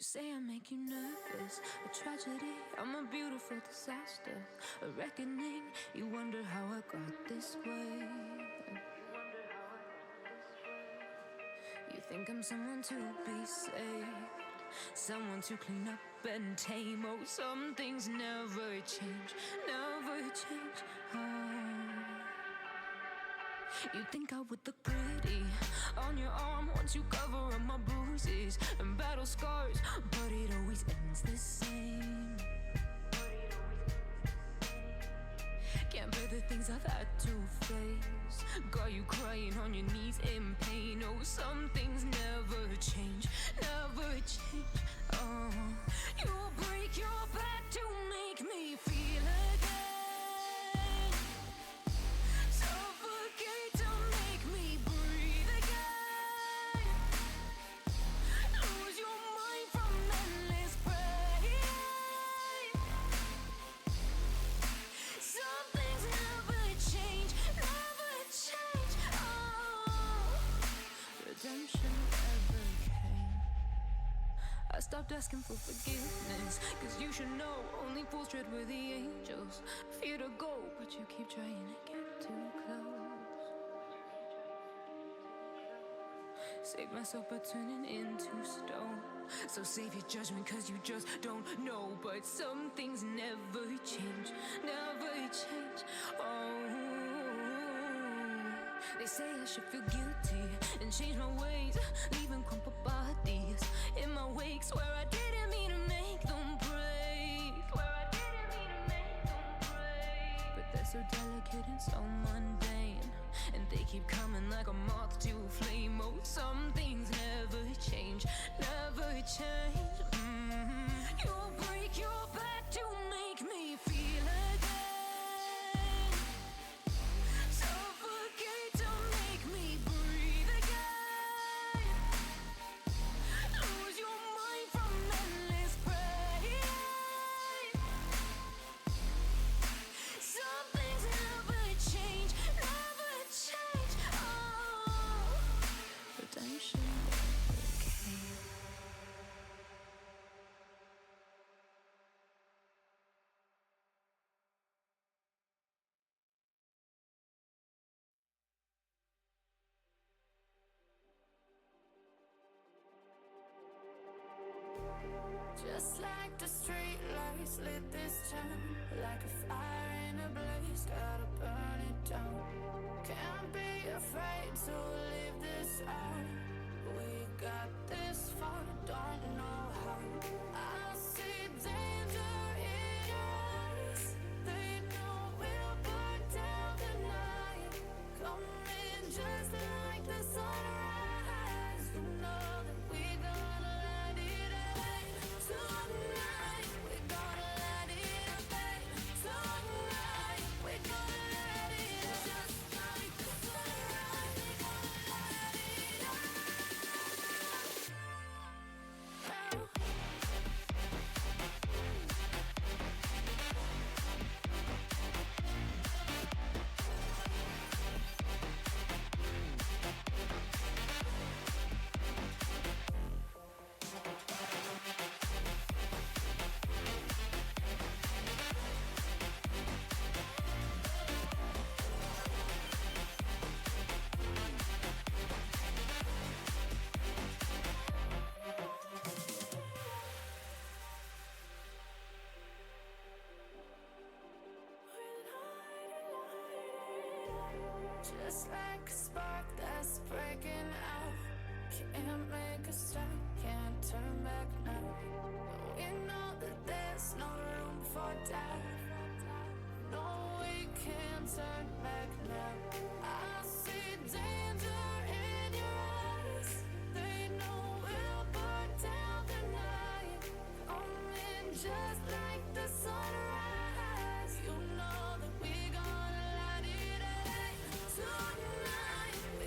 say I make you nervous, a tragedy, I'm a beautiful disaster, a reckoning, you wonder how I got this way. You think I'm someone to be saved, someone to clean up and tame. Oh, some things never change, never change. Oh. You think I would look pretty on your arm once you cover up my bruises and battle scars, but it always ends the same. Can't bear the things I've had to face, got you crying on your knees in pain. Oh, some things never change, never change. Oh, you'll break your back to make me feel again, suffocate to make me breathe again, lose your mind from endless pain. Some things never change, never change. Oh, redemption never came. I stopped asking for forgiveness, cause you should know only fools tread where the angels fear to go, but you keep trying to get too close. Save myself by turning into stone, so save your judgment cause you just don't know. But some things never change, never change. Oh, they say I should feel guilty and change my ways, leaving crumpled bodies in my wake. Swear I didn't mean to make them break, swear I didn't mean to make them break. But they're so delicate and so mundane, and they keep coming like a moth to a flame. Oh, some things never change, never change. You'll break your back to make me feel again, suffocate to make me breathe again, lose your mind from endless pain. Some things never change, never change. Oh, redemption never came. Just like the street lights lit this town, like a fire in a blaze, gotta burn it down. Can't be afraid to leave this out. We got this far, don't know how. I see danger in your eyes, they know we'll burn down the night. Coming just like the sunrise, you know that we gonna light it up. Tonight, we gonna light it up. Tonight, we gonna light it up. Just like the sunrise, we gonna light it up. Just like a spark that's breaking out, can't make a stop, can't turn back now. We know that there's no room for doubt. No, we can't turn back now. I see danger in your eyes, they know we'll burn down the night. Coming just like the sunrise, you know that we gonna light it up. Tonight, we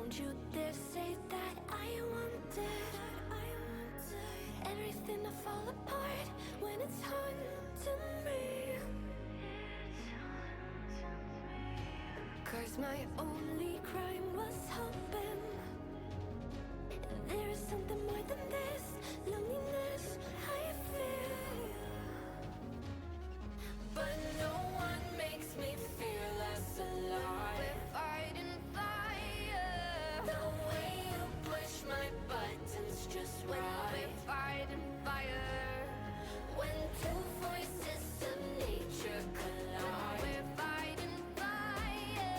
Don't you dare say that I wanted everything to fall apart when it's haunting me. 'Cause my only crime was hoping there is something more than this loneliness I feel. But no one makes me feel less alive. We're fighting fire. The way you push my buttons just right. We're fighting fire. When two voices of nature collide. We're fighting fire.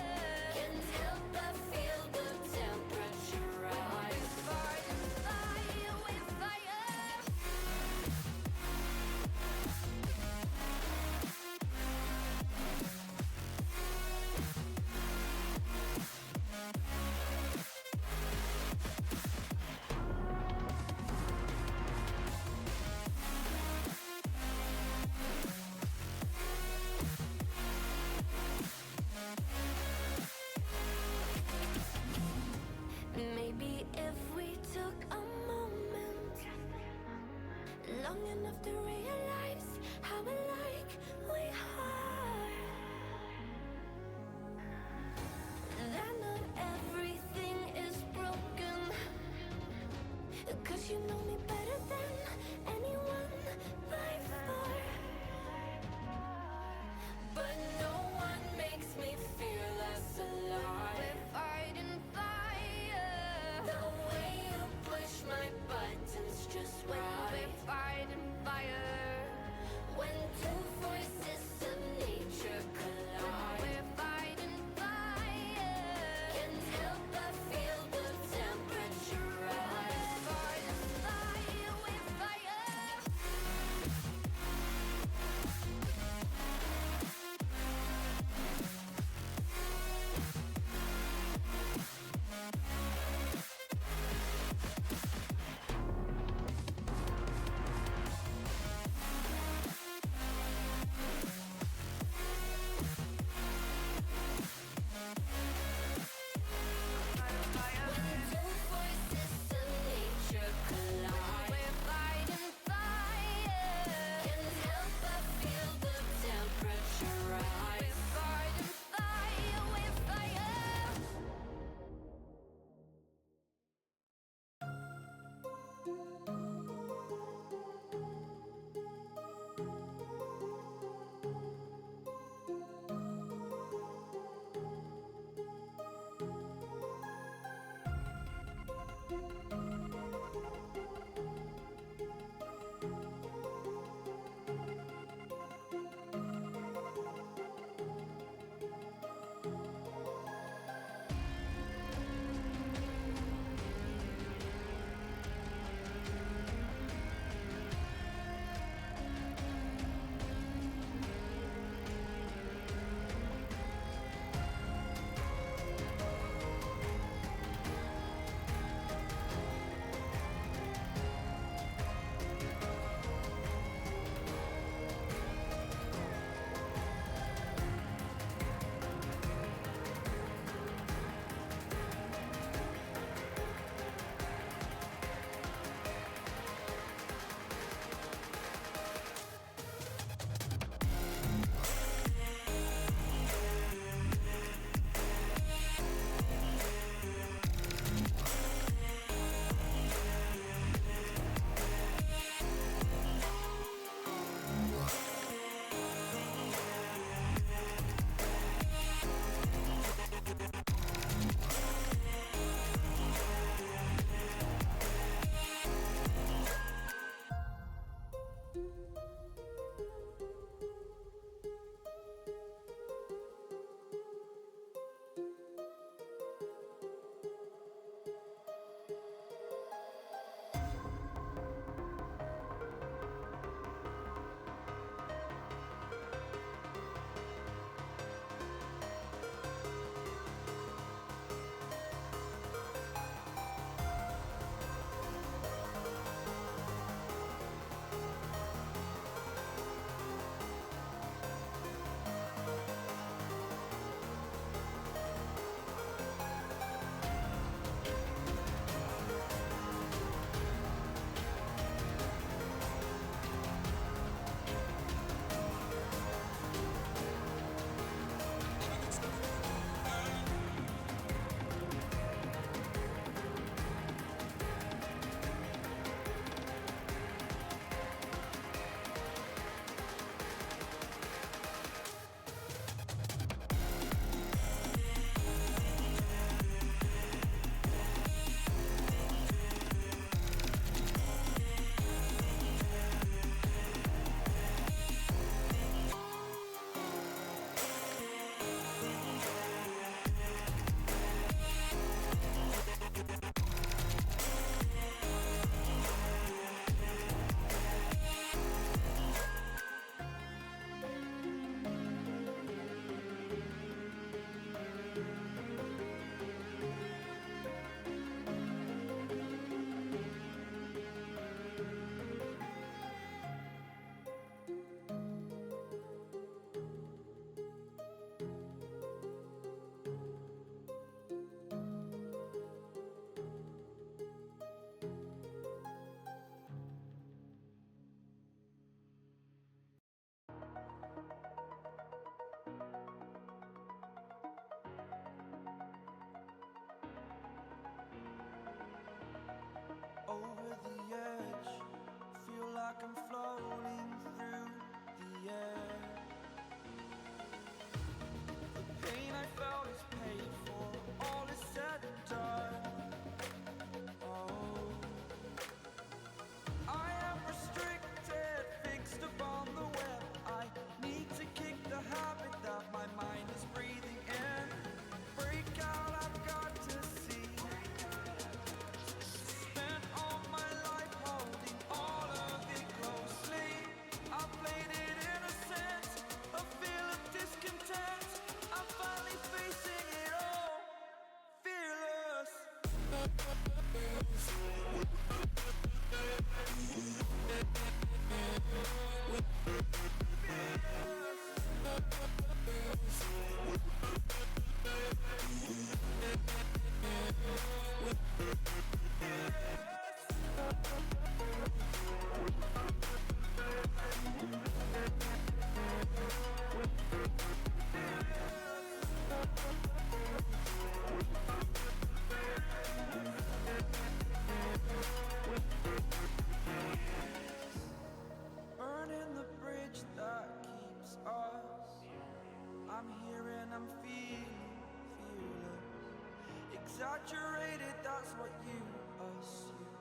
Can't help but feel the temperature rise. We're fighting fire. We're fire. Maybe if we took a moment long enough to realize how alike we are, that not everything is broken. 'Cause you know me better than anyone by far. But no one makes me feel less alive. We're fighting fire. The way you push my buttons just right. We're fighting fire. When two voices of nature collide. We're fighting fire. Can't help but feel the temperature rise. We're fighting fire. come floating through the air. The pain I felt is paid for, all is said and done. Oh, I am restricted, fixed upon the web. I need to kick the habit that my mind is breathing in. Break out, I've got to see. Spent all my life holding all of it closely. I played it innocent, a feel of discontent. I'm finally facing it all, fearless. Burning the bridge that keeps us. I'm here and I'm feeling fearless. Exaggerated, that's what you assume.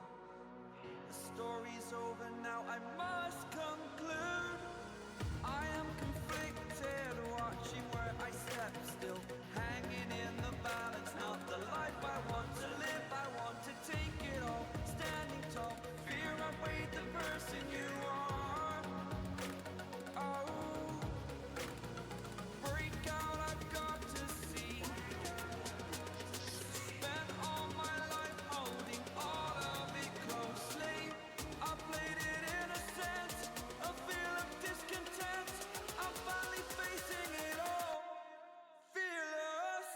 The story's over now, I must conclude. I am conflicted, watching where I step still, hanging in the balance. Not the life I want to live, I want to take it all. Standing tall, fear outweighed the person you are. Oh, break out, I've got to see. Spent all my life holding all of it closely. I played it innocent, a feel of discontent. I'm finally facing it all, fearless.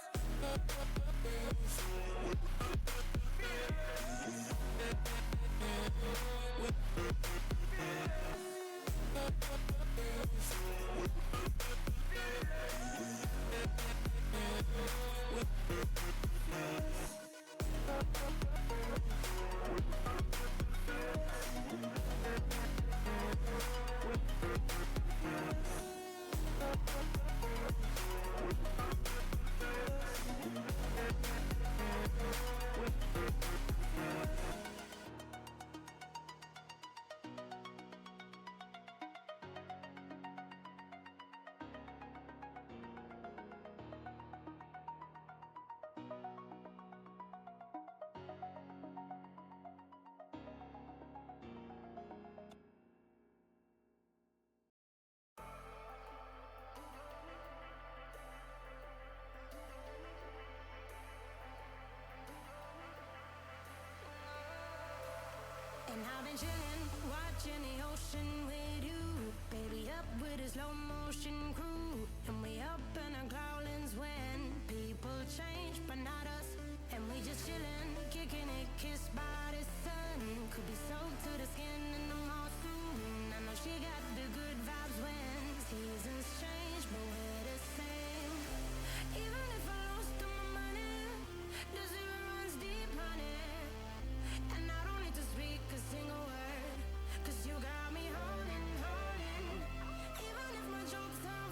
And I've been chillin', watching the ocean with you. Baby up with a slow motion crew. And we up in our growlings when people change, but not us. And we just chillin', kicking it, kissed by the sun. Could be soaked to the skin in the mall soon. I know she got the good vibes when seasons change, but we're the same. Even if I lost all my money, the zero runs deep, honey. And I don't need to speak a single word, 'cause you got me holding, holding. Even if my jokes are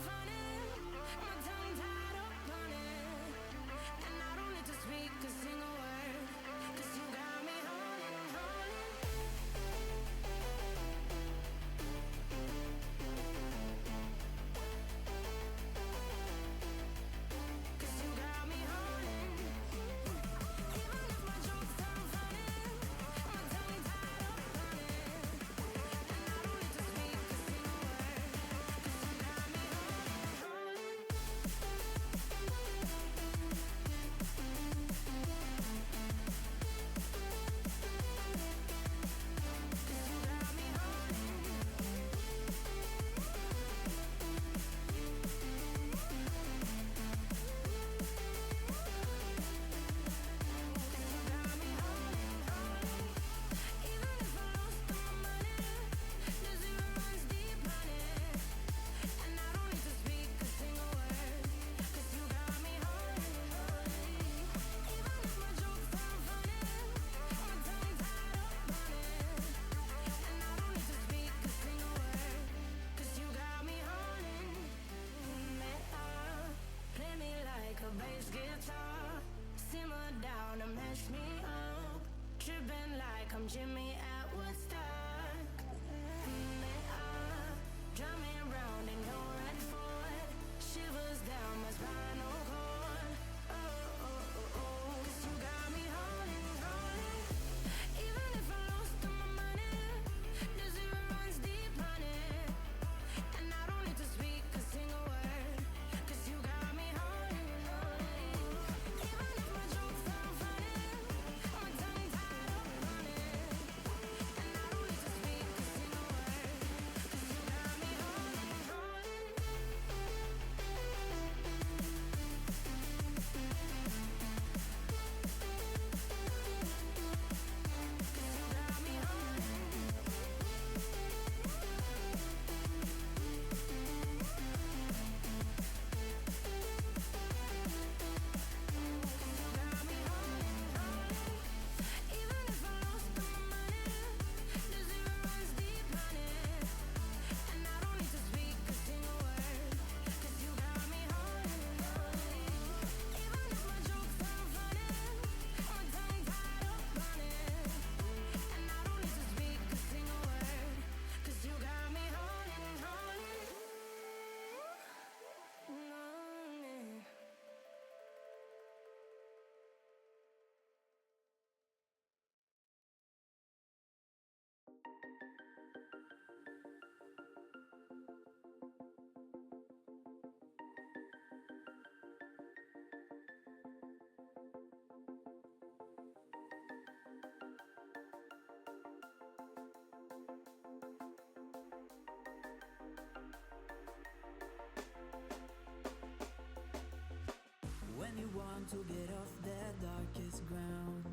to get off their darkest ground.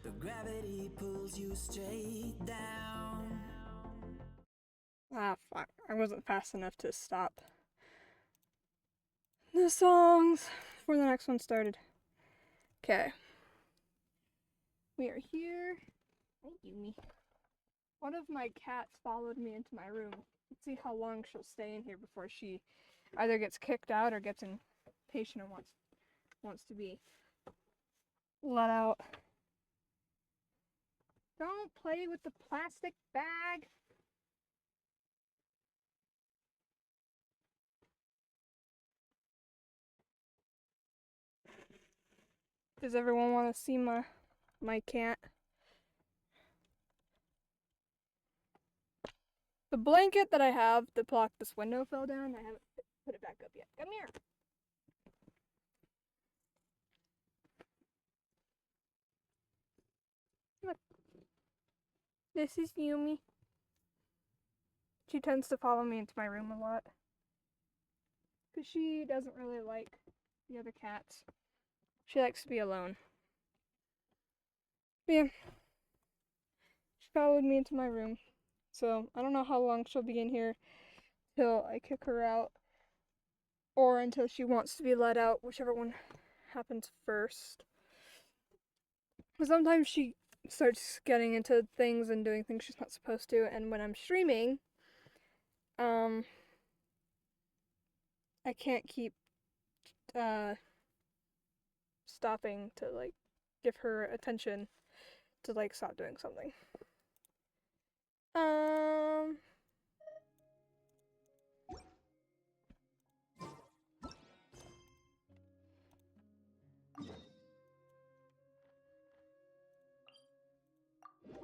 But gravity pulls you straight down. Ah, fuck. I wasn't fast enough to stop the songs before the next one started. Okay. We are here. Thank you, me. One of my cats followed me into my room. Let's see how long she'll stay in here before she either gets kicked out or gets impatient and wants to be let out. Don't play with the plastic bag. Does everyone want to see my cat? The blanket that I have to block this window fell down. I haven't put it back up yet. Come here. Look. This is Yumi. She tends to follow me into my room a lot. Because she doesn't really like the other cats. She likes to be alone. But yeah. She followed me into my room. So I don't know how long she'll be in here till I kick her out. Or until she wants to be let out, whichever one happens first. But sometimes she starts getting into things and doing things she's not supposed to, and when I'm streaming, I can't keep stopping to like give her attention to like stop doing something.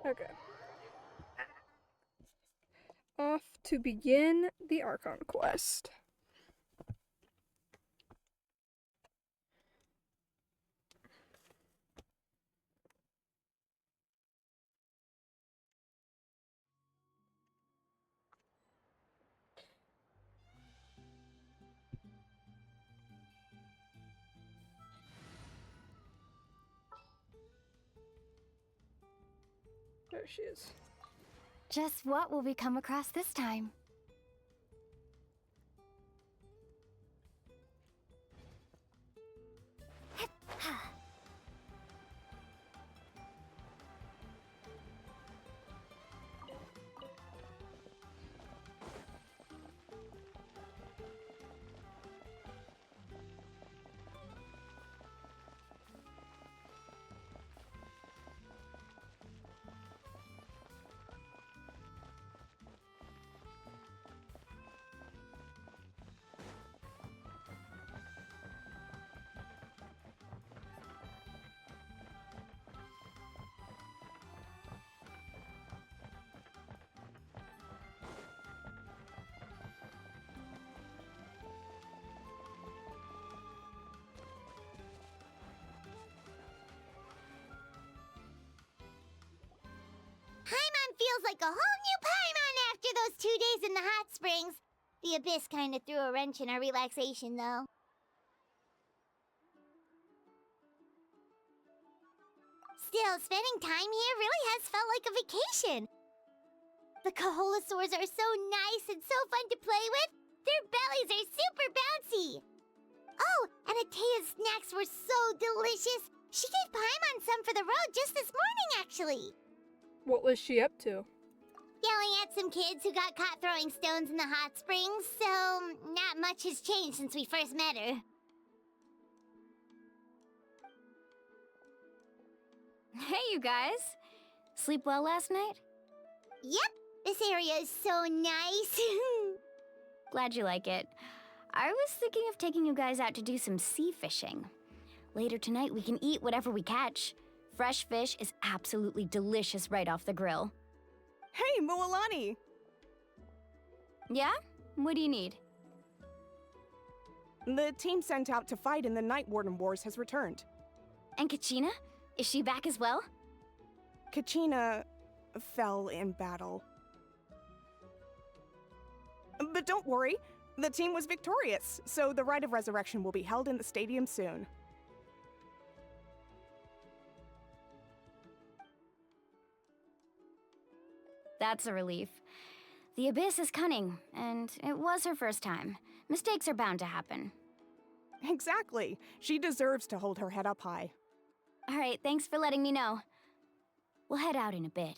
Okay. Off to begin the Archon quest. There she is. Just what will we come across this time? Paimon feels like a whole new Paimon after those 2 days in the hot springs. The abyss kind of threw a wrench in our relaxation, though. Still, spending time here really has felt like a vacation. The Kaholosaurs are so nice and so fun to play with. Their bellies are super bouncy. Oh, and Atea's snacks were so delicious. She gave Paimon some for the road just this morning, actually. What was she up to? Yelling at some kids who got caught throwing stones in the hot springs, so not much has changed since we first met her. Hey, you guys. Sleep well last night? Yep, this area is so nice. Glad you like it. I was thinking of taking you guys out to do some sea fishing. Later tonight, we can eat whatever we catch. Fresh fish is absolutely delicious right off the grill. Hey, Moalani! Yeah? What do you need? The team sent out to fight in the Night Warden Wars has returned. And Kachina? Is she back as well? Kachina fell in battle. But don't worry, The team was victorious, so the rite of resurrection will be held in the stadium soon. That's a relief. The Abyss is cunning, and it was her first time. Mistakes are bound to happen. Exactly. She deserves to hold her head up high. All right, thanks for letting me know. We'll head out in a bit.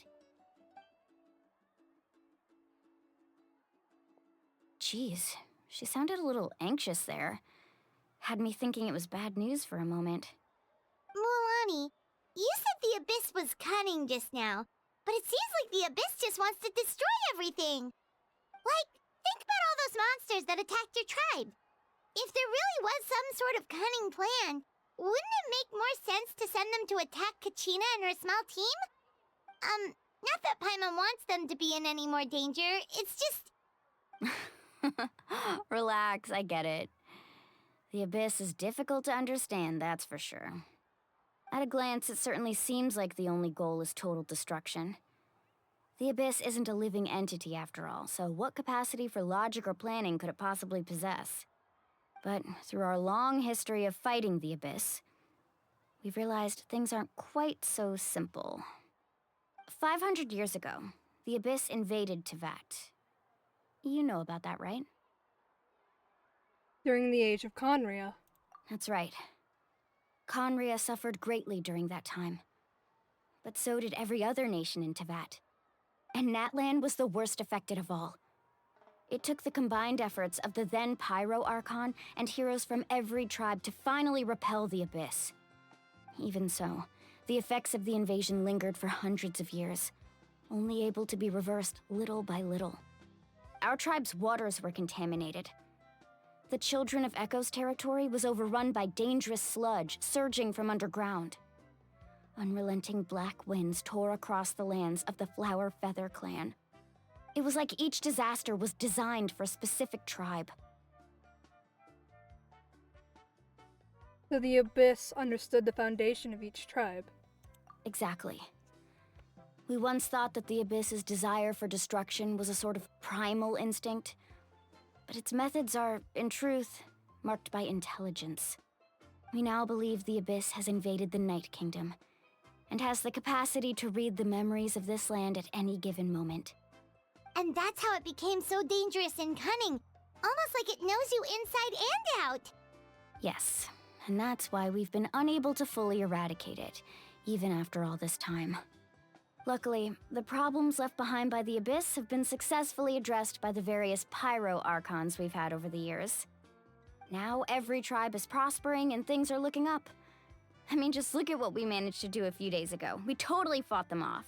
Jeez, she sounded a little anxious there. Had me thinking it was bad news for a moment. Mualani, you said the Abyss was cunning just now, but it seems like the Abyss just wants to destroy everything. Like, think about all those monsters that attacked your tribe. If there really was some sort of cunning plan, wouldn't it make more sense to send them to attack Kachina and her small team? Not that Paimon wants them to be in any more danger, it's just... Relax, I get it. The Abyss is difficult to understand, that's for sure. At a glance, it certainly seems like the only goal is total destruction. The Abyss isn't a living entity after all, so what capacity for logic or planning could it possibly possess? But through our long history of fighting the Abyss, we've realized things aren't quite so simple. 500 years ago, the Abyss invaded Teyvat. You know about that, right? During the age of Conria. That's right. Conria suffered greatly during that time. But so did every other nation in Teyvat. And Natlan was the worst affected of all. It took the combined efforts of the then Pyro Archon and heroes from every tribe to finally repel the Abyss. Even so, the effects of the invasion lingered for hundreds of years, only able to be reversed little by little. Our tribe's waters were contaminated. The Children of Echo's territory was overrun by dangerous sludge surging from underground. Unrelenting black winds tore across the lands of the Flower Feather clan. It was like each disaster was designed for a specific tribe. So the Abyss understood the foundation of each tribe. Exactly. We once thought that the Abyss's desire for destruction was a sort of primal instinct, but its methods are, in truth, marked by intelligence. We now believe the Abyss has invaded the Night Kingdom, and has the capacity to read the memories of this land at any given moment. And that's how it became so dangerous and cunning. Almost like it knows you inside and out. Yes, and that's why we've been unable to fully eradicate it, even after all this time. Luckily, the problems left behind by the Abyss have been successfully addressed by the various Pyro Archons we've had over the years. Now every tribe is prospering and things are looking up. I mean, just look at what we managed to do a few days ago. We totally fought them off.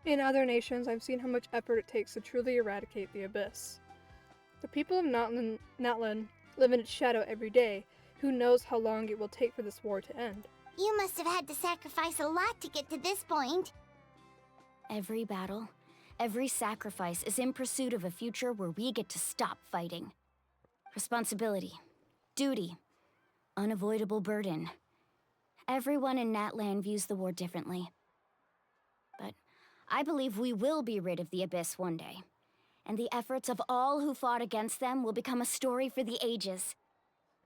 In other nations, I've seen how much effort it takes to truly eradicate the Abyss. The people of Natlan live in its shadow every day. Who knows how long it will take for this war to end? You must have had to sacrifice a lot to get to this point. Every battle, every sacrifice is in pursuit of a future where we get to stop fighting. Responsibility, duty, unavoidable burden. Everyone in Natlan views the war differently. But I believe we will be rid of the Abyss one day, and the efforts of all who fought against them will become a story for the ages.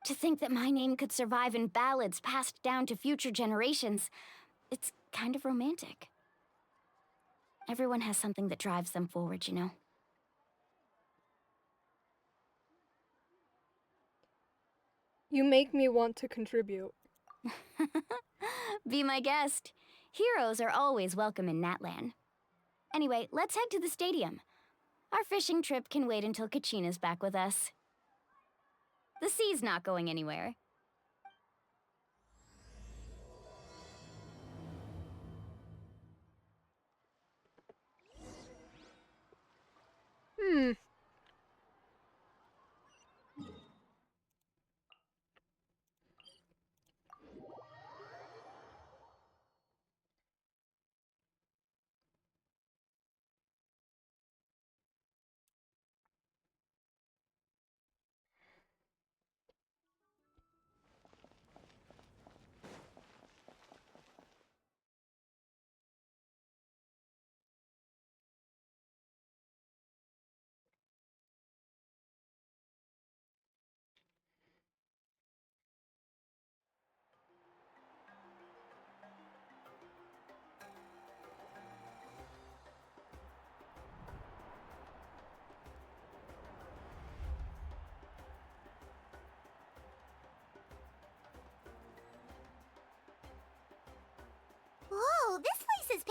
To think that my name could survive in ballads passed down to future generations, it's kind of romantic. Everyone has something that drives them forward, you know? You make me want to contribute. Be my guest. Heroes are always welcome in Natlan. Anyway, let's head to the stadium. Our fishing trip can wait until Kachina's back with us. The sea's not going anywhere.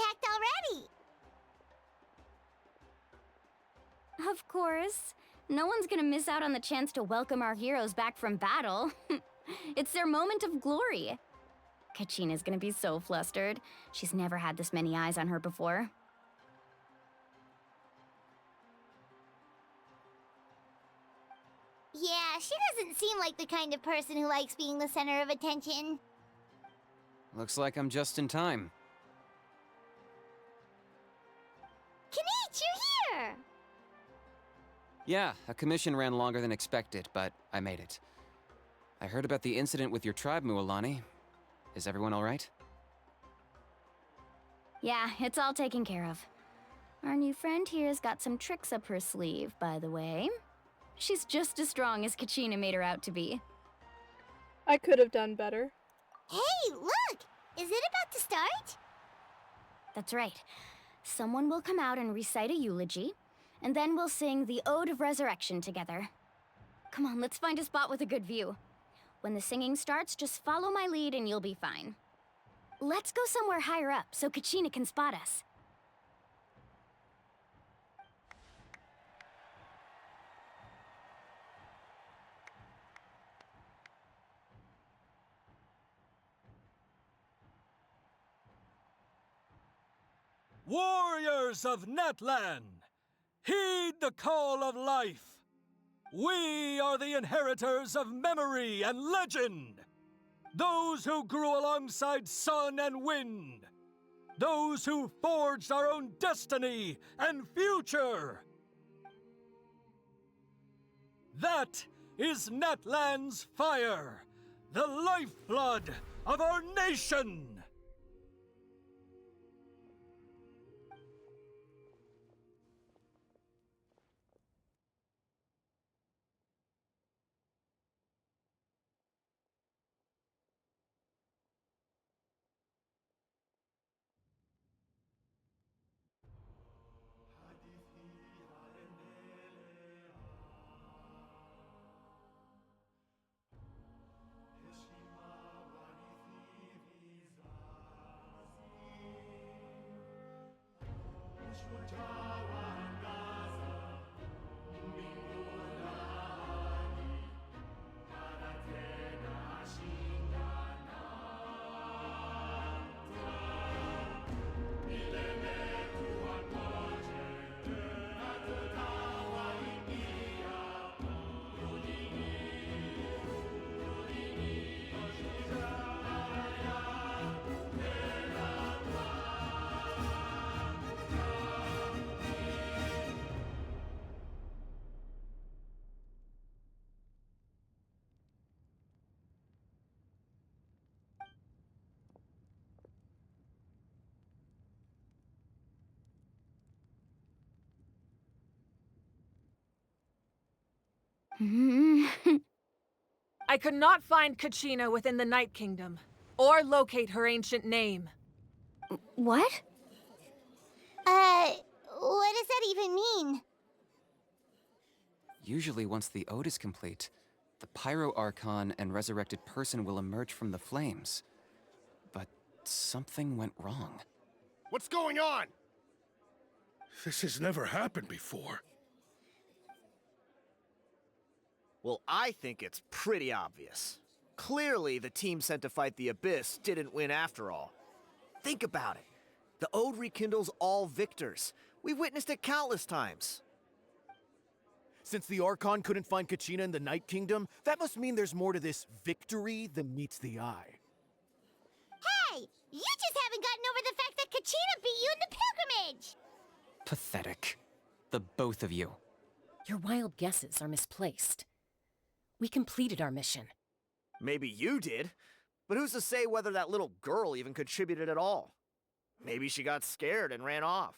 Impact already. Of course. No one's gonna miss out on the chance to welcome our heroes back from battle. It's their moment of glory. Kachina's gonna be so flustered. She's never had this many eyes on her before. Yeah, she doesn't seem like the kind of person who likes being the center of attention. Looks like I'm just in time. Kinich, you're here! Yeah, a commission ran longer than expected, but I made it. I heard about the incident with your tribe, Mualani. Is everyone alright? Yeah, it's all taken care of. Our new friend here's got some tricks up her sleeve, by the way. She's just as strong as Kachina made her out to be. I could have done better. Hey, look! Is it about to start? That's right. Someone will come out and recite a eulogy, and then we'll sing the Ode of Resurrection together. Come on, let's find a spot with a good view. When the singing starts, just follow my lead and you'll be fine. Let's go somewhere higher up so Kachina can spot us. Warriors of Natlan, heed the call of life. We are the inheritors of memory and legend. Those who grew alongside sun and wind. Those who forged our own destiny and future. That is Natlan's fire, the lifeblood of our nation. I could not find Kachina within the Night Kingdom, or locate her ancient name. What? What does that even mean? Usually once the ode is complete, the Pyro Archon and resurrected person will emerge from the flames. But something went wrong. What's going on? This has never happened before. Well, I think it's pretty obvious. Clearly, the team sent to fight the Abyss didn't win after all. Think about it. The Ode rekindles all victors. We've witnessed it countless times. Since the Archon couldn't find Kachina in the Night Kingdom, that must mean there's more to this victory than meets the eye. Hey! You just haven't gotten over the fact that Kachina beat you in the pilgrimage! Pathetic. The both of you. Your wild guesses are misplaced. We completed our mission. Maybe you did, but who's to say whether that little girl even contributed at all? Maybe she got scared and ran off.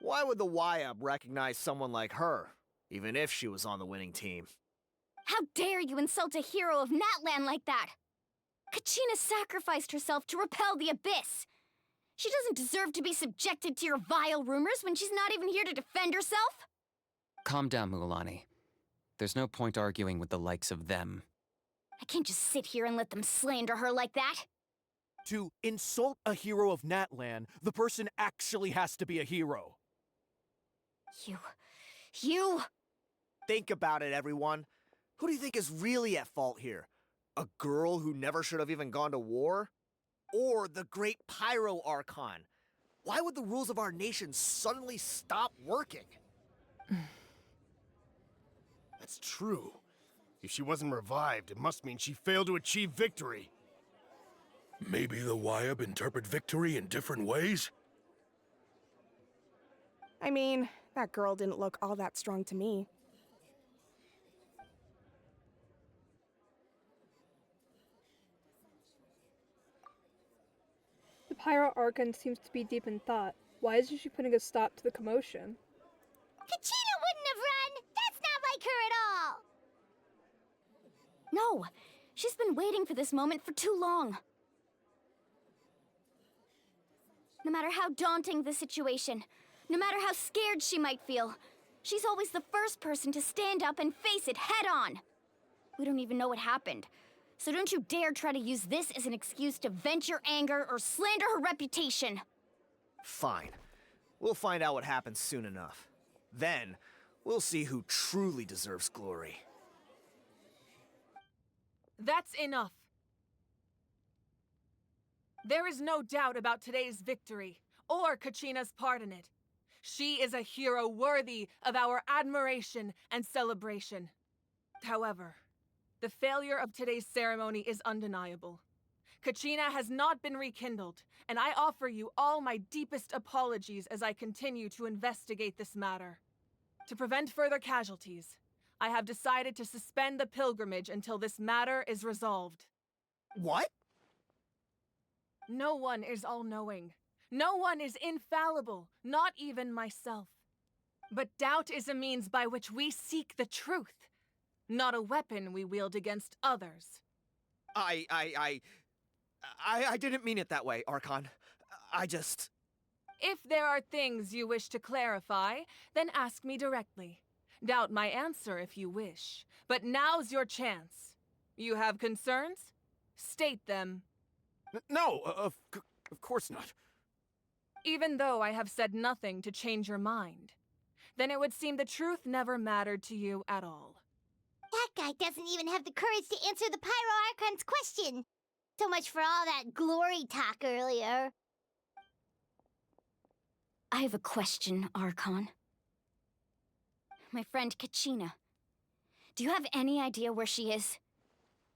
Why would the YUB recognize someone like her, even if she was on the winning team? How dare you insult a hero of Natlan like that? Kachina sacrificed herself to repel the Abyss. She doesn't deserve to be subjected to your vile rumors when she's not even here to defend herself. Calm down, Mualani. There's no point arguing with the likes of them. I can't just sit here and let them slander her like that. To insult a hero of Natlan, the person actually has to be a hero. You... Think about it, everyone. Who do you think is really at fault here? A girl who never should have even gone to war? Or the great Pyro Archon? Why would the rules of our nation suddenly stop working? That's true. If she wasn't revived, it must mean she failed to achieve victory. Maybe the Wyab interpret victory in different ways? I mean, that girl didn't look all that strong to me. The Pyro Archon seems to be deep in thought. Why isn't she putting a stop to the commotion? Kachina wouldn't have run! That's not like her at all! No! She's been waiting for this moment for too long. No matter how daunting the situation, no matter how scared she might feel, she's always the first person to stand up and face it head on. We don't even know what happened, so don't you dare try to use this as an excuse to vent your anger or slander her reputation. Fine. We'll find out what happens soon enough. Then, we'll see who truly deserves glory. That's enough. There is no doubt about today's victory, or Kachina's part in it. She is a hero worthy of our admiration and celebration. However, the failure of today's ceremony is undeniable. Kachina has not been rekindled, and I offer you all my deepest apologies as I continue to investigate this matter. To prevent further casualties, I have decided to suspend the pilgrimage until this matter is resolved. What? No one is all-knowing. No one is infallible, not even myself. But doubt is a means by which we seek the truth, not a weapon we wield against others. I didn't mean it that way, Archon. I just... If there are things you wish to clarify, then ask me directly. Doubt my answer if you wish, but now's your chance. You have concerns? State them. No, of course not. Even though I have said nothing to change your mind, then it would seem the truth never mattered to you at all. That guy doesn't even have the courage to answer the Pyro Archon's question. So much for all that glory talk earlier. I have a question, Archon. My friend Kachina. Do you have any idea where she is?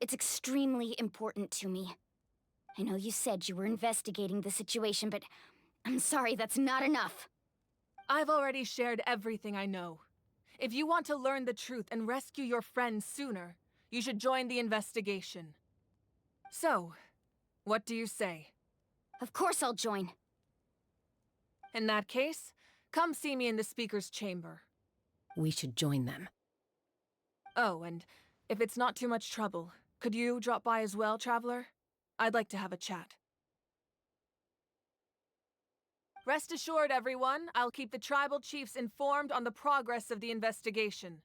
It's extremely important to me. I know you said you were investigating the situation, but I'm sorry, that's not enough. I've already shared everything I know. If you want to learn the truth and rescue your friends sooner, you should join the investigation. So, what do you say? Of course I'll join. In that case, come see me in the speaker's chamber. We should join them. Oh, and if it's not too much trouble, could you drop by as well, Traveler? I'd like to have a chat. Rest assured, everyone, I'll keep the tribal chiefs informed on the progress of the investigation.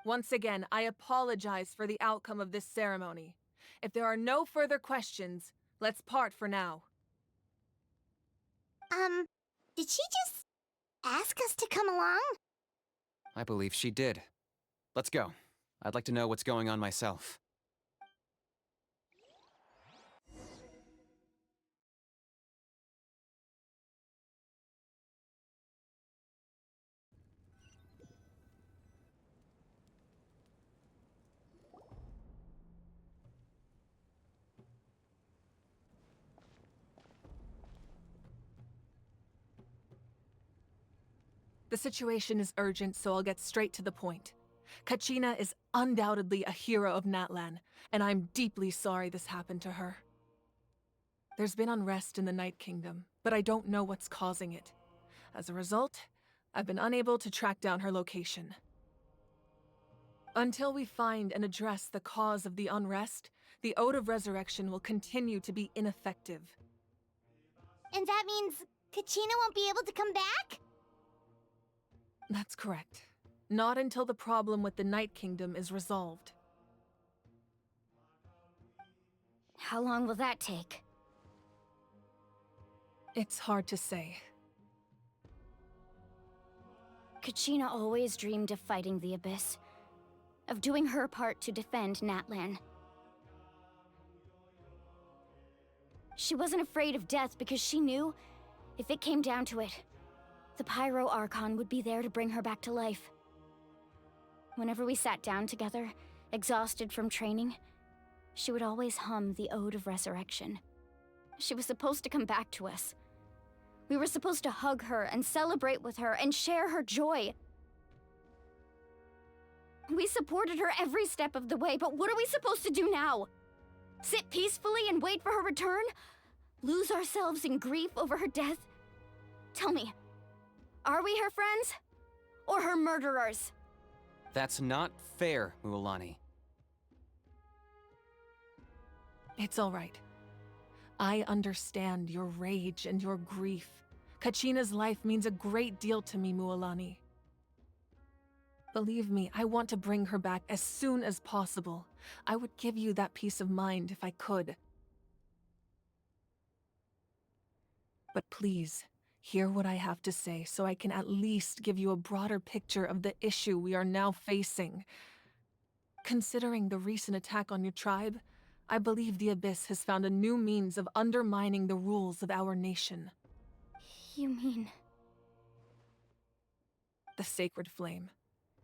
Once again, I apologize for the outcome of this ceremony. If there are no further questions, let's part for now. Did she just ask us to come along? I believe she did. Let's go. I'd like to know what's going on myself. The situation is urgent, so I'll get straight to the point. Kachina is undoubtedly a hero of Natlan, and I'm deeply sorry this happened to her. There's been unrest in the Night Kingdom, but I don't know what's causing it. As a result, I've been unable to track down her location. Until we find and address the cause of the unrest, the Ode of Resurrection will continue to be ineffective. And that means Kachina won't be able to come back? That's correct. Not until the problem with the Night Kingdom is resolved. How long will that take? It's hard to say. Kachina always dreamed of fighting the Abyss, of doing her part to defend Natlan. She wasn't afraid of death because she knew, if it came down to it, the Pyro Archon would be there to bring her back to life. Whenever we sat down together, exhausted from training, she would always hum the Ode of Resurrection. She was supposed to come back to us. We were supposed to hug her and celebrate with her and share her joy. We supported her every step of the way, but what are we supposed to do now? Sit peacefully and wait for her return? Lose ourselves in grief over her death? Tell me, are we her friends? Or her murderers? That's not fair, Mualani. It's all right. I understand your rage and your grief. Kachina's life means a great deal to me, Mualani. Believe me, I want to bring her back as soon as possible. I would give you that peace of mind if I could. But please, hear what I have to say so I can at least give you a broader picture of the issue we are now facing. Considering the recent attack on your tribe, I believe the Abyss has found a new means of undermining the rules of our nation. You mean... The Sacred Flame.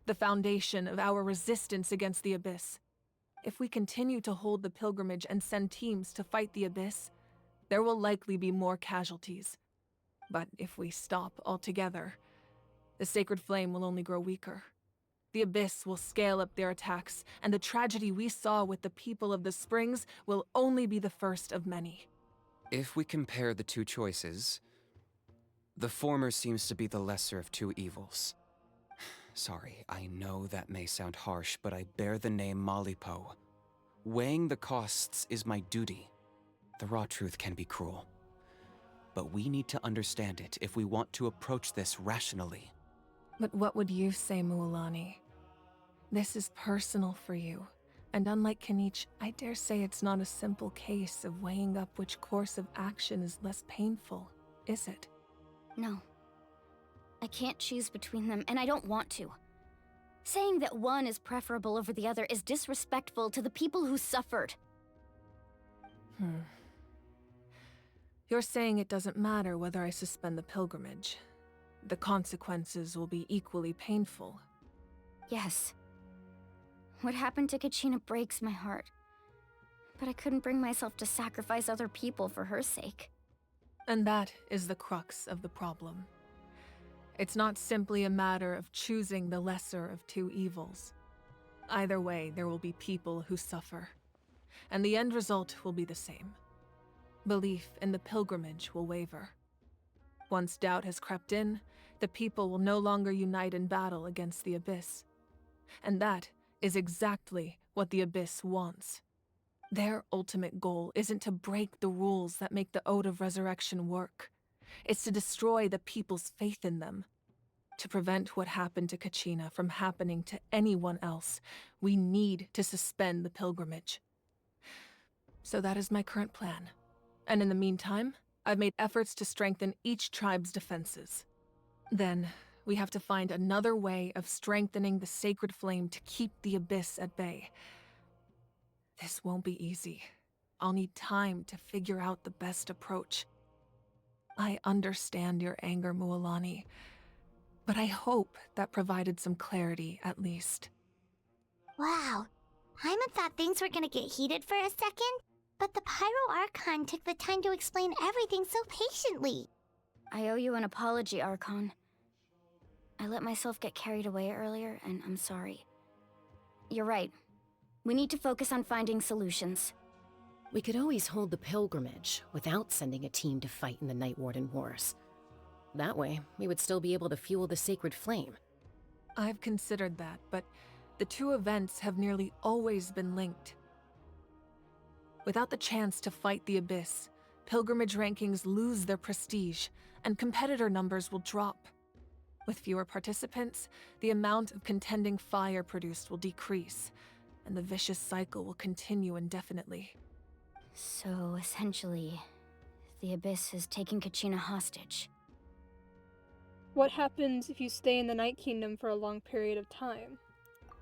The foundation of our resistance against the Abyss. If we continue to hold the pilgrimage and send teams to fight the Abyss, there will likely be more casualties. But if we stop altogether, the Sacred Flame will only grow weaker. The Abyss will scale up their attacks, and the tragedy we saw with the people of the Springs will only be the first of many. If we compare the two choices, the former seems to be the lesser of two evils. Sorry, I know that may sound harsh, but I bear the name Malipo. Weighing the costs is my duty. The raw truth can be cruel. But we need to understand it if we want to approach this rationally. But what would you say, Mualani? This is personal for you, and unlike Kanich, I dare say it's not a simple case of weighing up which course of action is less painful, is it? No. I can't choose between them, and I don't want to. Saying that one is preferable over the other is disrespectful to the people who suffered. You're saying it doesn't matter whether I suspend the pilgrimage. The consequences will be equally painful. Yes. What happened to Kachina breaks my heart. But I couldn't bring myself to sacrifice other people for her sake. And that is the crux of the problem. It's not simply a matter of choosing the lesser of two evils. Either way, there will be people who suffer. And the end result will be the same. Belief in the pilgrimage will waver. Once doubt has crept in, the people will no longer unite in battle against the Abyss. And that is exactly what the Abyss wants. Their ultimate goal isn't to break the rules that make the Ode of Resurrection work. It's to destroy the people's faith in them. To prevent what happened to Kachina from happening to anyone else, we need to suspend the pilgrimage. So that is my current plan. And in the meantime, I've made efforts to strengthen each tribe's defenses. Then, we have to find another way of strengthening the Sacred Flame to keep the Abyss at bay. This won't be easy. I'll need time to figure out the best approach. I understand your anger, Mualani, but I hope that provided some clarity at least. Wow. Hyman thought things were gonna get heated for a second, but the Pyro Archon took the time to explain everything so patiently. I owe you an apology, Archon. I let myself get carried away earlier, and I'm sorry. You're right. We need to focus on finding solutions. We could always hold the pilgrimage without sending a team to fight in the Night Warden Wars. That way, we would still be able to fuel the Sacred Flame. I've considered that, but the two events have nearly always been linked. Without the chance to fight the Abyss, pilgrimage rankings lose their prestige, and competitor numbers will drop. With fewer participants, the amount of contending fire produced will decrease, and the vicious cycle will continue indefinitely. So, essentially, The Abyss is taking Kachina hostage. What happens if you stay in the Night Kingdom for a long period of time?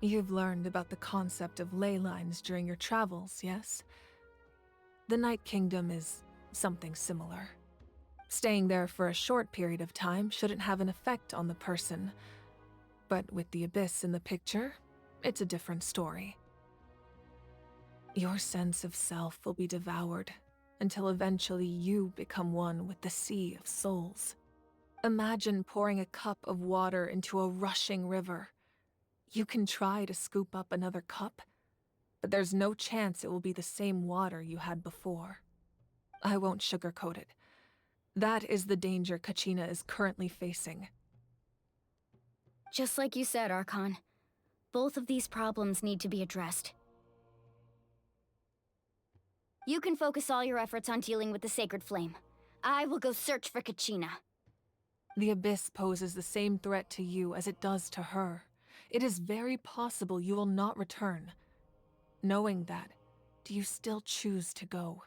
You've learned about the concept of ley lines during your travels, yes? The Night Kingdom is something similar. Staying there for a short period of time shouldn't have an effect on the person. But with the Abyss in the picture, it's a different story. Your sense of self will be devoured until eventually you become one with the Sea of Souls. Imagine pouring a cup of water into a rushing river. You can try to scoop up another cup, but there's no chance it will be the same water you had before. I won't sugarcoat it. That is the danger Kachina is currently facing. Just like you said, Archon. Both of these problems need to be addressed. You can focus all your efforts on dealing with the Sacred Flame. I will go search for Kachina. The Abyss poses the same threat to you as it does to her. It is very possible you will not return. Knowing that, do you still choose to go?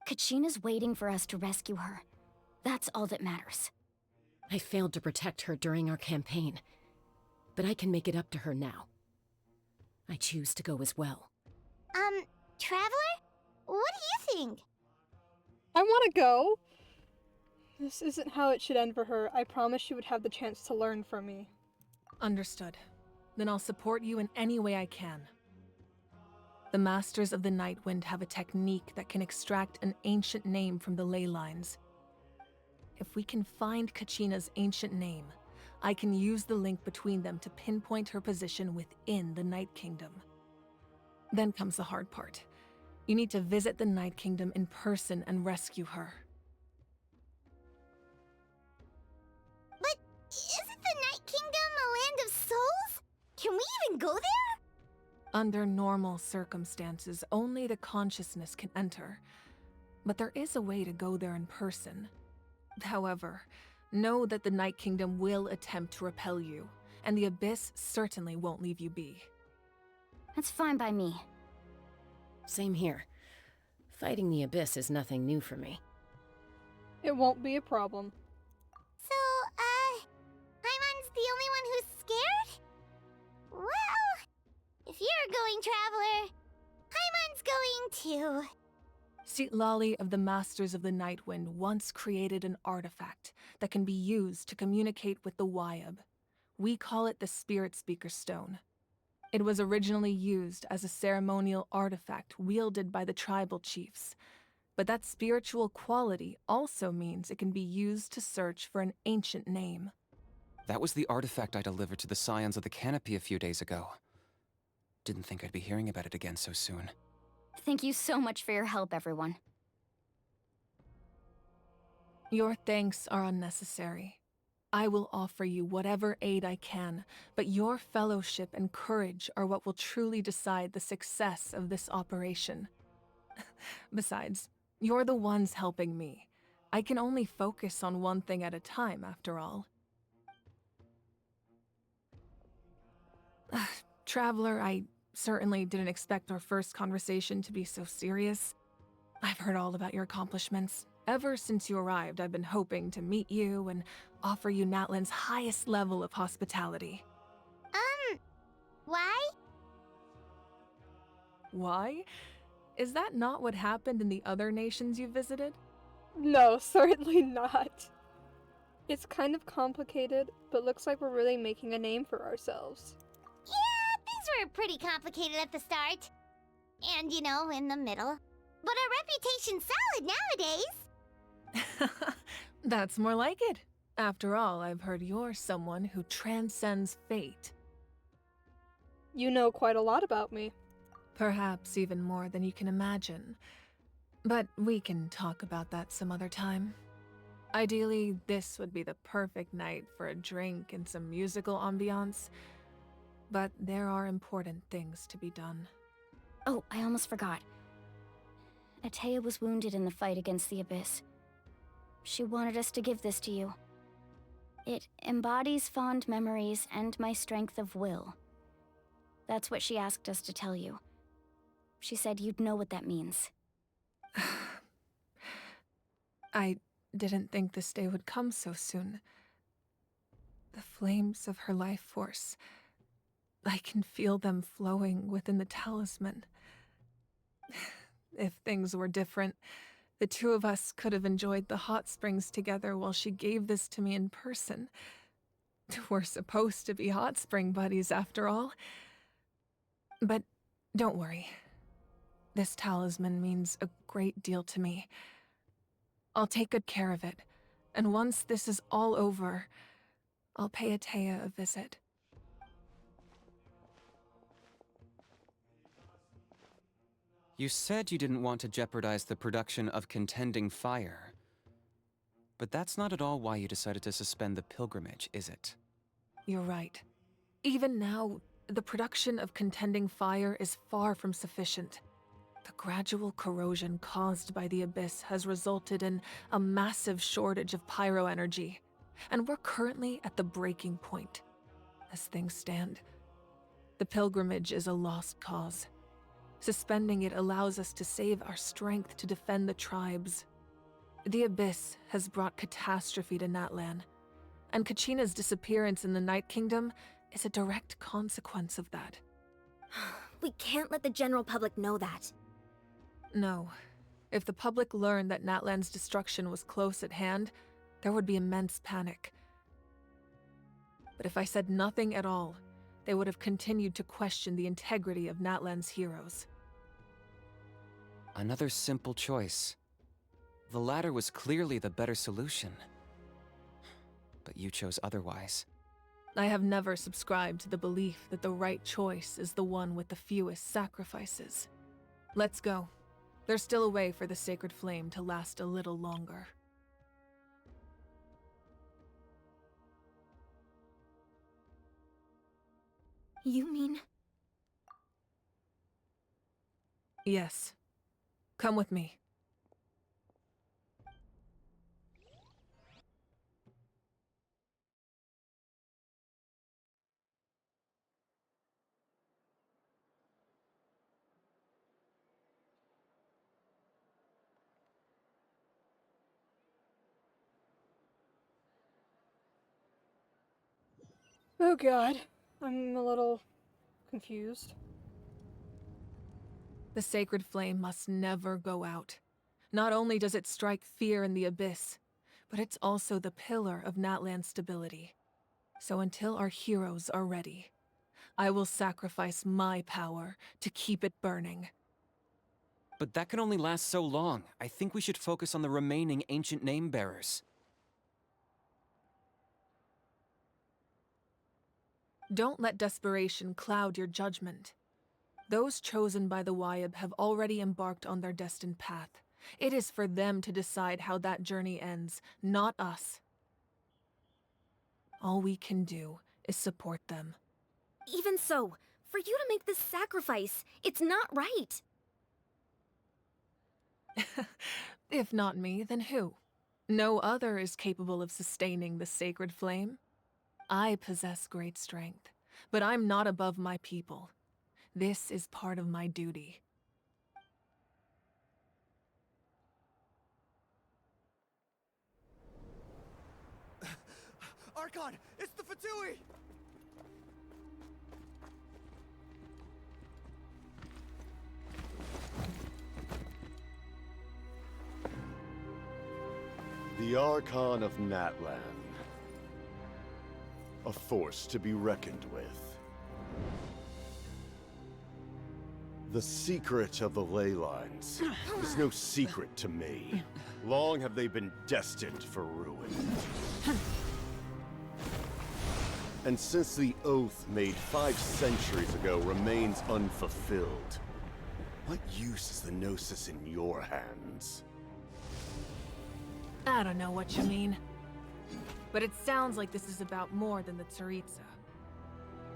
Kachina's waiting for us to rescue her. That's all that matters. I failed to protect her during our campaign, but I can make it up to her now. I choose to go as well. Traveler? What do you think? I want to go. This isn't how it should end for her. I promise she would have the chance to learn from me. Understood. Then I'll support you in any way I can. The Masters of the Nightwind have a technique that can extract an ancient name from the ley lines. If we can find Kachina's ancient name, I can use the link between them to pinpoint her position within the Night Kingdom. Then comes the hard part. You need to visit the Night Kingdom in person and rescue her. But isn't the Night Kingdom a land of souls? Can we even go there? Under normal circumstances, only the consciousness can enter. But there is a way to go there in person. However, know that the Night Kingdom will attempt to repel you, and the Abyss certainly won't leave you be. That's fine by me. Same here. Fighting the Abyss is nothing new for me. It won't be a problem. So, Paimon's the only one who's scared? Well, if you're going, Traveler, Paimon's going too. Citlali of the Masters of the Nightwind once created an artifact that can be used to communicate with the Wyab. We call it the Spirit Speaker Stone. It was originally used as a ceremonial artifact wielded by the tribal chiefs, but that spiritual quality also means it can be used to search for an ancient name. That was the artifact I delivered to the Scions of the Canopy a few days ago. Didn't think I'd be hearing about it again so soon. Thank you so much for your help, everyone. Your thanks are unnecessary. I will offer you whatever aid I can, but your fellowship and courage are what will truly decide the success of this operation. Besides, you're the ones helping me. I can only focus on one thing at a time, after all. Traveler, I certainly didn't expect our first conversation to be so serious. I've heard all about your accomplishments. Ever since you arrived, I've been hoping to meet you and offer you Natlan's highest level of hospitality. Why? Why? Is that not what happened in the other nations you visited? No, certainly not. It's kind of complicated, but looks like we're really making a name for ourselves. Yeah, things were pretty complicated at the start. And, you know, in the middle. But our reputation's solid nowadays. That's more like it. After all, I've heard you're someone who transcends fate. You know quite a lot about me. Perhaps even more than you can imagine. But we can talk about that some other time. Ideally, this would be the perfect night for a drink and some musical ambiance. But there are important things to be done. Oh, I almost forgot. Atea was wounded in the fight against the Abyss. She wanted us to give this to you. It embodies fond memories and my strength of will. That's what she asked us to tell you. She said you'd know what that means. I didn't think this day would come so soon. The flames of her life force. I can feel them flowing within the talisman. If things were different, the two of us could have enjoyed the hot springs together while she gave this to me in person. We're supposed to be hot spring buddies after all. But don't worry. This talisman means a great deal to me. I'll take good care of it, and once this is all over, I'll pay Atea a visit. You said you didn't want to jeopardize the production of Contending Fire. But that's not at all why you decided to suspend the pilgrimage, is it? You're right. Even now, the production of Contending Fire is far from sufficient. The gradual corrosion caused by the Abyss has resulted in a massive shortage of pyro energy, and we're currently at the breaking point. As things stand, the pilgrimage is a lost cause. Suspending it allows us to save our strength to defend the tribes. The Abyss has brought catastrophe to Natlan, and Kachina's disappearance in the Night Kingdom is a direct consequence of that. We can't let the general public know that. No. If the public learned that Natlan's destruction was close at hand, there would be immense panic. But if I said nothing at all, they would have continued to question the integrity of Natlan's heroes. Another simple choice. The latter was clearly the better solution. But you chose otherwise. I have never subscribed to the belief that the right choice is the one with the fewest sacrifices. Let's go. There's still a way for the sacred flame to last a little longer. You mean? Yes. Come with me. Oh god, I'm a little confused. The sacred flame must never go out. Not only does it strike fear in the Abyss, but it's also the pillar of Natlan's stability. So until our heroes are ready, I will sacrifice my power to keep it burning. But that can only last so long. I think we should focus on the remaining ancient name-bearers. Don't let desperation cloud your judgment. Those chosen by the Wyab have already embarked on their destined path. It is for them to decide how that journey ends, not us. All we can do is support them. Even so, for you to make this sacrifice, it's not right. If not me, then who? No other is capable of sustaining the sacred flame. I possess great strength, but I'm not above my people. This is part of my duty. Archon, it's the Fatui! The Archon of Natlan. A force to be reckoned with. The secret of the ley lines is no secret to me. Long have they been destined for ruin. And since the oath made 5 centuries ago remains unfulfilled, what use is the Gnosis in your hands? I don't know what you mean. But it sounds like this is about more than the Tsaritsa.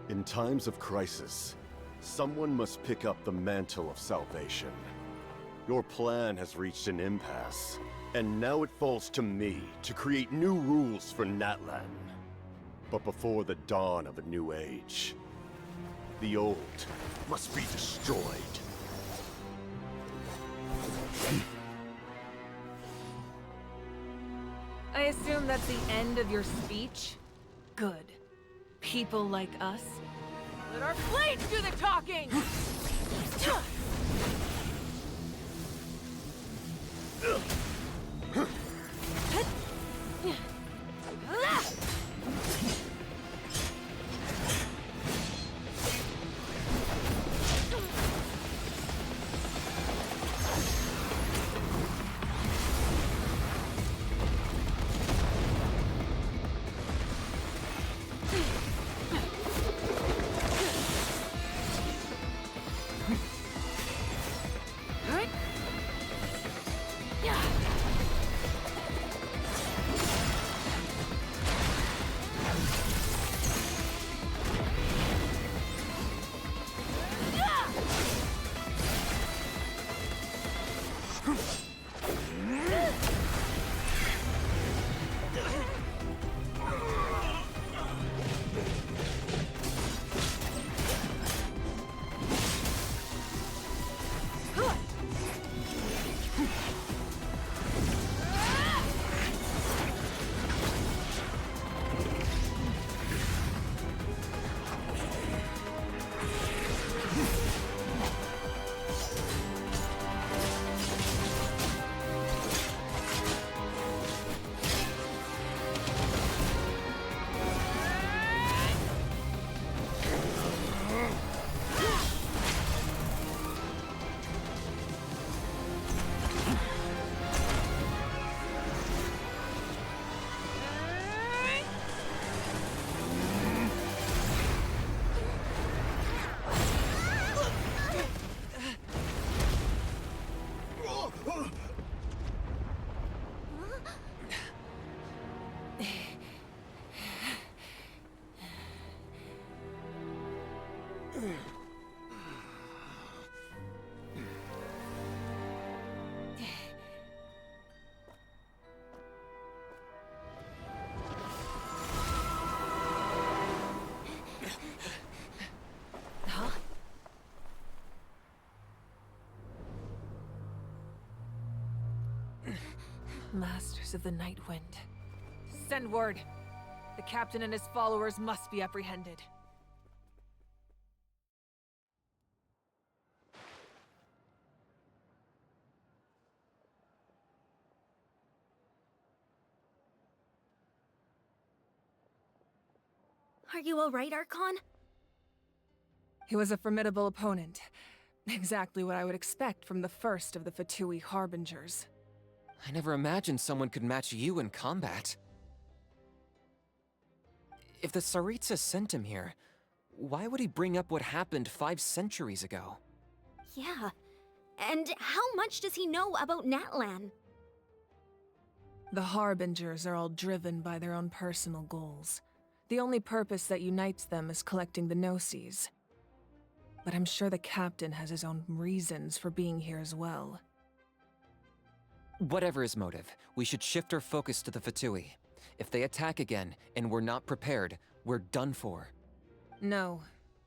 In times of crisis, someone must pick up the mantle of salvation. Your plan has reached an impasse, and now it falls to me to create new rules for Natlan. But before the dawn of a new age, the old must be destroyed. I assume that's the end of your speech? Good. People like us. Let our blades do the talking! Masters of the Night Wind. Send word. The captain and his followers must be apprehended. Are you alright, Archon? He was a formidable opponent. Exactly what I would expect from the first of the Fatui Harbingers. I never imagined someone could match you in combat. If the Tsaritsa sent him here, why would he bring up what happened 5 centuries ago? Yeah. And how much does he know about Natlan? The Harbingers are all driven by their own personal goals. The only purpose that unites them is collecting the Gnosis. But I'm sure the captain has his own reasons for being here as well. Whatever his motive, we should shift our focus to the Fatui. If they attack again, and we're not prepared, we're done for. No,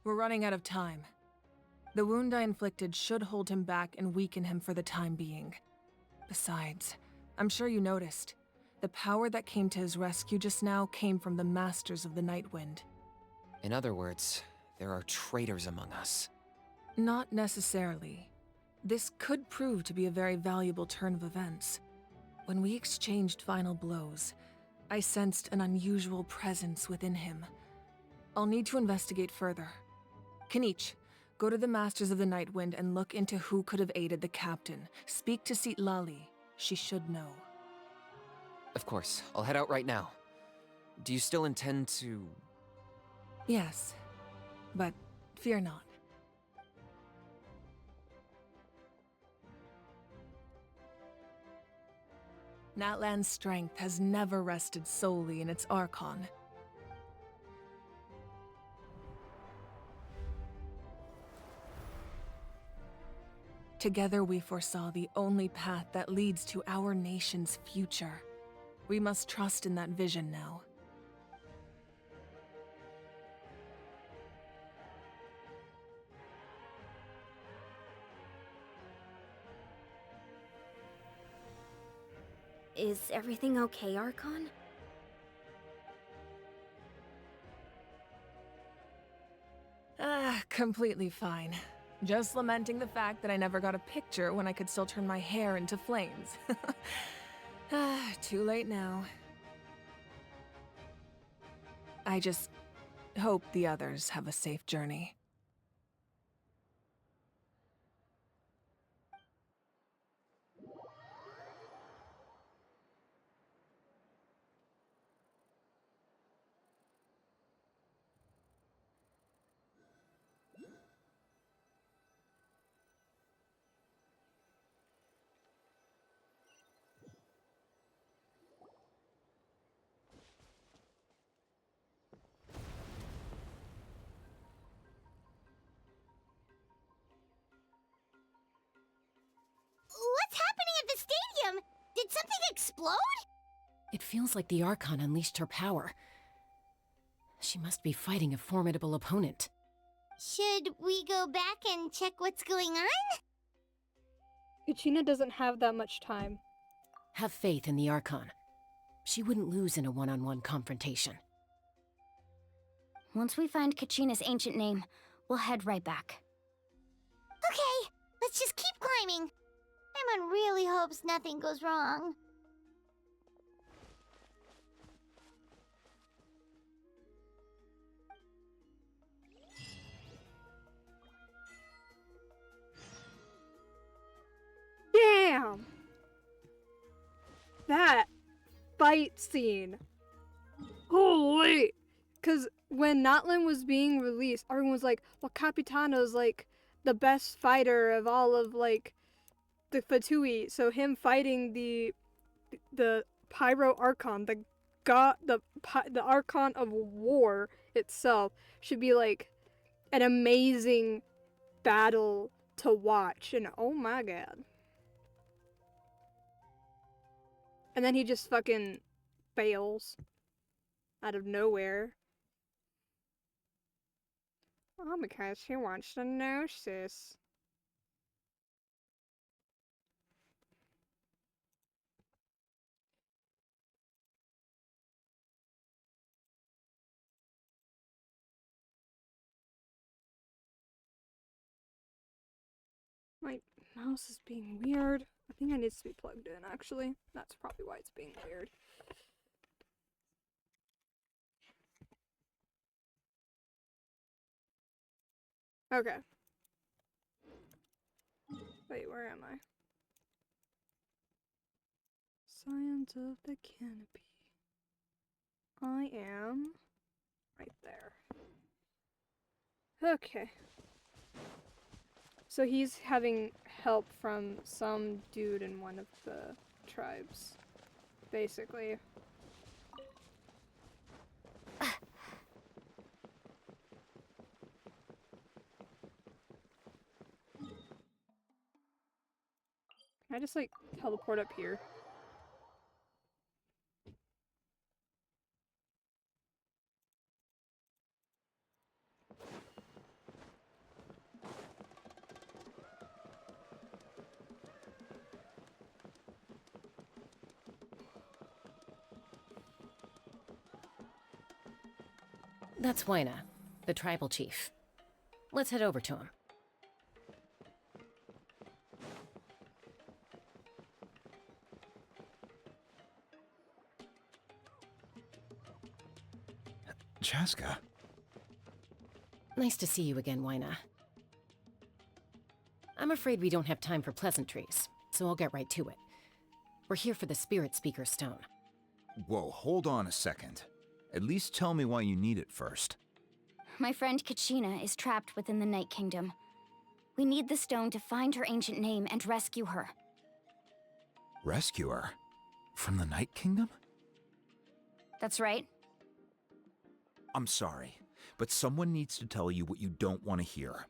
we're running out of time. The wound I inflicted should hold him back and weaken him for the time being. Besides, I'm sure you noticed, the power that came to his rescue just now came from the Masters of the Night Wind. In other words, there are traitors among us. Not necessarily. This could prove to be a very valuable turn of events. When we exchanged final blows, I sensed an unusual presence within him. I'll need to investigate further. Kanich, go to the Masters of the Night Wind and look into who could have aided the captain. Speak to Citlali. She should know. Of course, I'll head out right now. Do you still intend to... Yes, but fear not. Natlan's strength has never rested solely in its Archon. Together we foresaw the only path that leads to our nation's future. We must trust in that vision now. Is everything okay, Archon? Completely fine. Just lamenting the fact that I never got a picture when I could still turn my hair into flames. Too late now. I just hope the others have a safe journey. What's happening at the stadium? Did something explode? It feels like the Archon unleashed her power. She must be fighting a formidable opponent. Should we go back and check what's going on? Kachina doesn't have that much time. Have faith in the Archon. She wouldn't lose in a one-on-one confrontation. Once we find Kachina's ancient name, we'll head right back. Okay, let's just keep climbing. Emon really hopes nothing goes wrong. Damn! That fight scene. Holy! Because when Notlin was being released, everyone was like, well, Capitano's like the best fighter of all of like the Fatui. So him fighting the Pyro Archon, the Archon of War itself, should be like an amazing battle to watch. And oh my god. And then he just fucking fails out of nowhere. Oh, because he wants the Gnosis. My mouse is being weird. I think it needs to be plugged in, actually. That's probably why it's being weird. Okay. Wait, where am I? Scions of the Canopy. I am right there. Okay. So he's having help from some dude in one of the tribes, basically. Can I just like teleport up here? That's Wyna, the tribal chief. Let's head over to him. Chaska. Nice to see you again, Wyna. I'm afraid we don't have time for pleasantries, so I'll get right to it. We're here for the Spirit Speaker Stone. Whoa, hold on a second. At least tell me why you need it first. My friend Kachina is trapped within the Night Kingdom. We need the stone to find her ancient name and rescue her. Rescue her? From the Night Kingdom? That's right. I'm sorry, but someone needs to tell you what you don't want to hear.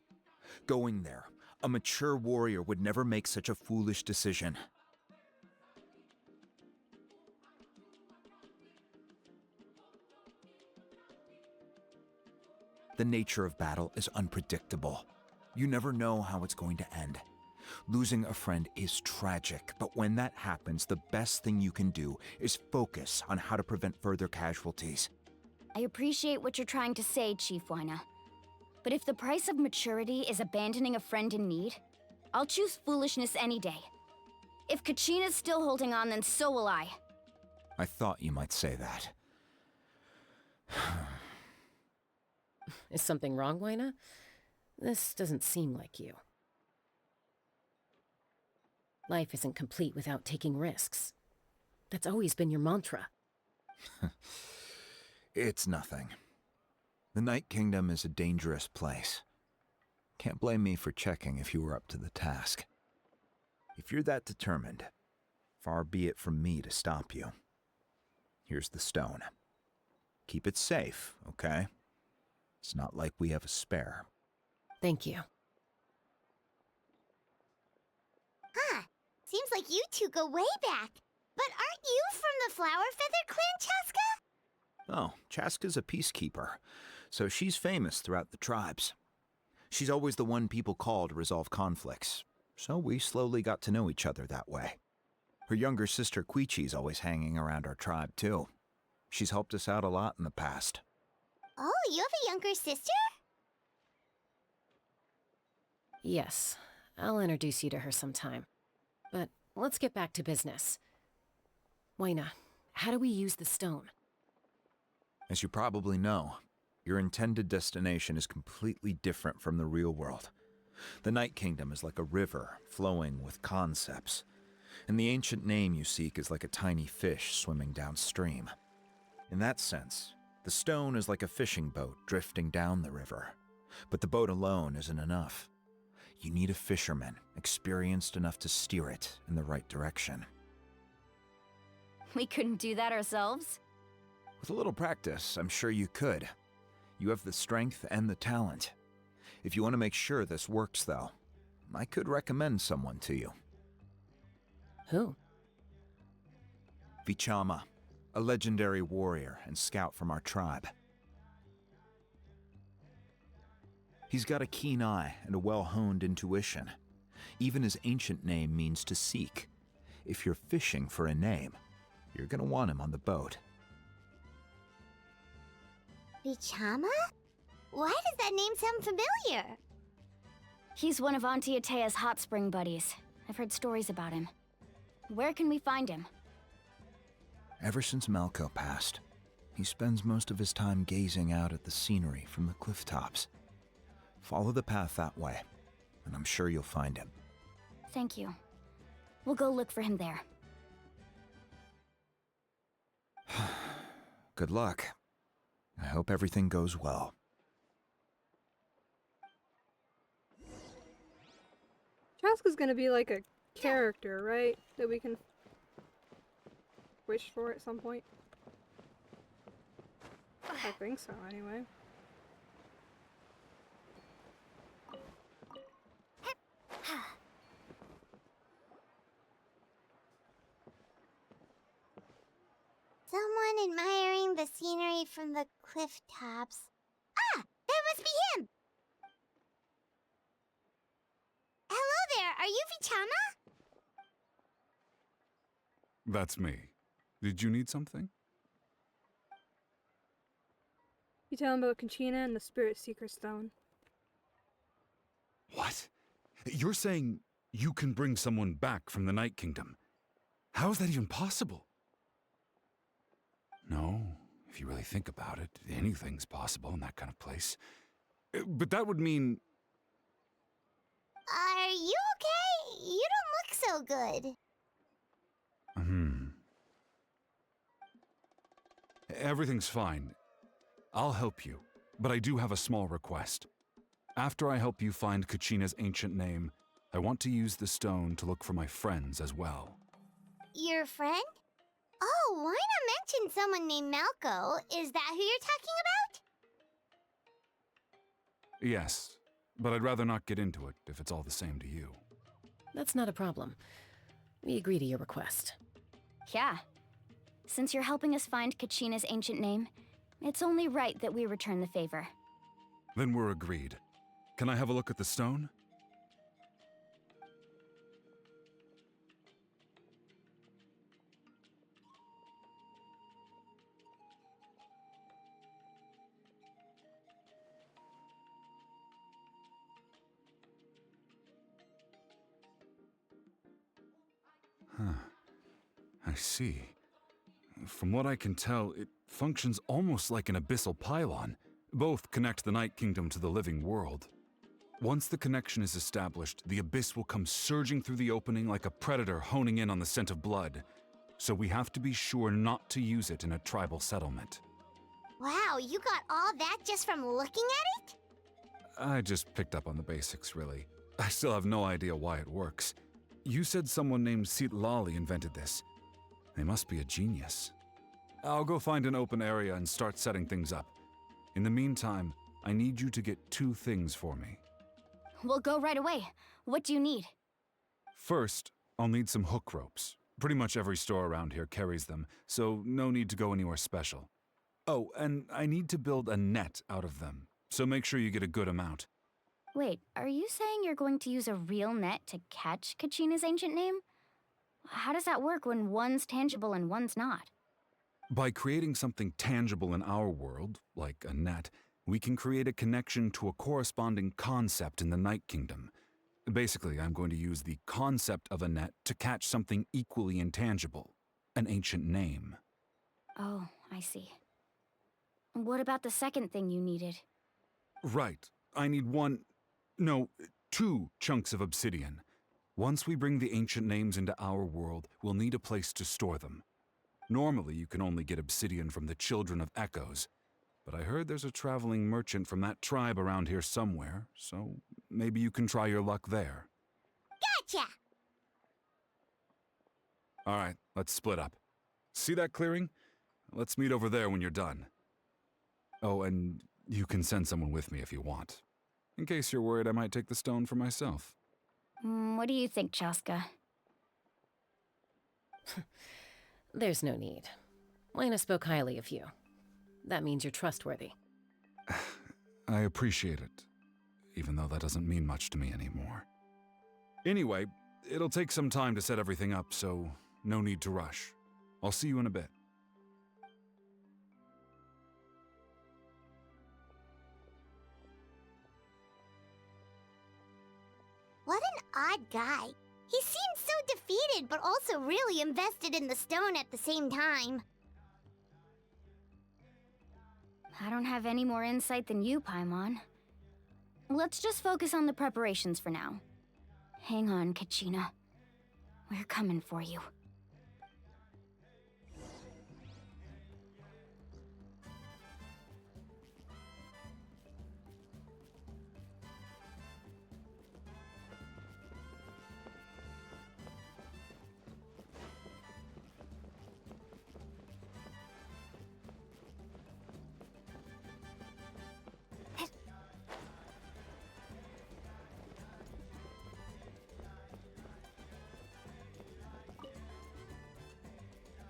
Going there, a mature warrior would never make such a foolish decision. The nature of battle is unpredictable. You never know how it's going to end. Losing a friend is tragic, but when that happens, the best thing you can do is focus on how to prevent further casualties. I appreciate what you're trying to say, Chief Wyna. But if the price of maturity is abandoning a friend in need, I'll choose foolishness any day. If Kachina's still holding on, then so will I. I thought you might say that. Is something wrong, Wyna? This doesn't seem like you. Life isn't complete without taking risks. That's always been your mantra. It's nothing. The Night Kingdom is a dangerous place. Can't blame me for checking if you were up to the task. If you're that determined, far be it from me to stop you. Here's the stone. Keep it safe, okay? It's not like we have a spare. Thank you. Huh. Seems like you two go way back. But aren't you from the Flower Feather Clan, Chaska? Oh, Chaska's a peacekeeper, so she's famous throughout the tribes. She's always the one people call to resolve conflicts, so we slowly got to know each other that way. Her younger sister Quichi's always hanging around our tribe, too. She's helped us out a lot in the past. Oh, you have a younger sister? Yes, I'll introduce you to her sometime. But let's get back to business. Wyna, how do we use the stone? As you probably know, your intended destination is completely different from the real world. The Night Kingdom is like a river flowing with concepts, and the ancient name you seek is like a tiny fish swimming downstream. In that sense, the stone is like a fishing boat drifting down the river, but the boat alone isn't enough. You need a fisherman experienced enough to steer it in the right direction. We couldn't do that ourselves? With a little practice, I'm sure you could. You have the strength and the talent. If you want to make sure this works, though, I could recommend someone to you. Who? Vichama, a legendary warrior and scout from our tribe. He's got a keen eye and a well-honed intuition. Even his ancient name means to seek. If you're fishing for a name, you're gonna want him on the boat. Vichama? Why does that name sound familiar? He's one of Auntie Atea's hot spring buddies. I've heard stories about him. Where can we find him? Ever since Malco passed, he spends most of his time gazing out at the scenery from the cliff tops. Follow the path that way, and I'm sure you'll find him. Thank you. We'll go look for him there. Good luck. I hope everything goes well. Chaska's gonna be like a character, right? That we can wish for at some point. I think so, anyway. Someone admiring the scenery from the cliff tops. Ah! That must be him! Hello there, are you Vichama? That's me. Did you need something? You tell him about Kachina and the Spirit Seeker Stone. What? You're saying you can bring someone back from the Night Kingdom? How is that even possible? No, if you really think about it, anything's possible in that kind of place. But that would mean... Are you okay? You don't look so good. Everything's fine. I'll help you, but I do have a small request. After I help you find Kachina's ancient name, I want to use the stone to look for my friends as well. Your friend? Oh, why not mention someone named Malco? Is that who you're talking about? Yes, but I'd rather not get into it if it's all the same to you. That's not a problem. We agree to your request. Yeah. Since you're helping us find Kachina's ancient name, it's only right that we return the favor. Then we're agreed. Can I have a look at the stone? Huh. I see. From what I can tell, it functions almost like an abyssal pylon. Both connect the Night Kingdom to the living world. Once the connection is established, the abyss will come surging through the opening like a predator honing in on the scent of blood. So we have to be sure not to use it in a tribal settlement. Wow, you got all that just from looking at it? I just picked up on the basics, really. I still have no idea why it works. You said someone named Lali invented this. They must be a genius. I'll go find an open area and start setting things up. In the meantime, I need you to get 2 things for me. We'll go right away. What do you need? First, I'll need some hook ropes. Pretty much every store around here carries them, so no need to go anywhere special. Oh, and I need to build a net out of them, so make sure you get a good amount. Wait, are you saying you're going to use a real net to catch Kachina's ancient name? How does that work when one's tangible and one's not? By creating something tangible in our world, like a net, we can create a connection to a corresponding concept in the Night Kingdom. Basically, I'm going to use the concept of a net to catch something equally intangible, an ancient name. Oh, I see. What about the second thing you needed? Right. I need 2 chunks of obsidian. Once we bring the ancient names into our world, we'll need a place to store them. Normally, you can only get obsidian from the Children of Echoes, but I heard there's a traveling merchant from that tribe around here somewhere, so maybe you can try your luck there. Gotcha! All right, let's split up. See that clearing? Let's meet over there when you're done. Oh, and you can send someone with me if you want. In case you're worried I might take the stone for myself. What do you think, Chaska? There's no need. Lena spoke highly of you. That means you're trustworthy. I appreciate it, even though that doesn't mean much to me anymore. Anyway, it'll take some time to set everything up, so no need to rush. I'll see you in a bit. What an odd guy. He seemed so defeated, but also really invested in the stone at the same time. I don't have any more insight than you, Paimon. Let's just focus on the preparations for now. Hang on, Kachina. We're coming for you.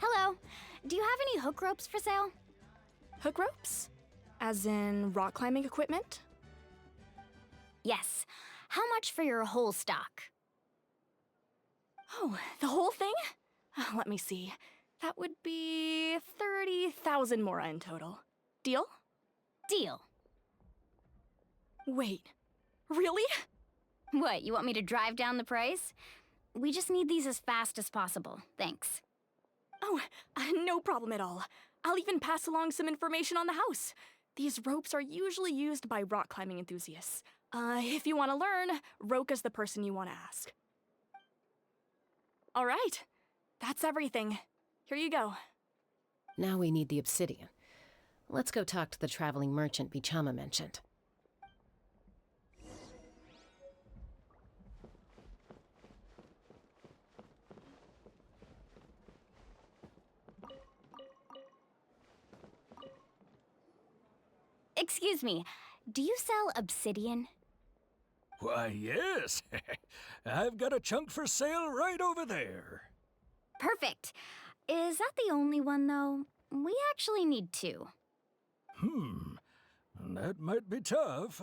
Hello. Do you have any hook ropes for sale? Hook ropes? As in rock climbing equipment? Yes. How much for your whole stock? Oh, the whole thing? Let me see. That would be 30,000 mora in total. Deal? Deal. Wait, really? What, you want me to drive down the price? We just need these as fast as possible. Thanks. Oh, no problem at all. I'll even pass along some information on the house. These ropes are usually used by rock climbing enthusiasts. If you want to learn, Roka's the person you want to ask. All right, that's everything. Here you go. Now we need the obsidian. Let's go talk to the traveling merchant Bichama mentioned. Excuse me, do you sell obsidian? Why, yes. I've got a chunk for sale right over there. Perfect. Is that the only one, though? We actually need 2. That might be tough.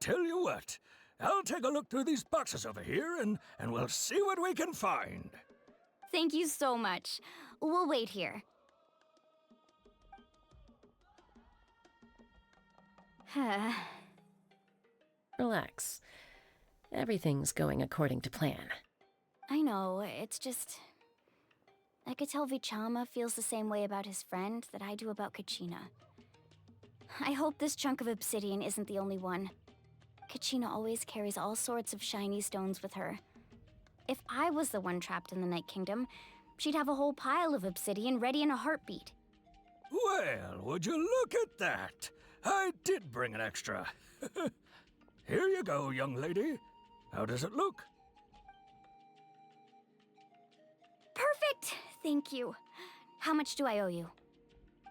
Tell you what, I'll take a look through these boxes over here and we'll see what we can find. Thank you so much. We'll wait here. Relax. Everything's going according to plan. I know, it's just... I could tell Vichama feels the same way about his friend that I do about Kachina. I hope this chunk of obsidian isn't the only one. Kachina always carries all sorts of shiny stones with her. If I was the one trapped in the Night Kingdom, she'd have a whole pile of obsidian ready in a heartbeat. Well, would you look at that? I did bring an extra. Here you go, young lady. How does it look? Perfect! Thank you. How much do I owe you?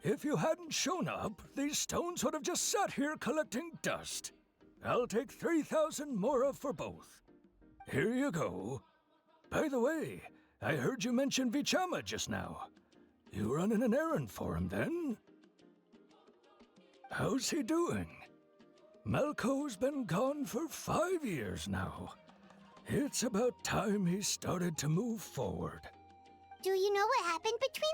If you hadn't shown up, these stones would have just sat here collecting dust. I'll take 3,000 mora for both. Here you go. By the way, I heard you mention Vichama just now. You running an errand for him, then? How's he doing? Malco's been gone for 5 years now. It's about time he started to move forward. Do you know what happened between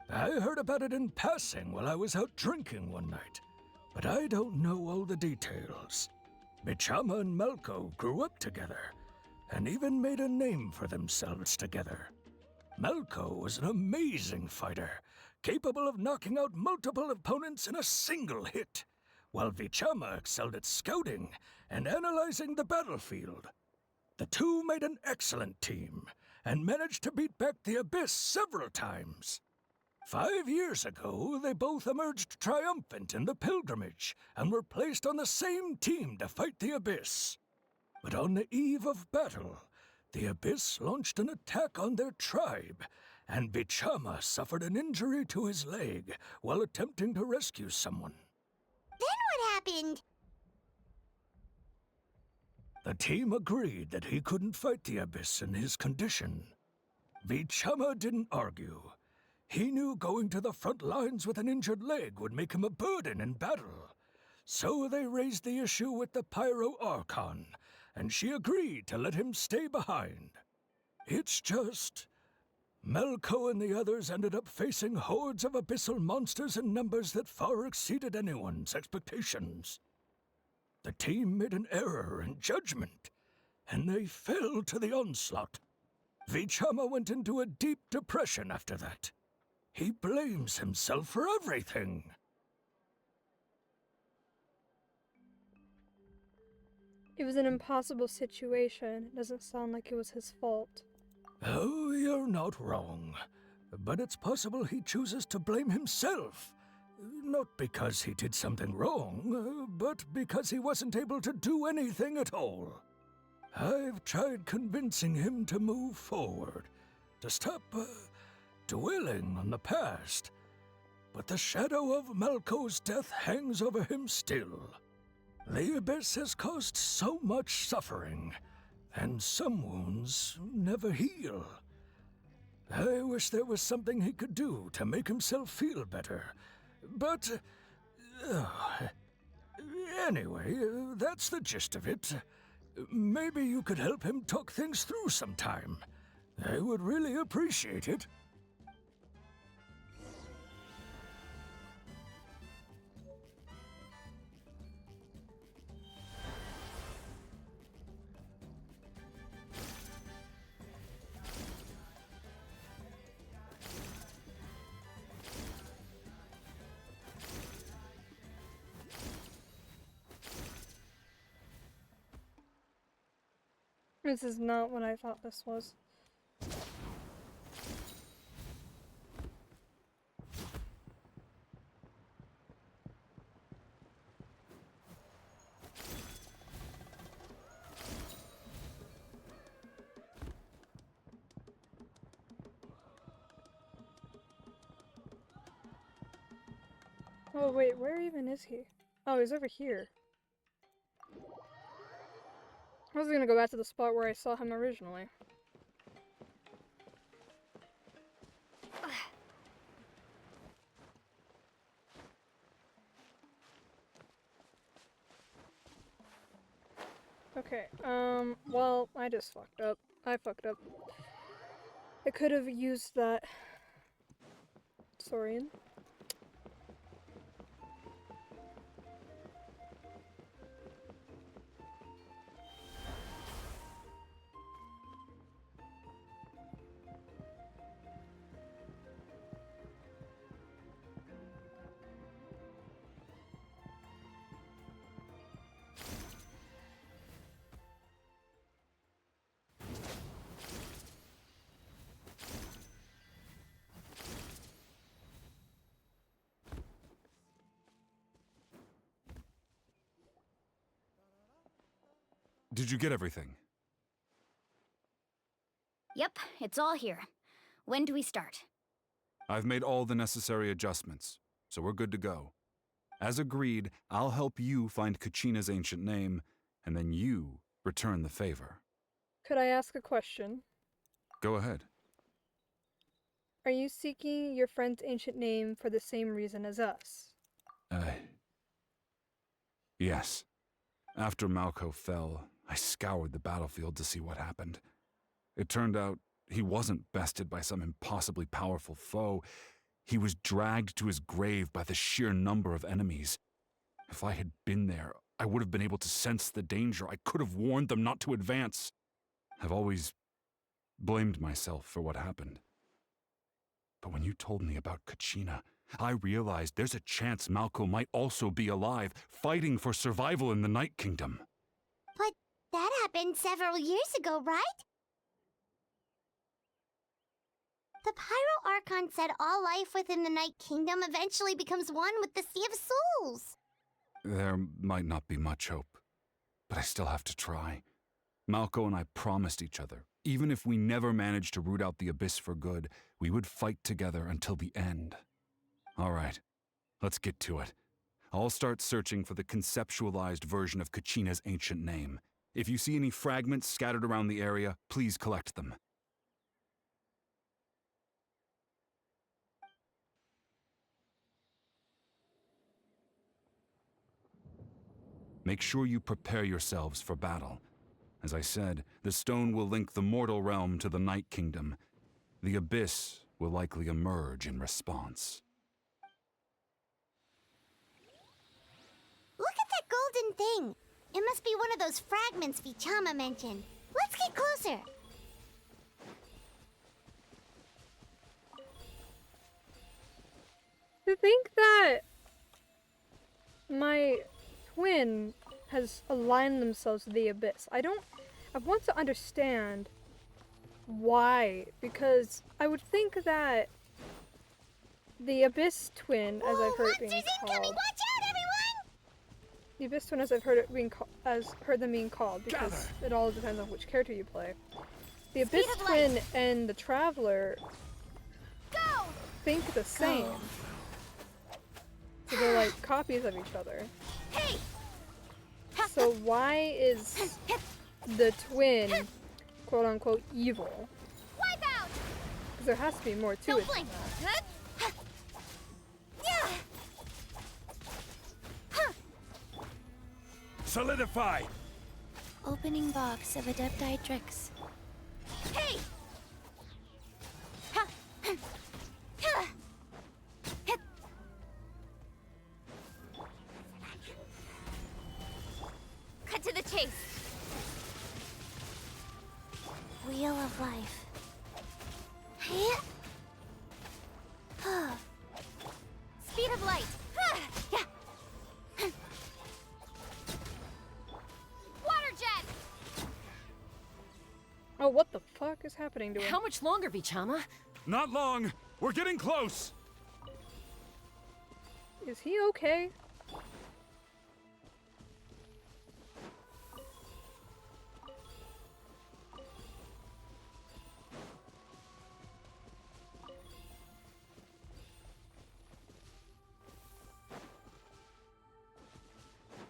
them? I heard about it in passing while I was out drinking one night, but I don't know all the details. Vichama and Malco grew up together, and even made a name for themselves together. Malco was an amazing fighter, capable of knocking out multiple opponents in a single hit, while Vichama excelled at scouting and analyzing the battlefield. The two made an excellent team, and managed to beat back the Abyss several times. 5 years ago, they both emerged triumphant in the pilgrimage, and were placed on the same team to fight the Abyss. But on the eve of battle, the Abyss launched an attack on their tribe, and Vichama suffered an injury to his leg while attempting to rescue someone. Then what happened? The team agreed that he couldn't fight the Abyss in his condition. Vichama didn't argue. He knew going to the front lines with an injured leg would make him a burden in battle. So they raised the issue with the Pyro Archon, and she agreed to let him stay behind. It's just... Malco and the others ended up facing hordes of abyssal monsters in numbers that far exceeded anyone's expectations. The team made an error in judgment, and they fell to the onslaught. Vichama went into a deep depression after that. He blames himself for everything. It was an impossible situation. It doesn't sound like it was his fault. Oh, you're not wrong. But it's possible he chooses to blame himself. Not because he did something wrong, but because he wasn't able to do anything at all. I've tried convincing him to move forward, to stop dwelling on the past. But the shadow of Malco's death hangs over him still. The Abyss has caused so much suffering, and some wounds never heal. I wish there was something he could do to make himself feel better. But, anyway, that's the gist of it. Maybe you could help him talk things through sometime. I would really appreciate it. This is not what I thought this was. Oh wait, where even is he? Oh, he's over here. I was gonna go back to the spot where I saw him originally. Okay, well, I just fucked up. I fucked up. I could have used that Saurian. Did you get everything? Yep, it's all here. When do we start? I've made all the necessary adjustments, so we're good to go. As agreed, I'll help you find Kachina's ancient name, and then you return the favor. Could I ask a question? Go ahead. Are you seeking your friend's ancient name for the same reason as us? Yes. After Malko fell, I scoured the battlefield to see what happened. It turned out he wasn't bested by some impossibly powerful foe. He was dragged to his grave by the sheer number of enemies. If I had been there, I would have been able to sense the danger. I could have warned them not to advance. I've always blamed myself for what happened. But when you told me about Kachina, I realized there's a chance Malko might also be alive, fighting for survival in the Night Kingdom. But that happened several years ago, right? The Pyro Archon said all life within the Night Kingdom eventually becomes one with the Sea of Souls. There might not be much hope, but I still have to try. Malko and I promised each other, even if we never managed to root out the Abyss for good, we would fight together until the end. All right, let's get to it. I'll start searching for the conceptualized version of Kachina's ancient name. If you see any fragments scattered around the area, please collect them. Make sure you prepare yourselves for battle. As I said, the stone will link the mortal realm to the Night Kingdom. The Abyss will likely emerge in response. Look at that golden thing. It must be one of those fragments Vichama mentioned. Let's get closer. To think that my twin has aligned themselves with the Abyss. I want to understand why, because I would think that the Abyss twin, as I've heard it being called, Watch out, everyone! the Abyss twin, as I've heard it being heard them being called, because it all depends on which character you play. The Abyss twin and the Traveler think the same. So they're like copies of each other. Hey! So why is the twin, quote unquote, evil? Wipe out! Because there has to be more to it. Blink. Solidify! Opening box of Adepti tricks. Hey! Cut to the chase. Wheel of life. Speed of light. Water jet. Oh, what the fuck is happening to him? How much longer, Vichama? Not long! We're getting close! Is he okay?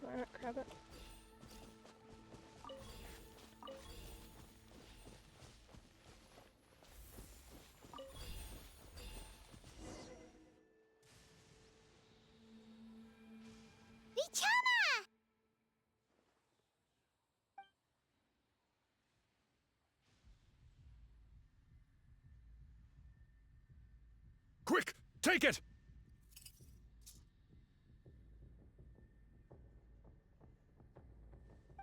Why not grab it? Vichama! Quick! Take it!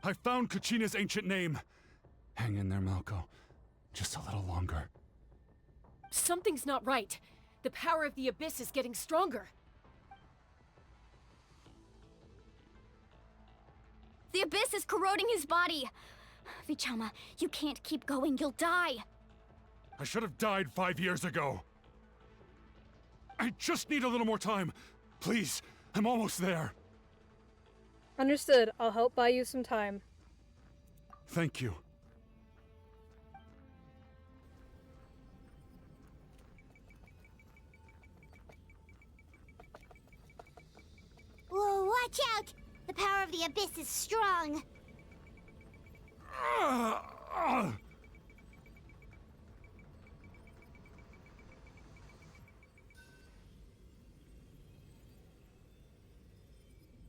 I found Kachina's ancient name. Hang in there, Malko. Just a little longer. Something's not right. The power of the Abyss is getting stronger. The Abyss is corroding his body. Vichama, you can't keep going. You'll die. I should have died 5 years ago. I just need a little more time. Please, I'm almost there. Understood. I'll help buy you some time. Thank you. Whoa, watch out! The power of the Abyss is strong.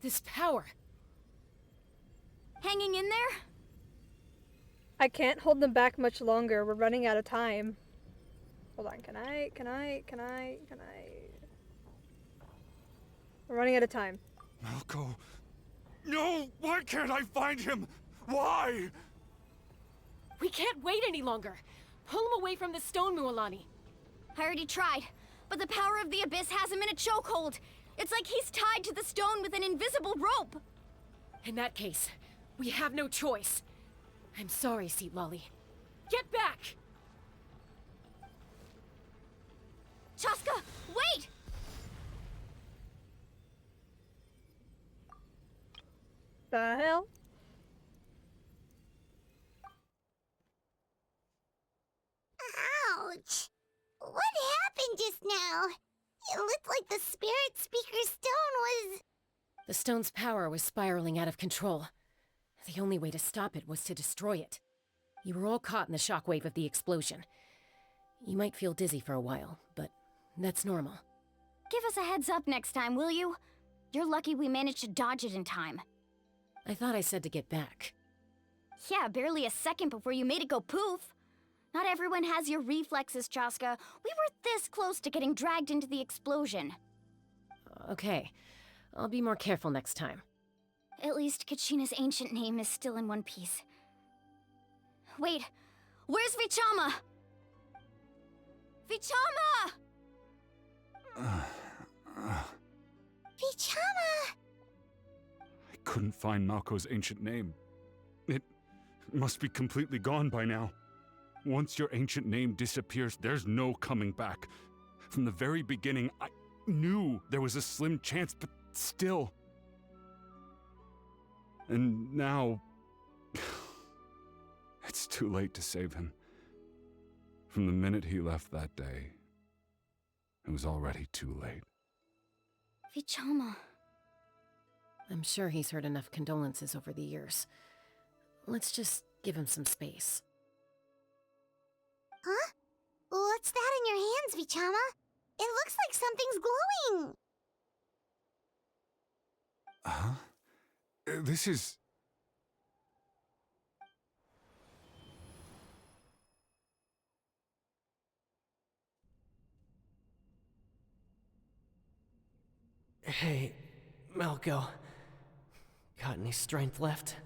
This power. Hanging in there? I can't hold them back much longer. We're running out of time. Hold on, can I? We're running out of time. Malko. No! Why can't I find him? Why? We can't wait any longer. Pull him away from the stone, Mualani. I already tried, but the power of the Abyss has him in a chokehold. It's like he's tied to the stone with an invisible rope. In that case, we have no choice. I'm sorry, Seat Lolly. Get back! Chaska, wait! The hell? Ouch! What happened just now? It looked like the Spirit Speaker Stone was... The stone's power was spiraling out of control. The only way to stop it was to destroy it. You were all caught in the shockwave of the explosion. You might feel dizzy for a while, but that's normal. Give us a heads up next time, will you? You're lucky we managed to dodge it in time. I thought I said to get back. Yeah, barely a second before you made it go poof. Not everyone has your reflexes, Chaska. We were this close to getting dragged into the explosion. Okay, I'll be more careful next time. At least Kachina's ancient name is still in one piece. Wait, where's Vichama? Vichama! Vichama! I couldn't find Malko's ancient name. It must be completely gone by now. Once your ancient name disappears, there's no coming back. From the very beginning, I knew there was a slim chance, but still. And now... it's too late to save him. From the minute he left that day, it was already too late. Vichama. I'm sure he's heard enough condolences over the years. Let's just give him some space. Huh? What's that in your hands, Vichama? It looks like something's glowing! Huh? This is... Hey, Malko. Got any strength left?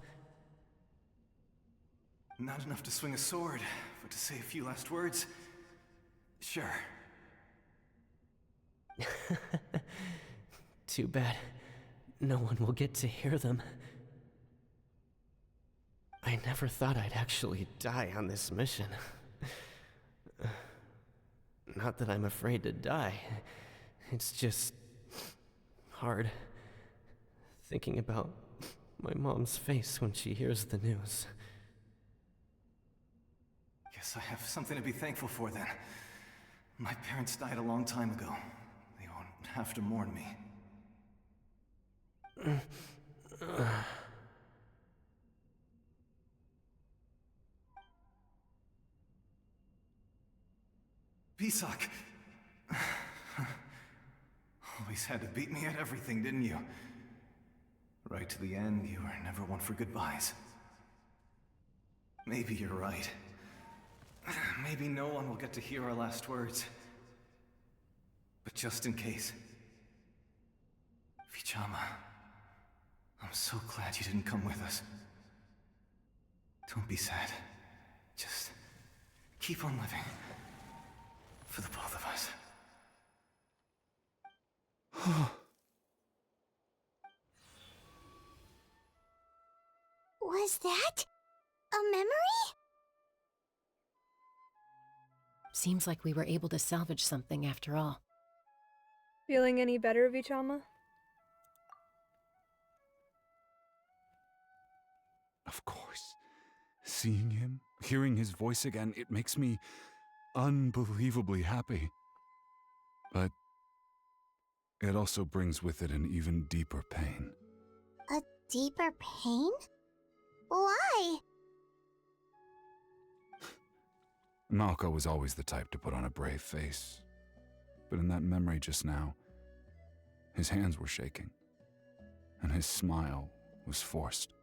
Not enough to swing a sword, but to say a few last words? Sure. Too bad. No one will get to hear them. I never thought I'd actually die on this mission. Not that I'm afraid to die. It's just... hard. Thinking about my mom's face when she hears the news. Guess I have something to be thankful for then. My parents died a long time ago. They won't have to mourn me. Pisak! Always had to beat me at everything, didn't you? Right to the end, you were never one for goodbyes. Maybe you're right. Maybe no one will get to hear our last words. But just in case... Vichama, I'm so glad you didn't come with us. Don't be sad. Just keep on living. For the both of us. Was that a memory? Seems like we were able to salvage something after all. Feeling any better, Vichama? Of course. Seeing him, hearing his voice again, it makes me unbelievably happy. But it also brings with it an even deeper pain. A deeper pain? Why? Malco was always the type to put on a brave face. But in that memory just now, his hands were shaking, and his smile was forced.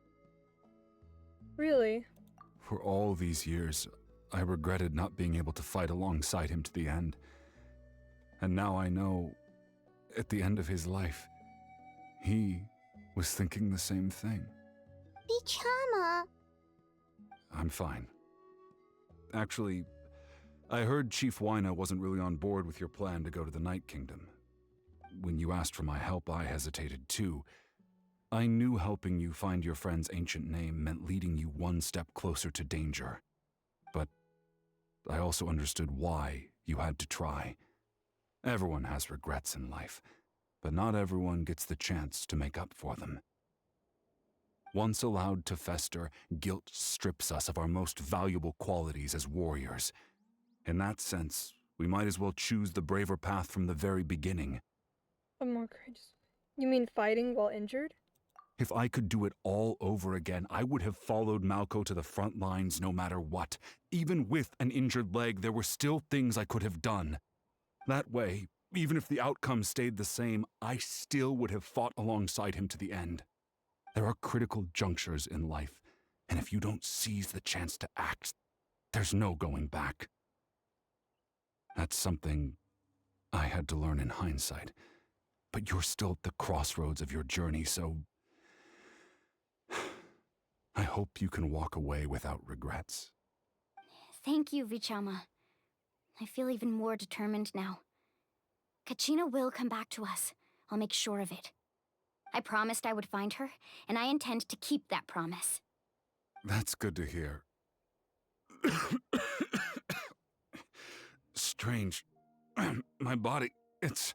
Really? For all these years, I regretted not being able to fight alongside him to the end. And now I know, at the end of his life, he was thinking the same thing. Vichama. I'm fine. Actually, I heard Chief Wyna wasn't really on board with your plan to go to the Night Kingdom. When you asked for my help, I hesitated too. I knew helping you find your friend's ancient name meant leading you one step closer to danger. But I also understood why you had to try. Everyone has regrets in life, but not everyone gets the chance to make up for them. Once allowed to fester, guilt strips us of our most valuable qualities as warriors. In that sense, we might as well choose the braver path from the very beginning. I'm more courageous. You mean fighting while injured? If I could do it all over again, I would have followed Malco to the front lines no matter what. Even with an injured leg, there were still things I could have done. That way, even if the outcome stayed the same, I still would have fought alongside him to the end. There are critical junctures in life, and if you don't seize the chance to act, there's no going back. That's something I had to learn in hindsight. But you're still at the crossroads of your journey, so I hope you can walk away without regrets. Thank you, Vichama. I feel even more determined now. Kachina will come back to us. I'll make sure of it. I promised I would find her, and I intend to keep that promise. That's good to hear. Strange. My body, it's...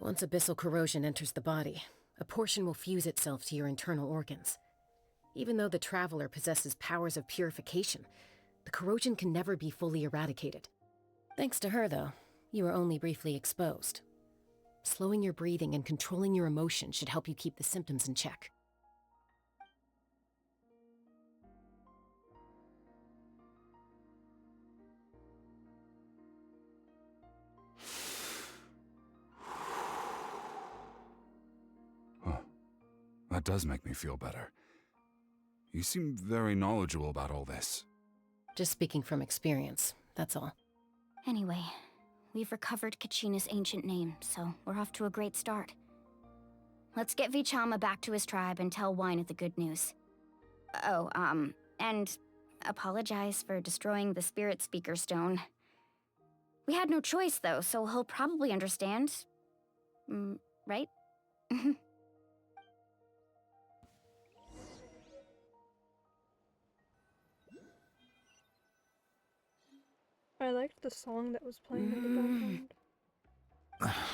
Once abyssal corrosion enters the body, a portion will fuse itself to your internal organs. Even though the Traveler possesses powers of purification, the corrosion can never be fully eradicated. Thanks to her, though, you are only briefly exposed. Slowing your breathing and controlling your emotions should help you keep the symptoms in check. That does make me feel better. You seem very knowledgeable about all this. Just speaking from experience, that's all. Anyway, we've recovered Kachina's ancient name, so we're off to a great start. Let's get Vichama back to his tribe and tell Wyna the good news. Oh, and apologize for destroying the Spirit Speaker Stone. We had no choice, though, so he'll probably understand. Right? I liked the song that was playing in the background.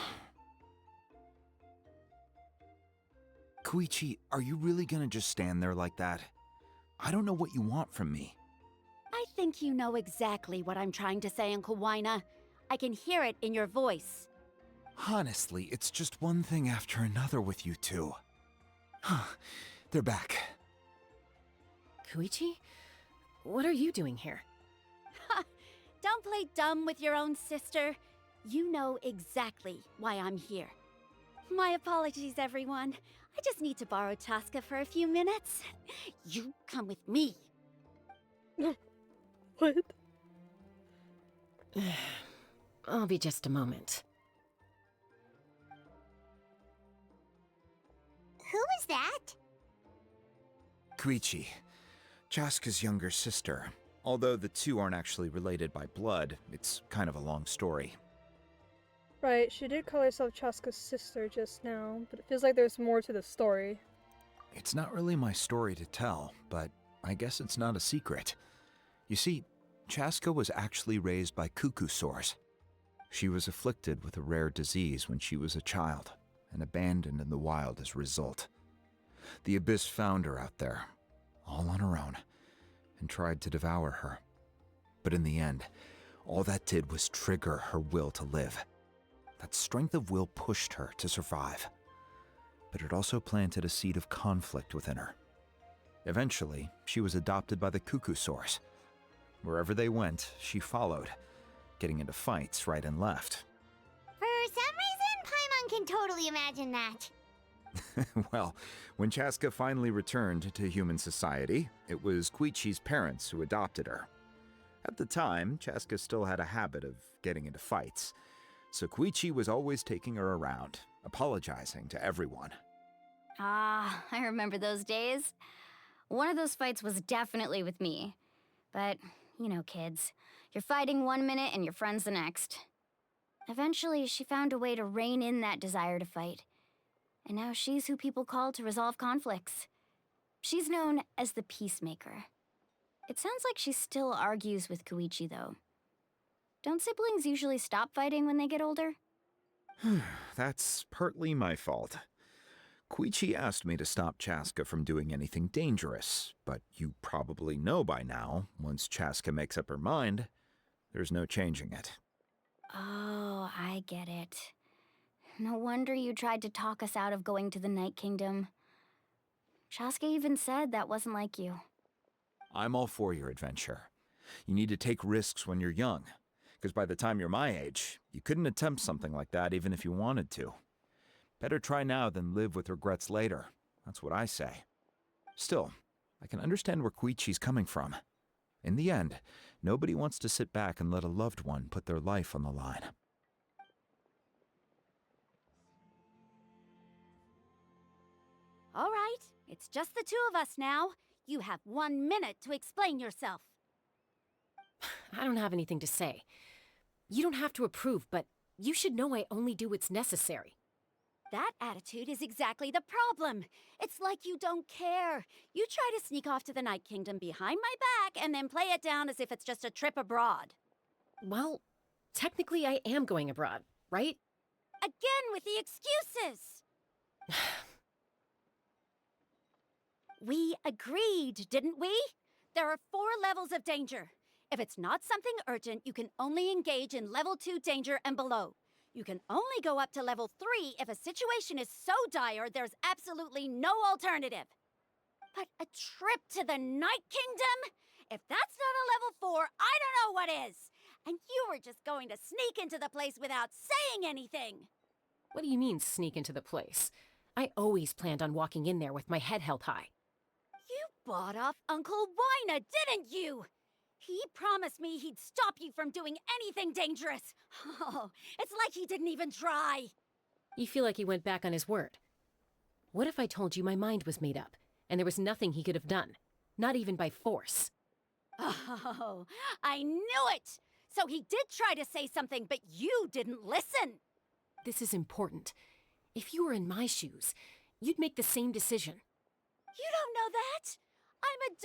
Koichi, are you really gonna just stand there like that? I don't know what you want from me. I think you know exactly what I'm trying to say, Uncle Wyna. I can hear it in your voice. Honestly, it's just one thing after another with you two. They're back. Koichi? What are you doing here? Don't play dumb with your own sister. You know exactly why I'm here. My apologies, everyone. I just need to borrow Chaska for a few minutes. You come with me. What? I'll be just a moment. Who is that? Koichi, Chaska's younger sister. Although the two aren't actually related by blood, it's kind of a long story. Right, she did call herself Chaska's sister just now, but it feels like there's more to the story. It's not really my story to tell, but I guess it's not a secret. You see, Chaska was actually raised by cuckoo sores. She was afflicted with a rare disease when she was a child, and abandoned in the wild as a result. The Abyss found her out there, all on her own. and tried to devour her. But in the end, all that did was trigger her will to live. That strength of will pushed her to survive. But it also planted a seed of conflict within her. Eventually, she was adopted by the Cuckoosaurs. Wherever they went, she followed, getting into fights right and left. For some reason, Paimon can totally imagine that. Well, when Chaska finally returned to human society, it was Koichi's parents who adopted her. At the time, Chaska still had a habit of getting into fights, so Koichi was always taking her around, apologizing to everyone. Ah, I remember those days. One of those fights was definitely with me. But, you know, kids. You're fighting one minute and your friend's the next. Eventually, she found a way to rein in that desire to fight. And now she's who people call to resolve conflicts. She's known as the Peacemaker. It sounds like she still argues with Koichi, though. Don't siblings usually stop fighting when they get older? That's partly my fault. Koichi asked me to stop Chaska from doing anything dangerous, but you probably know by now, once Chaska makes up her mind, there's no changing it. Oh, I get it. No wonder you tried to talk us out of going to the Night Kingdom. Chaska even said that wasn't like you. I'm all for your adventure. You need to take risks when you're young, because by the time you're my age, you couldn't attempt something like that even if you wanted to. Better try now than live with regrets later. That's what I say. Still, I can understand where Koichi's coming from. In the end, nobody wants to sit back and let a loved one put their life on the line. All right, it's just the two of us now. You have 1 minute to explain yourself. I don't have anything to say. You don't have to approve, but you should know I only do what's necessary. That attitude is exactly the problem. It's like you don't care. You try to sneak off to the Night Kingdom behind my back and then play it down as if it's just a trip abroad. Well, technically I am going abroad, right? Again with the excuses! We agreed, didn't we? There are 4 levels of danger. If it's not something urgent, you can only engage in level 2 danger and below. You can only go up to level 3 if a situation is so dire there's absolutely no alternative. But a trip to the Night Kingdom? If that's not a level 4, I don't know what is. And you were just going to sneak into the place without saying anything. What do you mean, sneak into the place? I always planned on walking in there with my head held high. You bought off Uncle Wina, didn't you? He promised me he'd stop you from doing anything dangerous. Oh, it's like he didn't even try. You feel like he went back on his word. What if I told you my mind was made up, and there was nothing he could have done? Not even by force. Oh, I knew it! So he did try to say something, but you didn't listen. This is important. If you were in my shoes, you'd make the same decision. You don't know that? I'm a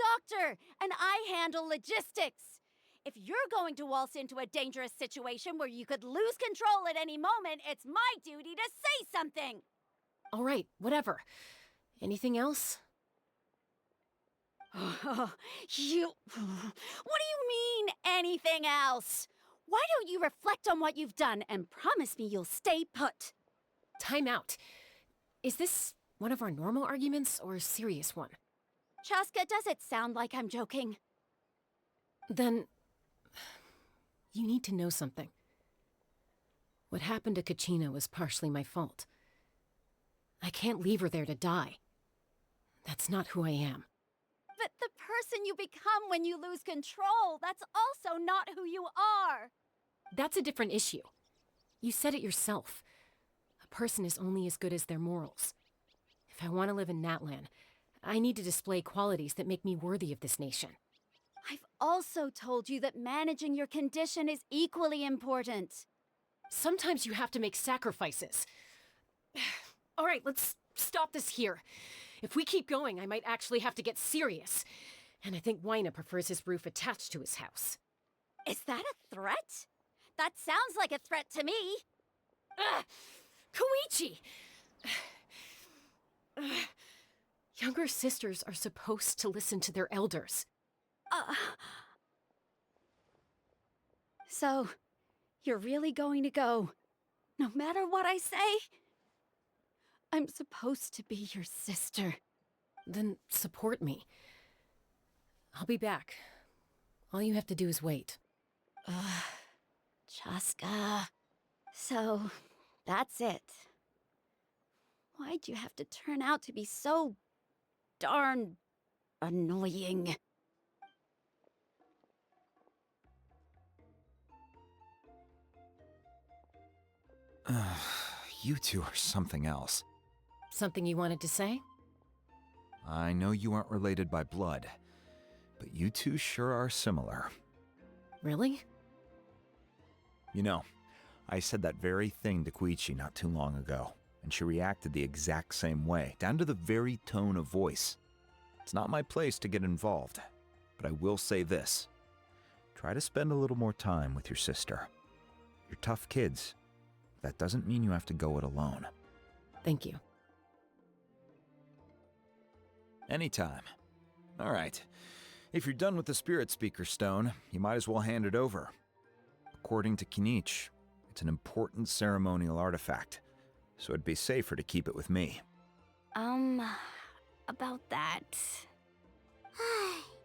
doctor, and I handle logistics. If you're going to waltz into a dangerous situation where you could lose control at any moment, it's my duty to say something. All right, whatever. Anything else? What do you mean, anything else? Why don't you reflect on what you've done and promise me you'll stay put? Time out. Is this one of our normal arguments or a serious one? Chaska, does it sound like I'm joking? Then, you need to know something. What happened to Kachina was partially my fault. I can't leave her there to die. That's not who I am. But the person you become when you lose control, that's also not who you are. That's a different issue. You said it yourself. A person is only as good as their morals. If I want to live in Natlan, I need to display qualities that make me worthy of this nation. I've also told you that managing your condition is equally important. Sometimes you have to make sacrifices. All right, let's stop this here. If we keep going, I might actually have to get serious. And I think Wina prefers his roof attached to his house. Is that a threat? That sounds like a threat to me. Koichi! Younger sisters are supposed to listen to their elders. So, you're really going to go, no matter what I say? I'm supposed to be your sister. Then support me. I'll be back. All you have to do is wait. Chaska. So, that's it. Why'd you have to turn out to be so darn annoying? You two are something else. Something you wanted to say? I know you aren't related by blood, but you two sure are similar. Really? You know, I said that very thing to Koichi not too long ago, and she reacted the exact same way, down to the very tone of voice. It's not my place to get involved, but I will say this. Try to spend a little more time with your sister. You're tough kids. That doesn't mean you have to go it alone. Thank you. Anytime. All right. If you're done with the Spirit Speaker Stone, you might as well hand it over. According to Kinich, it's an important ceremonial artifact, so it'd be safer to keep it with me. About that.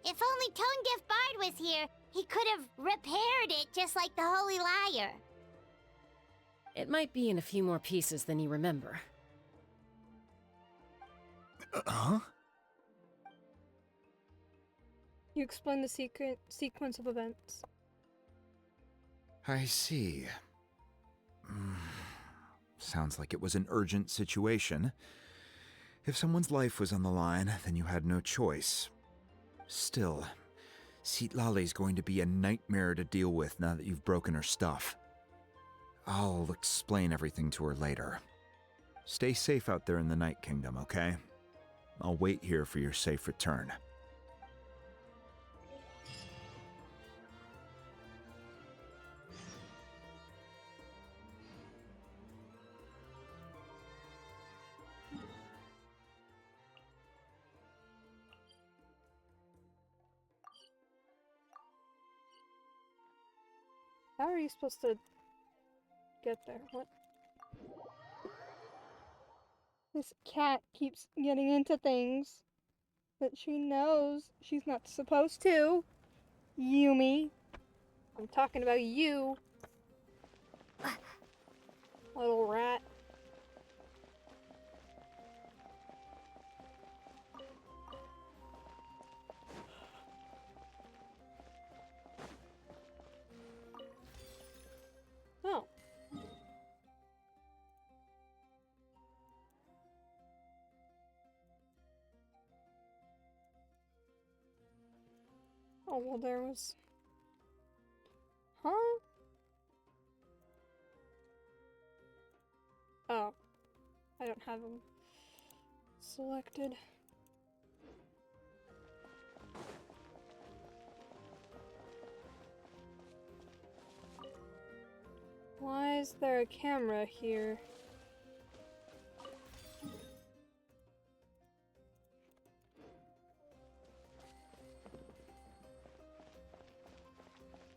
If only Tone Deaf Bard was here, he could have repaired it just like the Holy Liar. It might be in a few more pieces than you remember. Huh? You explain the sequence of events. I see. Sounds like it was an urgent situation. If someone's life was on the line, then you had no choice. Still, Citlali's going to be a nightmare to deal with now that you've broken her stuff. I'll explain everything to her later. Stay safe out there in the Night Kingdom, okay? I'll wait here for your safe return. How are you supposed to get there? What? This cat keeps getting into things that she knows she's not supposed to. Yumi. I'm talking about you. Little rat. Oh. Oh, well, there was... Huh? Oh. I don't have them selected. Why is there a camera here?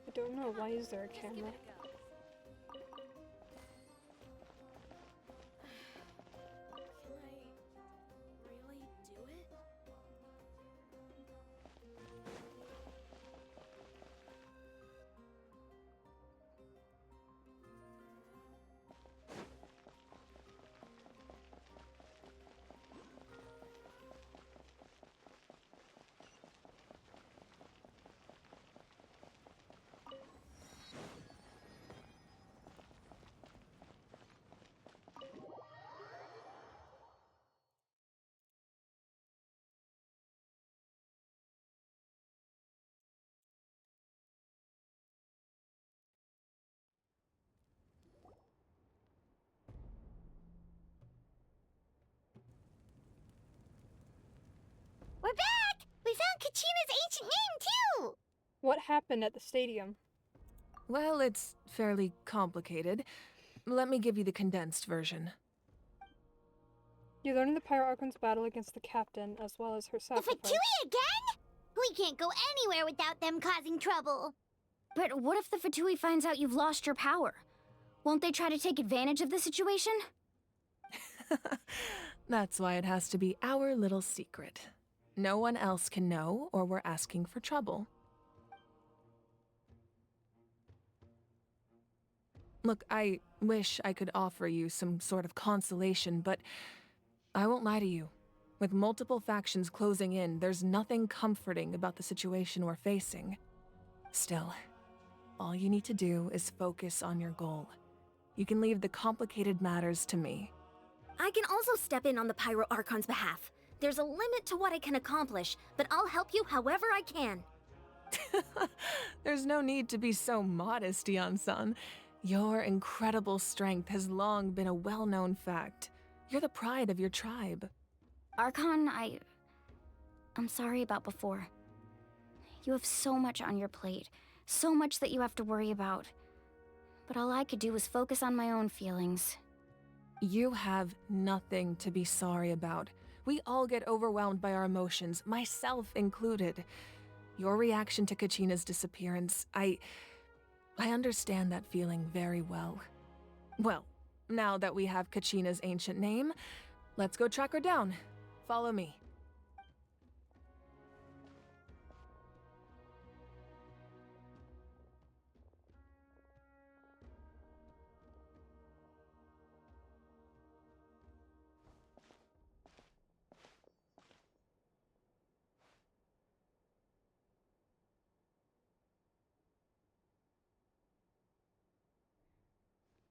I don't know. Why is there a camera? We're back! We found Kachina's ancient name, too! What happened at the stadium? Well, it's fairly complicated. Let me give you the condensed version. You learned the Pyro Archon's battle against the captain, as well as her The sacrifice. Fatui again? We can't go anywhere without them causing trouble. But what if the Fatui finds out you've lost your power? Won't they try to take advantage of the situation? That's why it has to be our little secret. No one else can know, or we're asking for trouble. Look, I wish I could offer you some sort of consolation, but I won't lie to you. With multiple factions closing in, there's nothing comforting about the situation we're facing. Still, all you need to do is focus on your goal. You can leave the complicated matters to me. I can also step in on the Pyro Archon's behalf. There's a limit to what I can accomplish, but I'll help you however I can. There's no need to be so modest, Yan-san. Your incredible strength has long been a well-known fact. You're the pride of your tribe. Archon, I'm sorry about before. You have so much on your plate, so much that you have to worry about. But all I could do was focus on my own feelings. You have nothing to be sorry about. We all get overwhelmed by our emotions, myself included. Your reaction to Kachina's disappearance, I understand that feeling very well. Well, now that we have Kachina's ancient name, let's go track her down. Follow me.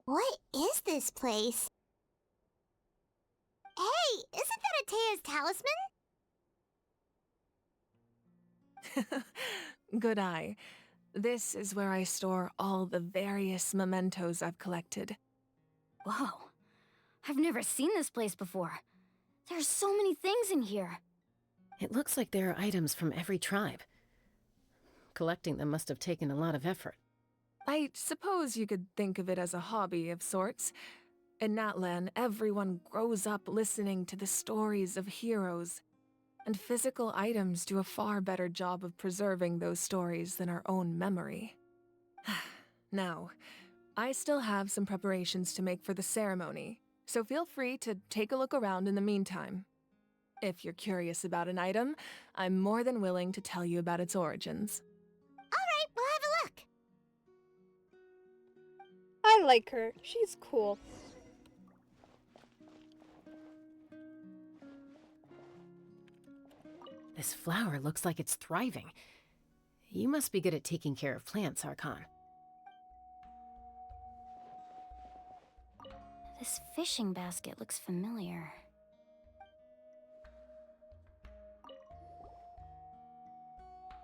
What is this place? Hey, isn't that Atea's talisman? Good eye. This is where I store all the various mementos I've collected. Whoa. I've never seen this place before. There's so many things in here. It looks like there are items from every tribe. Collecting them must have taken a lot of effort. I suppose you could think of it as a hobby of sorts. In Natlan, everyone grows up listening to the stories of heroes, and physical items do a far better job of preserving those stories than our own memory. Now, I still have some preparations to make for the ceremony, so feel free to take a look around in the meantime. If you're curious about an item, I'm more than willing to tell you about its origins. Alright, we'll have a look. I like her. She's cool. This flower looks like it's thriving. You must be good at taking care of plants, Archon. This fishing basket looks familiar.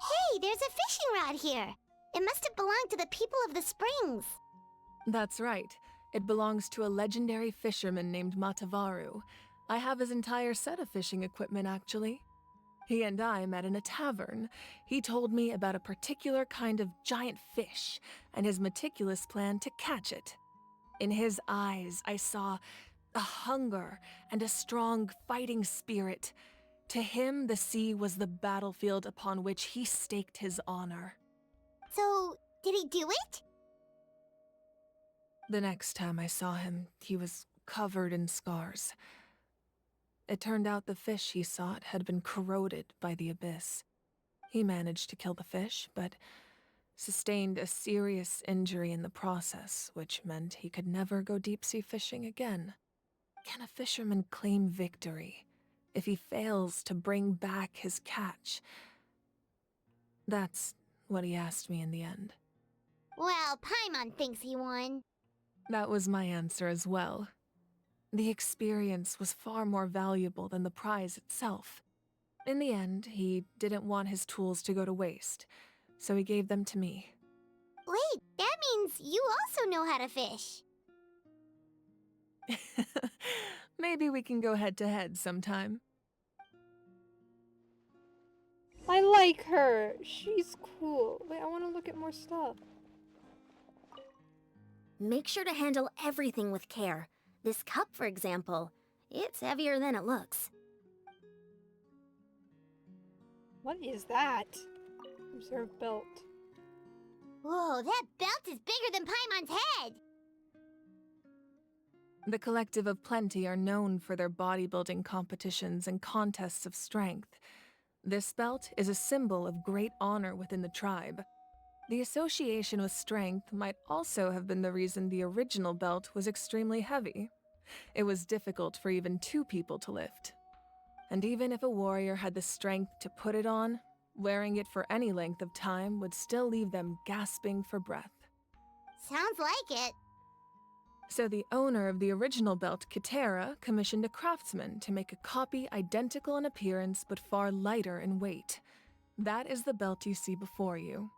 Hey, there's a fishing rod here. It must have belonged to the people of the springs. That's right. It belongs to a legendary fisherman named Matavaru. I have his entire set of fishing equipment, actually. He and I met in a tavern. He told me about a particular kind of giant fish and his meticulous plan to catch it. In his eyes, I saw a hunger and a strong fighting spirit. To him, the sea was the battlefield upon which he staked his honor. So, did he do it? The next time I saw him, he was covered in scars. It turned out the fish he sought had been corroded by the abyss. He managed to kill the fish, but sustained a serious injury in the process, which meant he could never go deep-sea fishing again. Can a fisherman claim victory if he fails to bring back his catch? That's what he asked me in the end. Well, Paimon thinks he won. That was my answer as well. The experience was far more valuable than the prize itself. In the end, he didn't want his tools to go to waste, so he gave them to me. Wait, that means you also know how to fish. Maybe we can go head-to-head sometime. I like her. She's cool. Wait, I want to look at more stuff. Make sure to handle everything with care. This cup, for example, it's heavier than it looks. What is that? Observe belt. Whoa, that belt is bigger than Paimon's head! The Collective of Plenty are known for their bodybuilding competitions and contests of strength. This belt is a symbol of great honor within the tribe. The association with strength might also have been the reason the original belt was extremely heavy. It was difficult for even 2 people to lift. And even if a warrior had the strength to put it on, wearing it for any length of time would still leave them gasping for breath. Sounds like it. So the owner of the original belt, Kitera, commissioned a craftsman to make a copy identical in appearance but far lighter in weight. That is the belt you see before you.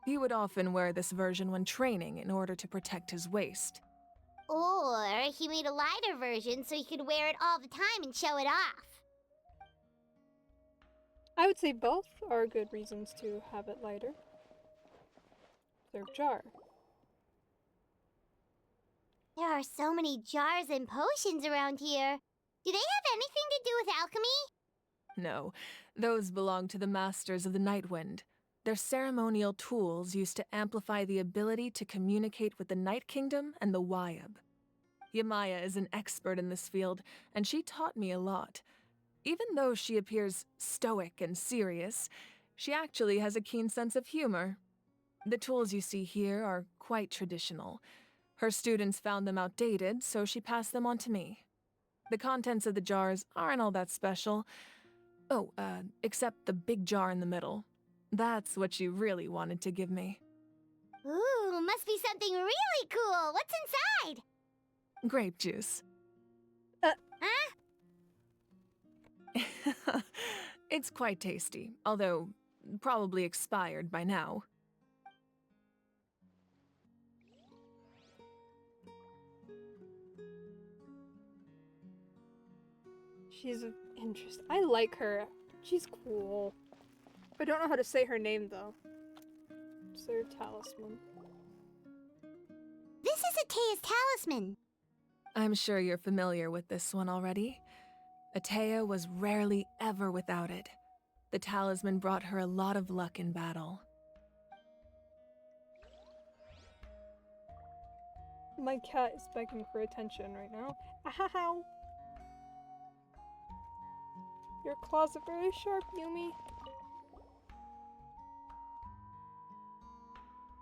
He would often wear this version when training in order to protect his waist. Or he made a lighter version so he could wear it all the time and show it off. I would say both are good reasons to have it lighter. Observe jar. There are so many jars and potions around here. Do they have anything to do with alchemy? No, those belong to the Masters of the Nightwind. They're ceremonial tools used to amplify the ability to communicate with the Night Kingdom and the Wyab. Yamaya is an expert in this field, and she taught me a lot. Even though she appears stoic and serious, she actually has a keen sense of humor. The tools you see here are quite traditional. Her students found them outdated, so she passed them on to me. The contents of the jars aren't all that special. Oh, except the big jar in the middle. That's what she really wanted to give me. Ooh, must be something really cool. What's inside? Grape juice. Huh? It's quite tasty, although probably expired by now. She's interesting. I like her. She's cool. I don't know how to say her name though. Observe talisman. This is Atea's talisman. I'm sure you're familiar with this one already. Atea was rarely ever without it. The talisman brought her a lot of luck in battle. My cat is begging for attention right now. Ow! Your claws are very sharp, Yumi.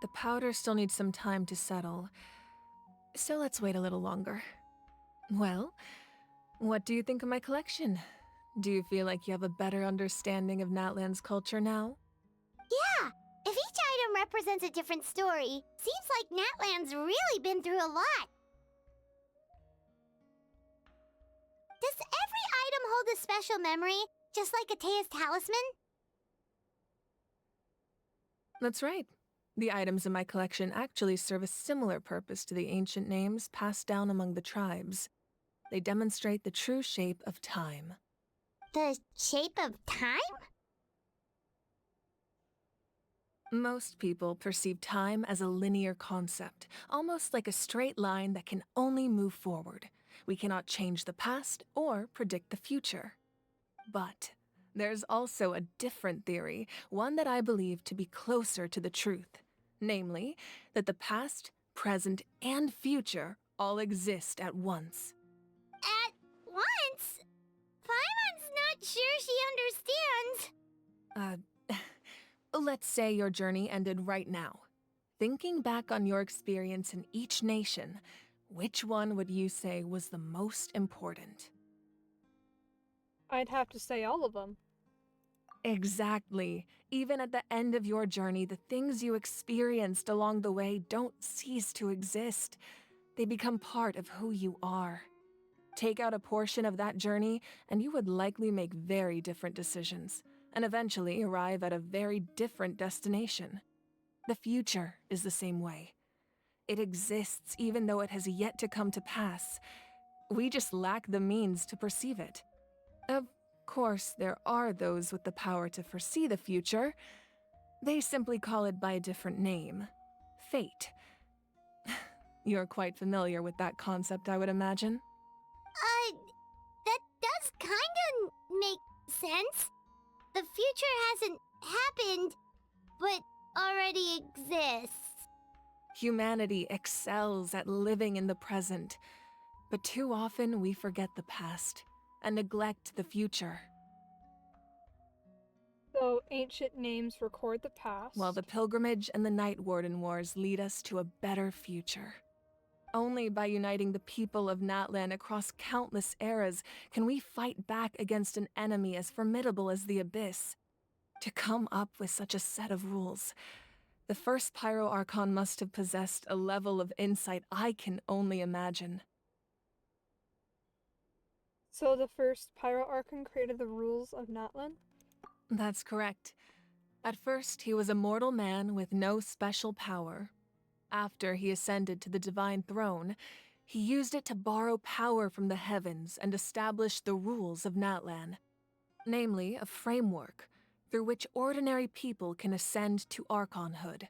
The powder still needs some time to settle, so let's wait a little longer. Well, what do you think of my collection? Do you feel like you have a better understanding of Natlan's culture now? Yeah! If each item represents a different story, seems like Natlan's really been through a lot. Does every item hold a special memory, just like Atea's talisman? That's right. The items in my collection actually serve a similar purpose to the ancient names passed down among the tribes. They demonstrate the true shape of time. The shape of time? Most people perceive time as a linear concept, almost like a straight line that can only move forward. We cannot change the past or predict the future. But there's also a different theory, one that I believe to be closer to the truth. Namely, that the past, present, and future all exist at once. At once? Paimon's not sure she understands. Let's say your journey ended right now. Thinking back on your experience in each nation, which one would you say was the most important? I'd have to say all of them. Exactly. Even at the end of your journey, the things you experienced along the way don't cease to exist. They become part of who you are. Take out a portion of that journey, and you would likely make very different decisions, and eventually arrive at a very different destination. The future is the same way. It exists even though it has yet to come to pass. We just lack the means to perceive it. Of course, there are those with the power to foresee the future. They simply call it by a different name. Fate. You're quite familiar with that concept, I would imagine. That does kinda make sense. the future hasn't happened, but already exists. Humanity excels at living in the present, but too often we forget the past and neglect the future. So ancient names record the past, while the pilgrimage and the Night Warden Wars lead us to a better future. Only by uniting the people of Natlan across countless eras can we fight back against an enemy as formidable as the Abyss. To come up with such a set of rules, the first Pyro Archon must have possessed a level of insight I can only imagine. So the first Pyro Archon created the rules of Natlan? That's correct. At first, he was a mortal man with no special power. After he ascended to the Divine Throne, he used it to borrow power from the heavens and establish the rules of Natlan. Namely, a framework through which ordinary people can ascend to Archonhood.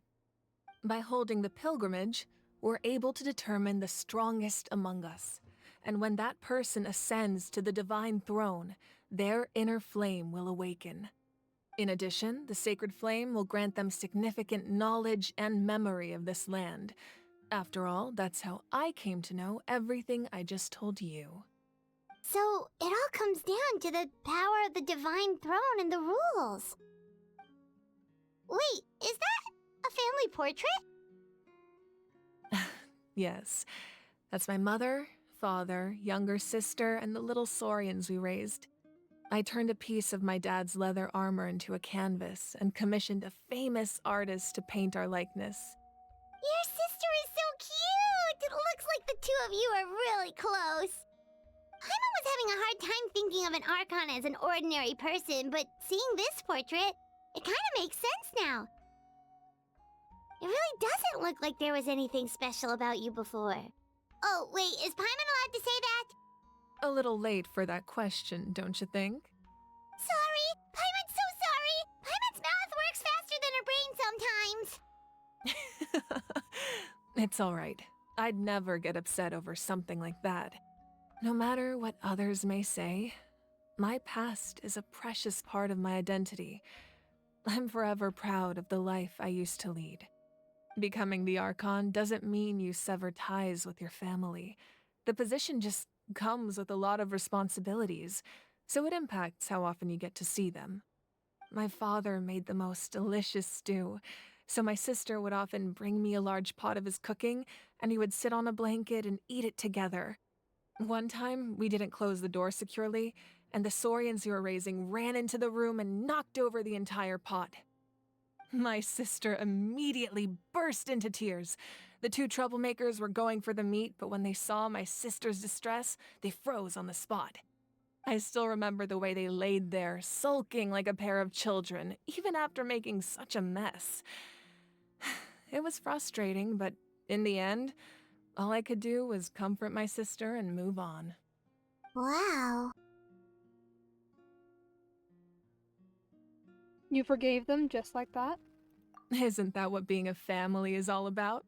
By holding the pilgrimage, we're able to determine the strongest among us, and when that person ascends to the Divine Throne, their inner flame will awaken. In addition, the sacred flame will grant them significant knowledge and memory of this land. After all, that's how I came to know everything I just told you. So, it all comes down to the power of the Divine Throne and the rules. Wait, is that a family portrait? Yes, that's my mother, father, younger sister, and the little saurians we raised. I turned a piece of my dad's leather armor into a canvas and commissioned a famous artist to paint our likeness. Your sister is so cute! It looks like the two of you are really close. Paimon was having a hard time thinking of an Archon as an ordinary person, but seeing this portrait, it kind of makes sense now. It really doesn't look like there was anything special about you before. Oh, wait, is Paimon allowed to say that? A little late for that question, don't you think? Sorry! Paimon's so sorry! Paimon's mouth works faster than her brain sometimes! It's all right. I'd never get upset over something like that. No matter what others may say, my past is a precious part of my identity. I'm forever proud of the life I used to lead. Becoming the Archon doesn't mean you sever ties with your family. The position just comes with a lot of responsibilities, so it impacts how often you get to see them. My father made the most delicious stew, so my sister would often bring me a large pot of his cooking, and we would sit on a blanket and eat it together. One time, we didn't close the door securely, and the saurians we were raising ran into the room and knocked over the entire pot. My sister immediately burst into tears. The two troublemakers were going for the meat, but when they saw my sister's distress, they froze on the spot. I still remember the way they laid there, sulking like a pair of children, even after making such a mess. It was frustrating, but in the end, all I could do was comfort my sister and move on. Wow. You forgave them just like that? Isn't that what being a family is all about?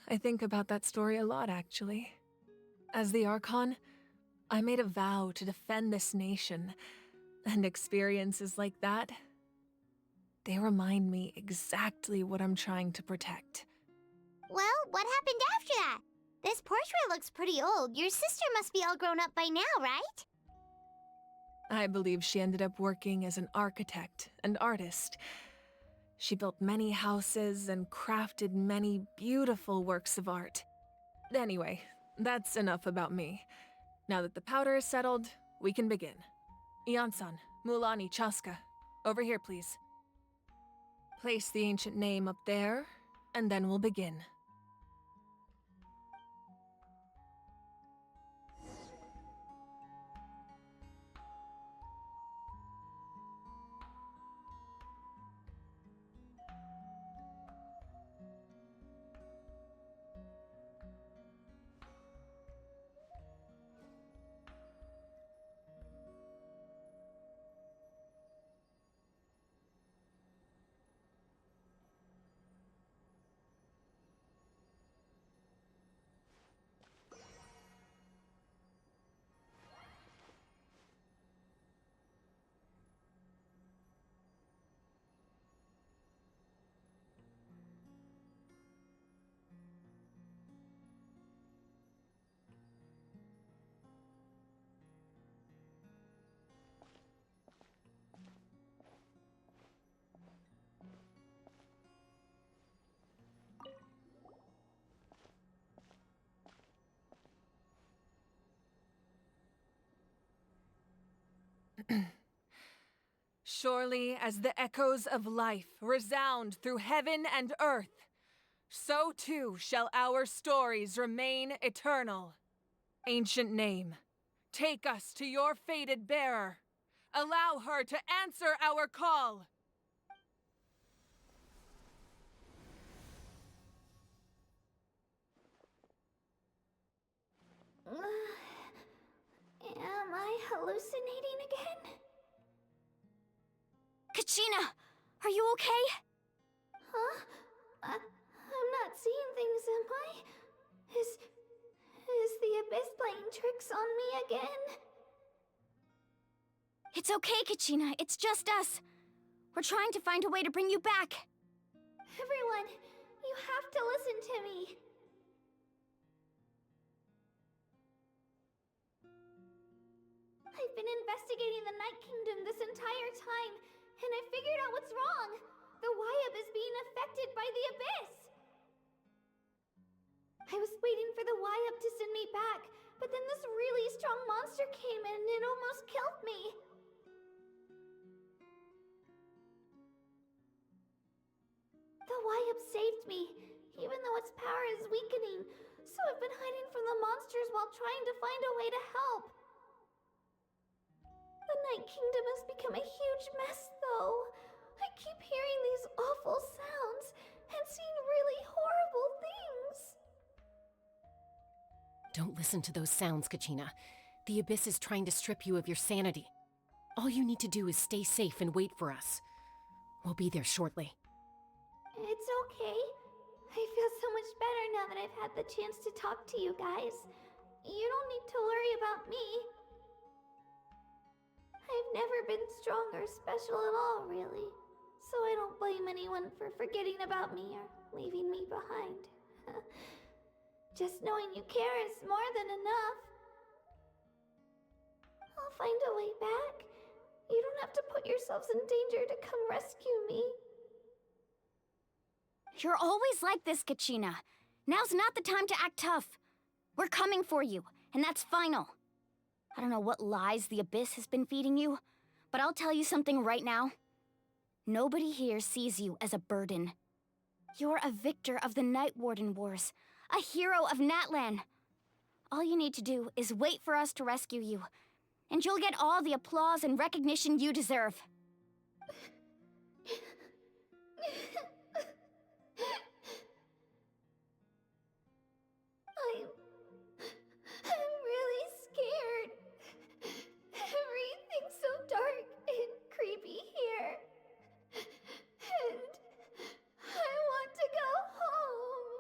I think about that story a lot, actually. As the Archon, I made a vow to defend this nation, and experiences like that, they remind me exactly what I'm trying to protect. Well, what happened after that? This portrait looks pretty old. Your sister must be all grown up by now, right? I believe she ended up working as an architect and artist. She built many houses and crafted many beautiful works of art. Anyway, that's enough about me. Now that the powder is settled, we can begin. Ian-san, Mulani, Chaska, over here, please. Place the ancient name up there, and then we'll begin. Surely as the echoes of life resound through heaven and earth, so too shall our stories remain eternal. Ancient name, take us to your fated bearer. Allow her to answer our call. Am I hallucinating again? Kachina, are you okay? Huh? I'm not seeing things, am I? Is the Abyss playing tricks on me again? It's okay, Kachina. It's just us. We're trying to find a way to bring you back. Everyone, you have to listen to me. I've been investigating the Night Kingdom this entire time, and I figured out what's wrong. The Wyab is being affected by the Abyss. I was waiting for the Wyab to send me back, but then this really strong monster came in and it almost killed me. The Wyab saved me, even though its power is weakening, so I've been hiding from the monsters while trying to find a way to help. The Night Kingdom has become a huge mess, though. I keep hearing these awful sounds and seeing really horrible things. Don't listen to those sounds, Kachina. The Abyss is trying to strip you of your sanity. All you need to do is stay safe and wait for us. We'll be there shortly. It's okay. I feel so much better now that I've had the chance to talk to you guys. You don't need to worry about me. I've never been strong or special at all, really. So I don't blame anyone for forgetting about me or leaving me behind. Just knowing you care is more than enough. I'll find a way back. You don't have to put yourselves in danger to come rescue me. You're always like this, Kachina. Now's not the time to act tough. We're coming for you, and that's final. I don't know what lies the Abyss has been feeding you, but I'll tell you something right now. Nobody here sees you as a burden. You're a victor of the Night Warden Wars, a hero of Natlan. All you need to do is wait for us to rescue you, and you'll get all the applause and recognition you deserve. I'm really scared. Everything's so dark and creepy here. And I want to go home.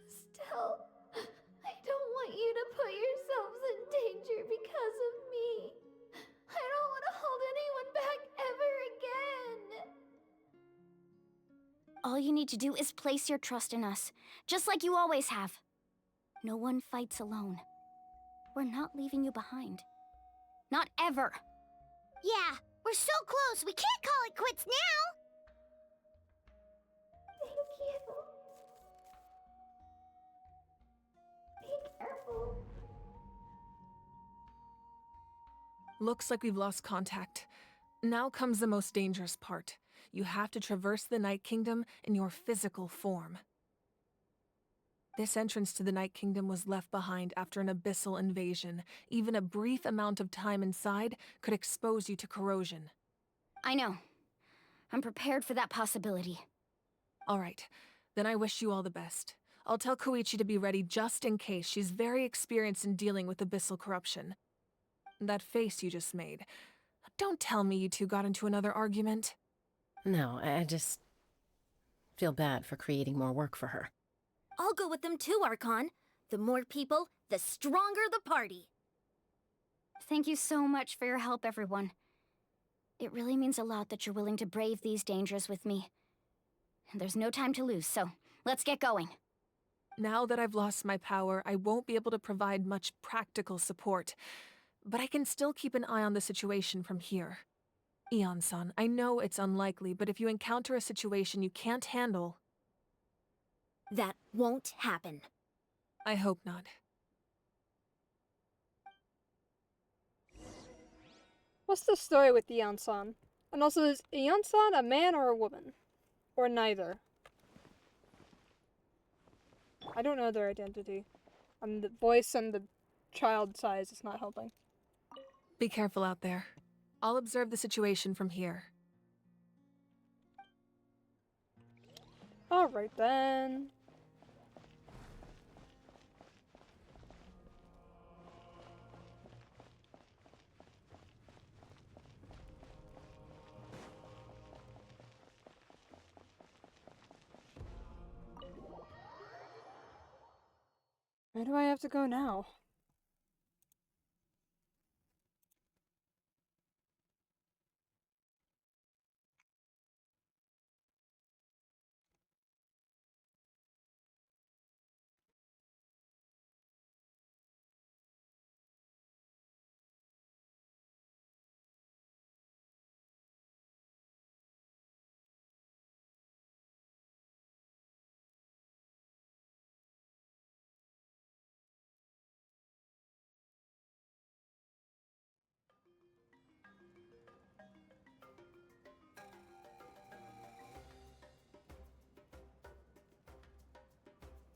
Still, I don't want you to put yourselves in danger because of me. I don't want to hold anyone back ever again. All you need to do is place your trust in us, just like you always have. No one fights alone. We're not leaving you behind. Not ever. Yeah, we're so close. We can't call it quits now. Thank you. Be careful. Looks like we've lost contact. Now comes the most dangerous part. You have to traverse the Night Kingdom in your physical form. This entrance to the Night Kingdom was left behind after an abyssal invasion. Even a brief amount of time inside could expose you to corrosion. I know. I'm prepared for that possibility. All right, then I wish you all the best. I'll tell Koichi to be ready just in case. She's very experienced in dealing with abyssal corruption. That face you just made. Don't tell me you two got into another argument. No, I just feel bad for creating more work for her. I'll go with them too, Archon. The more people, the stronger the party. Thank you so much for your help, everyone. It really means a lot that you're willing to brave these dangers with me. There's no time to lose, so let's get going. Now that I've lost my power, I won't be able to provide much practical support. But I can still keep an eye on the situation from here. Eon-san, I know it's unlikely, but if you encounter a situation you can't handle... That won't happen. I hope not. What's the story with Eon-san? And also, is Eon-san a man or a woman? Or neither? I don't know their identity. And the voice and the child size is not helping. Be careful out there. I'll observe the situation from here. Alright then. Where do I have to go now?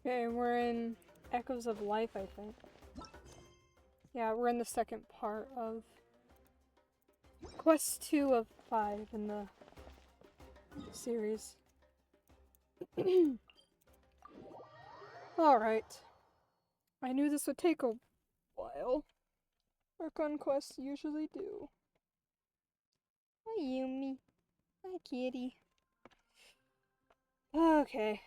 Okay, we're in Echoes of Life, I think. Yeah, we're in the second part of Quest 2 of 5 in the series. Alright. I knew this would take a while. Archon quests usually do. Hi, Yumi. Hi, kitty. Okay.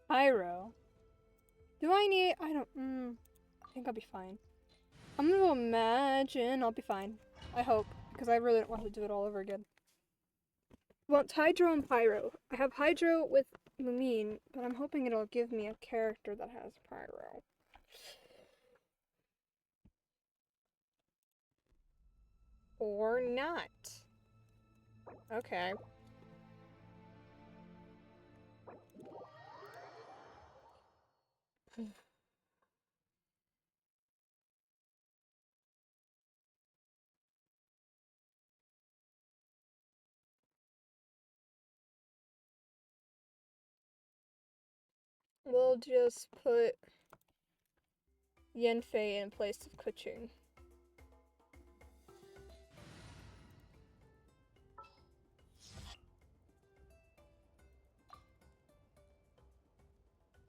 Pyro. Do I need... I don't... I think I'll be fine. I'm gonna imagine I'll be fine. I hope. Because I really don't want to do it all over again. Well, it's Hydro and Pyro. I have Hydro with Lumine, but I'm hoping it'll give me a character that has Pyro. Or not. Okay. We'll just put Yanfei in place of Kuching.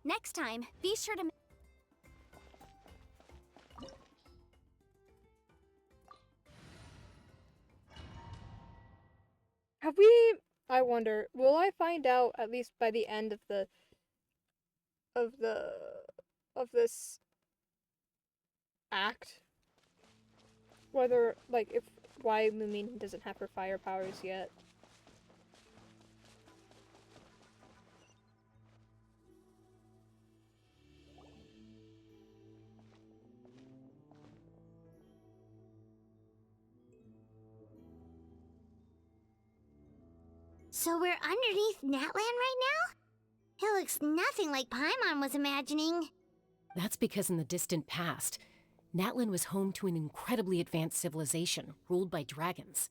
Next time, be sure to... Have we... I wonder, will I find out at least by the end of this act? Whether, like, why Lumine doesn't have her fire powers yet. So we're underneath Natlan right now? It looks nothing like Paimon was imagining. That's because in the distant past, Natlan was home to an incredibly advanced civilization ruled by dragons.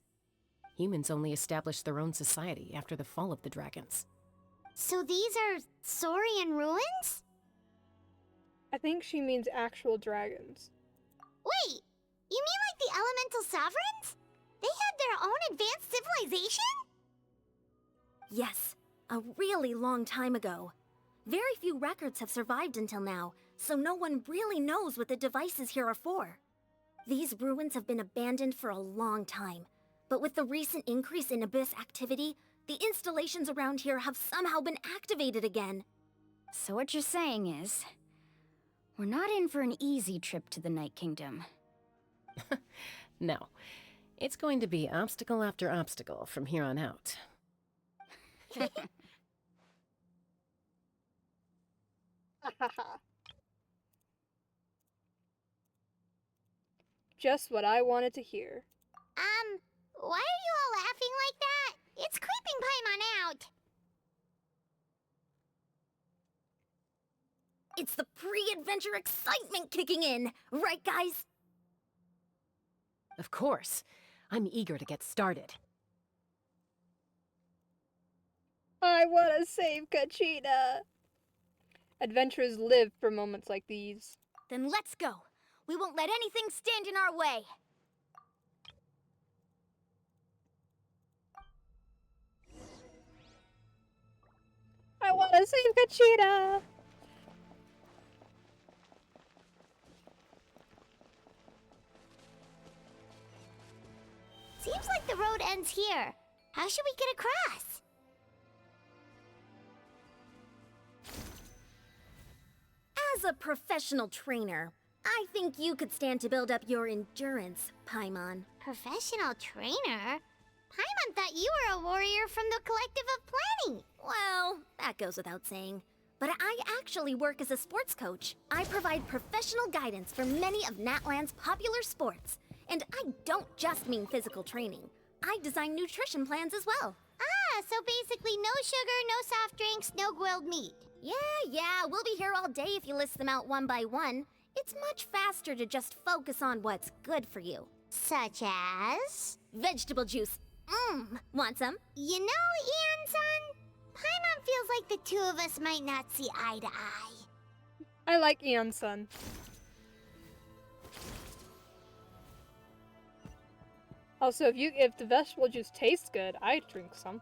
Humans only established their own society after the fall of the dragons. So these are Saurian ruins? I think she means actual dragons. Wait, you mean like the elemental sovereigns? They had their own advanced civilization? Yes, a really long time ago. Very few records have survived until now, so no one really knows what the devices here are for. These ruins have been abandoned for a long time, but with the recent increase in Abyss activity, the installations around here have somehow been activated again. So what you're saying is, we're not in for an easy trip to the Night Kingdom. No. It's going to be obstacle after obstacle from here on out. Just what I wanted to hear. Why are you all laughing like that? It's creeping Paimon out. It's the pre-adventure excitement kicking in, right guys? Of course. I'm eager to get started. I want to save Kachina. Adventurers live for moments like these. Then let's go. We won't let anything stand in our way. I want to save Kachina. Seems like the road ends here. How should we get across? As a professional trainer, I think you could stand to build up your endurance, Paimon. Professional trainer? Paimon thought you were a warrior from the Collective of Planning. Well, that goes without saying. But I actually work as a sports coach. I provide professional guidance for many of Natlan's popular sports. And I don't just mean physical training. I design nutrition plans as well. Ah, so basically no sugar, no soft drinks, no grilled meat. Yeah, we'll be here all day if you list them out one by one. It's much faster to just focus on what's good for you. Such as? Vegetable juice. Want some? You know, Ian-san, Paimon feels like the two of us might not see eye to eye. I like Ian-san. Also, if the vegetable juice tastes good, I'd drink some.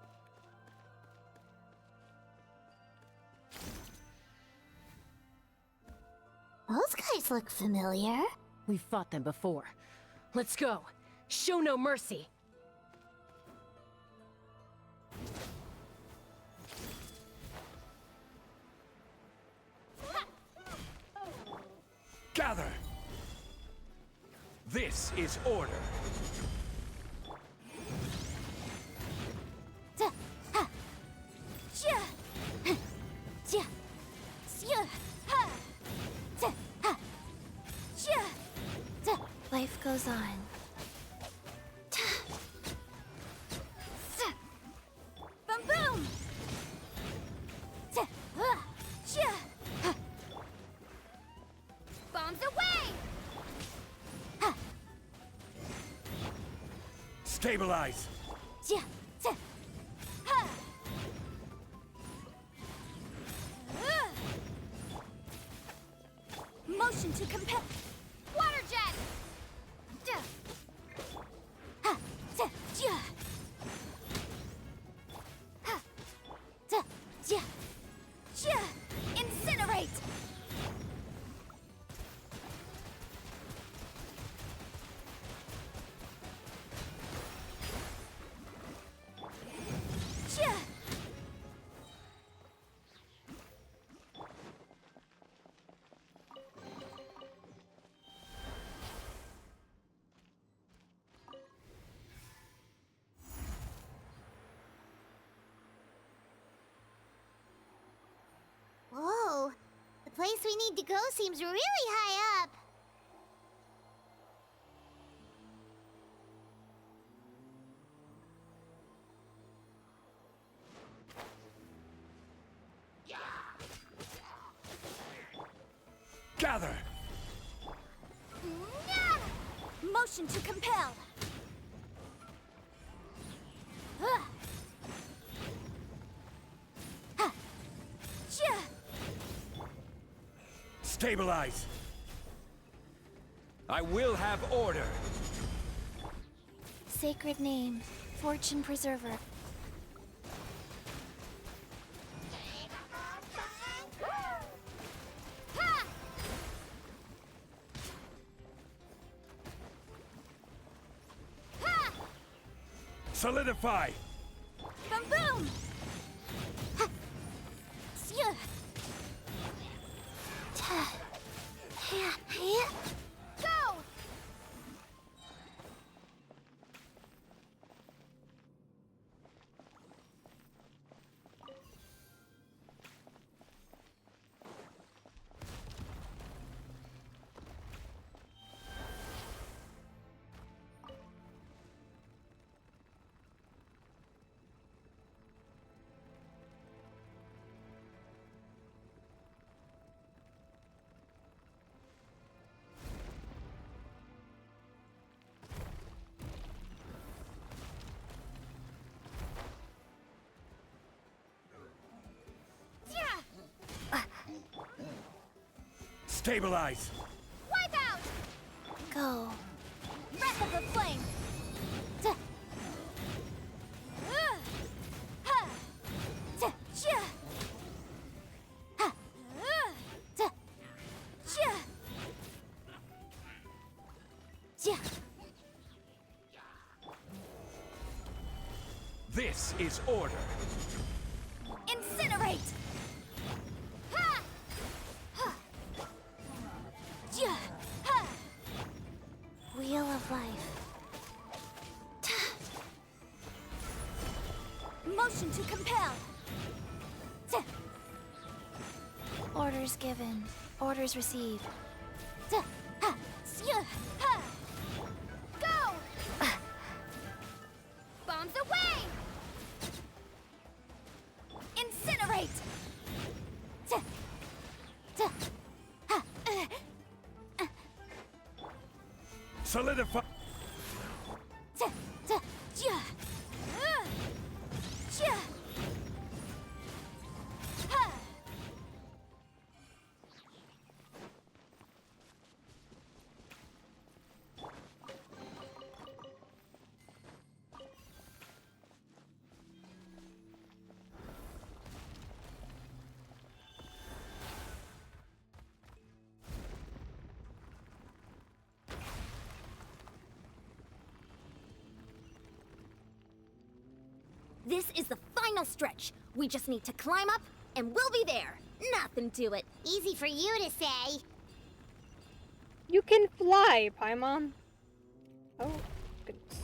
Those guys look familiar. We've fought them before. Let's go. Show no mercy. Gather! This is order. Life goes on. Boom boom! Bombs away! Stabilize! Motion to compel. Water jet! Incinerate! Whoa, the place we need to go seems really high up. Gather! Motion to compel. Stabilize! I will have order! Sacred name, Fortune Preserver. Solidify! Boom boom! Go! Stabilize! Wipe out! Go. Breath of the flame! Tuh. Ha. Tuh. Chia. Ha. Tuh. Chia. Chia. This is order. Incinerate! Ha. Ha. Chia. Ha. Wheel of life. Motion to compel! Tuh. Orders given. Orders received. Tuh. Ha. Sia. Ha. Go! Bombs away! Incinerate! Tuh. Tuh. Ha. Solidify. Tuh. Tuh. Chia. Chia. Ha. This is the final stretch. We just need to climb up, and we'll be there. Nothing to it. Easy for you to say. You can fly, Paimon. Oh, goodness.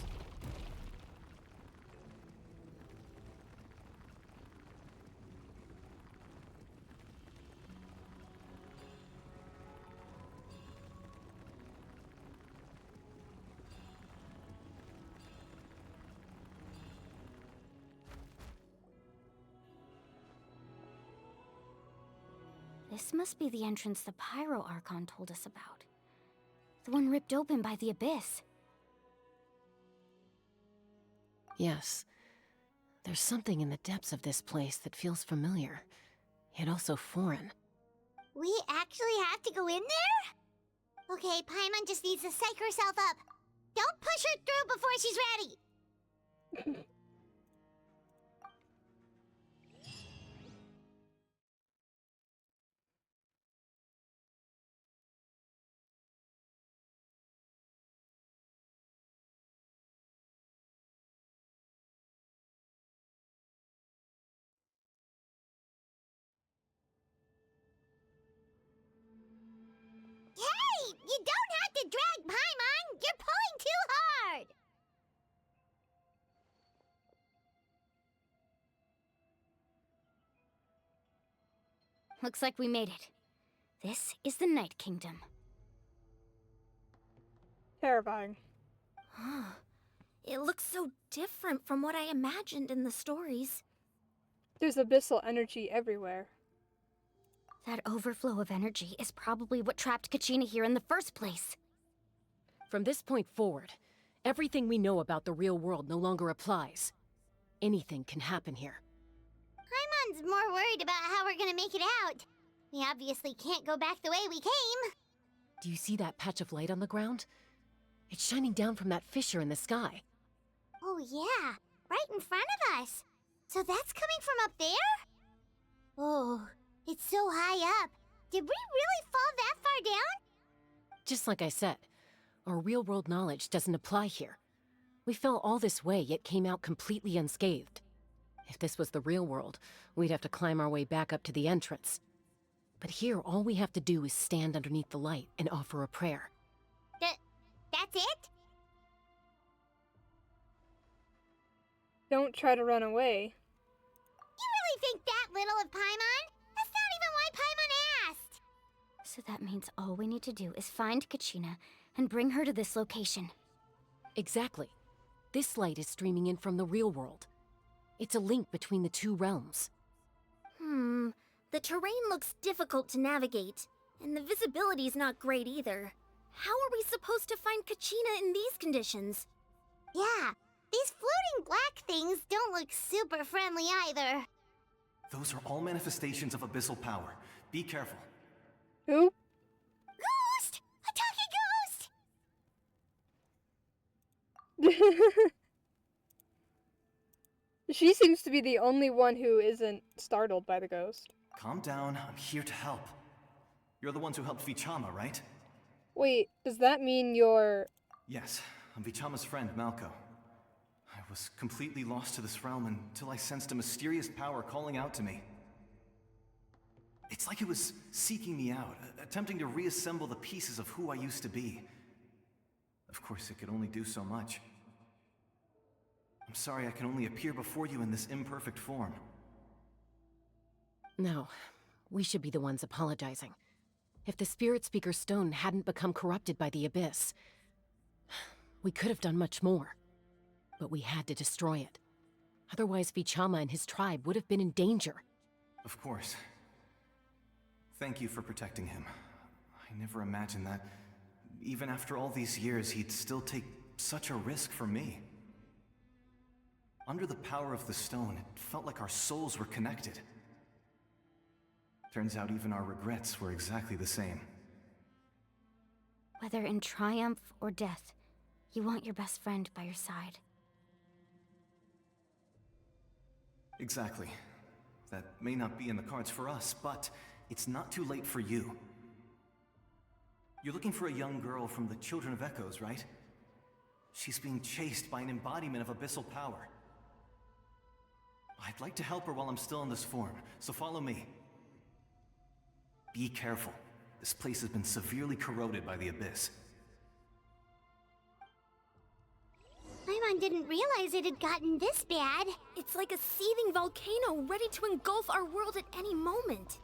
This must be the entrance the Pyro Archon told us about. The one ripped open by the Abyss. Yes. There's something in the depths of this place that feels familiar, yet also foreign. We actually have to go in there? Okay, Paimon just needs to psych herself up. Don't push her through before she's ready. Hey! You don't have to drag Paimon! You're pulling too hard! Looks like we made it. This is the Night Kingdom. Terrifying. It looks so different from what I imagined in the stories. There's abyssal energy everywhere. That overflow of energy is probably what trapped Kachina here in the first place. From this point forward, everything we know about the real world no longer applies. Anything can happen here. Paimon's more worried about how we're gonna make it out. We obviously can't go back the way we came. Do you see that patch of light on the ground? It's shining down from that fissure in the sky. Oh yeah, right in front of us. So that's coming from up there? Oh, it's so high up. Did we really fall that far down? Just like I said, our real-world knowledge doesn't apply here. We fell all this way, yet came out completely unscathed. If this was the real world, we'd have to climb our way back up to the entrance. But here, all we have to do is stand underneath the light and offer a prayer. That's it? Don't try to run away. You really think that little of Paimon? That's not even why Paimon asked! So that means all we need to do is find Kachina and bring her to this location. Exactly. This light is streaming in from the real world. It's a link between the two realms. The terrain looks difficult to navigate, and the visibility's not great either. How are we supposed to find Kachina in these conditions? Yeah, these floating black things don't look super friendly either. Those are all manifestations of abyssal power. Be careful. Who? She seems to be the only one who isn't startled by the ghost. Calm down, I'm here to help. You're the ones who helped Vichama, right? Wait, does that mean you're... Yes, I'm Vichama's friend, Malco. I was completely lost to this realm until I sensed a mysterious power calling out to me. It's like it was seeking me out, attempting to reassemble the pieces of who I used to be. Of course, it could only do so much. I'm sorry I can only appear before you in this imperfect form. No, we should be the ones apologizing. If the Spirit Speaker's stone hadn't become corrupted by the Abyss, we could have done much more. But we had to destroy it. Otherwise, Vichama and his tribe would have been in danger. Of course. Thank you for protecting him. I never imagined that, even after all these years, he'd still take such a risk for me. Under the power of the stone, it felt like our souls were connected. Turns out even our regrets were exactly the same. Whether in triumph or death, you want your best friend by your side. Exactly. That may not be in the cards for us, but it's not too late for you. You're looking for a young girl from the Children of Echoes, right? She's being chased by an embodiment of abyssal power. I'd like to help her while I'm still in this form, so follow me. Be careful. This place has been severely corroded by the Abyss. Paimon didn't realize it had gotten this bad. It's like a seething volcano ready to engulf our world at any moment.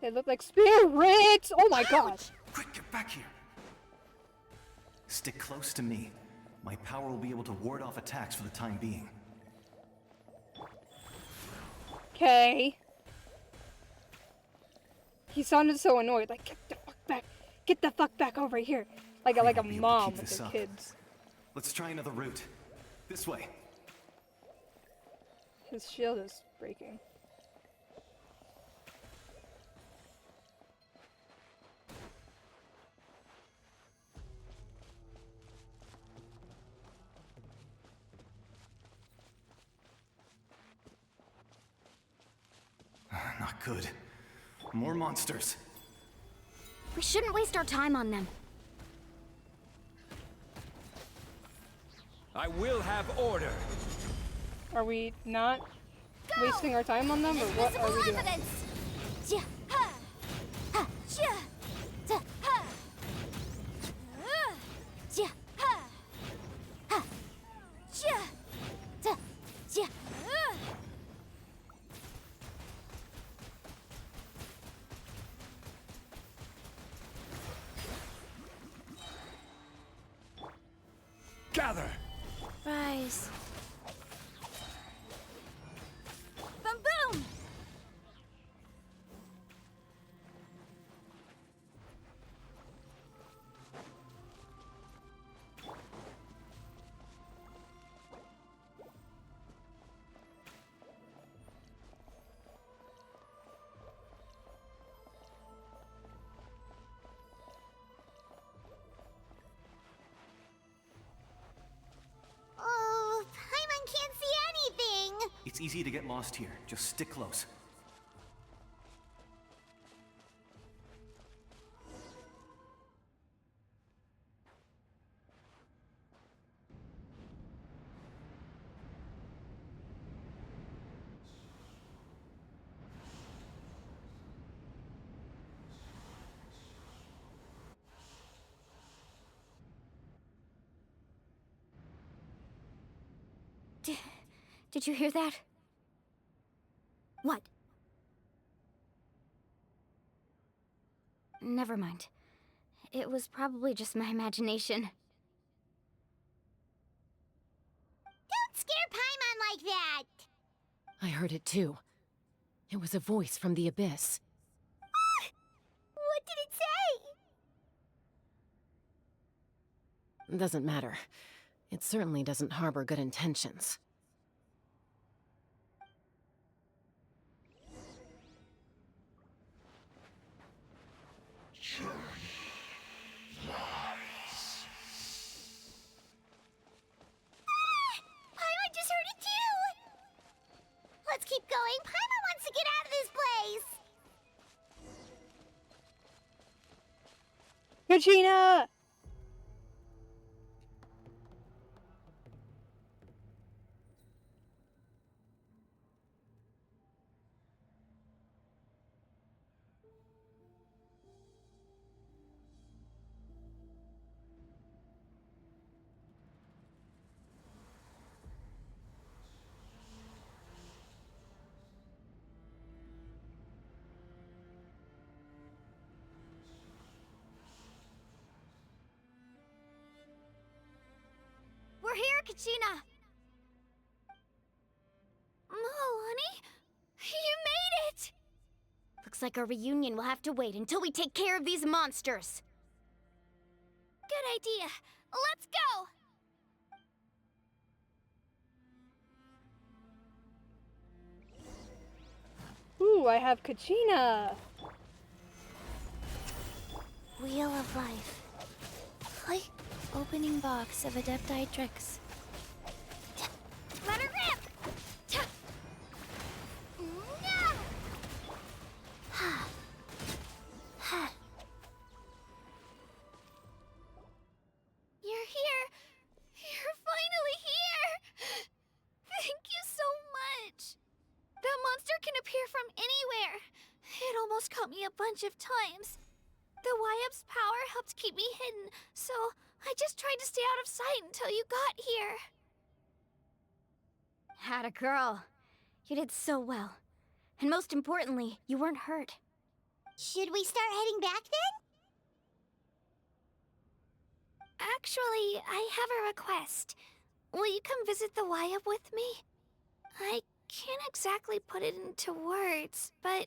They look like spirits! Oh my gosh! Quick, get back here! Stick close to me. My power will be able to ward off attacks for the time being. Okay. He sounded so annoyed, like, get the fuck back! Get the fuck back over here! Like a mom with her kids. Let's try another route. This way. His shield is breaking. Not good. More monsters. We shouldn't waste our time on them. I will have order. Are we not wasting our time on them, or what are we doing? Gather! Rise. Boom boom! Oh, Paimon can't see anything! It's easy to get lost here. Just stick close. Did you hear that? What? Never mind. It was probably just my imagination. Don't scare Paimon like that! I heard it too. It was a voice from the Abyss. What did it say? Doesn't matter. It certainly doesn't harbor good intentions. Kachina! We're here, Kachina! Oh, honey, you made it! Looks like our reunion will have to wait until we take care of these monsters. Good idea. Let's go! Ooh, I have Kachina! Wheel of Life. Play opening box of Adepti tricks. Let her rip! You're here! You're finally here! Thank you so much! That monster can appear from anywhere. It almost caught me a bunch of times. The Wyab's power helped keep me hidden, so I just tried to stay out of sight until you got here. Atta girl. You did so well. And most importantly, you weren't hurt. Should we start heading back then? Actually, I have a request. Will you come visit the Wyab with me? I can't exactly put it into words, but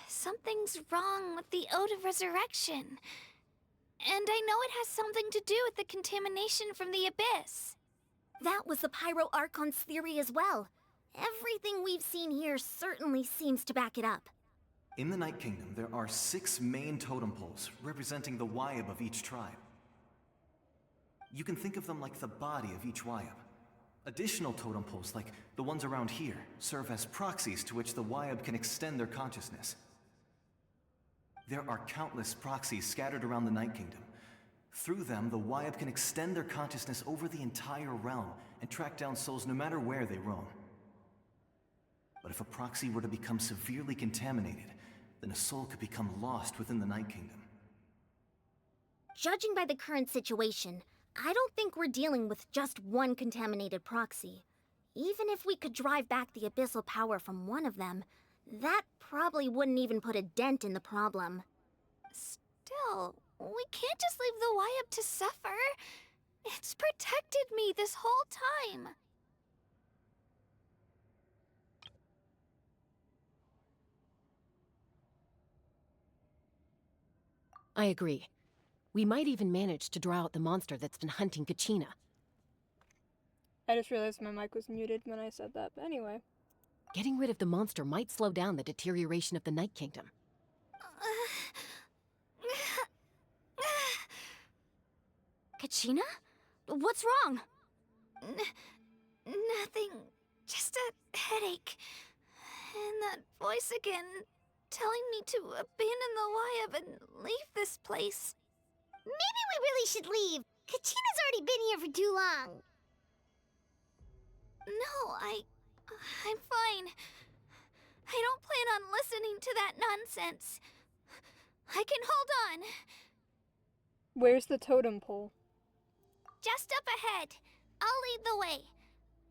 something's wrong with the Ode of Resurrection. And I know it has something to do with the contamination from the Abyss. That was the Pyro Archon's theory as well. Everything we've seen here certainly seems to back it up. In the Night Kingdom, there are 6 main totem poles representing the Wyab of each tribe. You can think of them like the body of each Wyab. Additional totem poles, like the ones around here, serve as proxies to which the Wyab can extend their consciousness. There are countless proxies scattered around the Night Kingdom. Through them, the Wyab can extend their consciousness over the entire realm and track down souls no matter where they roam. But if a proxy were to become severely contaminated, then a soul could become lost within the Night Kingdom. Judging by the current situation, I don't think we're dealing with just one contaminated proxy. Even if we could drive back the abyssal power from one of them, that probably wouldn't even put a dent in the problem. Still, we can't just leave the Wyab to suffer. It's protected me this whole time. I agree. We might even manage to draw out the monster that's been hunting Kachina. I just realized my mic was muted when I said that, but anyway. Getting rid of the monster might slow down the deterioration of the Night Kingdom. Kachina? What's wrong? Nothing. Just a headache. And that voice again, telling me to abandon the Wyab and leave this place. Maybe we really should leave. Kachina's already been here for too long. No, I'm fine. I don't plan on listening to that nonsense. I can hold on. Where's the totem pole? Just up ahead. I'll lead the way.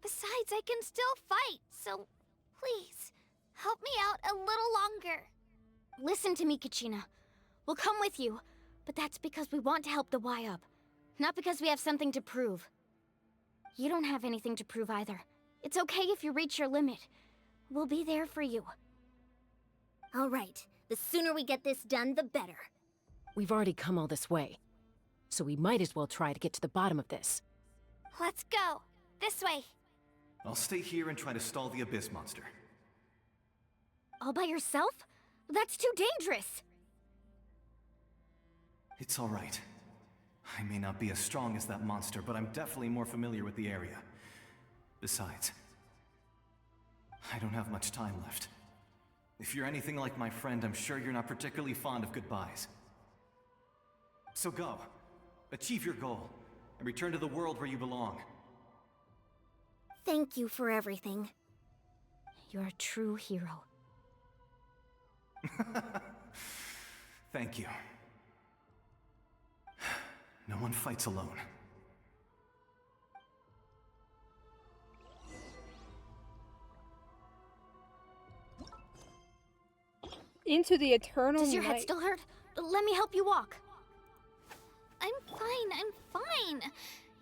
Besides, I can still fight, so please, help me out a little longer. Listen to me, Kachina. We'll come with you, but that's because we want to help the Wyab, not because we have something to prove. You don't have anything to prove either. It's okay if you reach your limit. We'll be there for you. All right. The sooner we get this done, the better. We've already come all this way, so we might as well try to get to the bottom of this. Let's go. This way. I'll stay here and try to stall the Abyss monster. All by yourself? That's too dangerous. It's all right. I may not be as strong as that monster, but I'm definitely more familiar with the area. Besides, I don't have much time left. If you're anything like my friend, I'm sure you're not particularly fond of goodbyes. So go. Achieve your goal, and return to the world where you belong. Thank you for everything. You're a true hero. Thank you. No one fights alone. Into the eternal Does your head night. still hurt? Let me help you walk. I'm fine.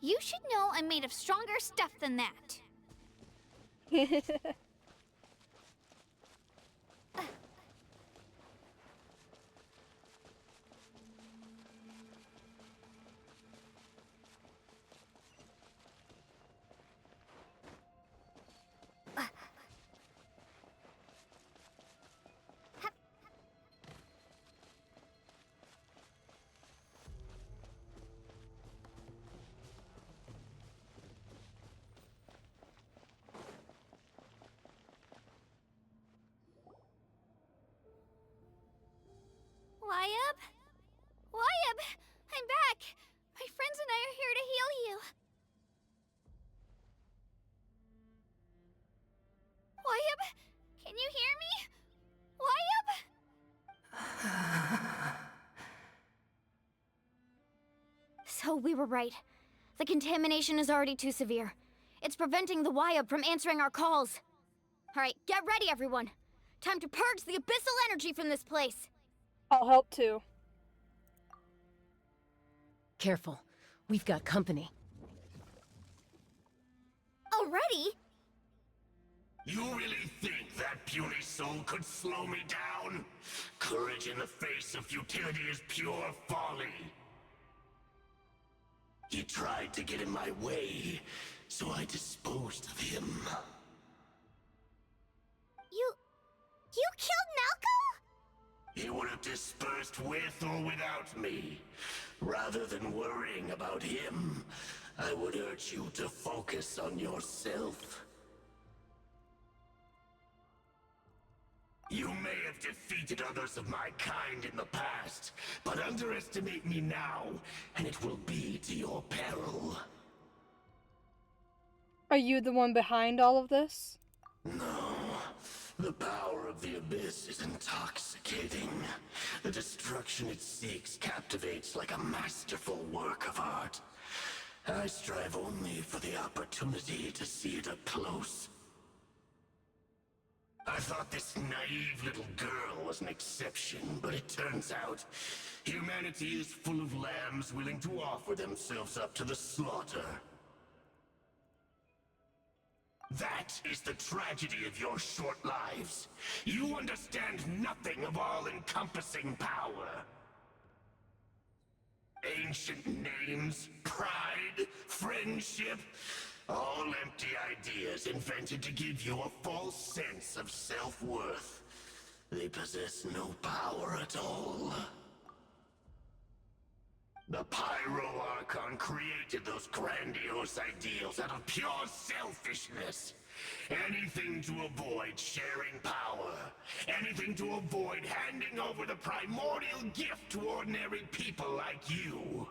You should know I'm made of stronger stuff than that. Wyab! I'm back! My friends and I are here to heal you. Wyab, can you hear me? Wyab? So we were right. The contamination is already too severe. It's preventing the Wyab from answering our calls. Alright, get ready everyone. Time to purge the abyssal energy from this place. I'll help too. Careful. We've got company. Already? You really think that puny soul could slow me down? Courage in the face of futility is pure folly. He tried to get in my way, so I disposed of him. You killed Malco? He would have dispersed with or without me. Rather than worrying about him, I would urge you to focus on yourself. You may have defeated others of my kind in the past, but underestimate me now, and it will be to your peril. Are you the one behind all of this? No. The power of the Abyss is intoxicating. The destruction it seeks captivates like a masterful work of art. I strive only for the opportunity to see it up close. I thought this naive little girl was an exception, but it turns out humanity is full of lambs willing to offer themselves up to the slaughter. That is the tragedy of your short lives. You understand nothing of all-encompassing power. Ancient names, pride, friendship, all empty ideas invented to give you a false sense of self-worth. They possess no power at all. The Pyro Archon created those grandiose ideals out of pure selfishness. Anything to avoid sharing power. Anything to avoid handing over the primordial gift to ordinary people like you.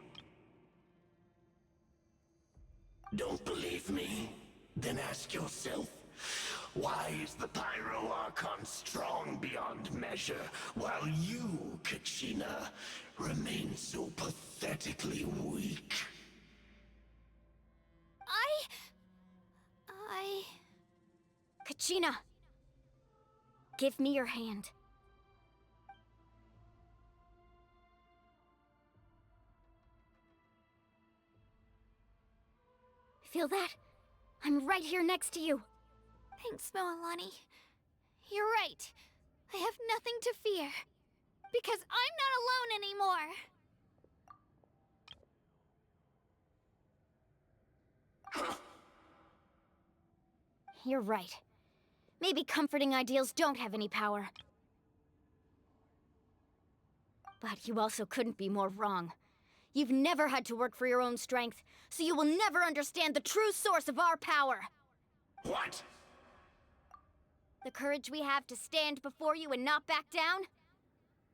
Don't believe me? Then ask yourself, why is the Pyro Archon strong beyond measure, while you, Kachina, remain so pathetically weak? Kachina! Give me your hand. Feel that? I'm right here next to you. Thanks, Moalani. You're right. I have nothing to fear. Because I'm not alone anymore. You're right. Maybe comforting ideals don't have any power. But you also couldn't be more wrong. You've never had to work for your own strength, so you will never understand the true source of our power. What? The courage we have to stand before you and not back down?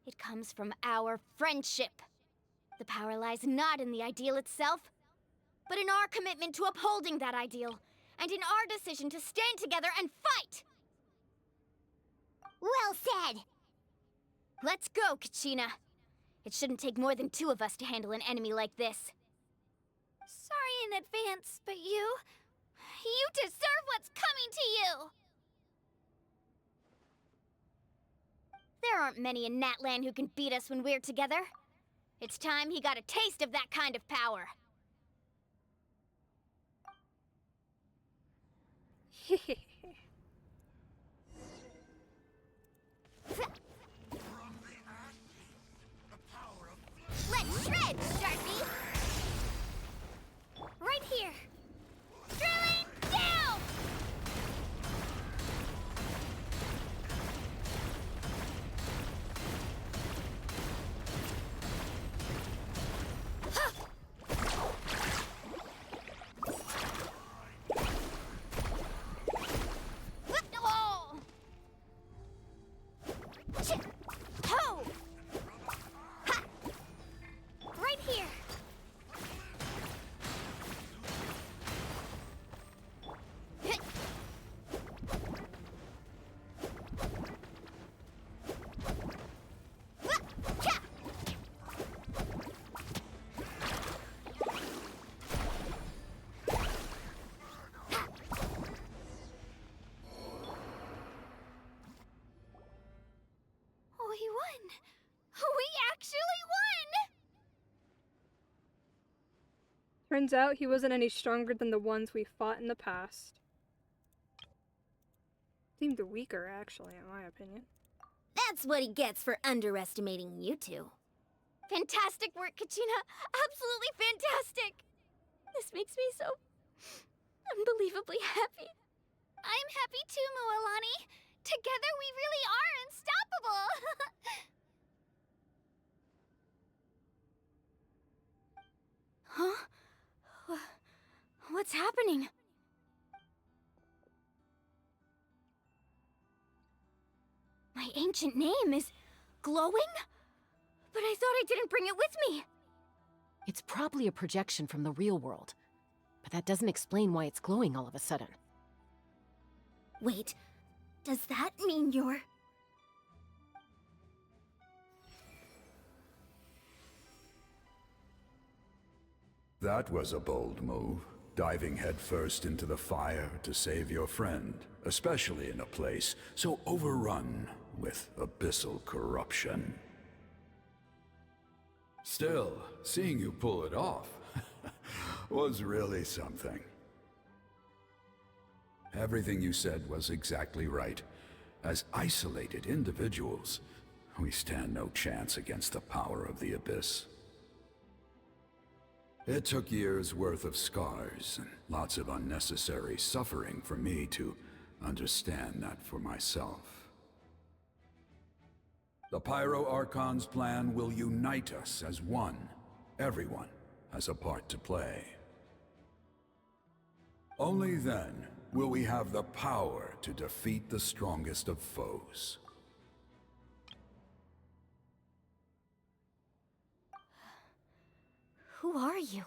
It comes from our friendship. The power lies not in the ideal itself, but in our commitment to upholding that ideal, and in our decision to stand together and fight! Well said! Let's go, Kachina. It shouldn't take more than 2 of us to handle an enemy like this. Sorry in advance, but you deserve what's coming to you! There aren't many in Natlan who can beat us when we're together. It's time he got a taste of that kind of power. Let's shred, Darcy! Right here! Drilling down! Oh! Ho! Ha! Right here! We won! We actually won! Turns out he wasn't any stronger than the ones we fought in the past. Seemed weaker, actually, in my opinion. That's what he gets for underestimating you two. Fantastic work, Kachina! Absolutely fantastic! This makes me so unbelievably happy. I'm happy too, Mualani. Together we really are unstoppable! Huh? What's happening? My ancient name is glowing? But I thought I didn't bring it with me. It's probably a projection from the real world, but that doesn't explain why it's glowing all of a sudden. Wait, does that mean you're... That was a bold move, diving headfirst into the fire to save your friend, especially in a place so overrun with abyssal corruption. Still, seeing you pull it off was really something. Everything you said was exactly right. As isolated individuals, we stand no chance against the power of the Abyss. It took years' worth of scars and lots of unnecessary suffering for me to understand that for myself. The Pyro Archon's plan will unite us as one. Everyone has a part to play. Only then will we have the power to defeat the strongest of foes. Who are you?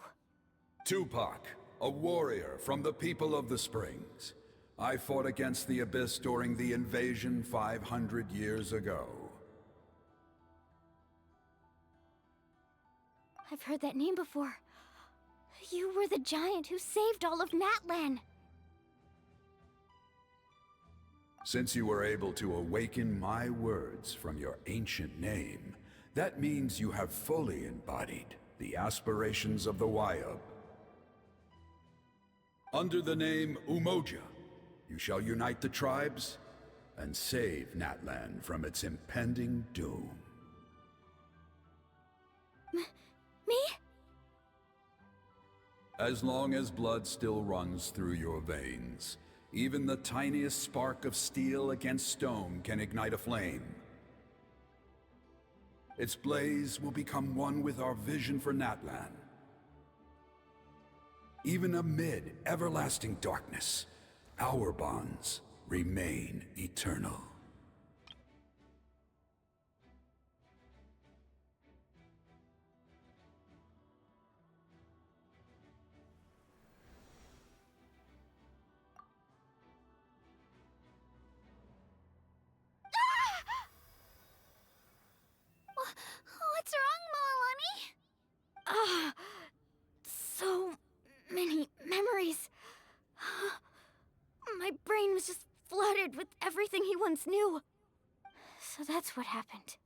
Tupac, a warrior from the people of the Springs. I fought against the Abyss during the invasion 500 years ago. I've heard that name before. You were the giant who saved all of Natlan. Since you were able to awaken my words from your ancient name, that means you have fully embodied the aspirations of the Wayub. Under the name Umoja, you shall unite the tribes and save Natlan from its impending doom. Me? As long as blood still runs through your veins, even the tiniest spark of steel against stone can ignite a flame. Its blaze will become one with our vision for Natlan. Even amid everlasting darkness, our bonds remain eternal. parents knew. So that's what happened.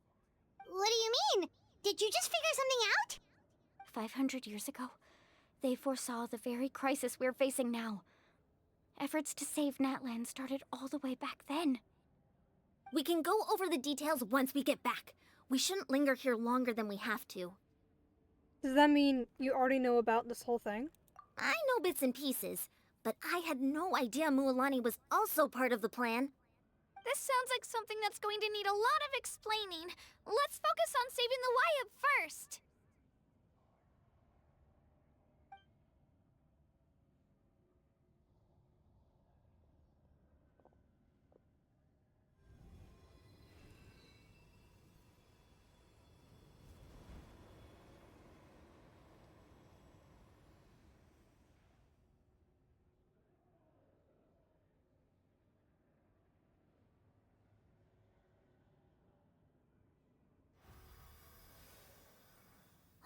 What do you mean? Did you just figure something out? 500 years ago, they foresaw the very crisis we're facing now. Efforts to save Natlan started all the way back then. We can go over the details once we get back. We shouldn't linger here longer than we have to. Does that mean you already know about this whole thing? I know bits and pieces, but I had no idea Mualani was also part of the plan. This sounds like something that's going to need a lot of explaining. Let's focus on saving the Wyatt first.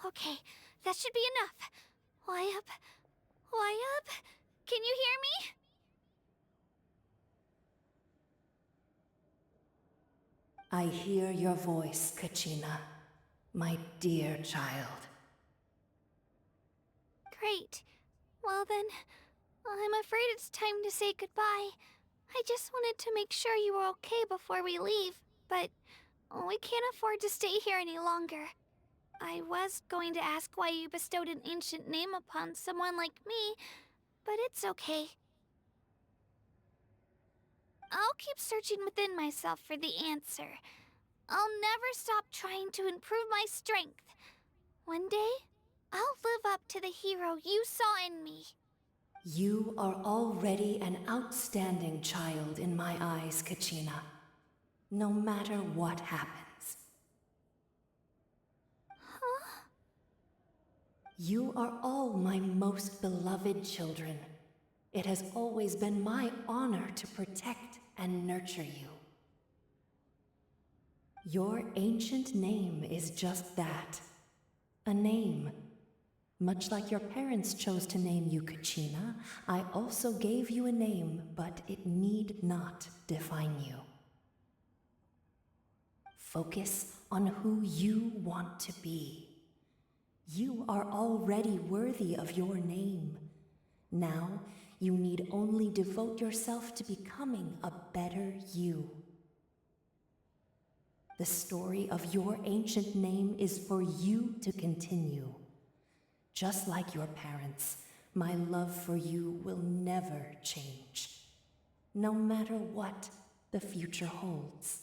Okay, that should be enough. Wyatt? Wyatt? Can you hear me? I hear your voice, Kachina, my dear child. Great. Well then, I'm afraid it's time to say goodbye. I just wanted to make sure you were okay before we leave, but we can't afford to stay here any longer. I was going to ask why you bestowed an ancient name upon someone like me, but it's okay. I'll keep searching within myself for the answer. I'll never stop trying to improve my strength. One day, I'll live up to the hero you saw in me. You are already an outstanding child in my eyes, Kachina. No matter what happens. Huh? You are all my most beloved children. It has always been my honor to protect and nurture you. Your ancient name is just that. A name. Much like your parents chose to name you Kachina, I also gave you a name, but it need not define you. Focus on who you want to be. You are already worthy of your name. Now, you need only devote yourself to becoming a better you. The story of your ancient name is for you to continue. Just like your parents, my love for you will never change, no matter what the future holds.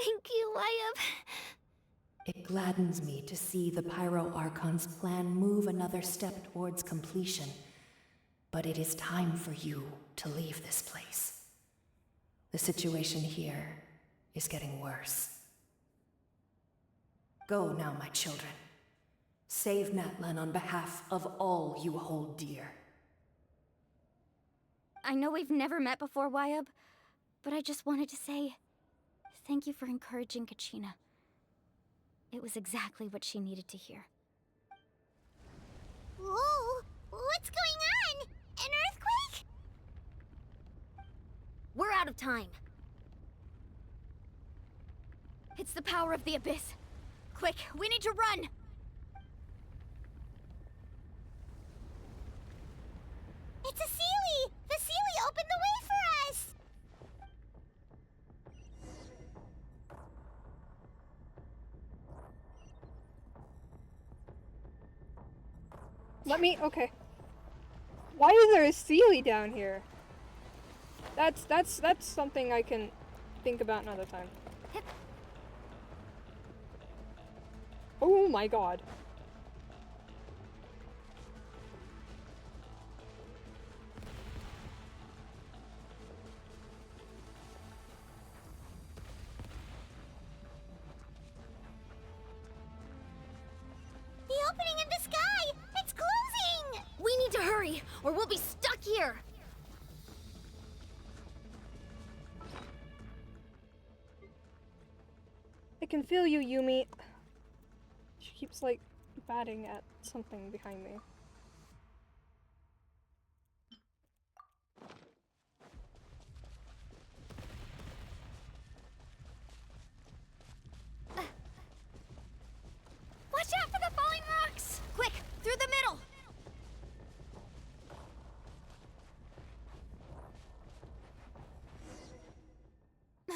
Thank you, Wyatt. It gladdens me to see the Pyro Archon's plan move another step towards completion, but it is time for you to leave this place. The situation here is getting worse. Go now, my children. Save Natlan on behalf of all you hold dear. I know we've never met before, Wyatt, but I just wanted to say thank you for encouraging Kachina. It was exactly what she needed to hear. Whoa! What's going on? An earthquake? We're out of time. It's the power of the Abyss. Quick, we need to run! It's a Seelie! The Seelie opened the way for us! Okay. Why is there a Seelie down here? That's something I can think about another time. Oh my god. The opening in the sky! It's closing! We need to hurry, or we'll be stuck here! I can feel you, Yumi. She keeps, like, batting at something behind me.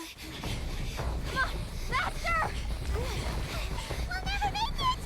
Come on, faster! We'll never make it!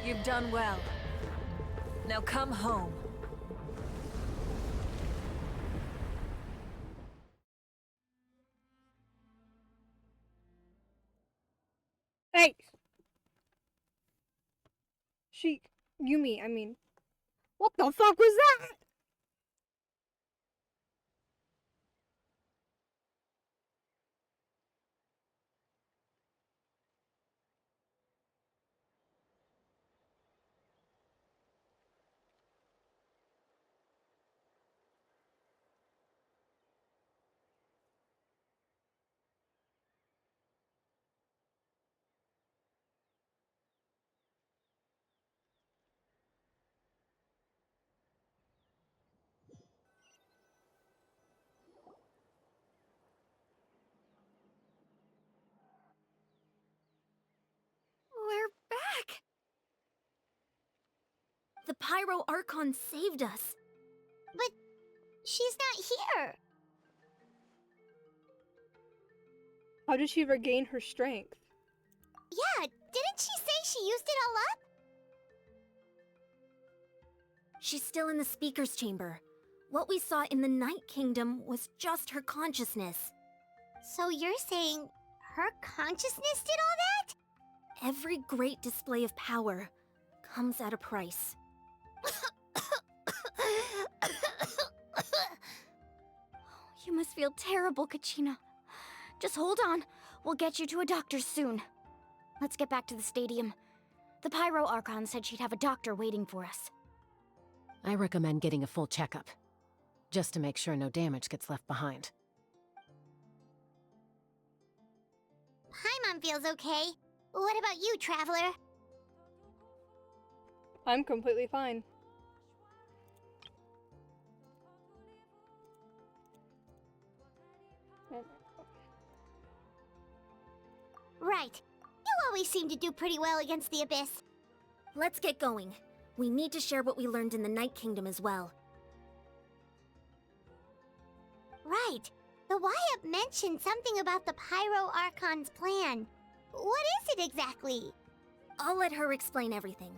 You've done well. Now come home. Hey! Yumi, I mean, what the fuck was that? We're back! The Pyro Archon saved us. But she's not here. How did she regain her strength? Yeah, didn't she say she used it all up? She's still in the speaker's chamber. What we saw in the Night Kingdom was just her consciousness. So you're saying her consciousness did all that? Every great display of power comes at a price. You must feel terrible, Kachina. Just hold on. We'll get you to a doctor soon. Let's get back to the stadium. The Pyro Archon said she'd have a doctor waiting for us. I recommend getting a full checkup, just to make sure no damage gets left behind. Paimon feels okay. What about you, Traveler? I'm completely fine. Right. You always seem to do pretty well against the Abyss. Let's get going. We need to share what we learned in the Night Kingdom as well. Right. The Wyatt mentioned something about the Pyro Archon's plan. What is it exactly? I'll let her explain everything.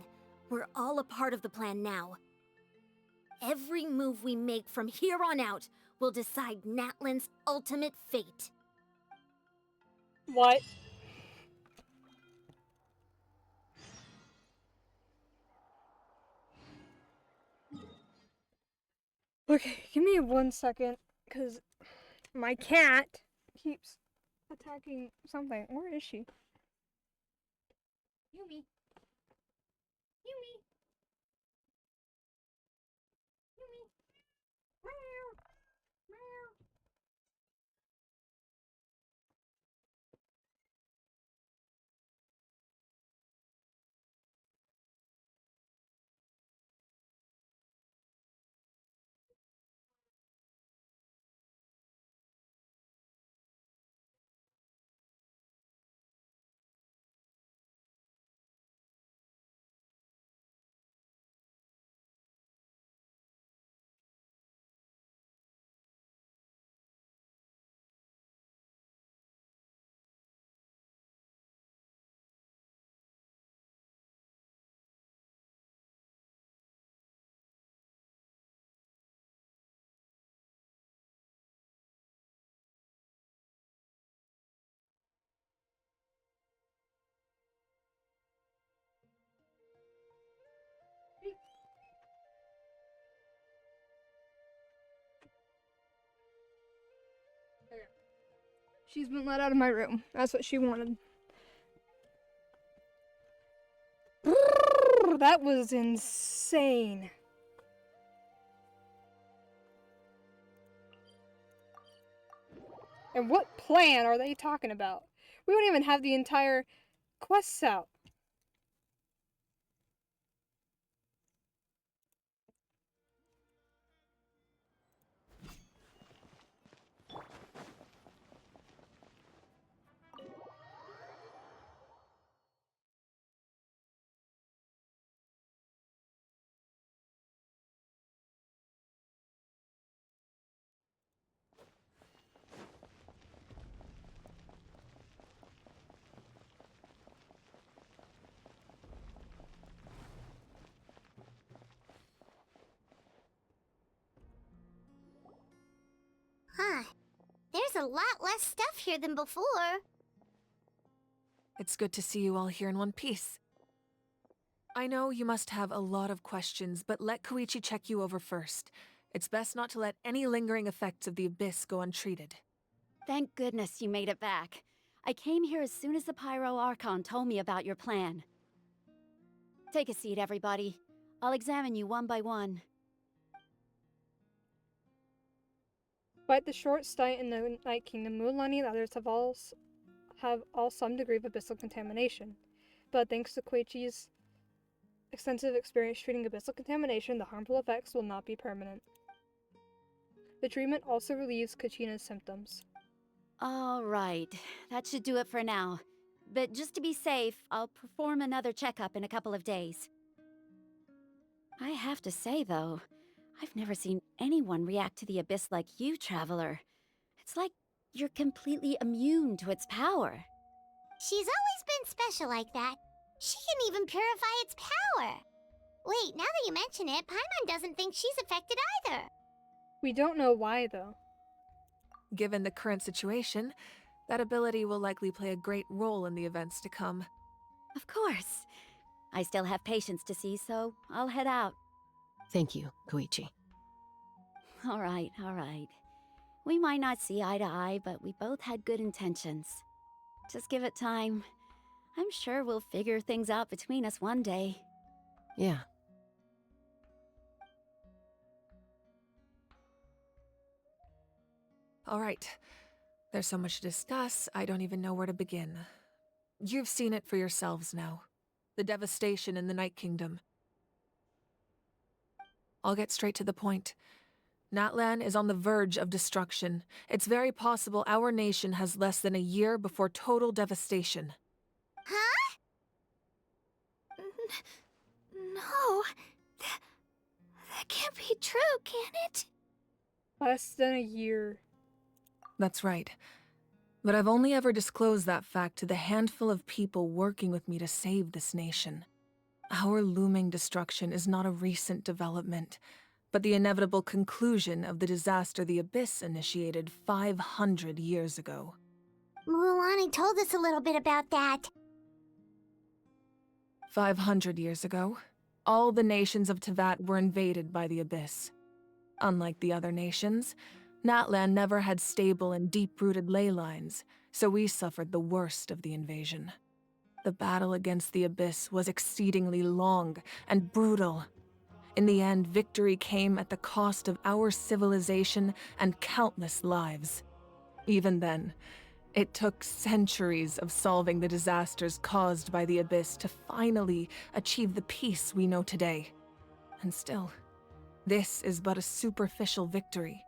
We're all a part of the plan now. Every move we make from here on out will decide Natlan's ultimate fate. What? Okay, give me 1 second, because my cat keeps attacking something. Where is she? Yumi. She's been let out of my room. That's what she wanted. That was insane. And what plan are they talking about? We don't even have the entire quests out. Huh. There's a lot less stuff here than before. It's good to see you all here in one piece. I know you must have a lot of questions, but let Koichi check you over first. It's best not to let any lingering effects of the Abyss go untreated. Thank goodness you made it back. I came here as soon as the Pyro Archon told me about your plan. Take a seat, everybody. I'll examine you one by one. Despite the short stint in the Night Kingdom, Mulan and others have all some degree of abyssal contamination. But thanks to Koichi's extensive experience treating abyssal contamination, the harmful effects will not be permanent. The treatment also relieves Kachina's symptoms. All right, that should do it for now. But just to be safe, I'll perform another checkup in a couple of days. I have to say, though, I've never seen anyone react to the Abyss like you, Traveler. It's like you're completely immune to its power. She's always been special like that. She can even purify its power. Wait, now that you mention it, Paimon doesn't think she's affected either. We don't know why, though. Given the current situation, that ability will likely play a great role in the events to come. Of course. I still have patients to see, so I'll head out. Thank you, Koichi. All right, all right. We might not see eye to eye, but we both had good intentions. Just give it time. I'm sure we'll figure things out between us one day. Yeah. All right. There's so much to discuss, I don't even know where to begin. You've seen it for yourselves now. The devastation in the Night Kingdom. I'll get straight to the point. Natlan is on the verge of destruction. It's very possible our nation has less than a year before total devastation. Huh? No. That can't be true, can it? Less than a year. That's right. But I've only ever disclosed that fact to the handful of people working with me to save this nation. Our looming destruction is not a recent development, but the inevitable conclusion of the disaster the Abyss initiated 500 years ago. Mulan told us a little bit about that. 500 years ago, all the nations of Teyvat were invaded by the Abyss. Unlike the other nations, Natlan never had stable and deep-rooted ley lines, so we suffered the worst of the invasion. The battle against the Abyss was exceedingly long and brutal. In the end, victory came at the cost of our civilization and countless lives. Even then, it took centuries of solving the disasters caused by the Abyss to finally achieve the peace we know today. And still, this is but a superficial victory.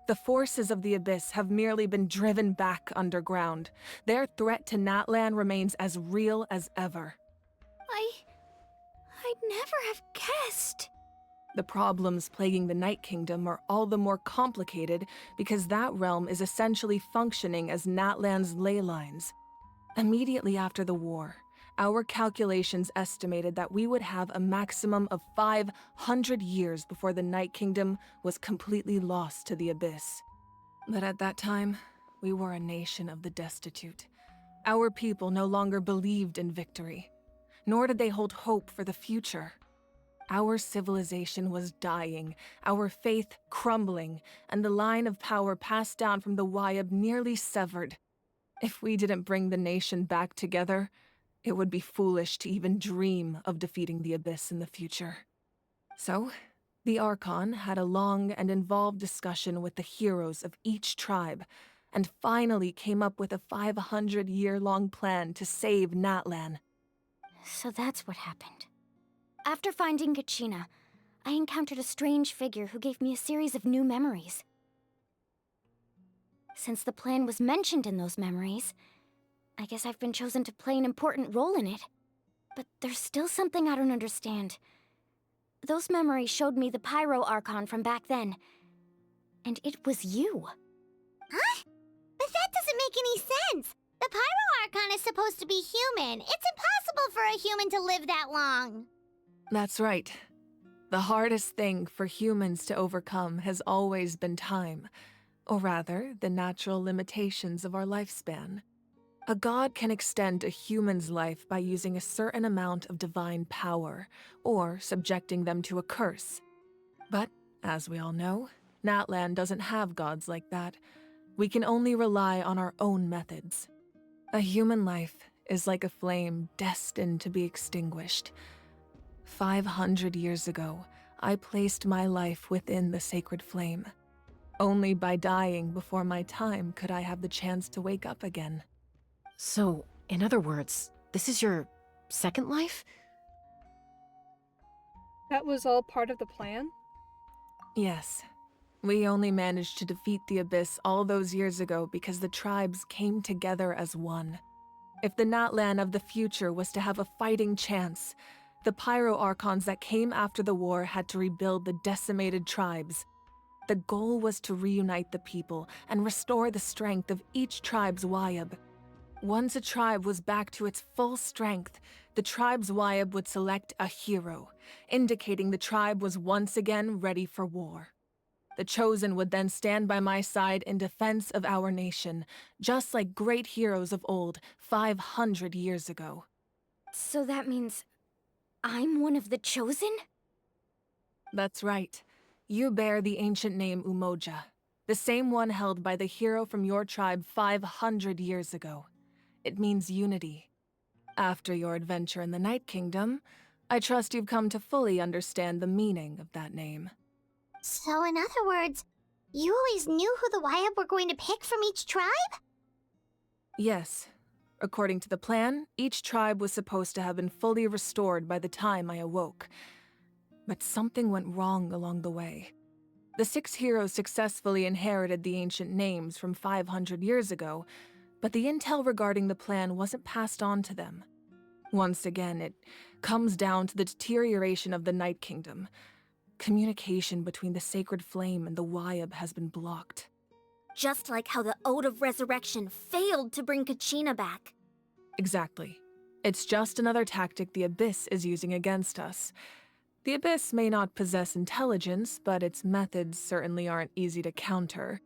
The forces of the Abyss have merely been driven back underground. Their threat to Natlan remains as real as ever. I'd never have guessed. The problems plaguing the Night Kingdom are all the more complicated because that realm is essentially functioning as Natlan's ley lines. Immediately after the war, our calculations estimated that we would have a maximum of 500 years before the Night Kingdom was completely lost to the Abyss. But at that time, we were a nation of the destitute. Our people no longer believed in victory, nor did they hold hope for the future. Our civilization was dying, our faith crumbling, and the line of power passed down from the Wyab nearly severed. If we didn't bring the nation back together, it would be foolish to even dream of defeating the Abyss in the future. So, the Archon had a long and involved discussion with the heroes of each tribe, and finally came up with a 500-year-long plan to save Natlan. So that's what happened. After finding Kachina, I encountered a strange figure who gave me a series of new memories. Since the plan was mentioned in those memories, I guess I've been chosen to play an important role in it. But there's still something I don't understand. Those memories showed me the Pyro Archon from back then. And it was you. Huh? But that doesn't make any sense! The Pyro Archon is supposed to be human. It's impossible for a human to live that long. That's right. The hardest thing for humans to overcome has always been time, or rather, the natural limitations of our lifespan. A god can extend a human's life by using a certain amount of divine power, or subjecting them to a curse. But, as we all know, Natlan doesn't have gods like that. We can only rely on our own methods. A human life is like a flame destined to be extinguished. 500 years ago, I placed my life within the sacred flame. Only by dying before my time could I have the chance to wake up again. So, in other words, this is your second life? That was all part of the plan? Yes. We only managed to defeat the Abyss all those years ago because the tribes came together as one. If the Natlan of the future was to have a fighting chance, the Pyro Archons that came after the war had to rebuild the decimated tribes. The goal was to reunite the people and restore the strength of each tribe's Wyab. Once a tribe was back to its full strength, the tribe's Wyab would select a hero, indicating the tribe was once again ready for war. The Chosen would then stand by my side in defense of our nation, just like great heroes of old 500 years ago. So that means I'm one of the Chosen? That's right. You bear the ancient name Umoja, the same one held by the hero from your tribe 500 years ago. It means unity. After your adventure in the Night Kingdom, I trust you've come to fully understand the meaning of that name. So in other words, you always knew who the Wyab were going to pick from each tribe? Yes. According to the plan, each tribe was supposed to have been fully restored by the time I awoke. But something went wrong along the way. The 6 heroes successfully inherited the ancient names from 500 years ago, but the intel regarding the plan wasn't passed on to them. Once again, it comes down to the deterioration of the Night Kingdom. Communication between the Sacred Flame and the Wyab has been blocked. Just like how the Ode of Resurrection failed to bring Kachina back. Exactly. It's just another tactic the Abyss is using against us. The Abyss may not possess intelligence, but its methods certainly aren't easy to counter.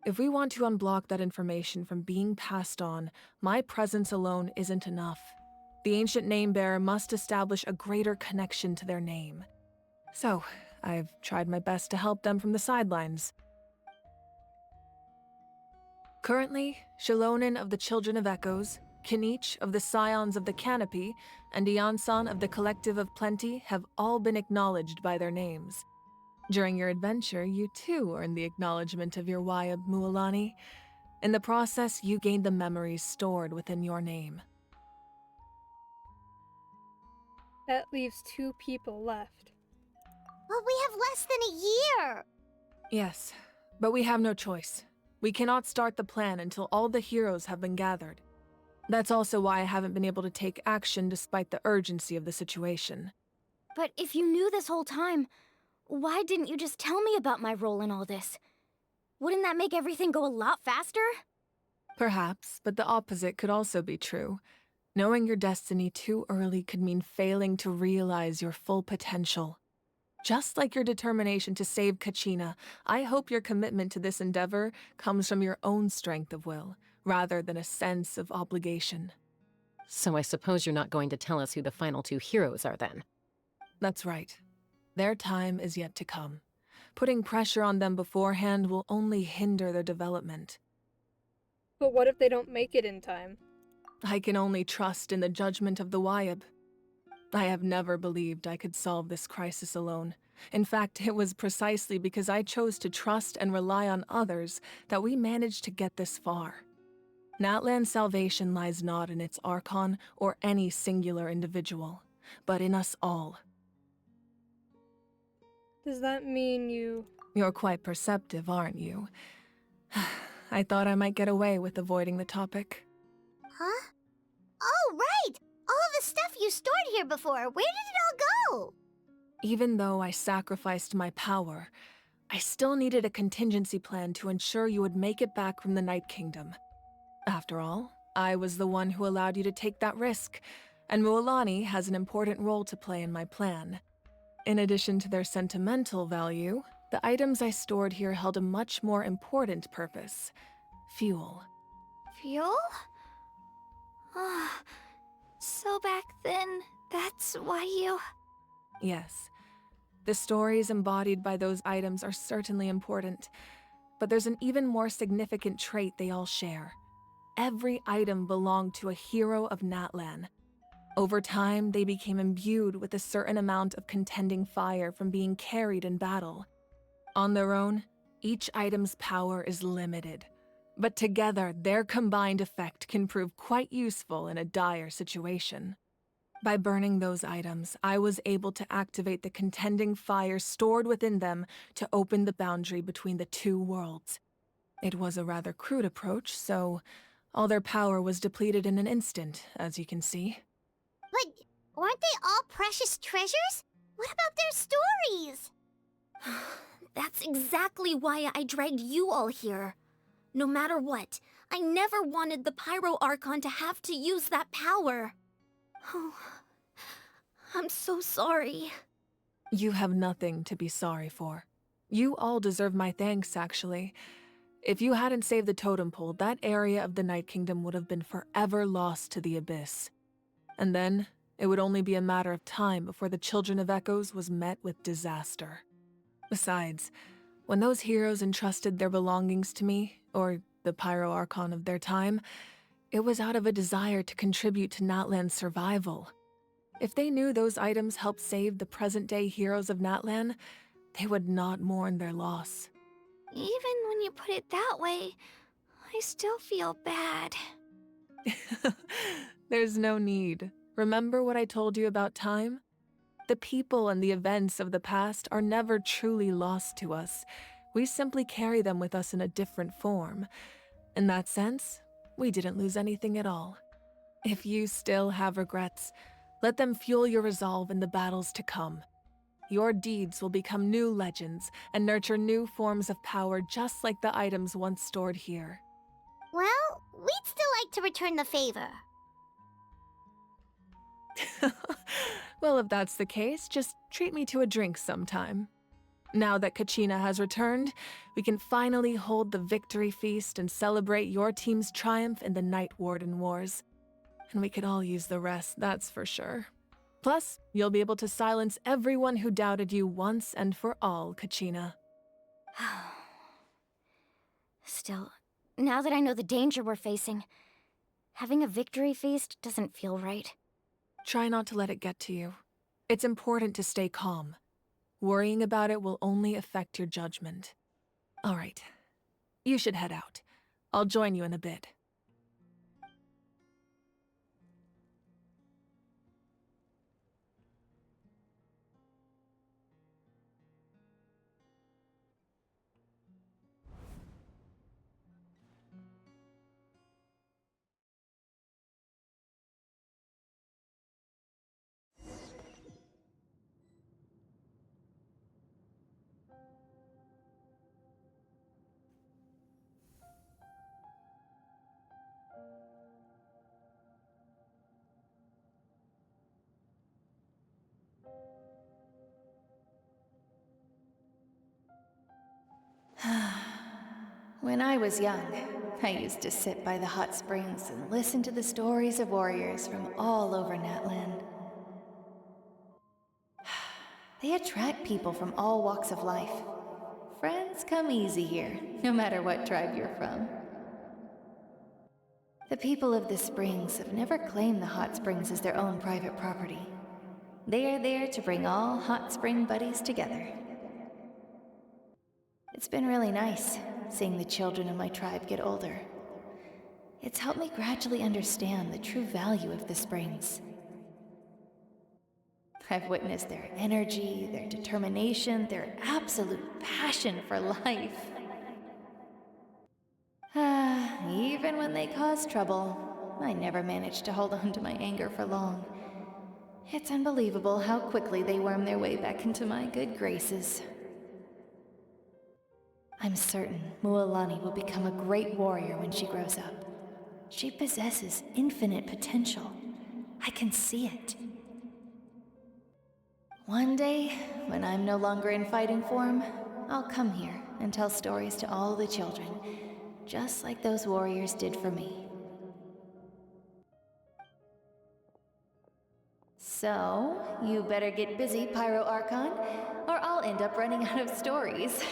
If we want to unblock that information from being passed on, my presence alone isn't enough. The ancient name-bearer must establish a greater connection to their name. So, I've tried my best to help them from the sidelines. Currently, Shilonin of the Children of Echoes, Kinich of the Scions of the Canopy, and Iansan of the Collective of Plenty have all been acknowledged by their names. During your adventure, you too earned the acknowledgement of your Wyab, Mualani. In the process, you gained the memories stored within your name. That leaves 2 people left. Well, we have less than a year! Yes, but we have no choice. We cannot start the plan until all the heroes have been gathered. That's also why I haven't been able to take action despite the urgency of the situation. But if you knew this whole time, why didn't you just tell me about my role in all this? Wouldn't that make everything go a lot faster? Perhaps, but the opposite could also be true. Knowing your destiny too early could mean failing to realize your full potential. Just like your determination to save Kachina, I hope your commitment to this endeavor comes from your own strength of will, rather than a sense of obligation. So I suppose you're not going to tell us who the final 2 heroes are then? That's right. Their time is yet to come. Putting pressure on them beforehand will only hinder their development. But what if they don't make it in time? I can only trust in the judgment of the Wyab. I have never believed I could solve this crisis alone. In fact, it was precisely because I chose to trust and rely on others that we managed to get this far. Natlan's salvation lies not in its Archon or any singular individual, but in us all. Does that mean you... You're quite perceptive, aren't you? I thought I might get away with avoiding the topic. Huh? Oh, right! All of the stuff you stored here before, where did it all go? Even though I sacrificed my power, I still needed a contingency plan to ensure you would make it back from the Night Kingdom. After all, I was the one who allowed you to take that risk, and Mualani has an important role to play in my plan. In addition to their sentimental value, the items I stored here held a much more important purpose: fuel. Fuel? So back then, that's why you... Yes. The stories embodied by those items are certainly important, but there's an even more significant trait they all share. Every item belonged to a hero of Natlan. Over time, they became imbued with a certain amount of contending fire from being carried in battle. On their own, each item's power is limited, but together their combined effect can prove quite useful in a dire situation. By burning those items, I was able to activate the contending fire stored within them to open the boundary between the two worlds. It was a rather crude approach, so all their power was depleted in an instant, as you can see. But weren't they all precious treasures? What about their stories? That's exactly why I dragged you all here. No matter what, I never wanted the Pyro Archon to have to use that power. Oh, I'm so sorry. You have nothing to be sorry for. You all deserve my thanks, actually. If you hadn't saved the totem pole, that area of the Night Kingdom would have been forever lost to the abyss. And then, it would only be a matter of time before the Children of Echoes was met with disaster. Besides, when those heroes entrusted their belongings to me, or the Pyro Archon of their time, it was out of a desire to contribute to Natlan's survival. If they knew those items helped save the present-day heroes of Natlan, they would not mourn their loss. Even when you put it that way, I still feel bad. There's no need. Remember what I told you about time? The people and the events of the past are never truly lost to us. We simply carry them with us in a different form. In that sense, we didn't lose anything at all. If you still have regrets, let them fuel your resolve in the battles to come. Your deeds will become new legends and nurture new forms of power just like the items once stored here. Well, we'd still like to return the favor. Well, if that's the case, just treat me to a drink sometime. Now that Kachina has returned, we can finally hold the victory feast and celebrate your team's triumph in the Night Warden Wars. And we could all use the rest, that's for sure. Plus, you'll be able to silence everyone who doubted you once and for all, Kachina. Still, now that I know the danger we're facing, having a victory feast doesn't feel right. Try not to let it get to you. It's important to stay calm. Worrying about it will only affect your judgment. All right. You should head out. I'll join you in a bit. When I was young, I used to sit by the hot springs and listen to the stories of warriors from all over Natlan. They attract people from all walks of life. Friends come easy here, no matter what tribe you're from. The people of the springs have never claimed the hot springs as their own private property. They are there to bring all hot spring buddies together. It's been really nice, seeing the children of my tribe get older. It's helped me gradually understand the true value of the springs. I've witnessed their energy, their determination, their absolute passion for life. Even when they cause trouble, I never managed to hold on to my anger for long. It's unbelievable how quickly they worm their way back into my good graces. I'm certain Mualani will become a great warrior when she grows up. She possesses infinite potential. I can see it. One day, when I'm no longer in fighting form, I'll come here and tell stories to all the children, just like those warriors did for me. So, you better get busy, Pyro Archon, or I'll end up running out of stories.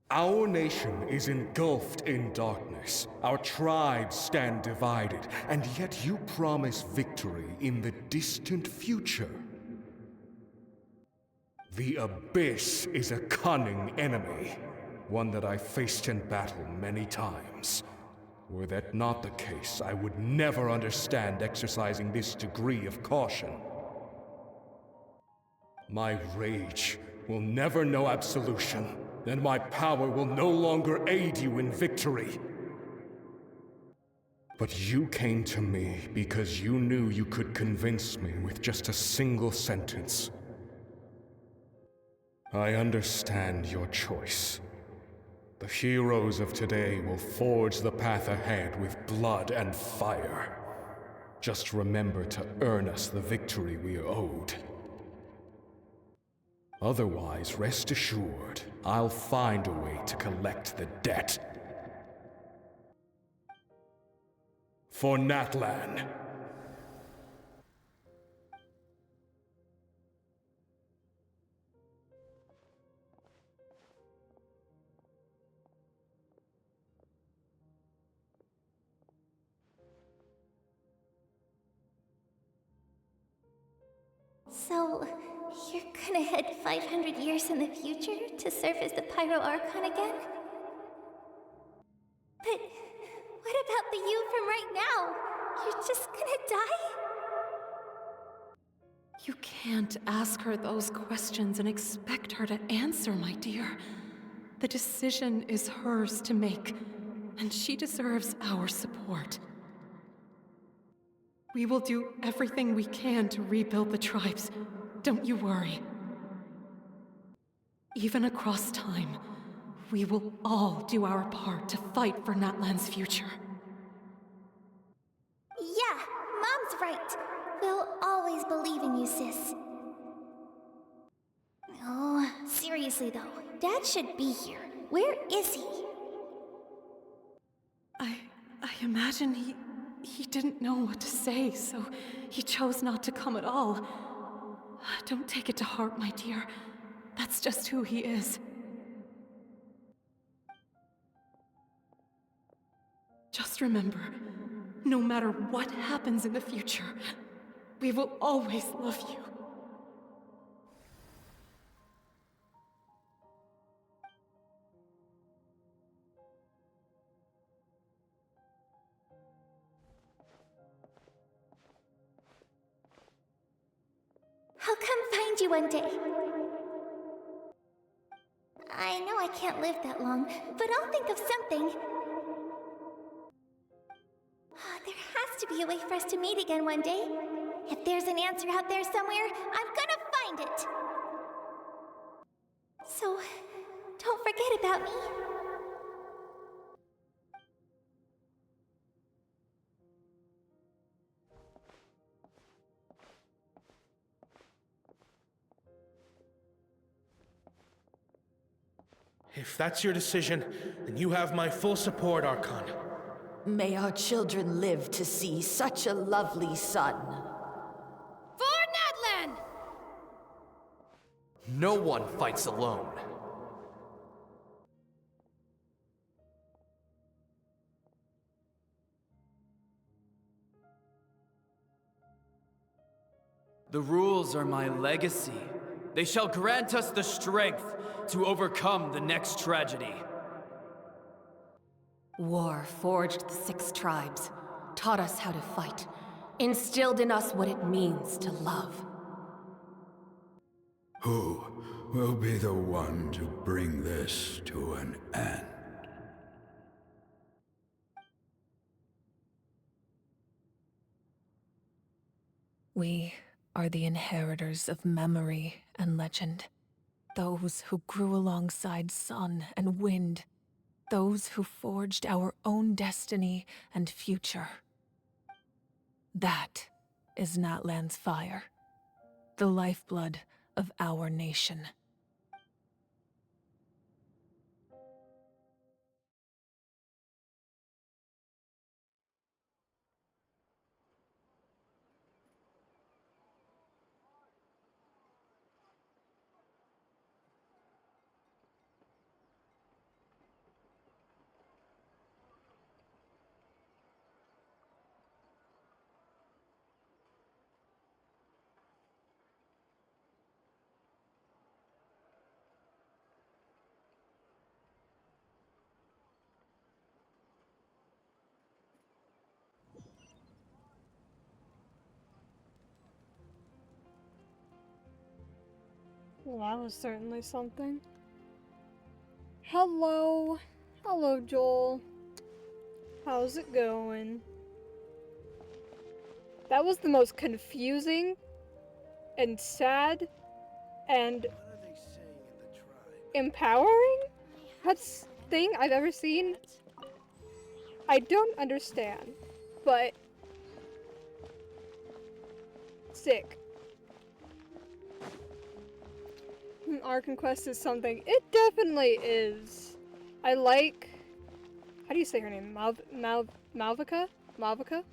Our nation is engulfed in darkness. Our tribes stand divided, and yet you promise victory in the distant future. The Abyss is a cunning enemy, one that I faced in battle many times. Were that not the case, I would never understand exercising this degree of caution. My rage will never know absolution, and my power will no longer aid you in victory. But you came to me because you knew you could convince me with just a single sentence. I understand your choice. The heroes of today will forge the path ahead with blood and fire. Just remember to earn us the victory we are owed. Otherwise, rest assured, I'll find a way to collect the debt. For Natlan. So, you're gonna head 500 years in the future to serve as the Pyro Archon again? But what about the you from right now? You're just gonna die? You can't ask her those questions and expect her to answer, my dear. The decision is hers to make, and she deserves our support. We will do everything we can to rebuild the tribes. Don't you worry. Even across time, we will all do our part to fight for Natlan's future. Yeah, Mom's right. We'll always believe in you, sis. Oh, seriously though, Dad should be here. Where is he? I imagine he didn't know what to say, so he chose not to come at all. Don't take it to heart, my dear. That's just who he is. Just remember, no matter what happens in the future, we will always love you. I'll come find you one day. I know I can't live that long, but I'll think of something. There has to be a way for us to meet again one day. If there's an answer out there somewhere, I'm gonna find it. So, don't forget about me. If that's your decision, then you have my full support, Archon. May our children live to see such a lovely son. For Natlan! No one fights alone. The rules are my legacy. They shall grant us the strength to overcome the next tragedy. War forged the 6 tribes, taught us how to fight, instilled in us what it means to love. Who will be the one to bring this to an end? We are the inheritors of memory and legend. Those who grew alongside sun and wind. Those who forged our own destiny and future. That is Natlan's fire. The lifeblood of our nation. Well, that was certainly something. Hello. Hello, Joel. How's it going? That was the most confusing and sad and empowering thing I've ever seen. I don't understand, but sick. Archon Quest is something. It definitely is. I like. How do you say her name? Malvika? Malvika?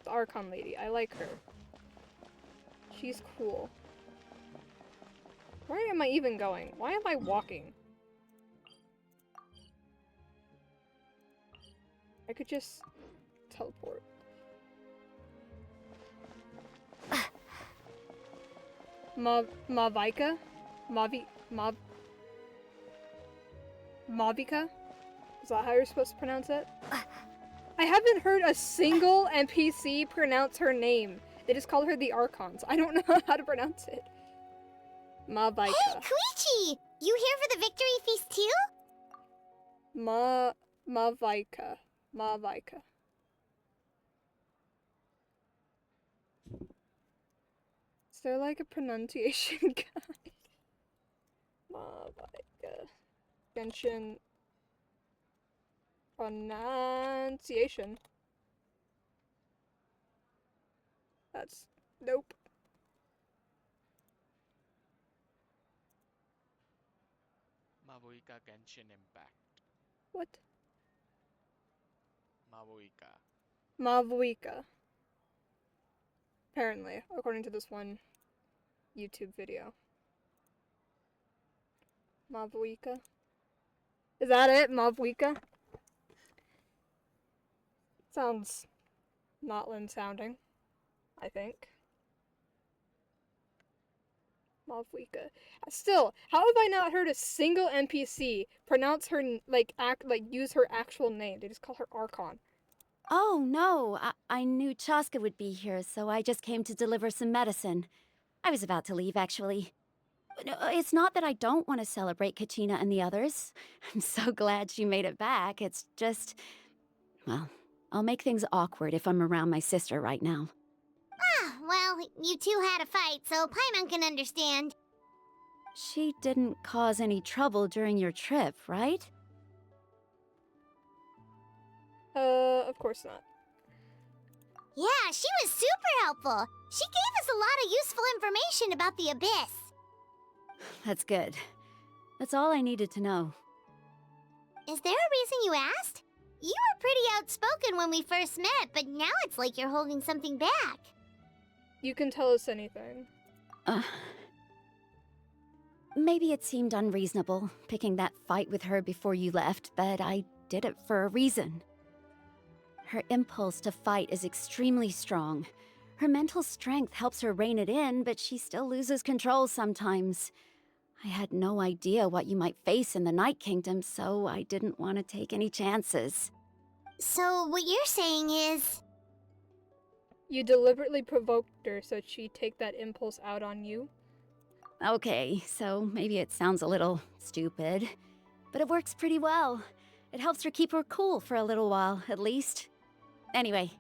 The Archon lady. I like her. She's cool. Where am I even going? Why am I walking? I could just teleport. Mavika? Mavika? Is that how you're supposed to pronounce it? I haven't heard a single NPC pronounce her name. They just call her the Archons. I don't know how to pronounce it. Mavika. Hey, Koichi! You here for the victory feast too? Mavika. Mavika. Is there like a pronunciation guide? Mavika. Genshin pronunciation. That's nope. Mabuika Genshin Impact. What? Mabuika. Mavuika. Apparently, according to this one YouTube video. Mavuika. Is that it? Mavuika? Sounds Notland sounding, I think. Mavuika. Still, how have I not heard a single NPC pronounce her use her actual name? They just call her Archon. Oh, no. I knew Chaska would be here, so I just came to deliver some medicine. I was about to leave, actually. No, it's not that I don't want to celebrate Kachina and the others. I'm so glad she made it back. It's just... well, I'll make things awkward if I'm around my sister right now. Ah, well, you two had a fight, so Paimon can understand. She didn't cause any trouble during your trip, right? Of course not. Yeah, she was super helpful. She gave us a lot of useful information about the Abyss. That's good. That's all I needed to know. Is there a reason you asked? You were pretty outspoken when we first met, but now it's like you're holding something back. You can tell us anything. Maybe it seemed unreasonable, picking that fight with her before you left, but I did it for a reason. Her impulse to fight is extremely strong. Her mental strength helps her rein it in, but she still loses control sometimes. I had no idea what you might face in the Night Kingdom, so I didn't want to take any chances. So what you're saying is... You deliberately provoked her so she'd take that impulse out on you? Okay, so maybe it sounds a little stupid, but it works pretty well. It helps her keep her cool for a little while, at least. Anyway,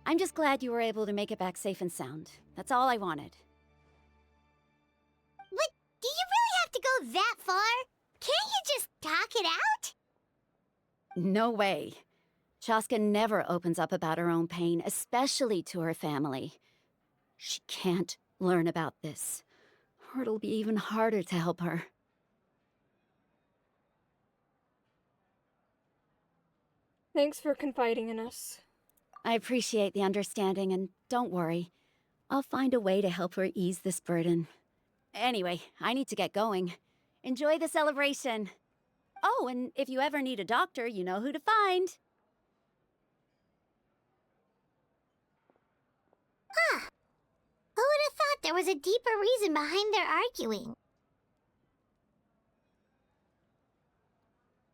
I'm just glad you were able to make it back safe and sound. That's all I wanted. But do you really have to go that far? Can't you just talk it out? No way. Chaska never opens up about her own pain, especially to her family. She can't learn about this, or it'll be even harder to help her. Thanks for confiding in us. I appreciate the understanding, and don't worry. I'll find a way to help her ease this burden. Anyway, I need to get going. Enjoy the celebration. Oh, and if you ever need a doctor, you know who to find. Huh. Who would have thought there was a deeper reason behind their arguing?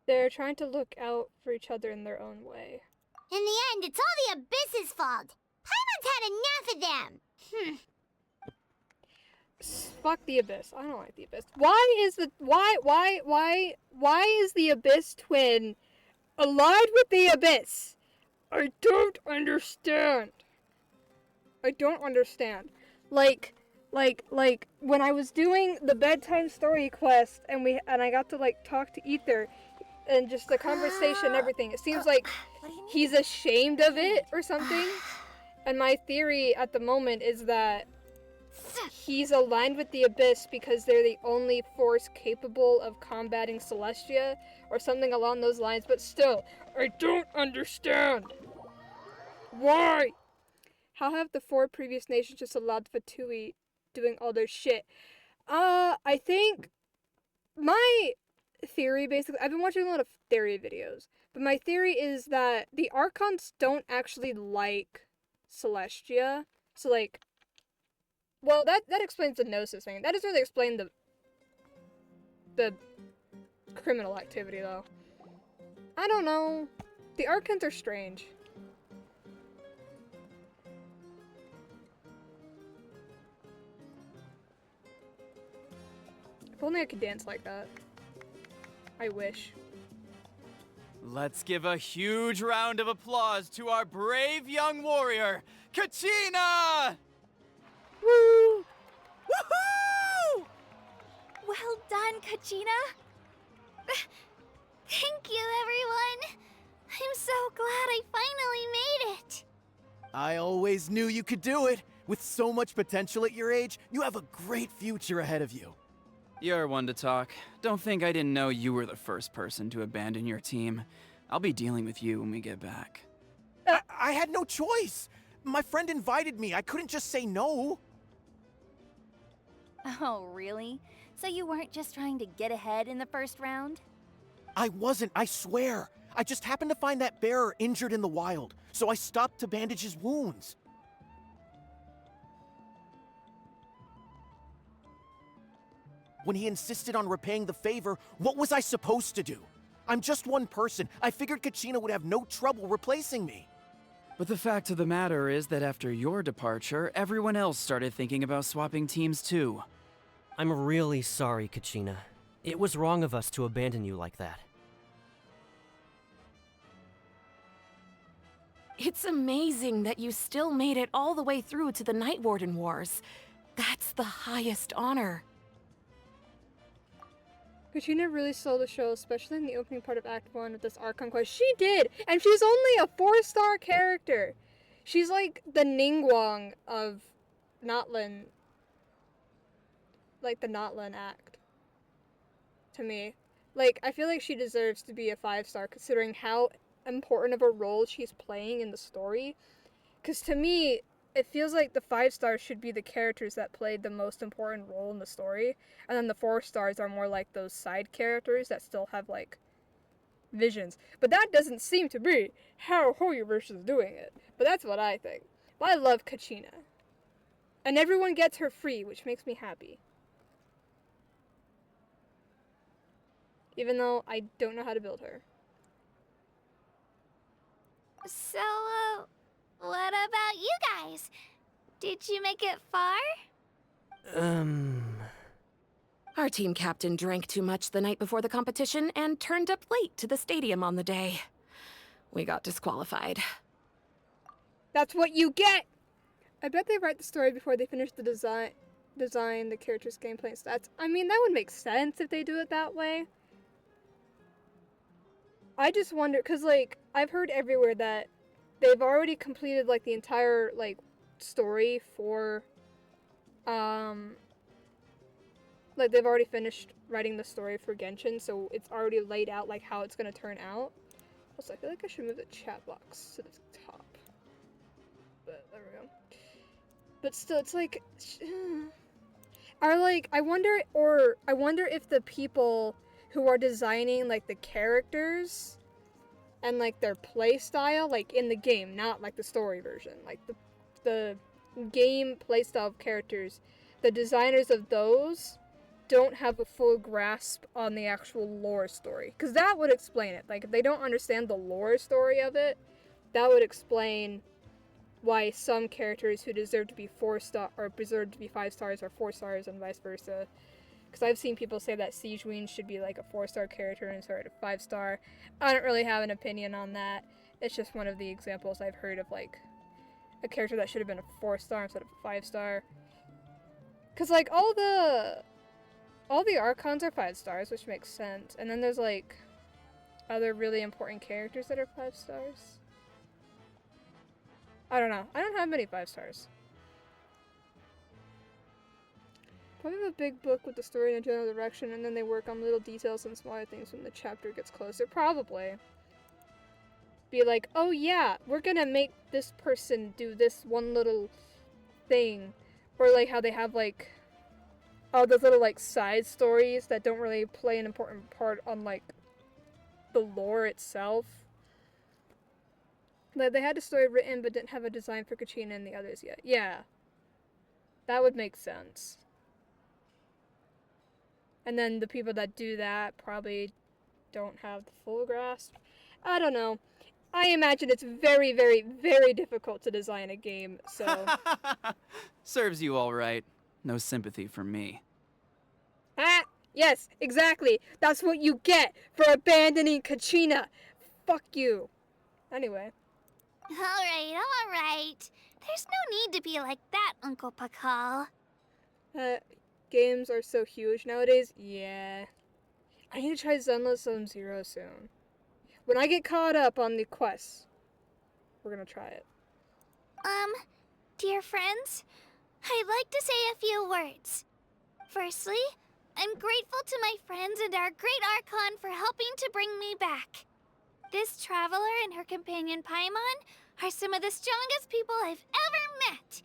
They're trying to look out for each other in their own way. In the end, it's all the Abyss's fault. Paimon's had enough of them. Fuck the Abyss. I don't like the Abyss. Why is the Abyss twin allied with the Abyss? I don't understand. I don't understand. Like when I was doing the bedtime story quest and I got to like talk to Ether and just the conversation and everything. It seems like he's ashamed of it or something. And my theory at the moment is that he's aligned with the Abyss because they're the only force capable of combating Celestia or something along those lines, but still, I don't understand. Why? How have the 4 previous nations just allowed Fatui doing all their shit? I think my theory, basically, I've been watching a lot of theory videos, but my theory is that the Archons don't actually like Celestia. So, like, well, that explains the Gnosis thing. That doesn't really explain the criminal activity, though. I don't know. The Archons are strange. If only I could dance like that. I wish. Let's give a huge round of applause to our brave young warrior, Kachina! Woo! Woohoo! Well done, Kachina. Thank you, everyone. I'm so glad I finally made it. I always knew you could do it. With so much potential at your age, you have a great future ahead of you. You're one to talk. Don't think I didn't know you were the first person to abandon your team. I'll be dealing with you when we get back. I had no choice. My friend invited me. I couldn't just say no. Oh, really? So you weren't just trying to get ahead in the first round? I wasn't, I swear. I just happened to find that bearer injured in the wild, so I stopped to bandage his wounds. When he insisted on repaying the favor, what was I supposed to do? I'm just one person. I figured Kachina would have no trouble replacing me. But the fact of the matter is that after your departure, everyone else started thinking about swapping teams too. I'm really sorry, Kachina. It was wrong of us to abandon you like that. It's amazing that you still made it all the way through to the Night Warden Wars. That's the highest honor. Kachina really sold the show, especially in the opening part of Act 1 of this Archon quest. She did! And she's only a 4-star character! She's like the Ningguang of Notlin. Like the Notlin act. To me. like, I feel like she deserves to be a 5-star considering how important of a role she's playing in the story. Because to me, it feels like the 5 stars should be the characters that played the most important role in the story, and then the 4 stars are more like those side characters that still have, like, visions. But that doesn't seem to be how Hoyoverse is doing it. But that's what I think. But I love Kachina. And everyone gets her free, which makes me happy. Even though I don't know how to build her. So, what about you guys? Did you make it far? Our team captain drank too much the night before the competition and turned up late to the stadium on the day. We got disqualified. That's what you get! I bet they write the story before they finish the design the character's gameplay and stats. I mean, that would make sense if they do it that way. I just wonder, because, like, I've heard everywhere that they've already completed, like, the entire, like, story for, like, they've already finished writing the story for Genshin, so it's already laid out, like, how it's going to turn out. Also, I feel like I should move the chat box to the top. But, there we go. But still, it's like, I wonder if the people who are designing, like, the characters and, like, their play style, like, in the game, not, like, the story version, like, the game play style of characters, the designers of those don't have a full grasp on the actual lore story. Because that would explain it. Like, if they don't understand the lore story of it, that would explain why some characters who deserve to be 4-star or deserve to be 5 stars are 4 stars and vice versa. Because I've seen people say that Siegeween should be like a 4-star character instead of a 5-star. I don't really have an opinion on that. It's just one of the examples I've heard of, like, a character that should have been a 4-star instead of a 5-star. Because, like, all the Archons are 5 stars, which makes sense. And then there's, like, other really important characters that are 5 stars. I don't know. I don't have many 5 stars. Probably have a big book with the story in a general direction, and then they work on little details and smaller things when the chapter gets closer. Probably. Be like, oh yeah, we're gonna make this person do this one little thing. Or like how they have like all those little like side stories that don't really play an important part on like the lore itself. Like they had a story written but didn't have a design for Kachina and the others yet. Yeah. That would make sense. And then the people that do that probably don't have the full grasp. I don't know. I imagine it's very, very, very difficult to design a game, so... Serves you all right. No sympathy from me. Ah! Yes, exactly! That's what you get for abandoning Kachina! Fuck you! Anyway. Alright. There's no need to be like that, Uncle Pakal. Games are so huge nowadays. Yeah. I need to try Zenless Zone Zero soon. When I get caught up on the quests, we're gonna try it. Dear friends, I'd like to say a few words. Firstly, I'm grateful to my friends and our great Archon for helping to bring me back. This traveler and her companion Paimon are some of the strongest people I've ever met.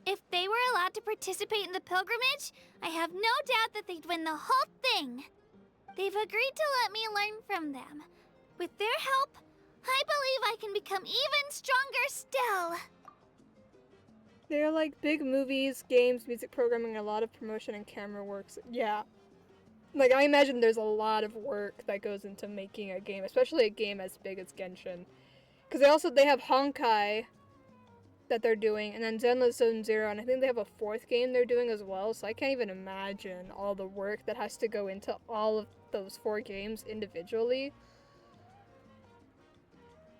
If they were allowed to participate in the pilgrimage, I have no doubt that they'd win the whole thing. They've agreed to let me learn from them. With their help, I believe I can become even stronger still. They're like big movies, games, music programming, a lot of promotion and camera works. Yeah. Like, I imagine there's a lot of work that goes into making a game, especially a game as big as Genshin. Because they have Honkai that they're doing, and then Zenless Zone Zero, and I think they have a 4th game they're doing as well, so I can't even imagine all the work that has to go into all of those 4 games individually.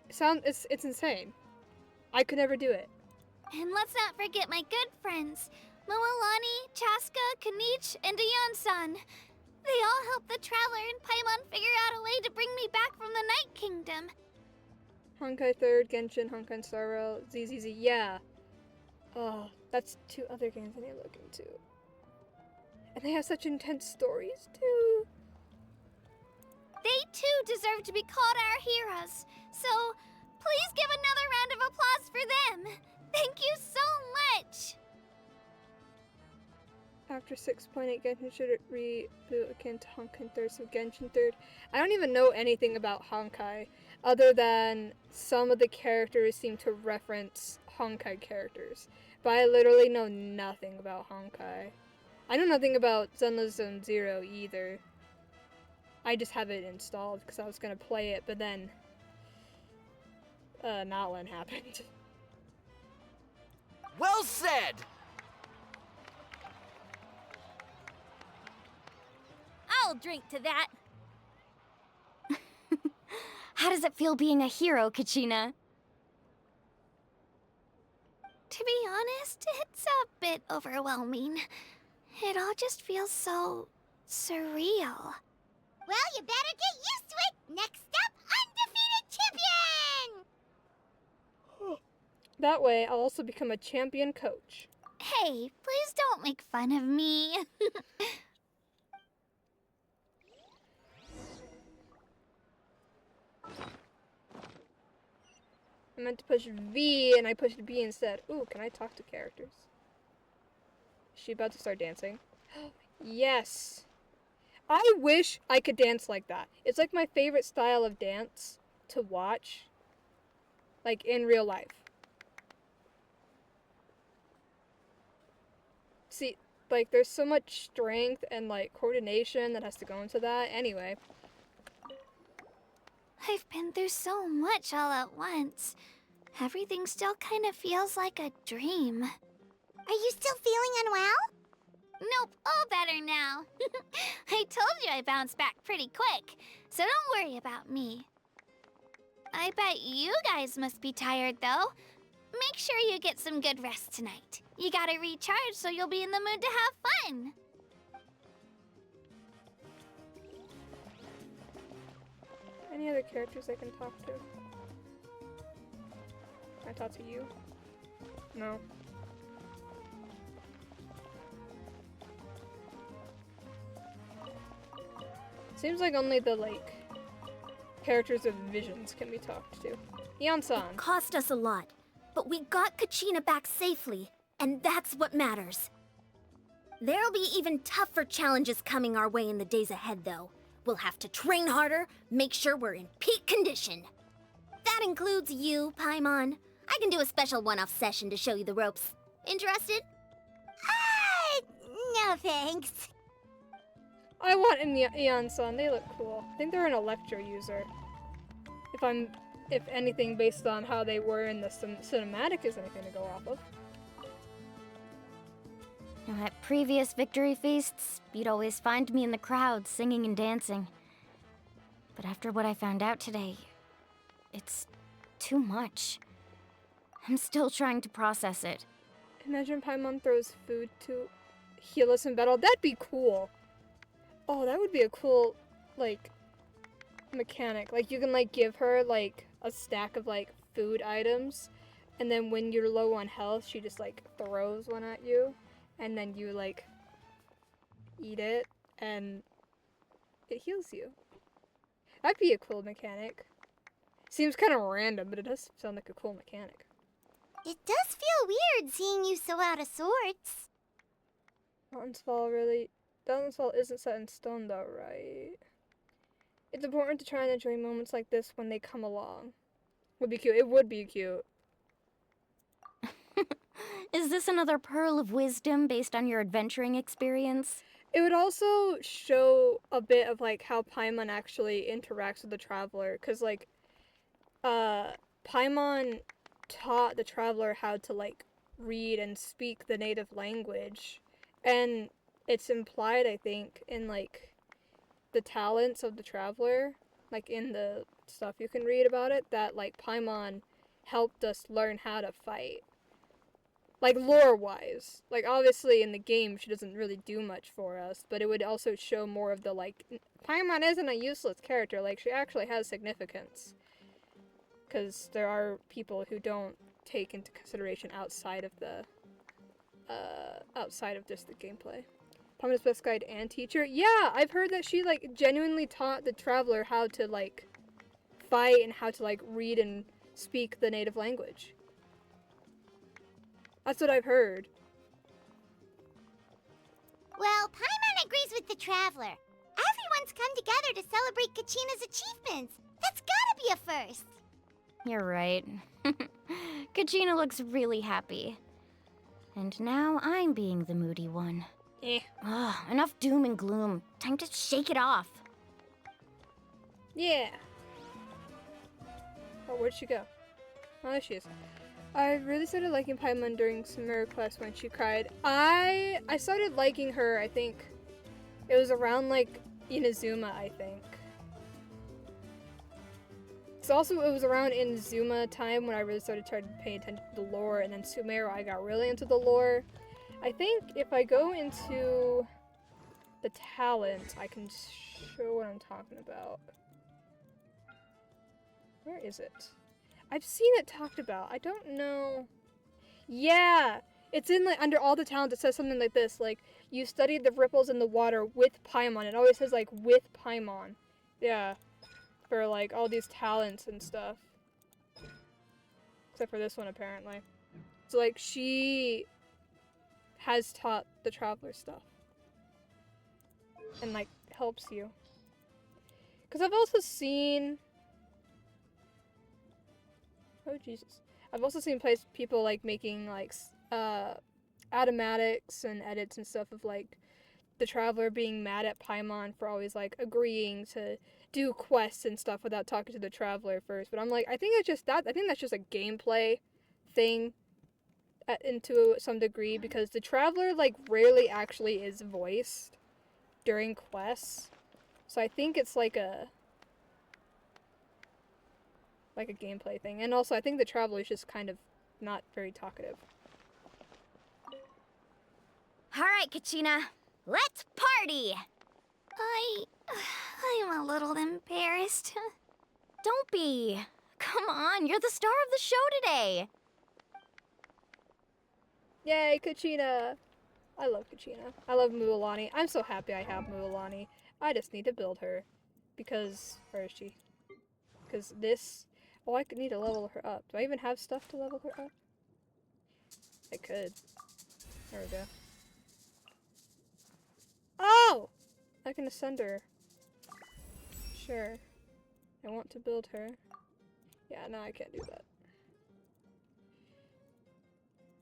It's insane. I could never do it. And let's not forget my good friends, Moalani, Chaska, Kanich, and Ayan-san. They all helped the Traveler and Paimon figure out a way to bring me back from the Night Kingdom. Honkai 3rd, Genshin, Honkai Star Rail, ZZZ, yeah. Oh, that's 2 other games I need to look into. And they have such intense stories, too. They too deserve to be called our heroes. So, please give another round of applause for them. Thank you so much. After 6.8, Genshin should reboot akin to Honkai 3rd, so Genshin 3rd. I don't even know anything about Honkai, other than some of the characters seem to reference Honkai characters. But I literally know nothing about Honkai. I know nothing about Zenless Zone Zero either. I just have it installed because I was going to play it, but then Notland happened. Well said! I'll drink to that. How does it feel being a hero, Kachina? To be honest, it's a bit overwhelming. It all just feels so surreal. Well, you better get used to it! Next up, undefeated champion! That way, I'll also become a champion coach. Hey, please don't make fun of me. I meant to push V and I pushed B instead. Ooh, can I talk to characters? Is she about to start dancing? Yes! I wish I could dance like that. It's like my favorite style of dance to watch. Like in real life. See, like there's so much strength and like coordination that has to go into that. Anyway. I've been through so much all at once. Everything still kind of feels like a dream. Are you still feeling unwell? Nope, all better now. I told you I bounced back pretty quick, so don't worry about me. I bet you guys must be tired, though. Make sure you get some good rest tonight. You gotta recharge so you'll be in the mood to have fun. Any other characters I can talk to? Can I talk to you? No. Seems like only the, like, characters of Visions can be talked to. Eon-san. It cost us a lot, but we got Kachina back safely, and that's what matters. There'll be even tougher challenges coming our way in the days ahead, though. We'll have to train harder, make sure we're in peak condition. That includes you, Paimon. I can do a special one-off session to show you the ropes. Interested? No thanks. I want an Eon-san. They look cool. I think they're an Electro user. If anything, based on how they were in the cinematic is anything to go off of. Now, at previous victory feasts, you'd always find me in the crowd singing and dancing. But after what I found out today, it's too much. I'm still trying to process it. Imagine Paimon throws food to heal us in battle. That'd be cool. Oh, that would be a cool, like, mechanic. Like, you can, like, give her, like, a stack of, like, food items. And then when you're low on health, she just, like, throws one at you. And then you, like, eat it. And it heals you. That'd be a cool mechanic. Seems kind of random, but it does sound like a cool mechanic. It does feel weird seeing you so out of sorts. Mountains Fall isn't set in stone though, right? It's important to try and enjoy moments like this when they come along. Would be cute. It would be cute. Is this another pearl of wisdom based on your adventuring experience? It would also show a bit of like how Paimon actually interacts with the traveler, cause like, Paimon taught the traveler how to like read and speak the native language, and it's implied, I think, in like the talents of the traveler, like in the stuff you can read about it, that like Paimon helped us learn how to fight. Like lore-wise. Like obviously in the game she doesn't really do much for us, but it would also show more of the like, Paimon isn't a useless character, like she actually has significance. Because there are people who don't take into consideration outside of the, outside of just the gameplay. Paimon's best guide and teacher. Yeah, I've heard that she, like, genuinely taught the traveler how to, like, fight and how to, like, read and speak the native language. That's what I've heard. Well, Paimon agrees with the Traveler. Everyone's come together to celebrate Kachina's achievements. That's gotta be a first. You're right. Kachina looks really happy. And now I'm being the moody one. Ugh, enough doom and gloom. Time to shake it off. Yeah. Oh, where'd she go? Oh, there she is. I really started liking Paimon during Summer Quest when she cried. I started liking her, I think. It was around, like, Inazuma, I think. So also, it was around Inazuma time when I really started paying attention to the lore, and then Sumeru, I got really into the lore. I think if I go into the talent, I can show what I'm talking about. Where is it? I've seen it talked about. I don't know. Yeah! It's in, like, under all the talents, it says something like this, like, you studied the ripples in the water with Paimon. It always says, like, with Paimon. Yeah. For, like, all these talents and stuff. Except for this one, apparently. So, like, she has taught the Traveler stuff. And, like, helps you. Because I've also seen... Oh, Jesus. I've also seen people, like, making, like, automatics and edits and stuff of, like, the Traveler being mad at Paimon for always, like, agreeing to do quests and stuff without talking to the Traveler first. But I'm like, I think it's just that. I think that's just a gameplay thing to some degree, because the Traveler, like, rarely actually is voiced during quests. So I think it's like a gameplay thing. And also, I think the Traveler is just kind of not very talkative. Alright, Kachina. Let's party! I'm a little embarrassed. Don't be. Come on, you're the star of the show today. Yay, Kachina! I love Kachina. I love Mualani. I'm so happy I have Mualani. I just need to build her. Because, where is she? Because this... Oh, I could need to level her up. Do I even have stuff to level her up? I could. There we go. Oh! I can ascend her. Sure. I want to build her. Yeah, no, I can't do that.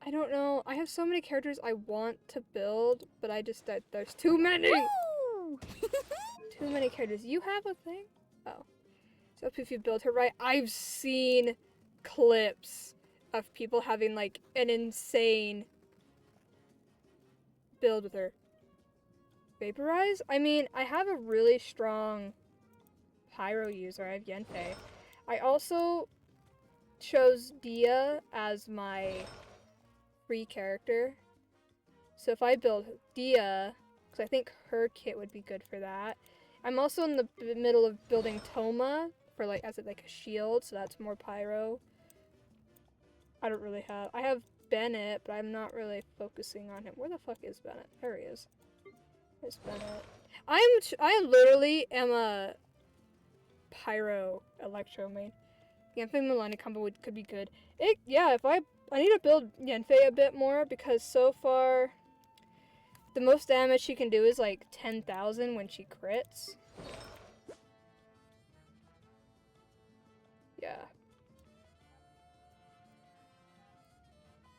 I don't know. I have so many characters I want to build, but I just... there's too many! Too many characters. You have a thing? Oh. So if you build her right, I've seen clips of people having, like, an insane build with her. Vaporize? I mean, I have a really strong pyro user. I have Yenfei. I also chose Dia as my free character. So if I build Dia, because I think her kit would be good for that. I'm also in the middle of building Toma for, like, as like a shield, so that's more pyro. I don't really have... I have Bennett, but I'm not really focusing on him. Where the fuck is Bennett? There he is. There's Bennett. I literally am a pyro electro main. Yanfei Milani combo could be good. Yeah, if I need to build Yanfei a bit more, because so far the most damage she can do is like 10,000 when she crits. Yeah.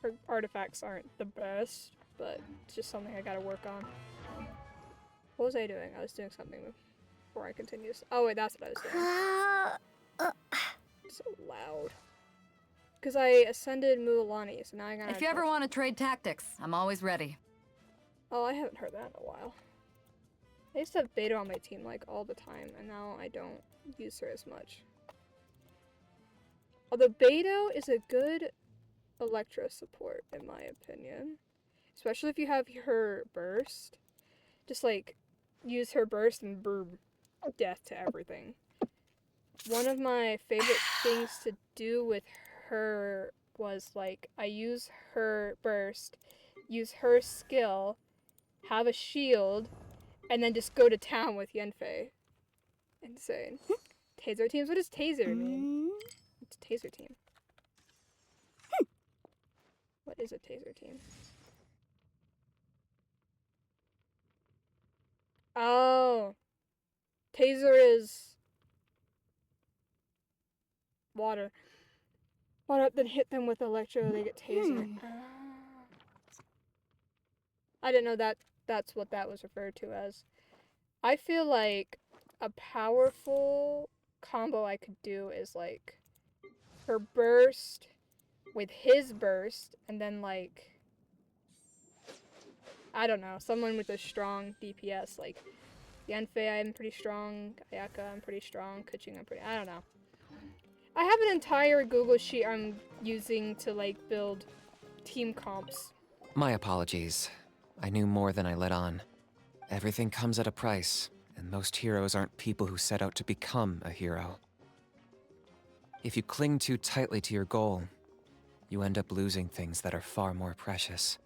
Her artifacts aren't the best, but it's just something I gotta work on. What was I doing? I was doing something before I continue. Oh wait, that's what I was doing. So loud. Because I ascended Mualani, so now I gotta... If you ever want to trade tactics, I'm always ready. Oh, I haven't heard that in a while. I used to have Beta on my team, like, all the time, and now I don't use her as much. Although Beto is a good Electro support, in my opinion. Especially if you have her burst. Just, like, use her burst and boom, death to everything. One of my favorite things to do with her was, like, I use her burst, use her skill, have a shield, and then just go to town with Yenfei. Insane. Taser teams? What does taser mean? It's a taser team. What is a taser team? Oh. Taser is water. Water, then hit them with electro, they get taser. I didn't know that's what that was referred to as. I feel like a powerful combo I could do is like her burst with his burst, and then like, I don't know, someone with a strong DPS, like Yanfei I'm pretty strong, Ayaka I'm pretty strong, Kuching I'm pretty, I don't know. I have an entire Google sheet I'm using to like build team comps. My apologies. I knew more than I let on. Everything comes at a price, and most heroes aren't people who set out to become a hero. If you cling too tightly to your goal, you end up losing things that are far more precious.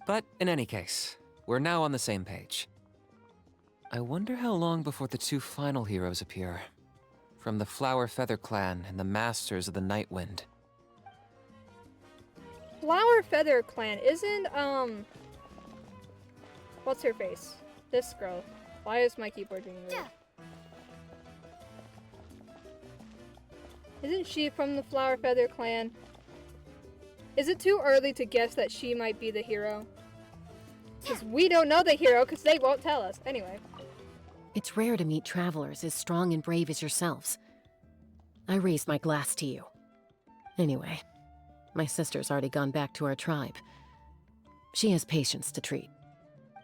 But in any case, we're now on the same page. I wonder how long before the two final heroes appear. From the Flower Feather Clan and the Masters of the Night Wind. Flower Feather Clan isn't, what's her face? This girl. Why is my keyboard being weird? Isn't she from the Flower Feather Clan? Is it too early to guess that she might be the hero? Because we don't know the hero because they won't tell us. Anyway. It's rare to meet travelers as strong and brave as yourselves. I raised my glass to you. Anyway, my sister's already gone back to our tribe. She has patients to treat.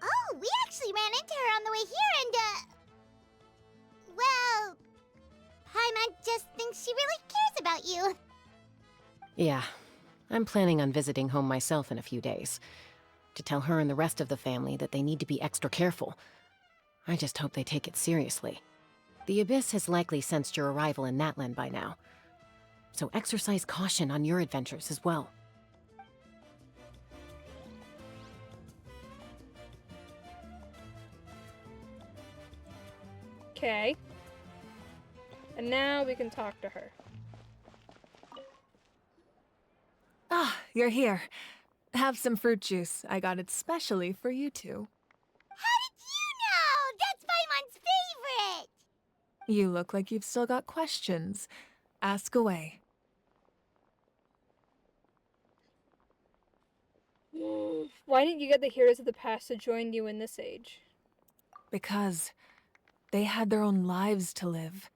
Oh, we actually ran into her on the way here and, well, Paimon just thinks she really cares about you. Yeah, I'm planning on visiting home myself in a few days. To tell her and the rest of the family that they need to be extra careful. I just hope they take it seriously. The Abyss has likely sensed your arrival in Natlan by now. So exercise caution on your adventures as well. Okay. And now we can talk to her. Ah, you're here. Have some fruit juice. I got it specially for you two. How did you know? That's Paimon's favorite! You look like you've still got questions. Ask away. Why didn't you get the heroes of the past to join you in this age? Because they had their own lives to live.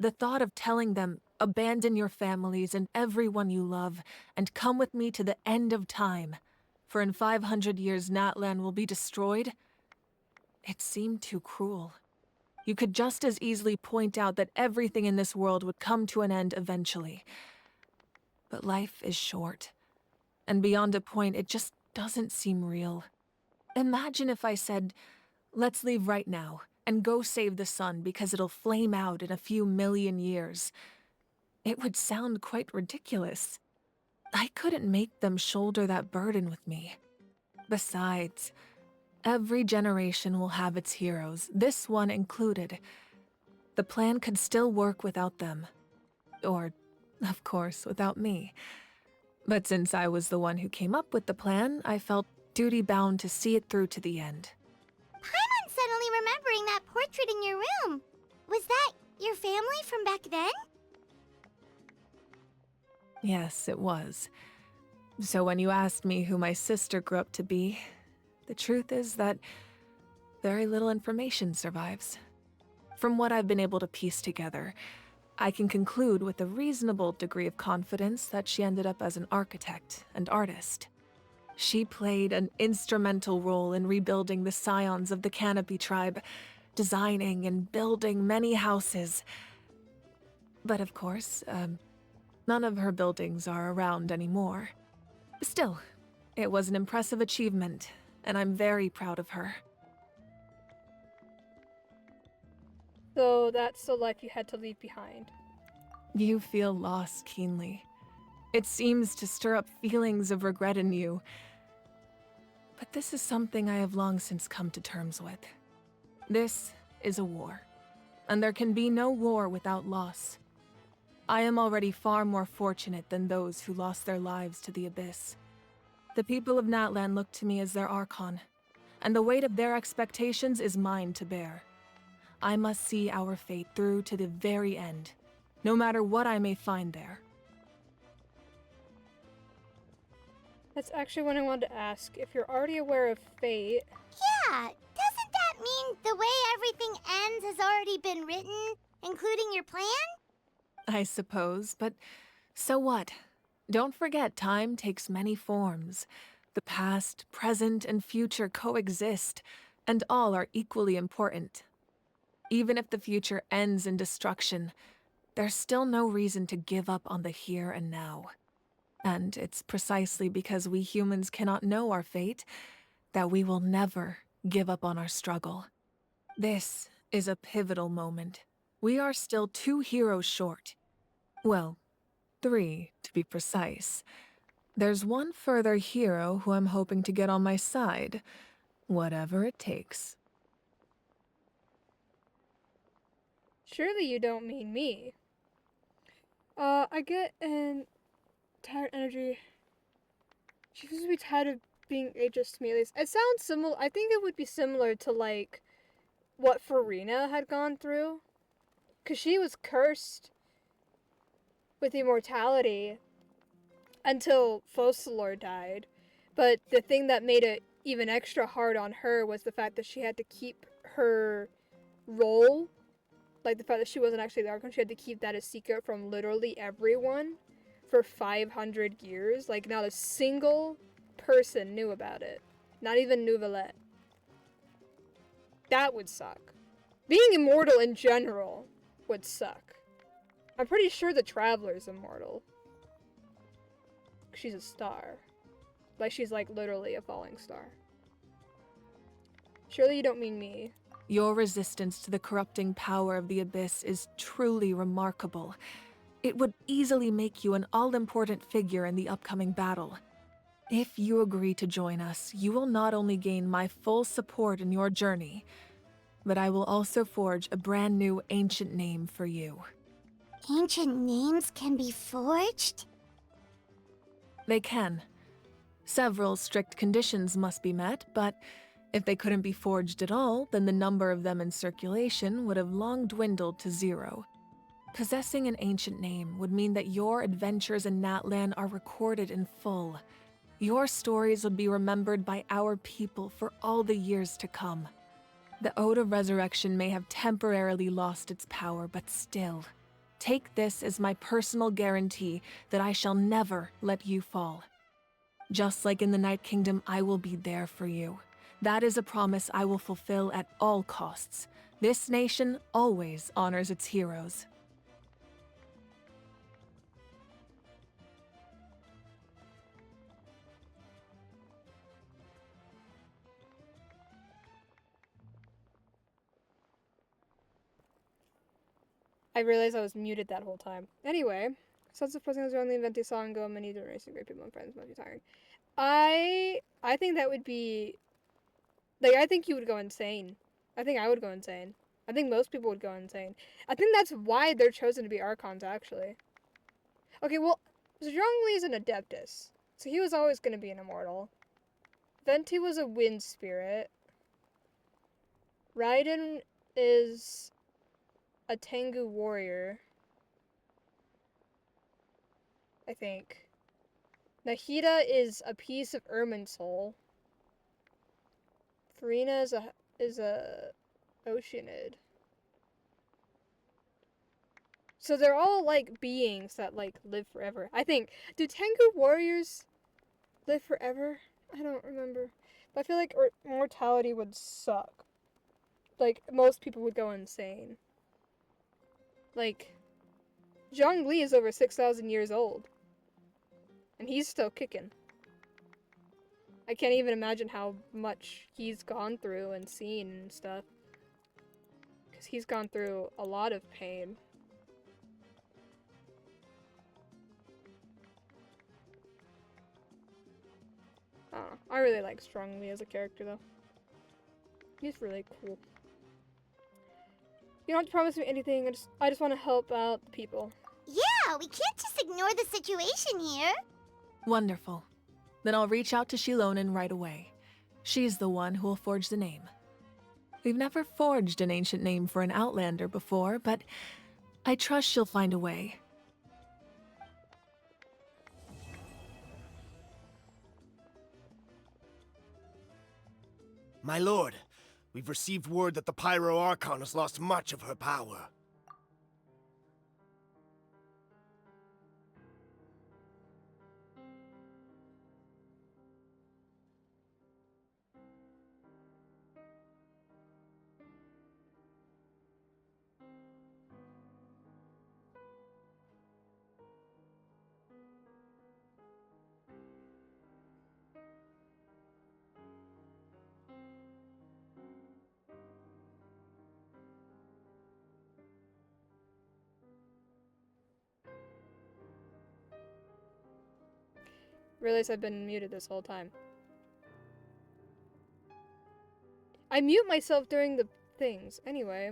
The thought of telling them, abandon your families and everyone you love, and come with me to the end of time, for in 500 years Natlan will be destroyed, it seemed too cruel. You could just as easily point out that everything in this world would come to an end eventually. But life is short, and beyond a point, it just doesn't seem real. Imagine if I said, let's leave right now, and go save the sun because it'll flame out in a few million years. It would sound quite ridiculous. I couldn't make them shoulder that burden with me. Besides, every generation will have its heroes, this one included. The plan could still work without them. Or, of course, without me. But since I was the one who came up with the plan, I felt duty-bound to see it through to the end. Paimon's suddenly remembering that portrait in your room. Was that your family from back then? Yes, it was. So when you asked me who my sister grew up to be, the truth is that very little information survives. From what I've been able to piece together, I can conclude with a reasonable degree of confidence that she ended up as an architect and artist. She played an instrumental role in rebuilding the scions of the Canopy tribe, designing and building many houses. But of course, none of her buildings are around anymore. Still, it was an impressive achievement, and I'm very proud of her. So that's the life you had to leave behind. You feel loss keenly. It seems to stir up feelings of regret in you. But this is something I have long since come to terms with. This is a war, and there can be no war without loss. I am already far more fortunate than those who lost their lives to the Abyss. The people of Natlan look to me as their Archon, and the weight of their expectations is mine to bear. I must see our fate through to the very end, no matter what I may find there. That's actually what I wanted to ask. If you're already aware of fate... Yeah, doesn't that mean the way everything ends has already been written, including your plan? I suppose, but so what? Don't forget, time takes many forms. The past, present, and future coexist, and all are equally important. Even if the future ends in destruction, there's still no reason to give up on the here and now. And it's precisely because we humans cannot know our fate that we will never give up on our struggle. This is a pivotal moment. We are still 2 heroes short. Well, 3 to be precise. There's one further hero who I'm hoping to get on my side, whatever it takes. Surely you don't mean me. I get an tired energy. She seems to be tired of being ageless to me at least. It sounds similar. I think it would be similar to like what Farina had gone through. Cause she was cursed with immortality until Focalor died. But the thing that made it even extra hard on her was the fact that she had to keep her role, like the fact that she wasn't actually the Archon, she had to keep that a secret from literally everyone for 500 years. Like, not a single person knew about it. Not even Nouvelette. That would suck. Being immortal in general would suck. I'm pretty sure the Traveler's immortal. She's a star. Like, she's like literally a falling star. Surely you don't mean me. Your resistance to the corrupting power of the Abyss is truly remarkable. It would easily make you an all-important figure in the upcoming battle. If you agree to join us, you will not only gain my full support in your journey, but I will also forge a brand new ancient name for you. Ancient names can be forged? They can. Several strict conditions must be met, but if they couldn't be forged at all, then the number of them in circulation would have long dwindled to 0. Possessing an ancient name would mean that your adventures in Natlan are recorded in full. Your stories would be remembered by our people for all the years to come. The Ode of Resurrection may have temporarily lost its power, but still, take this as my personal guarantee that I shall never let you fall. Just like in the Night Kingdom, I will be there for you. That is a promise I will fulfill at all costs. This nation always honors its heroes. I realized I was muted that whole time. Anyway, sense of presence around the event they saw and go many different racing great people and friends must be tiring. I think that would be like, I think you would go insane. I think I would go insane. I think most people would go insane. I think that's why they're chosen to be Archons, actually. Okay, well, Zhongli is an Adeptus, so he was always going to be an Immortal. Venti was a Wind Spirit. Raiden is a Tengu Warrior, I think. Nahida is a piece of Irminsul. Farina is a Oceanid. So they're all like beings that like live forever. I think, do Tengu warriors live forever? I don't remember. But I feel like mortality would suck. Like, most people would go insane. Like, Zhongli is over 6,000 years old. And he's still kicking. I can't even imagine how much he's gone through and seen and stuff. Because he's gone through a lot of pain. I don't know. I really like Strongly as a character, though. He's really cool. You don't have to promise me anything. I just want to help out the people. Yeah, we can't just ignore the situation here. Wonderful. Then I'll reach out to Shilonen right away. She's the one who will forge the name. We've never forged an ancient name for an Outlander before, but I trust she'll find a way. My lord, we've received word that the Pyro Archon has lost much of her power. Realize I've been muted this whole time. I mute myself during the things. Anyway.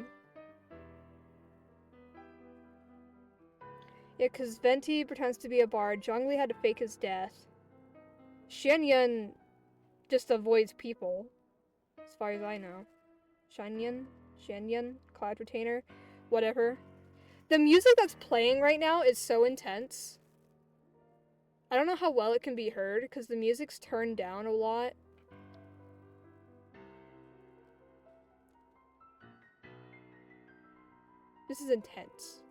Yeah, because Venti pretends to be a bard. Zhongli had to fake his death. Xianyun just avoids people, as far as I know. Xianyun, Cloud Retainer, whatever. The music that's playing right now is so intense. I don't know how well it can be heard, because the music's turned down a lot. This is intense.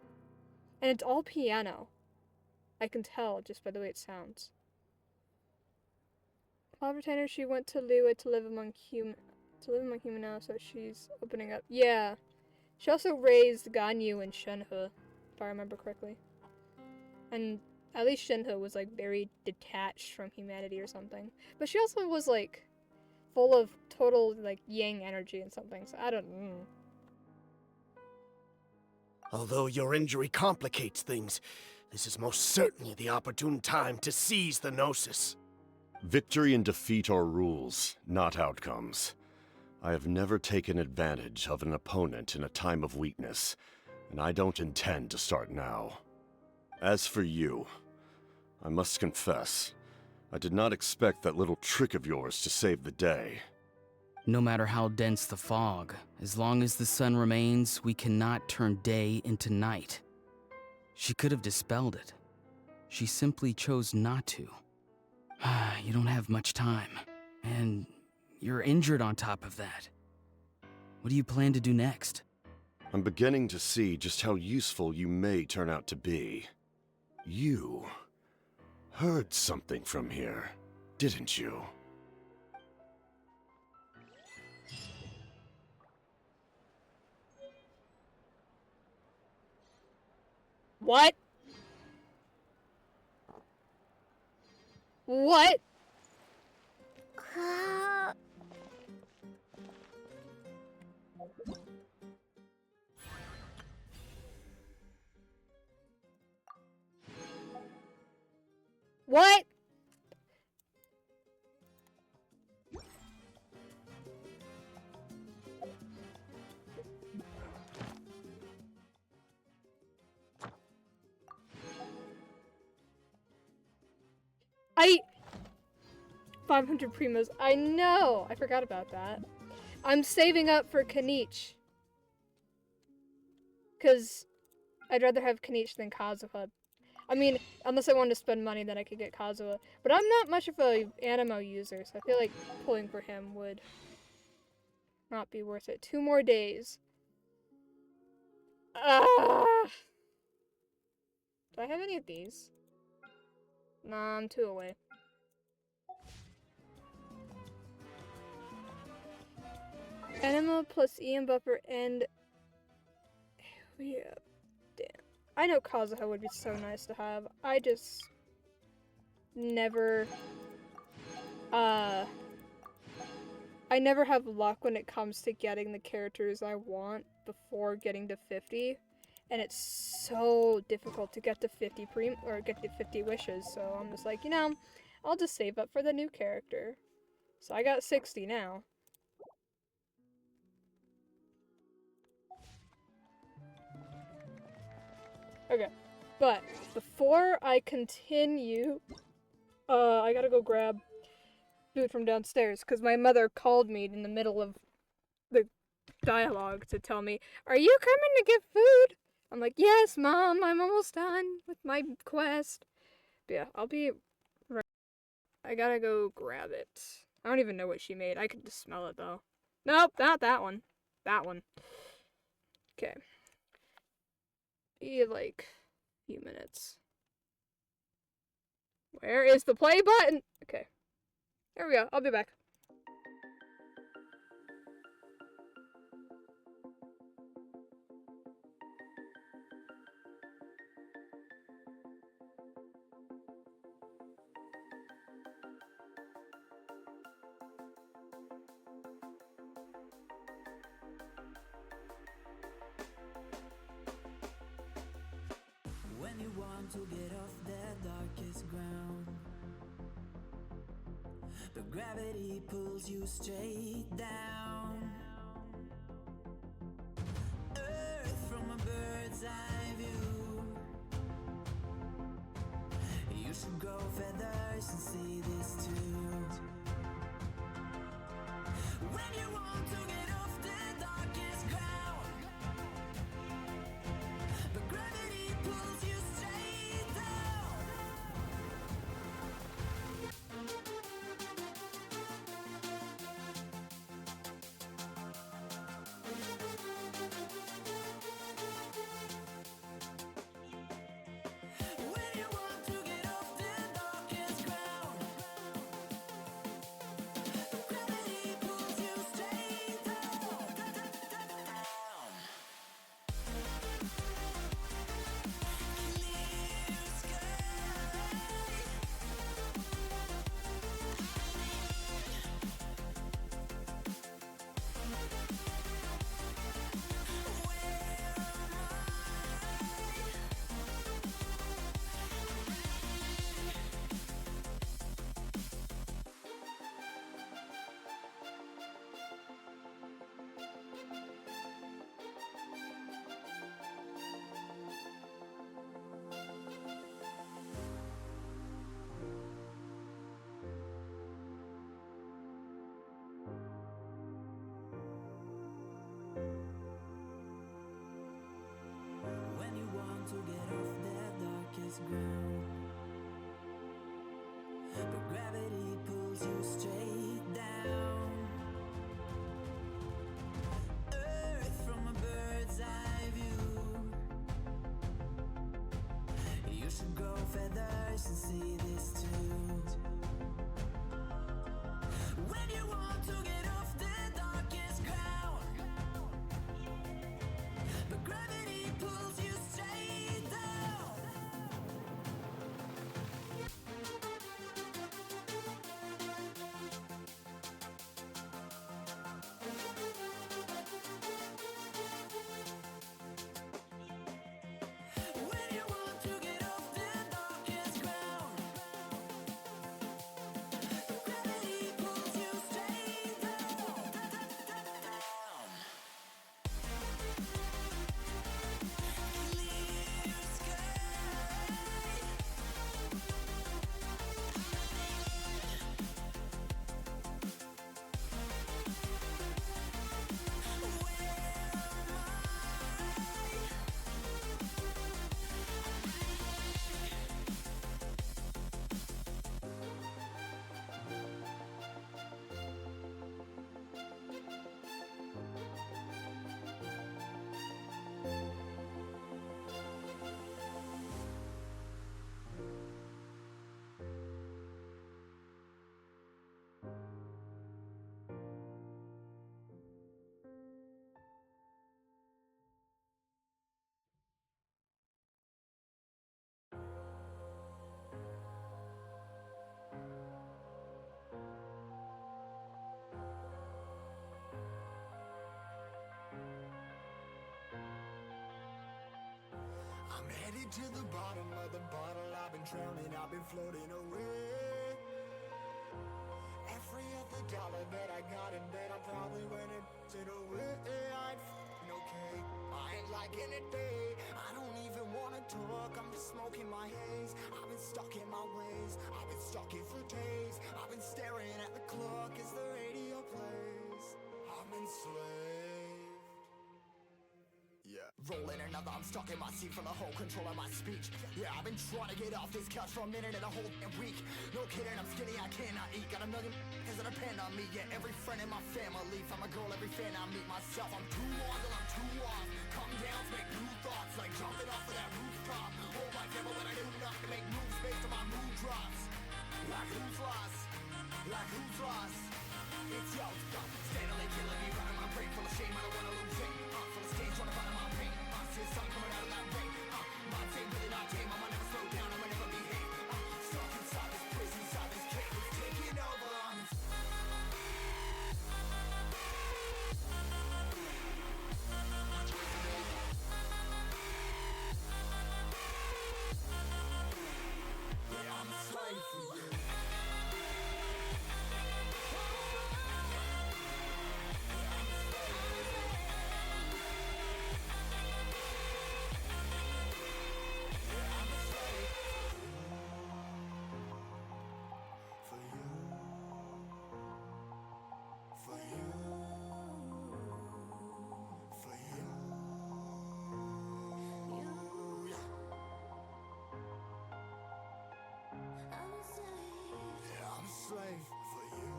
And it's all piano. I can tell just by the way it sounds. Cloud Retainer, she went to Liyue to live among human now, so she's opening up. Yeah. She also raised Ganyu and Shenhe, if I remember correctly. And at least Shenhe was like very detached from humanity or something. But she also was like full of total like yang energy and something, so I don't know. Although your injury complicates things, this is most certainly the opportune time to seize the Gnosis. Victory and defeat are rules, not outcomes. I have never taken advantage of an opponent in a time of weakness, and I don't intend to start now. As for you, I must confess, I did not expect that little trick of yours to save the day. No matter how dense the fog, as long as the sun remains, we cannot turn day into night. She could have dispelled it. She simply chose not to. You don't have much time, and you're injured on top of that. What do you plan to do next? I'm beginning to see just how useful you may turn out to be. You heard something from here, didn't you? What? What? What? I 500 primos. I know. I forgot about that. I'm saving up for Kanich. Because I'd rather have Kanich than Kazuha. I mean, unless I wanted to spend money, then I could get Kazuha. But I'm not much of a Animo user, so I feel like pulling for him would not be worth it. 2 more days. Do I have any of these? Nah, I'm 2 away. Anima plus EM buffer and... Yeah, damn. I know Kazuha would be so nice to have. I just... never... I never have luck when it comes to getting the characters I want before getting to 50. And it's so difficult to get to 50 get to 50 wishes, so I'm just like, you know, I'll just save up for the new character. So I got 60 now. Okay, but before I continue, I gotta go grab food from downstairs because my mother called me in the middle of the dialogue to tell me, "Are you coming to get food?" I'm like, "Yes, Mom, I'm almost done with my quest." But yeah, I'll be right. I gotta go grab it. I don't even know what she made. I could just smell it though. Nope, not that one. That one. Okay. Be like a few minutes. Where is the play button? Okay. There we go. I'll be back. When you want to get off the darkest ground, but gravity pulls you straight down. Earth from a bird's eye view. You should grow feathers and see this too. When you want to get off the darkest ground, but gravity pulls you straight down. When you want to get off the darkest ground, but gravity pulls you straight down. Clear sky. When you want to get off the darkest ground, but gravity pulls you straight down. Earth from a bird's eye view. You should grow feathers and see this too. When you want to get off the darkest ground, but gravity pulls you straight down. When you want to get off the darkest ground, but gravity pulls you straight down. Clear sky. I'm headed to the bottom of the bottle. I've been drowning, I've been floating away. Every other dollar that I got in bed, I'm probably winning to the way I ain't okay. I ain't liking it, babe. I don't even wanna talk, I'm just smoking my haze. I've been stuck in my ways, I've been stuck in for days. I've been staring at the clock as the radio plays. I'm enslaved. Yeah. Rolling another, I'm stuck in my seat for the whole control of my speech. Yeah, I've been trying to get off this couch for a minute and a whole week. No kidding, I'm skinny, I cannot eat. Got a million that depend on me. Yeah, every friend in my family. From a girl, every fan I meet myself. I'm too on till I'm too off. Come down to make new thoughts, like jumping off of that rooftop. Oh my God, but when I do nothing to make moves based on my mood drops. Like who's lost? Like who's lost? It's yo, steadily killing me, running my brain full of shame. I don't wanna lose it. Full of stage, trying to find my pain. See the sun coming out of that rain. My team really not tame. I'ma never slow down. I'ma never behave. Stuck inside this prison, inside this cage. It's taking over. Yeah, I'm a slave for you. Slave for you.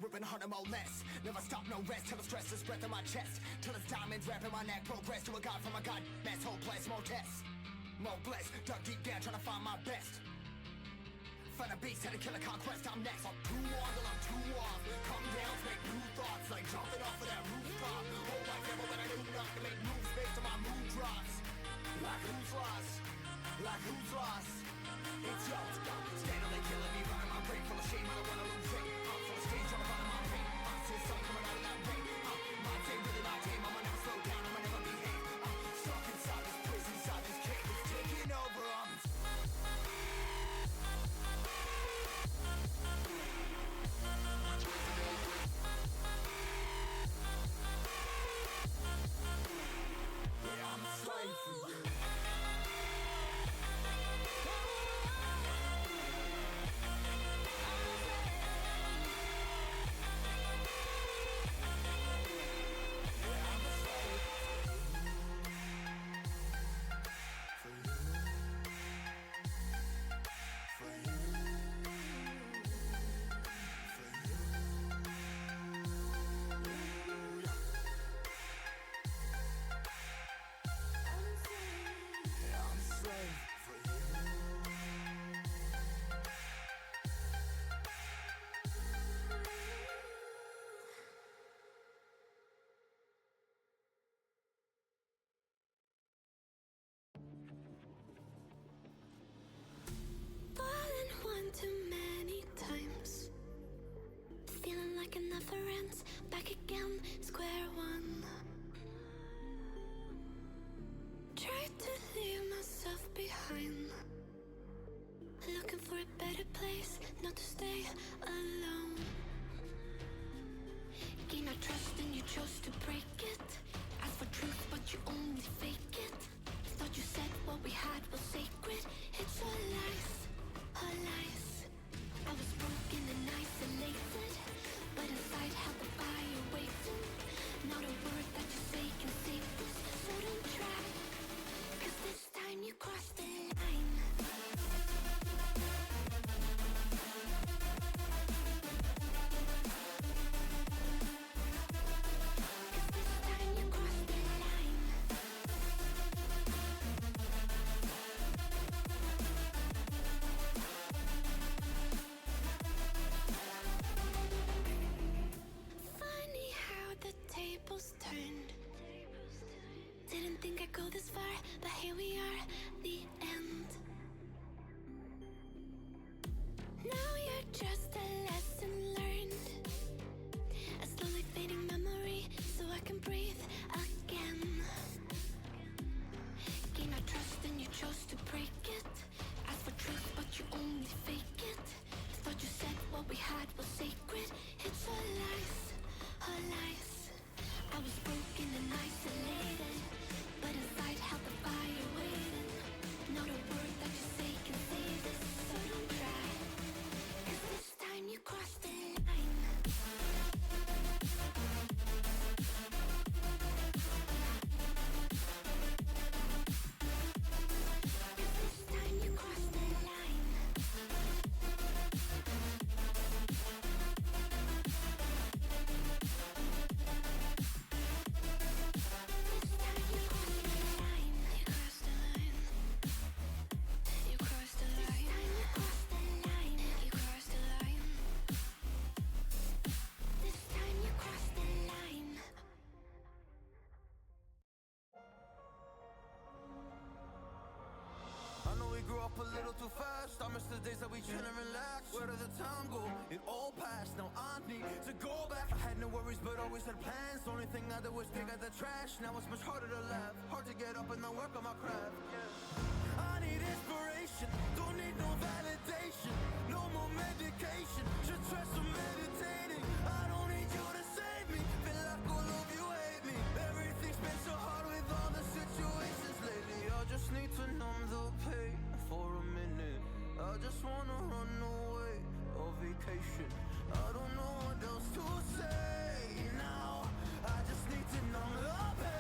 Ripping harder, more less. Never stop, no rest. Till the stress is breath in my chest. Till it's diamonds wrapping my neck. Progress to a god from a god. Mess, hopeless, more tests. More blessed. Dug deep down, trying to find my best. Find a beast, had to kill a conquest. I'm next. I'm too on till I'm too off. Come down to make new thoughts. Like jumping off of that rooftop. Oh my God, but when I do nothing to make moves based on my mood drops. Like who's lost? Like who's lost? It's yo, steadily killing me, running my brain full of shame. I don't wanna lose it. Full of stage, trying to find my pain. See the sun coming out of that rain. My team really not tame. I'ma never slow down. I'ma never behave. Stuck inside this prison, inside this cage. It's taking over. I'm breathe again. Gain our trust and you chose to break it. Ask for truth but you only fake it. Thought you said what we had was sacred. It's all lies, all lies. I was broken and isolated, but inside held the fire waiting. Not a word that you say can save this, so don't cry, 'cause this time you crossed the line. I know we grew up a little too fast. I miss the days that we chill and relax. Where did the time go? It all passed. Now I need to go back. I had no worries, but always had plans. Only thing I did was dig out the trash. Now it's much harder to laugh. Hard to get up and then work on my craft. I need inspiration. Don't need no validation. No more medication. Just try some meditating. I don't need you to save me. Feel like all of you hate me. Everything's been so hard with all the situations lately. I just need to numb the pain for a minute. I just wanna run away on vacation. I don't know what else to say now. I just need to numb the pain.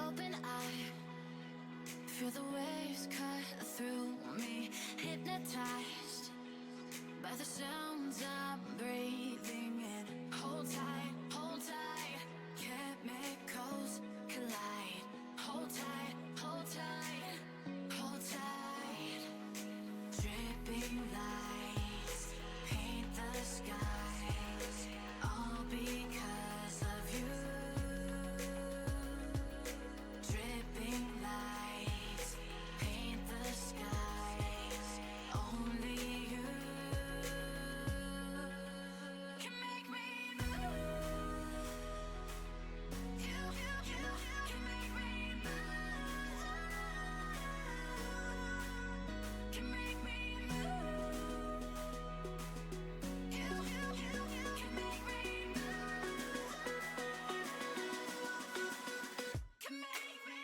open eye, feel the waves cut through me, hypnotized by the sounds I'm breathing in. Hold tight, chemicals collide. Hold tight, hold tight, hold tight. Dripping lights paint the skies, all because of you. Dripping lights paint the skies, only you can make me move. You can make me move. Can make me move. You can make me move. Can make me.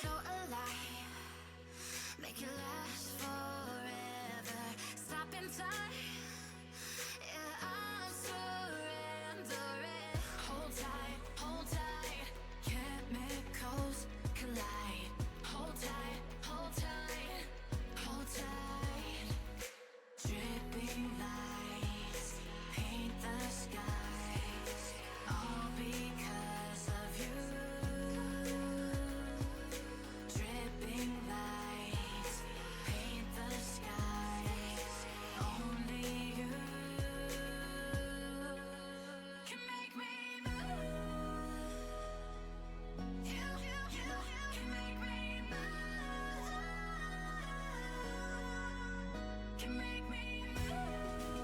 So alive, make it last forever. Stop in time, yeah, I'm surrendering. Hold tight, chemicals collide. Hold tight, hold tight, hold tight. Dripping lights paint the skies, all because of you. Dripping lights paint the skies, only you can make me move. You can make me move. Can make me move.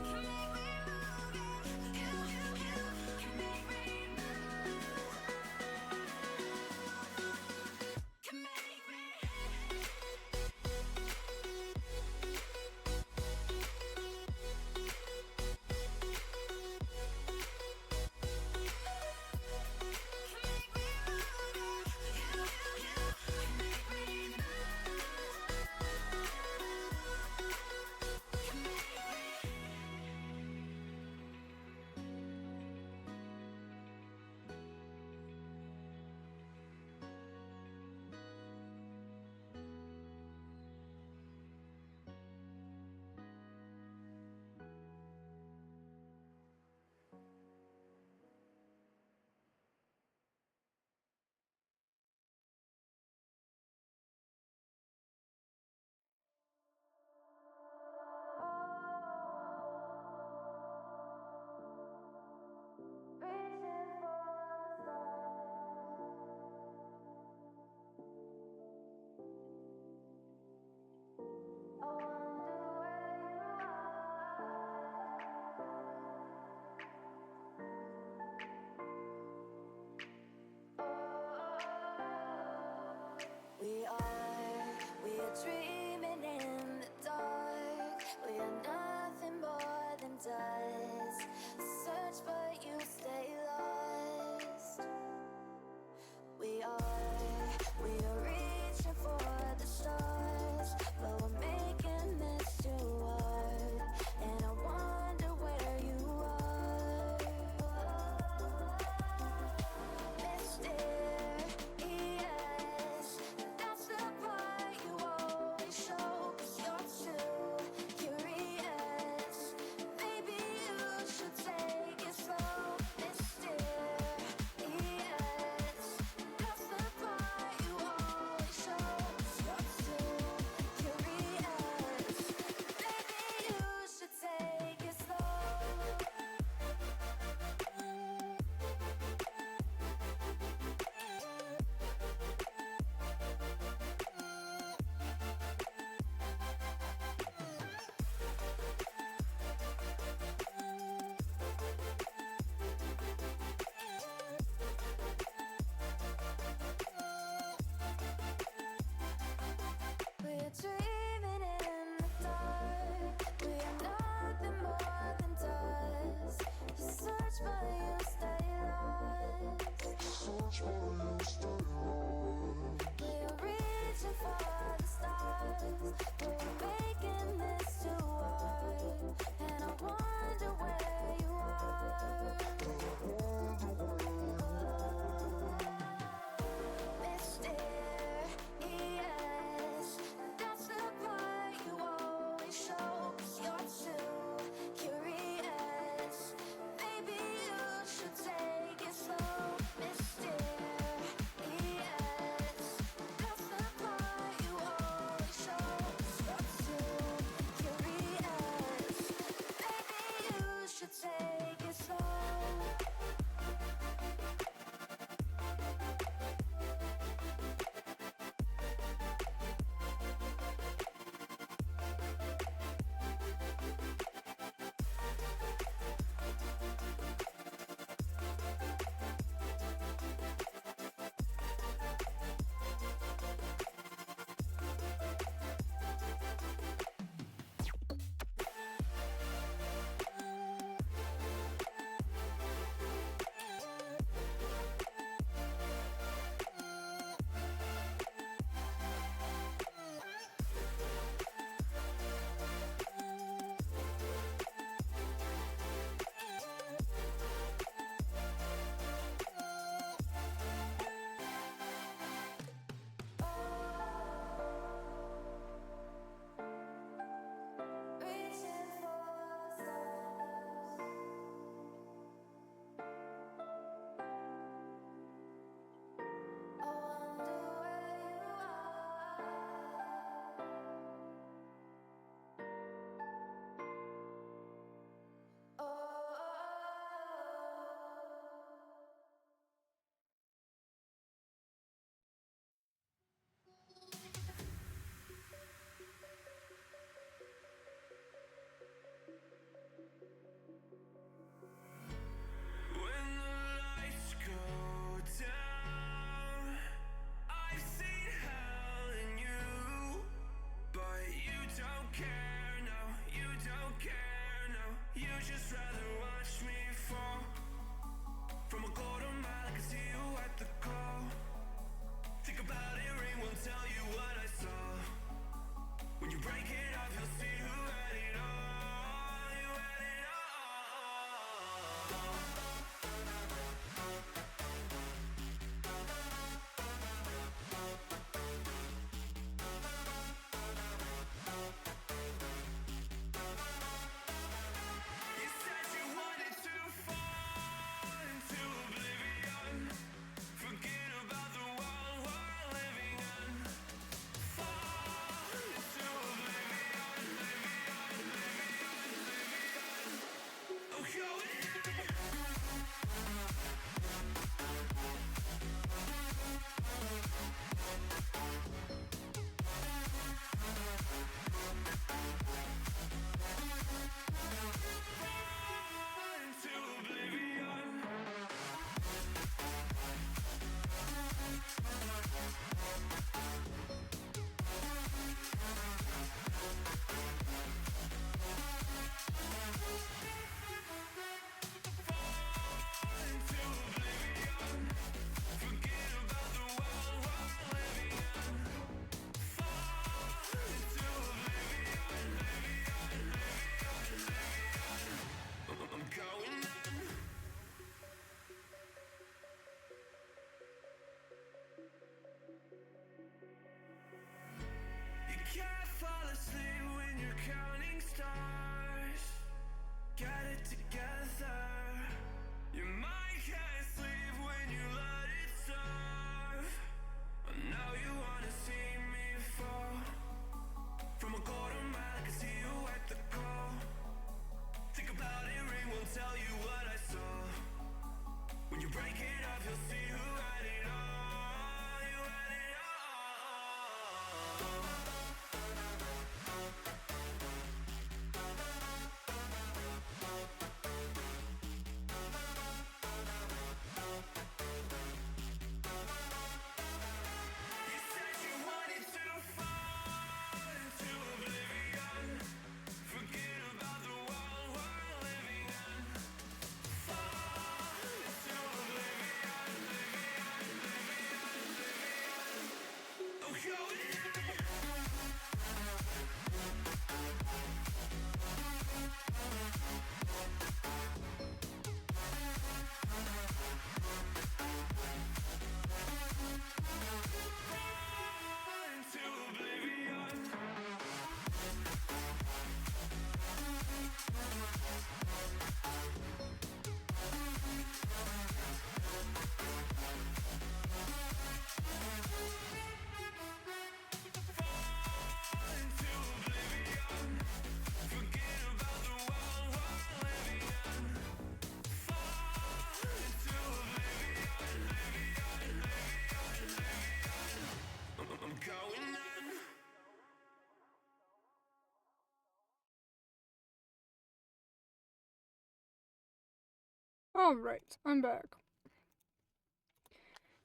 Alright, I'm back.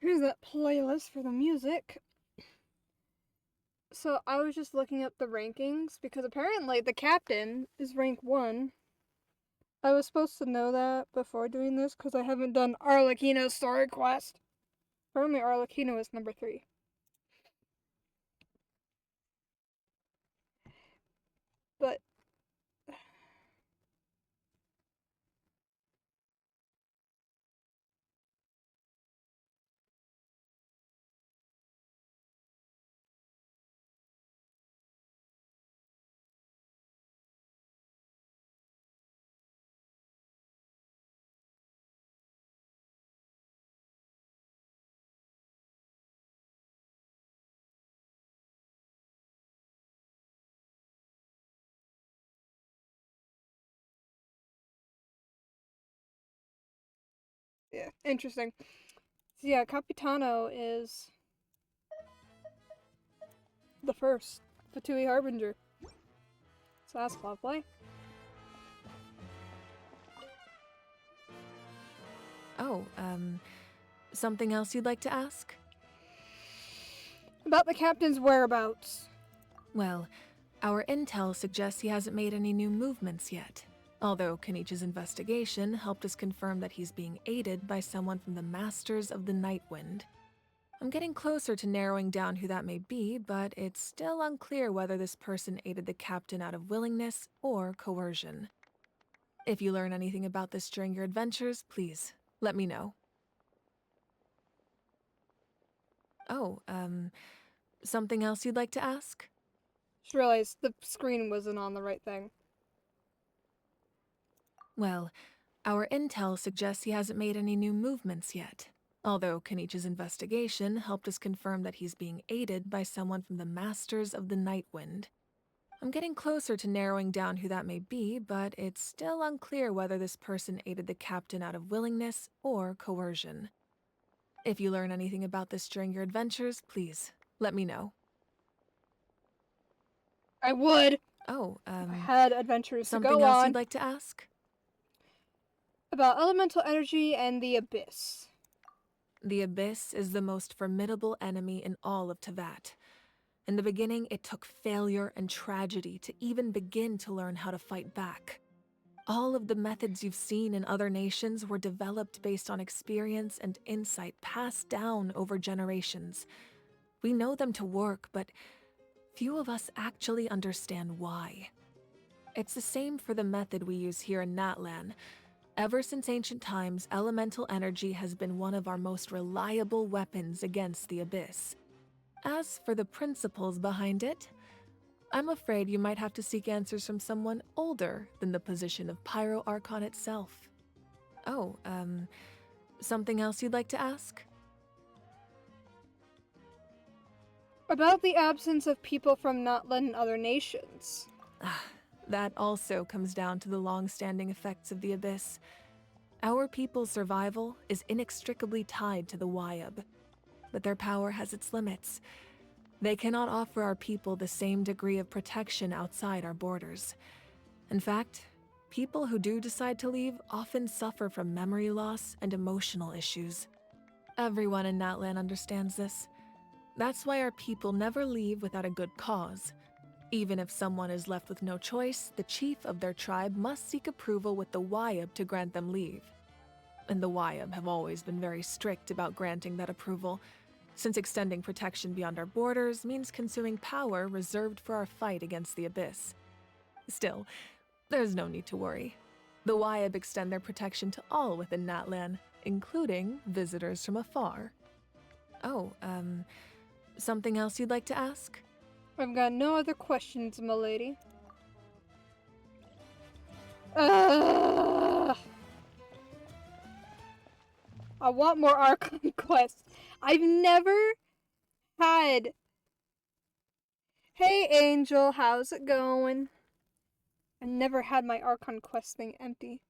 Here's that playlist for the music. So I was just looking up the rankings because apparently the captain is rank 1. I was supposed to know that before doing this because I haven't done Arlecchino's story quest. Apparently Arlecchino is number 3. But yeah, interesting. So yeah, Capitano is the first Fatui Harbinger. So that's lovely. Oh, something else you'd like to ask? About the captain's whereabouts. Well, our intel suggests he hasn't made any new movements yet. Although Kenichi's investigation helped us confirm that he's being aided by someone from the Masters of the Nightwind. I'm getting closer to narrowing down who that may be, but it's still unclear whether this person aided the captain out of willingness or coercion. If you learn anything about this during your adventures, please, let me know. Oh, something else you'd like to ask? Just realized the screen wasn't on the right thing. Well, our intel suggests he hasn't made any new movements yet. Although Kenichi's investigation helped us confirm that he's being aided by someone from the Masters of the Nightwind. I'm getting closer to narrowing down who that may be, but it's still unclear whether this person aided the captain out of willingness or coercion. If you learn anything about this during your adventures, please, let me know. I would. Oh, I had adventures to go on. Something else you'd like to ask? About elemental energy and the abyss. The Abyss is the most formidable enemy in all of Tevat. In the beginning, it took failure and tragedy to even begin to learn how to fight back. All of the methods you've seen in other nations were developed based on experience and insight passed down over generations. We know them to work, but few of us actually understand why. It's the same for the method we use here in Natlan. Ever since ancient times, elemental energy has been one of our most reliable weapons against the Abyss. As for the principles behind it, I'm afraid you might have to seek answers from someone older than the position of Pyro Archon itself. Oh, something else you'd like to ask? About the absence of people from Natlan and other nations. That also comes down to the long-standing effects of the Abyss. Our people's survival is inextricably tied to the Wyab, but their power has its limits. They cannot offer our people the same degree of protection outside our borders. In fact, people who do decide to leave often suffer from memory loss and emotional issues. Everyone in Natlan understands this. That's why our people never leave without a good cause. Even if someone is left with no choice, the chief of their tribe must seek approval with the Wyab to grant them leave. And the Wyab have always been very strict about granting that approval, since extending protection beyond our borders means consuming power reserved for our fight against the Abyss. Still, there's no need to worry. The Wyab extend their protection to all within Natlan, including visitors from afar. Oh, something else you'd like to ask? I've got no other questions, milady. I want more Archon quests. I've never had... Hey, Angel, how's it going? I never had my Archon quest thing empty.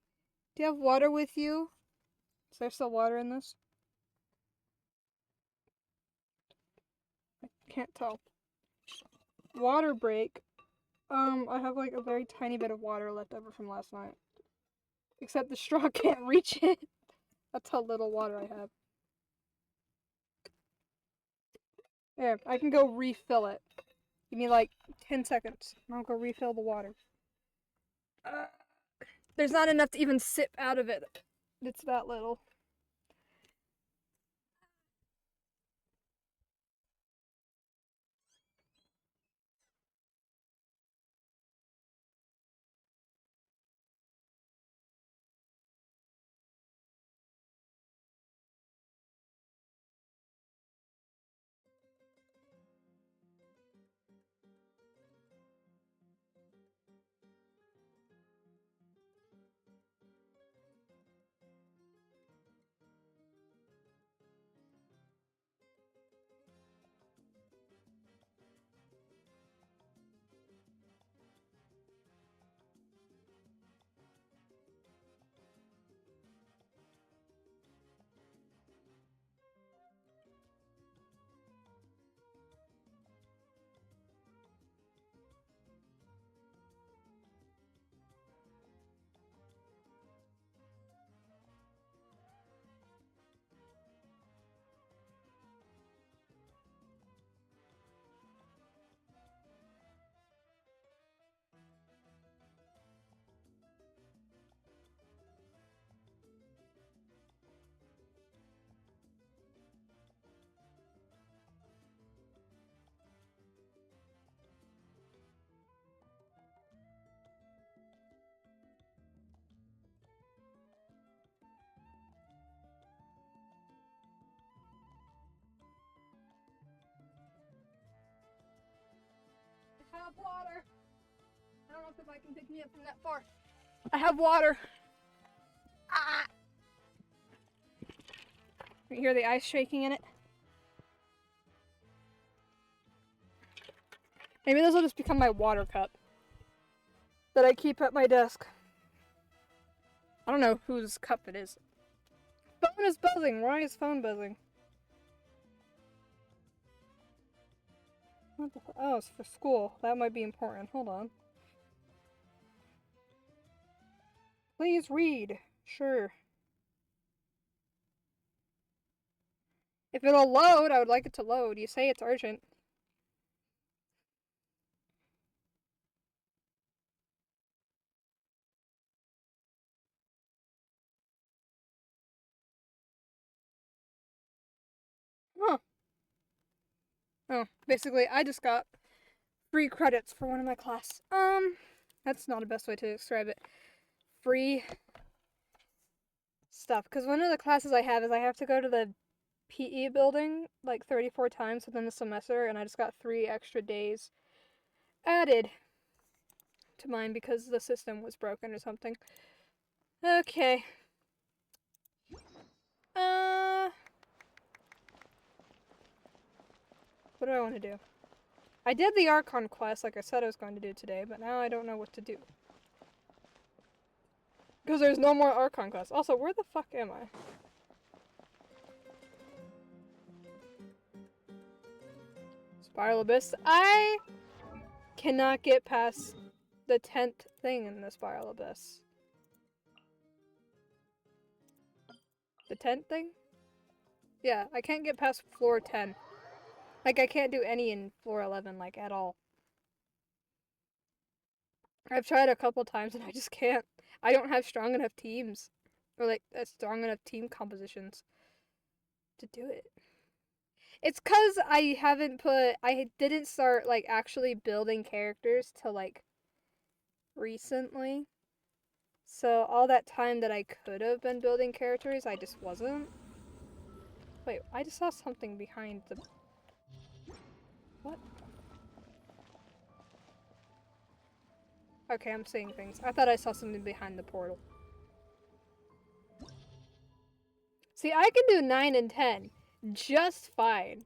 Do you have water with you? Is there still water in this? I can't tell. Water break. I have like a very tiny bit of water left over from last night. Except the straw can't reach it. That's how little water I have. There, I can go refill it. Give me like 10 seconds, and I'll go refill the water. There's not enough to even sip out of it. It's that little. I have water. I don't know if I can pick me up from that far. I have water. Ah! You hear the ice shaking in it? Maybe this will just become my water cup that I keep at my desk. I don't know whose cup it is. Phone is buzzing. Why is phone buzzing? What the oh, it's for school. That might be important. Hold on. Please read. Sure. If it'll load, I would like it to load. You say it's urgent. Huh. Oh, basically, I just got free credits for one of my class. That's not the best way to describe it. Free stuff. Because one of the classes I have is I have to go to the PE building like 34 times within the semester, and I just got 3 extra days added to mine because the system was broken or something. Okay. What do I want to do? I did the Archon quest like I said I was going to do today, but now I don't know what to do. Because there's no more Archon quests. Also, where the fuck am I? Spiral Abyss. I cannot get past the 10th thing in the Spiral Abyss. The 10th thing? Yeah, I can't get past floor 10. Like, I can't do any in floor 11, like, at all. I've tried a couple times and I just can't. I don't have strong enough teams. Or, like, strong enough team compositions to do it. It's cause I didn't start, like, actually building characters till, like, recently. So, all that time that I could have been building characters, I just wasn't. Wait, I just saw something behind the... What? Okay, I'm seeing things. I thought I saw something behind the portal. See, I can do 9 and 10 just fine.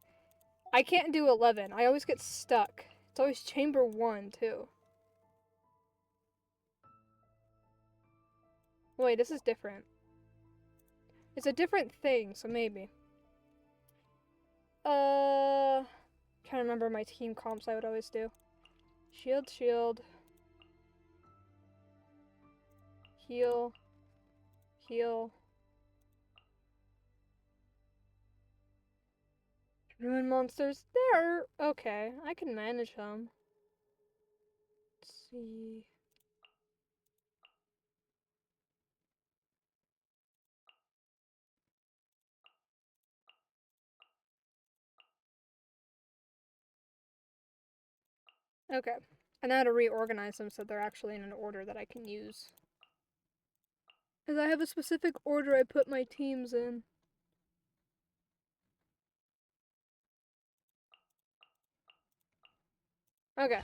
I can't do 11. I always get stuck. It's always chamber 1, too. Wait, this is different. It's a different thing, so maybe. Trying to remember my team comps I would always do. Shield, shield. Heal. Heal. Ruin monsters. They're okay. I can manage them. Let's see. Okay. I know how to reorganize them so they're actually in an order that I can use. Because I have a specific order I put my teams in. Okay.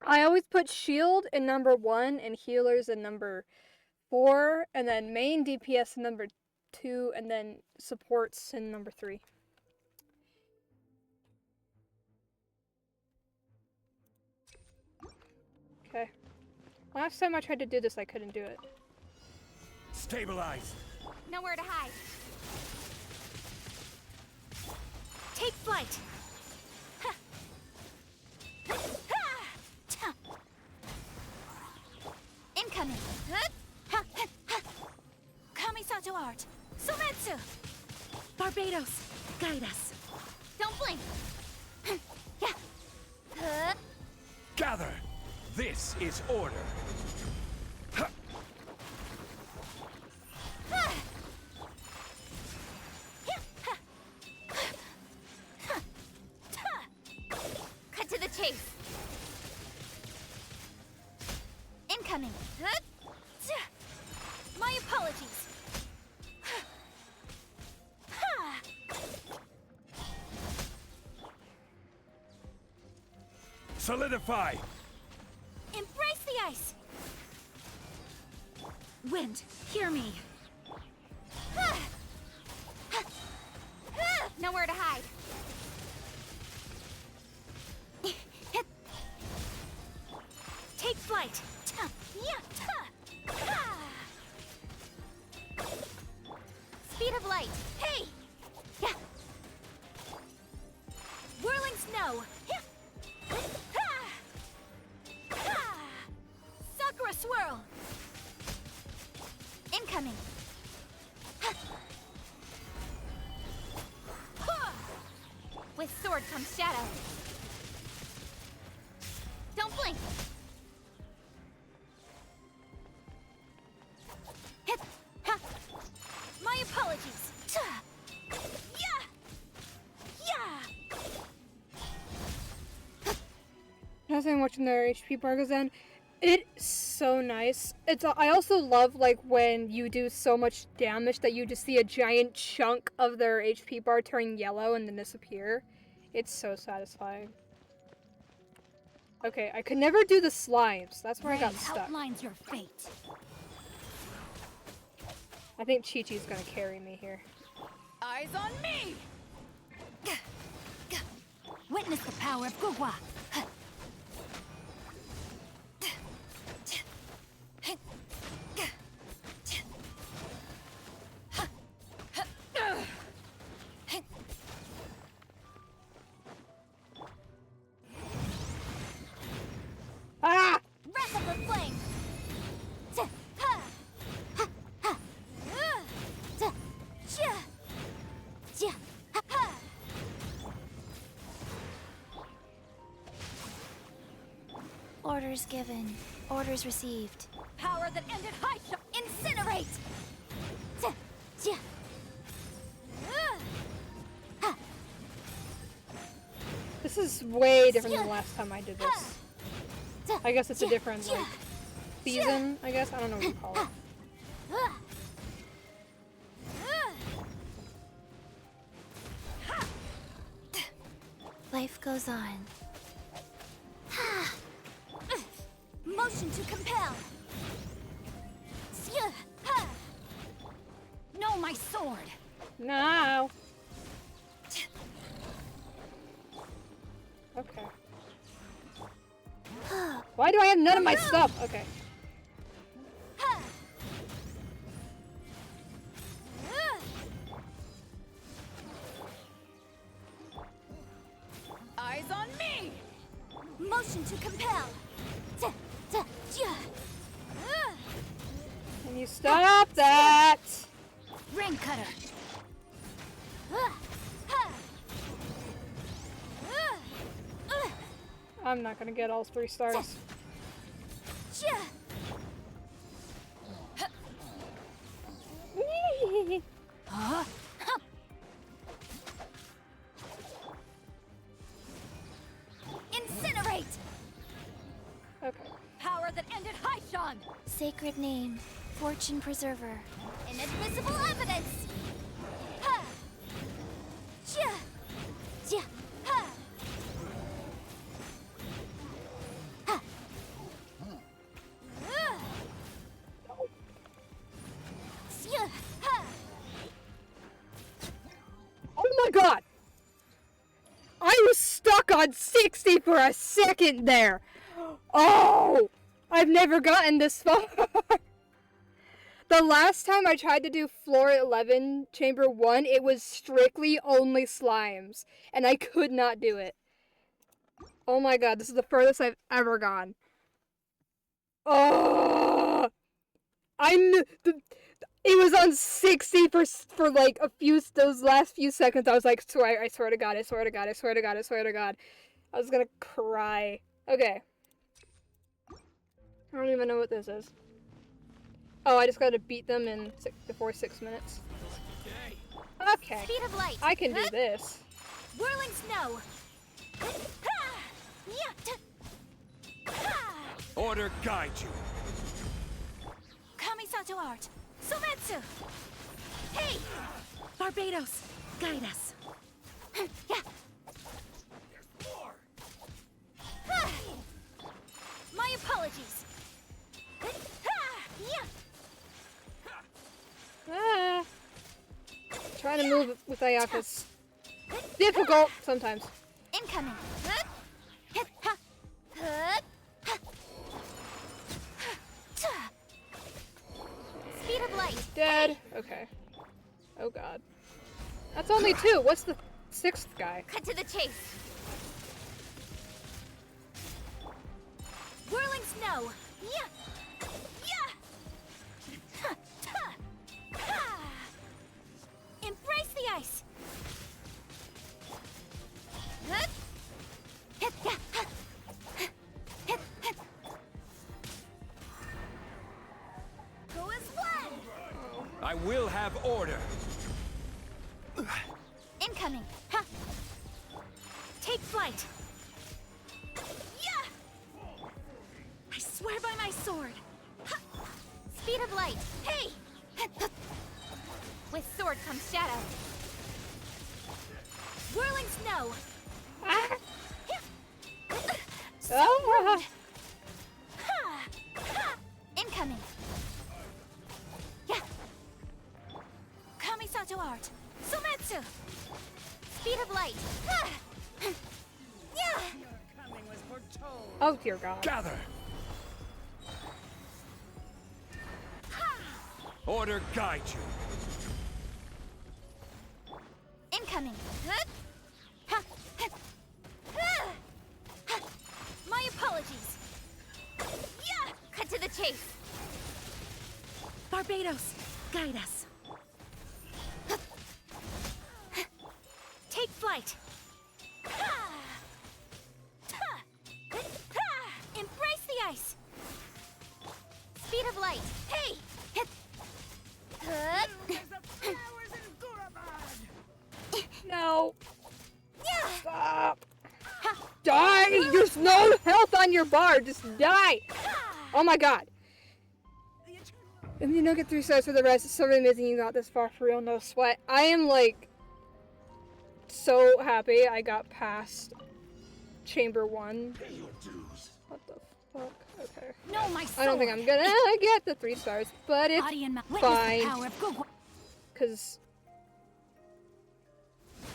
I always put shield in number 1 and healers in number 4, and then main DPS in number 2, and then supports in number 3. Okay. Last time I tried to do this, I couldn't do it. Stabilize. Nowhere to hide. Take flight. Incoming. Kamisato art. Sometsu. Barbados, guide us. Don't blink. Gather. This is order. Cut to the chase. Incoming. My apologies. Solidify. Embrace the ice. Wind, hear me. Nowhere to hide. Take flight. Speed of light. Hey! Whirling snow. Sakura swirl. Incoming. With sword comes shadow. Don't blink. My apologies. Nothing watching their HP bar goes down. It's so nice. I also love like when you do so much damage that you just see a giant chunk of their HP bar turn yellow and then disappear. It's so satisfying. Okay, I could never do the slimes. That's where I got stuck. Outlines your fate. I think Chi-Chi's gonna carry me here. Eyes on me! Witness the power of Gugwa. Ah! Wrath of the flame. Orders given. Orders received. Power that ended high shot. Incinerate! This is way different than the last time I did this. I guess it's a different, like, season, I guess? I don't know what you call it. Life goes on. Motion to compel. No, my sword. No. Okay. Why do I have none of my stuff? Okay. Eyes on me! Motion to compel. Can you stop that? Ring cutter. I'm not gonna get all 3 stars. Incinerate! Okay. Power that ended Haishan! Sacred name, Fortune Preserver. Inadmissible evidence! Ha! Jia! Jia! Ha! Ha! Jia! Ha! Oh my god! I was stuck on 60 for a second there! Oh! I've never gotten this far! The last time I tried to do floor 11, chamber 1, it was strictly only slimes. And I could not do it. Oh my god, this is the furthest I've ever gone. Oh! It was on 60 for like a few, those last few seconds. I was like, I swear to god, I swear to god, I swear to god, I swear to god. I was gonna cry. Okay. I don't even know what this is. Oh, I just gotta beat them in before 6 minutes. Okay. Speed of light. I can do this. Whirling snow. Order guide you. Kamisato art. Sometsu. Hey! Barbados, guide us. Yeah. My apologies. Ah. Trying to move with Ayaka's difficult sometimes. Incoming. Speed of light. Dead. Okay. Oh god. That's only 2. What's the 6th guy? Cut to the chase. Whirling snow. Yeah. Yeah. Embrace the ice. Go as one. I will have order. Incoming. Take flight. Yeah. I swear by my sword. Speed of light. Hey. With sword comes shadow. Whirling snow. So rude. Incoming. Yeah. Kamisato art. Sometsu. Speed of light. Yeah. Oh dear god. Gather. Order guide you. Incoming. My apologies. Yeah. Cut to the chase. Barbados, guide us. Take flight. Embrace the ice. Speed of light. Hey. No. Stop. Die! There's no health on your bar. Just die. Oh my god. And you don't get 3 stars for the rest. It's so amazing you got this far for real. No sweat. I am like so happy I got past chamber 1. What the fuck? Okay. No, my I don't think I'm gonna get the 3 stars, but it's fine. Because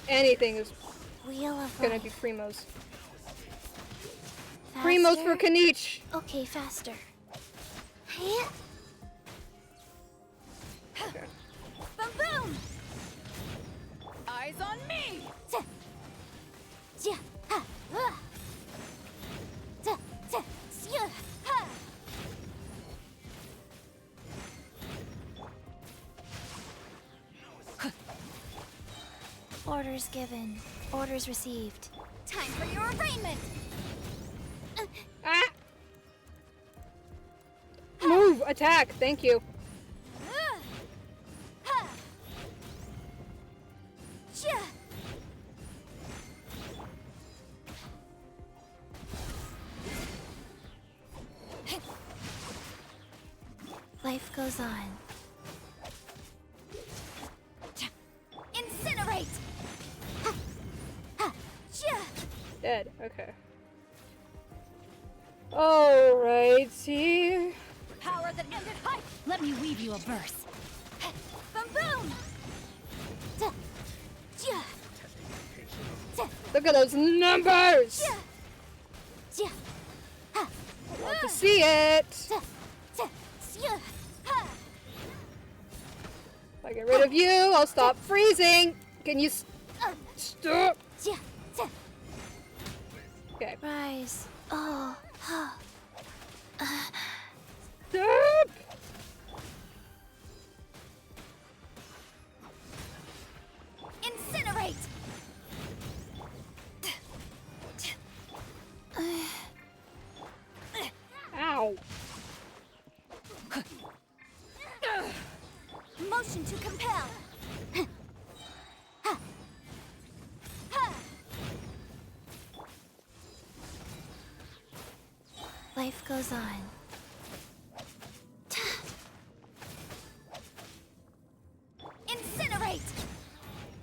anything is gonna be primos. Primos for Kanich. Okay, faster. Okay. Boom boom! Eyes on me! Orders given. Orders received. Time for your arraignment! attack. Thank you. Life goes on. Incinerate! Dead. Okay. Alrighty. Power that ended high! Let me weave you a verse. Boom boom! Look at those numbers! I love to see it! If I get rid of you, I'll stop freezing! Can you stop? Okay. Rise. Oh. Stop! Incinerate! Ow. Motion to compel. Life goes on. Incinerate!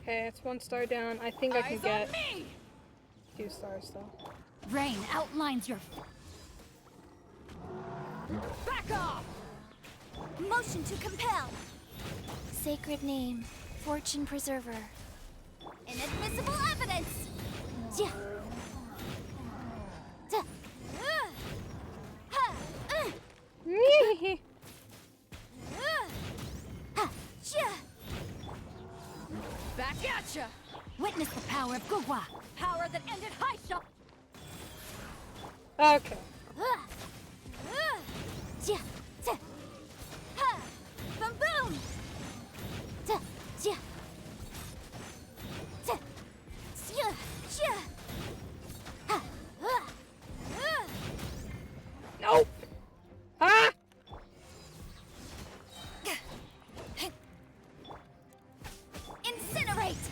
Okay, it's 1 star down. I think I can get 2 stars though. Rain outlines your... Back off! Motion to compel. Sacred name. Fortune preserver. Inadmissible evidence! Back at ya! Witness the power of Gugwa. Power that ended high shot. Okay. Boom boom! Nope. Ah! Incinerate!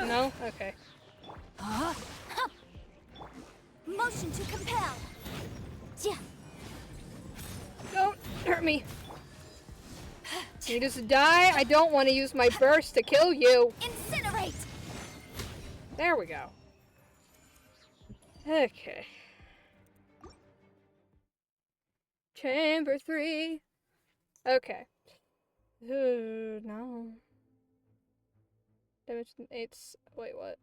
No? Okay. Motion to compel. Don't hurt me. You just die? I don't want to use my burst to kill you. Incinerate! There we go. Okay. Chamber 3. Okay. No. Damage within 8. Wait, what?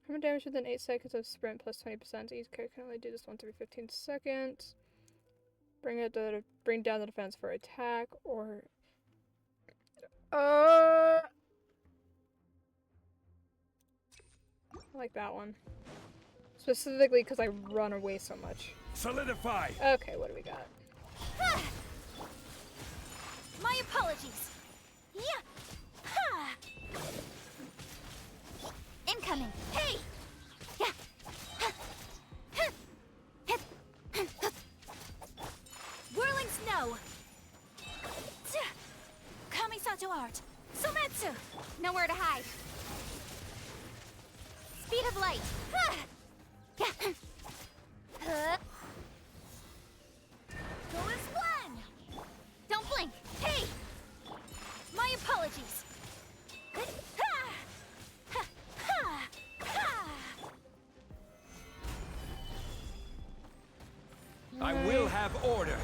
How much damage within 8 seconds of sprint plus 20%? Each character can only do this once every 15 seconds. Bring down the defense for attack or. I like that one. Specifically because I run away so much. Solidify! Okay, what do we got? My apologies. Incoming. Hey! Whirling snow. Kamisato art. Sometsu. Nowhere to hide. Speed of light. Go as one. Don't blink. Hey! My apologies. I will have order.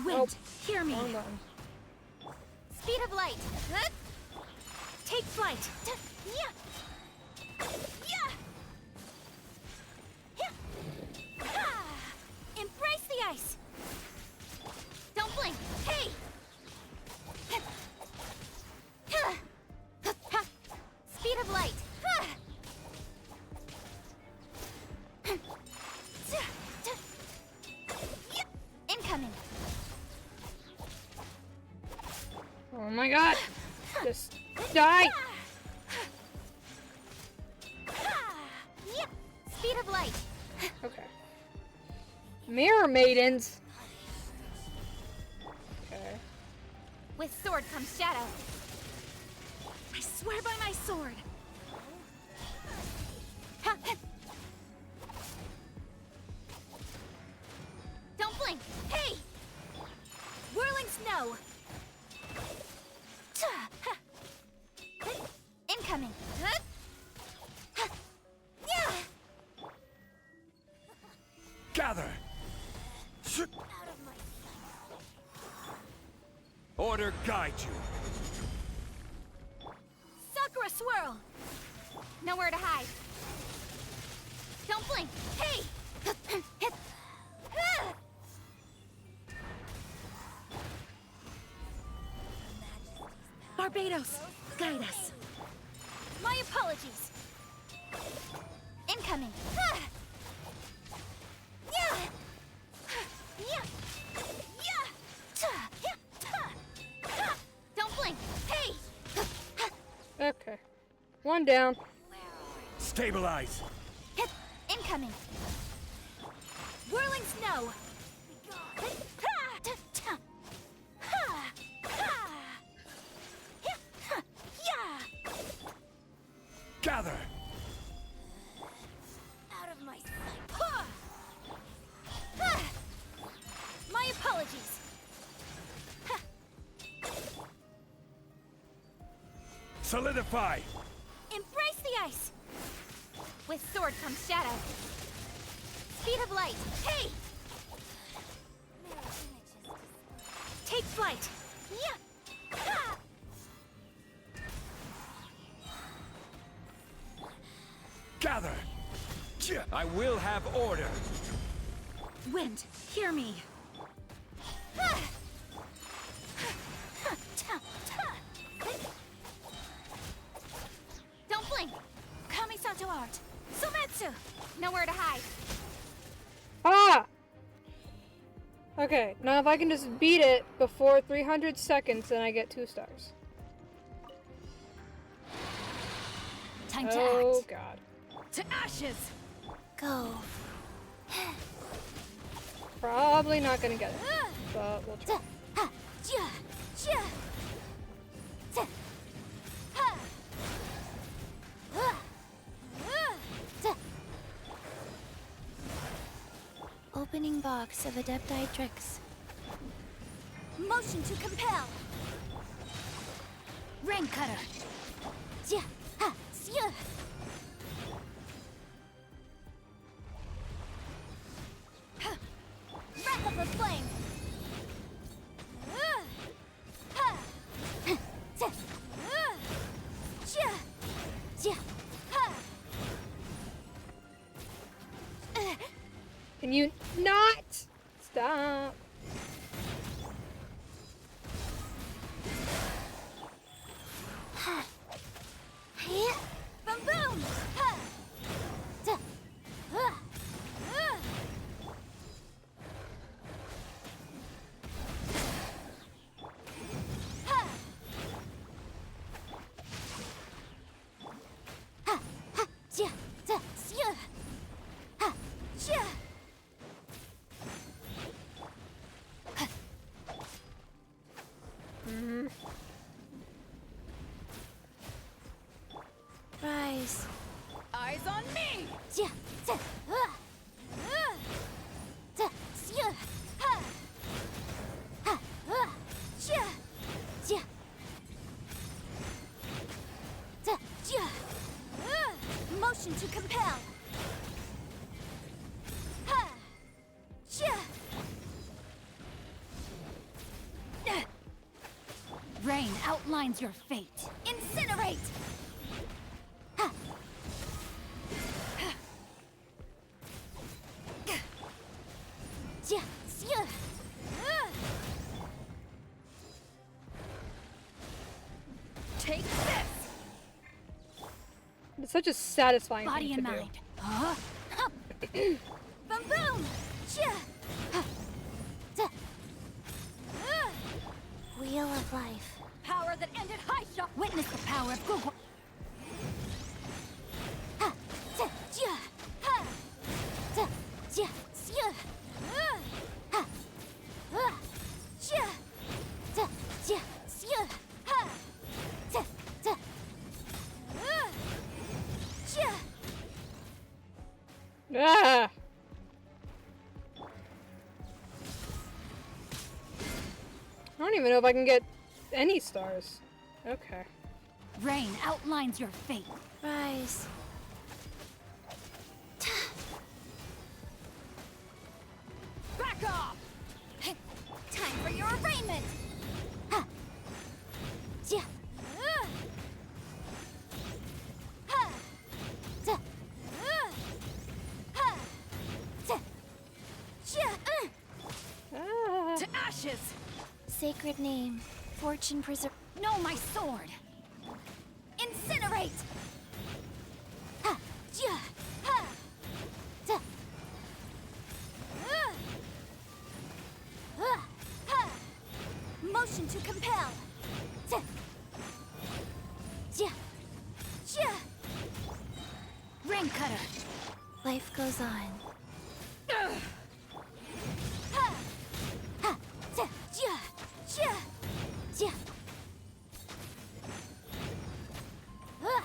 Wind, hear me. Hold on. Speed of light. Take flight. Embrace the ice. Don't blink. Hey! Speed of light. Incoming. Oh my god! Just die! of light. Okay. Mirror maidens. Okay. With sword comes shadow. I swear by my sword. Don't blink. Hey! Whirling snow. Incoming. Gather! Order guide you. Sakura swirl. Nowhere to hide. Don't blink. Hey! Barbados, guide us. My apologies. Incoming. Don't blink. Hey! Okay. One down. Stabilize. Incoming. Whirling snow. Gather. Out of my sight. My apologies. Solidify. Embrace the ice. With sword comes shadow. Speed of light. Hey! Take flight. Gather. I will have order. Wind, hear me. Don't blink. Kamisato art. Sometsu. Nowhere to hide. Ah! Okay, now if I can just beat it before 300 seconds, then I get 2 stars. Time to Oh, act. God. To ashes. Go. Probably not gonna get it, but we'll try. Opening box of Adepti tricks. Motion to compel. Rain cutter. Wrap up a flame. Can you not stop? Boom boom. Rise. Eyes on me. Motion to compel. Rain outlines your fate. Incinerate! Take this! It's such a satisfying Body thing and to mind. Huh? Boom boom! Wheel of life. Power that ended high shock. Witness the power of Google. Ah! I don't even know if I can get any stars. Okay. Rain outlines your fate. Rise. Back off! Time for your arraignment! Ha! Ja! Ha! Ja! Ha! Ja! Ja! To ashes! Sacred name. Fortune preserve. No, my sword! Incinerate! Ha! Ja! Ha! Ja! Ha! Motion to compel! Ja! Ja! Ja! Rain cutter! Life goes on. Ha! Ha! Ja! Ja! Ja! Ja! Ha!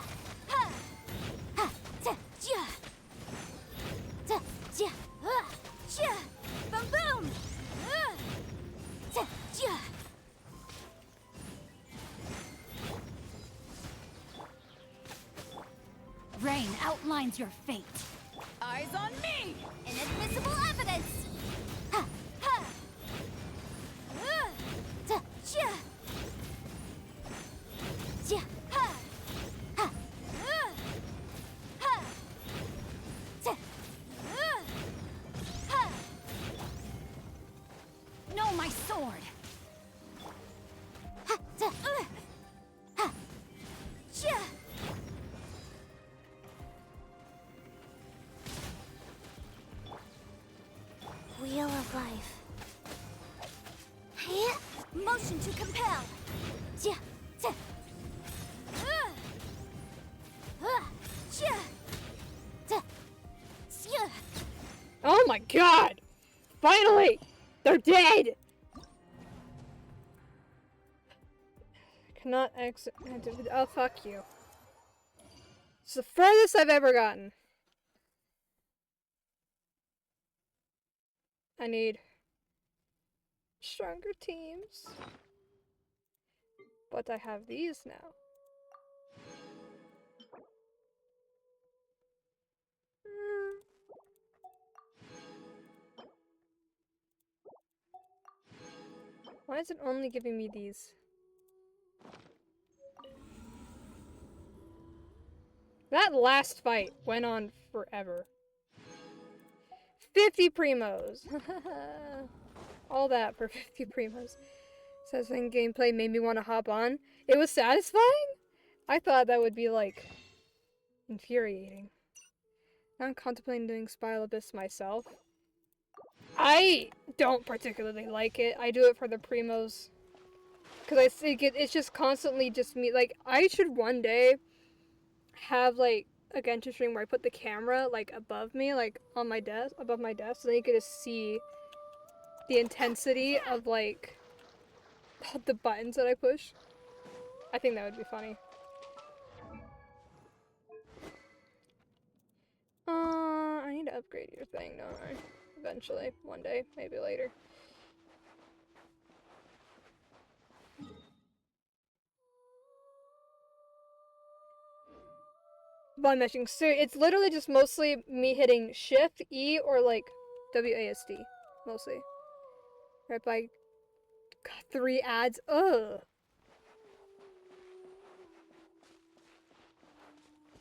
Ha! Ha! Ja! Ja! Ja! Ja! Ha! Ja! Boom boom! Ja! Ja! Rain outlines your fate. Eyes on me! Inadmissible evidence! Ha! Ha! Ja! Ja! Ja! Ha! Ha! Ha! Ja! Ha! No, my sword! Ha! Ja! Ha! Ja! Wheel of life. Motion to compel! Ja! Ja! Ja! Ja! Ja! Oh my god! Finally! They're dead! Cannot exit. Oh, fuck you. It's the furthest I've ever gotten. I need stronger teams. But I have these now. Why is it only giving me these? That last fight went on forever. 50 primos. All that for 50 primos. Satisfying gameplay made me want to hop on. It was satisfying? I thought that would be like infuriating. Now I'm contemplating doing Spiral Abyss myself. I don't particularly like it. I do it for the primos. Because I think it's just constantly just me. Like, I should one day have like a Genshin stream where I put the camera like above me, like on my desk, above my desk, so then you can just see the intensity of like the buttons that I push. I think that would be funny. I need to upgrade your thing, don't I? Eventually, one day, maybe later. Button mashing. So it's literally just mostly me hitting Shift, E, or like WASD. Mostly. Right by. God, 3 ads. Ugh.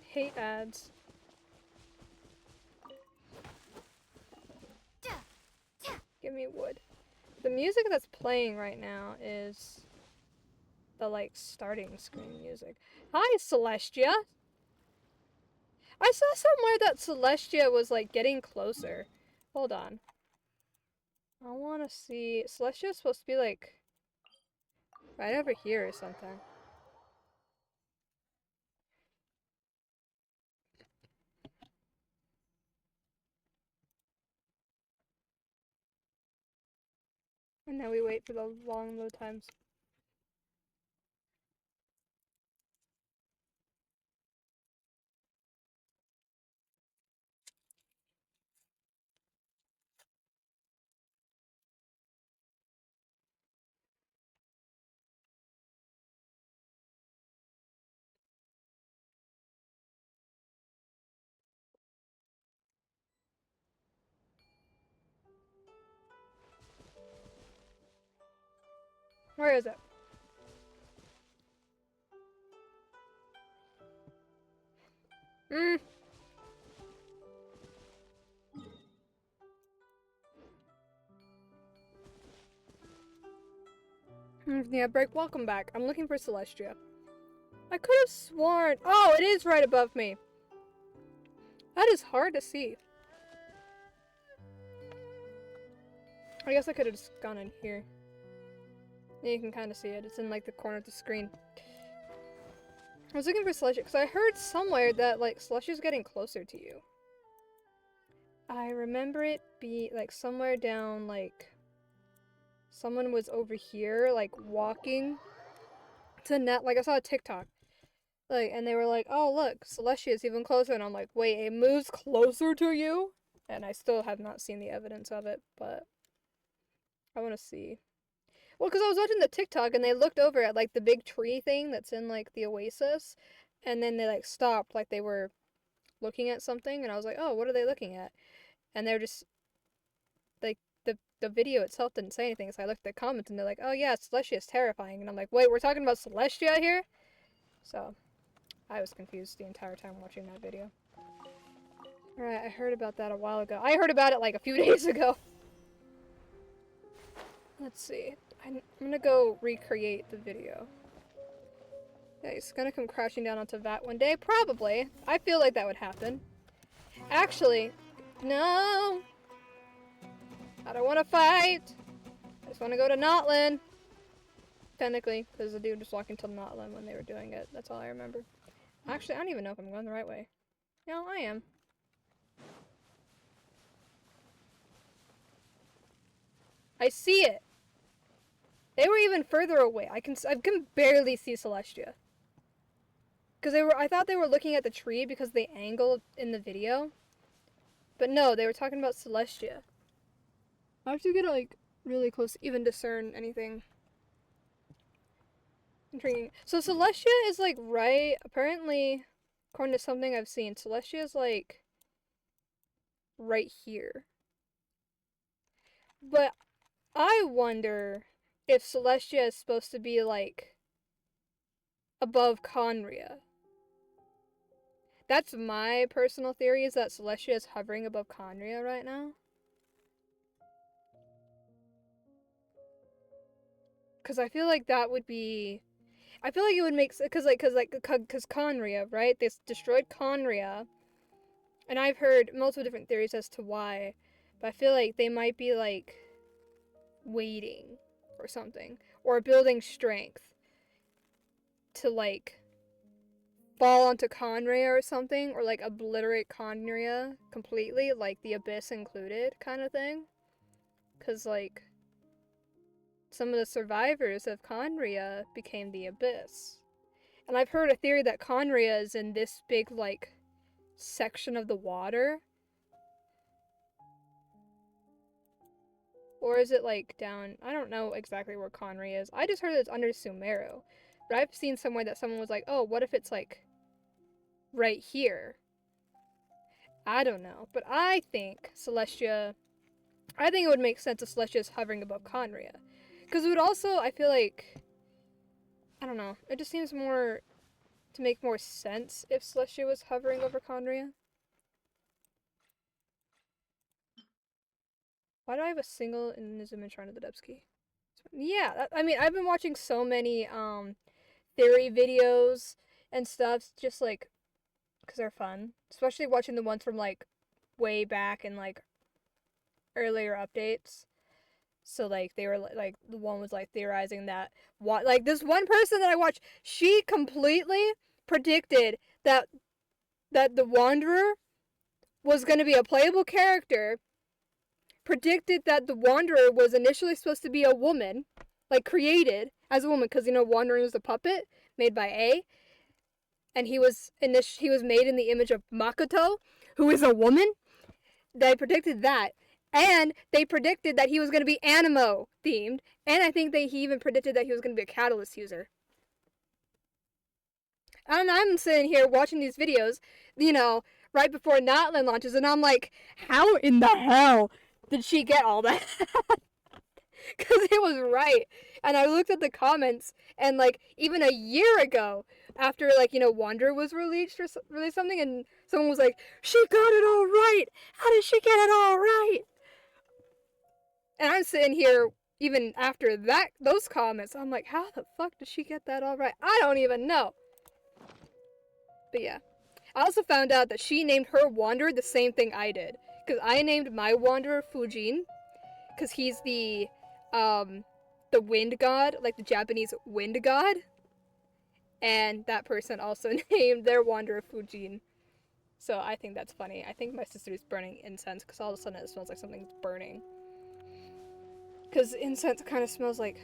Hate ads. Give me wood. The music that's playing right now is the like starting screen music. Hi, Celestia. I saw somewhere that Celestia was like getting closer. Hold on. I want to see. Celestia's supposed to be like right over here or something. And now we wait for the long load times. Where is it? Yeah, break. Welcome back. I'm looking for Celestia. I could have sworn. Oh, it is right above me. That is hard to see. I guess I could have just gone in here. Yeah, you can kind of see it. It's in like the corner of the screen. I was looking for Celestia because I heard somewhere that like Celestia's getting closer to you. I remember it be like somewhere down like someone was over here like walking to net. Like I saw a TikTok. Like, and they were like, oh, look, Celestia is even closer. And I'm like, wait, it moves closer to you? And I still have not seen the evidence of it, but I want to see. Well, because I was watching the TikTok and they looked over at, like, the big tree thing that's in, like, the oasis. And then they, like, stopped, like, they were looking at something. And I was like, oh, what are they looking at? And they're just, like, the video itself didn't say anything. So I looked at the comments and they're like, oh, yeah, Celestia is terrifying. And I'm like, wait, we're talking about Celestia here? So I was confused the entire time watching that video. Alright, I heard about that a while ago. I heard about it like a few days ago. Let's see. I'm gonna go recreate the video. Yeah, he's gonna come crashing down onto VAT one day. Probably. I feel like that would happen. Actually, no! I don't want to fight! I just want to go to Notlin. Technically, because the dude was walking to Notlin when they were doing it. That's all I remember. Actually, I don't even know if I'm going the right way. No, I am. I see it! They were even further away. I can barely see Celestia. Because I thought they were looking at the tree because they angled in the video. But no, they were talking about Celestia. I have to get, like, really close to even discern anything. Intriguing. So Celestia is, like, right, apparently, according to something I've seen, Celestia is, like, right here. But I wonder if Celestia is supposed to be, like, above Conria. That's my personal theory, is that Celestia is hovering above Conria right now. Because I feel like that would be... I feel like it would make... Because Conria, right? They destroyed Conria. And I've heard multiple different theories as to why. But I feel like they might be, like, waiting or something. Or building strength to, like, fall onto Conria or something. Or, like, obliterate Conria completely. Like, the Abyss included kind of thing. Because, like... some of the survivors of Conria became the Abyss. And I've heard a theory that Conria is in this big, like, section of the water. Or is it, like, down... I don't know exactly where Conria is. I just heard it's under Sumeru. But I've seen somewhere that someone was like, oh, what if it's, like, right here? I don't know. But I think Celestia... I think it would make sense if Celestia is hovering above Conria. Because it would also, I feel like, I don't know, it just seems more, to make more sense if Celestia was hovering over Conria. Why do I have a single Inizum in Shrine of the Depths-Key? Yeah, I mean, I've been watching so many, theory videos and stuff, just, like, because they're fun. Especially watching the ones from, like, way back in, like, earlier updates. So, like, they were, like, the one was, like, theorizing that, like, this one person that I watched, she completely predicted that the Wanderer was going to be a playable character, predicted that the Wanderer was initially supposed to be a woman, like, created as a woman, because, you know, Wanderer was a puppet made by A, and he was made in the image of Makoto, who is a woman. They predicted that. And they predicted that he was going to be Animo themed. And I think he even predicted that he was going to be a Catalyst user. And I'm sitting here watching these videos, you know, right before Notlin launches. And I'm like, how in the hell did she get all that? because it was right. And I looked at the comments, and like even a year ago, after like Wanderer was released or released something, and someone was like, "She got it all right. How did she get it all right?" And I'm sitting here even after those comments, I'm like, how the fuck did she get that all right? I don't even know. But yeah. I also found out that she named her Wanderer the same thing I did. Because I named my Wanderer Fujin. Because he's the wind god, like the Japanese wind god. And that person also named their Wanderer Fujin. So I think that's funny. I think my sister's burning incense because all of a sudden it smells like something's burning. Because incense kind of smells like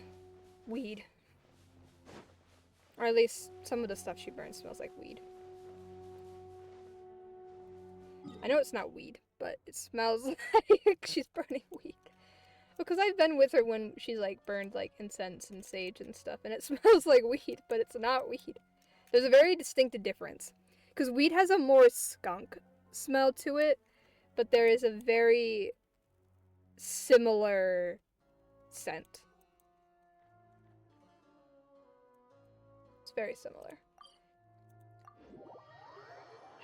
weed. Or at least some of the stuff she burns smells like weed. I know it's not weed, but it smells like she's burning weed. Because I've been with her when she's like burned like incense and sage and stuff, and it smells like weed, but it's not weed. There's a very distinct difference. Because weed has a more skunk smell to it, but there is a very similar scent. It's very similar.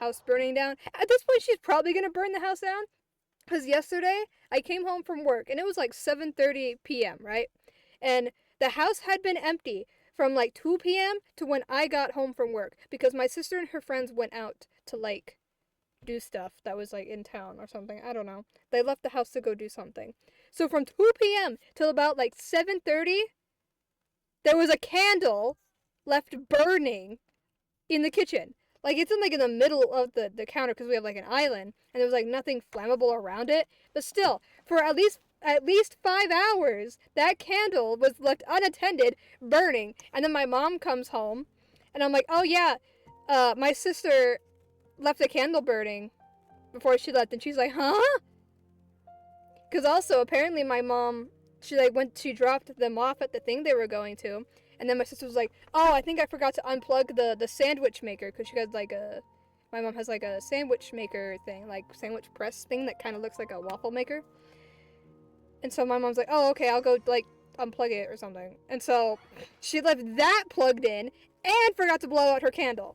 House burning down. At this point, she's probably gonna burn the house down. Because yesterday, I came home from work, and it was like 7:30 p.m., right? And the house had been empty from like 2 p.m. to when I got home from work. Because my sister and her friends went out to like do stuff that was like in town or something. I don't know. They left the house to go do something. So from 2 p.m. till about like 7:30, there was a candle left burning in the kitchen. Like it's in the middle of the counter because we have like an island and there was like nothing flammable around it. But still, for at least 5 hours, that candle was left unattended, burning. And then my mom comes home, and I'm like, oh yeah, my sister left the candle burning before she left, and she's like, huh? Because also apparently my mom, she dropped them off at the thing they were going to. And then my sister was like, oh, I think I forgot to unplug the sandwich maker. Because my mom has like a sandwich maker thing, like sandwich press thing that kind of looks like a waffle maker. And so my mom's like, oh, okay, I'll go like unplug it or something. And so she left that plugged in and forgot to blow out her candle.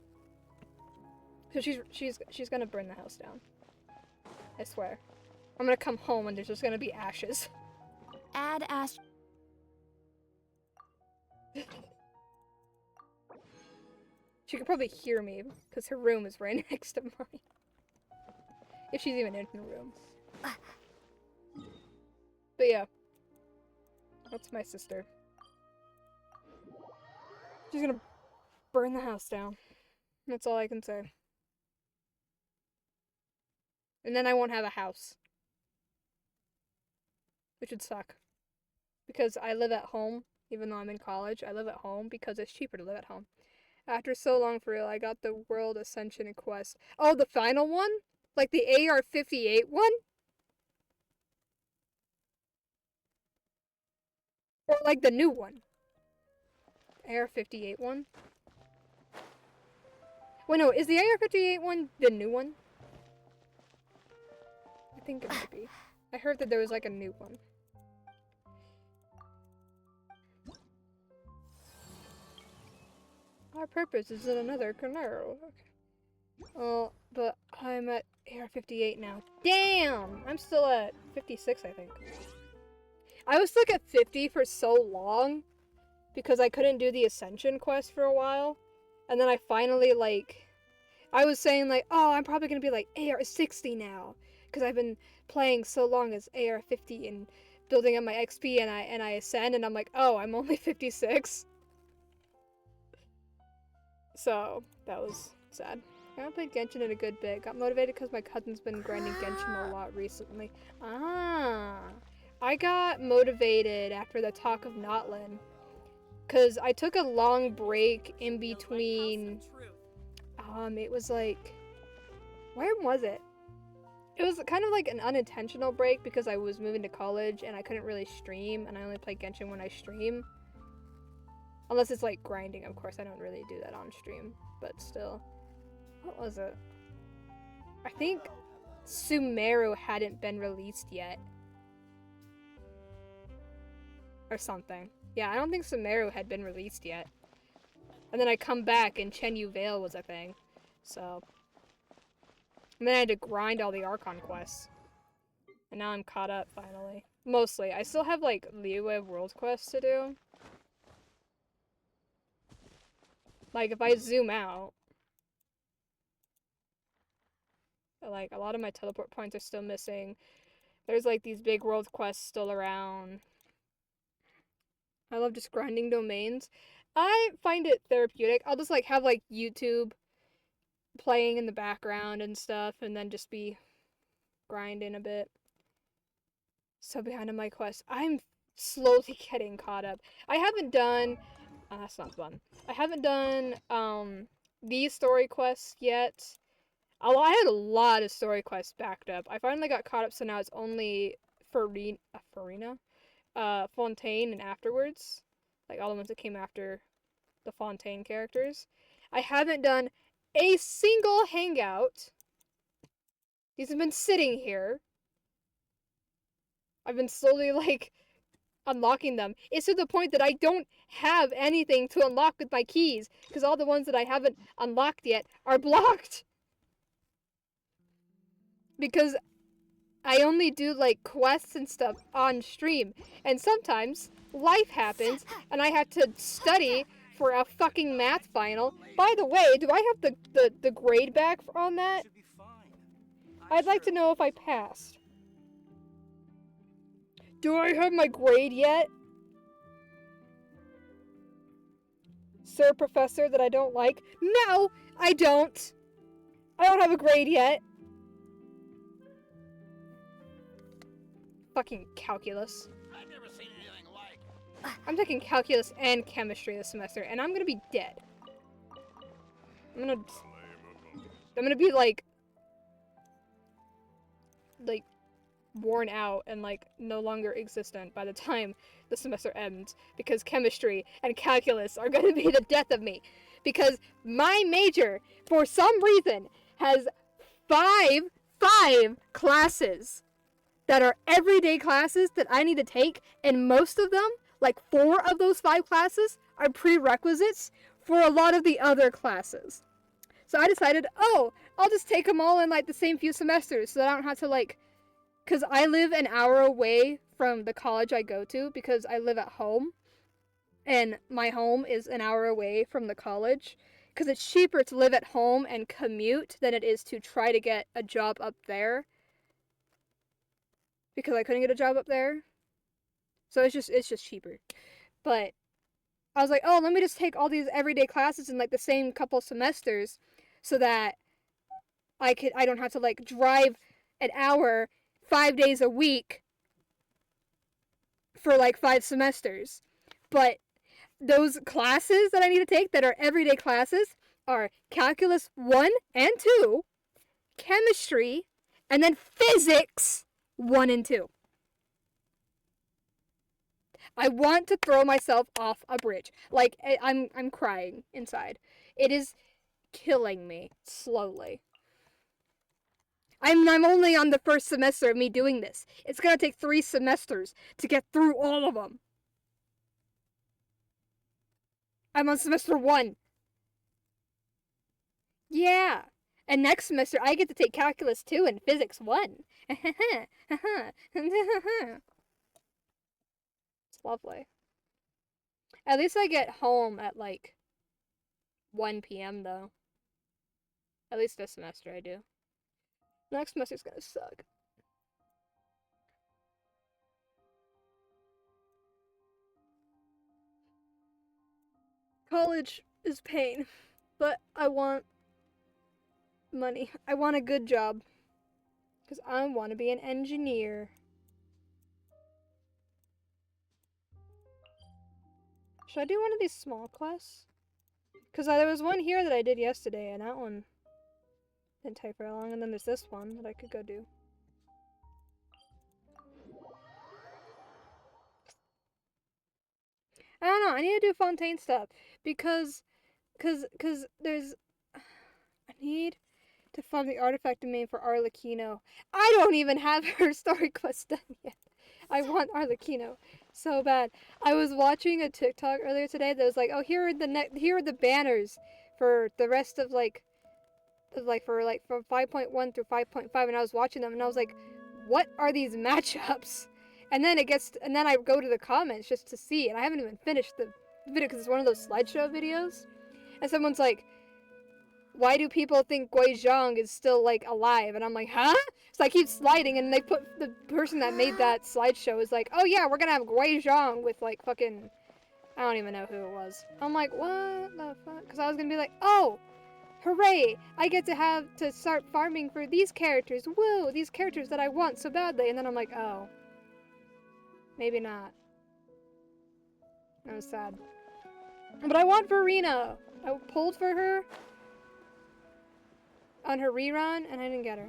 So she's gonna burn the house down. I swear. I'm gonna come home and there's just gonna be ashes. Add ash. She could probably hear me because her room is right next to mine. If she's even in her room. But yeah. That's my sister. She's gonna burn the house down. That's all I can say. And then I won't have a house. Which would suck. Because I live at home. Even though I'm in college, I live at home because it's cheaper to live at home. After so long, for real, I got the World Ascension Quest. Oh, the final one? Like the AR-58 one? Or like the new one? AR-58 one? Wait, no, is the AR-58 one the new one? I think it might be. I heard that there was like a new one. Our purpose is in another canal. Okay. Oh, but I'm at AR-58 now. Damn! I'm still at 56, I think. I was stuck at 50 for so long because I couldn't do the Ascension quest for a while. And then I finally, like... I was saying, like, oh, I'm probably gonna be, like, AR-60 now. Because I've been playing so long as AR-50 and building up my XP and I ascend, and I'm like, oh, I'm only 56. So, that was sad. I haven't played Genshin in a good bit. Got motivated because my cousin's been grinding Genshin a lot recently. Ah! I got motivated after the talk of Notlin. Because I took a long break in between... it was like... Where was it? It was kind of like an unintentional break because I was moving to college and I couldn't really stream. And I only play Genshin when I stream. Unless it's like grinding, of course. I don't really do that on stream. But still. What was it? I think Sumeru hadn't been released yet. or something. Yeah, I don't think Sumeru had been released yet. And then I come back and Chenyu Vale was a thing. So. And then I had to grind all the Archon quests. And now I'm caught up finally. Mostly. I still have like Liyue World quests to do. Like if I zoom out. Like a lot of my teleport points are still missing. There's like these big world quests still around. I love just grinding domains. I find it therapeutic. I'll just like have like YouTube playing in the background and stuff and then just be grinding a bit. So behind on my quest. I'm slowly getting caught up. I haven't done that's not fun. I haven't done these story quests yet. I had a lot of story quests backed up. I finally got caught up, so now it's only Farina, Fontaine, and afterwards. Like, all the ones that came after the Fontaine characters. I haven't done a single hangout. These have been sitting here. I've been slowly, like, unlocking them. It's to the point that I don't have anything to unlock with my keys, because all the ones that I haven't unlocked yet are blocked. Because I only do like quests and stuff on stream, and sometimes life happens and I have to study for a fucking math final. By the way, do I have the grade back on that? I'd like to know if I passed. Do I have my grade yet? Sir Professor that I don't like? No, I don't. I don't have a grade yet. Fucking calculus. I've never seen anything like. I'm taking calculus and chemistry this semester, and I'm gonna be dead. I'm gonna be like worn out and like no longer existent by the time the semester ends, because chemistry and calculus are gonna be the death of me. Because my major, for some reason, has five classes that are everyday classes that I need to take, and most of them, like 4 of those 5 classes, are prerequisites for a lot of the other classes. So I decided, oh, I'll just take them all in like the same few semesters so that I don't have to like, because I live an hour away from the college I go to because I live at home, and my home is an hour away from the college, because it's cheaper to live at home and commute than it is to try to get a job up there. Because I couldn't get a job up there. So it's just cheaper. But I was like, oh, let me just take all these everyday classes in like the same couple semesters so that I don't have to like drive an hour 5 days a week for like 5 semesters. But those classes that I need to take that are everyday classes are calculus 1 and 2, chemistry, and then physics 1 and 2. I want to throw myself off a bridge. Like, I'm crying inside. It is killing me slowly. I'm only on the first semester of me doing this. It's gonna take 3 semesters to get through all of them. I'm on semester 1. Yeah. And next semester, I get to take Calculus 2 and Physics 1. It's lovely. At least I get home at, like, 1 p.m., though. At least this semester I do. Next semester's gonna suck. College is pain, but I want money. I want a good job. Because I want to be an engineer. Should I do one of these small quests? Because there was one here that I did yesterday, and that one didn't take very long. And then there's this one that I could go do. I don't know. I need to do Fontaine stuff. Because there's... I need to find the artifact domain for Arlecchino. I don't even have her story quest done yet. I want Arlecchino. So bad. I was watching a TikTok earlier today that was like, oh, here are the banners for the rest of from 5.1 through 5.5, and I was watching them and I was like, what are these matchups? And then I go to the comments just to see, and I haven't even finished the video because it's one of those slideshow videos. And someone's like, why do people think Gui Zhang is still like alive? And I'm like, huh? So I keep sliding, and they put the person that made that slideshow is like, oh yeah, we're gonna have Gui Zhang with like fucking, I don't even know who it was. I'm like, what the fuck? Because I was gonna be like, oh, hooray! I get to start farming for these characters. Woo! These characters that I want so badly. And then I'm like, oh, maybe not. That was sad. But I want Verena. I pulled for her on her rerun, and I didn't get her.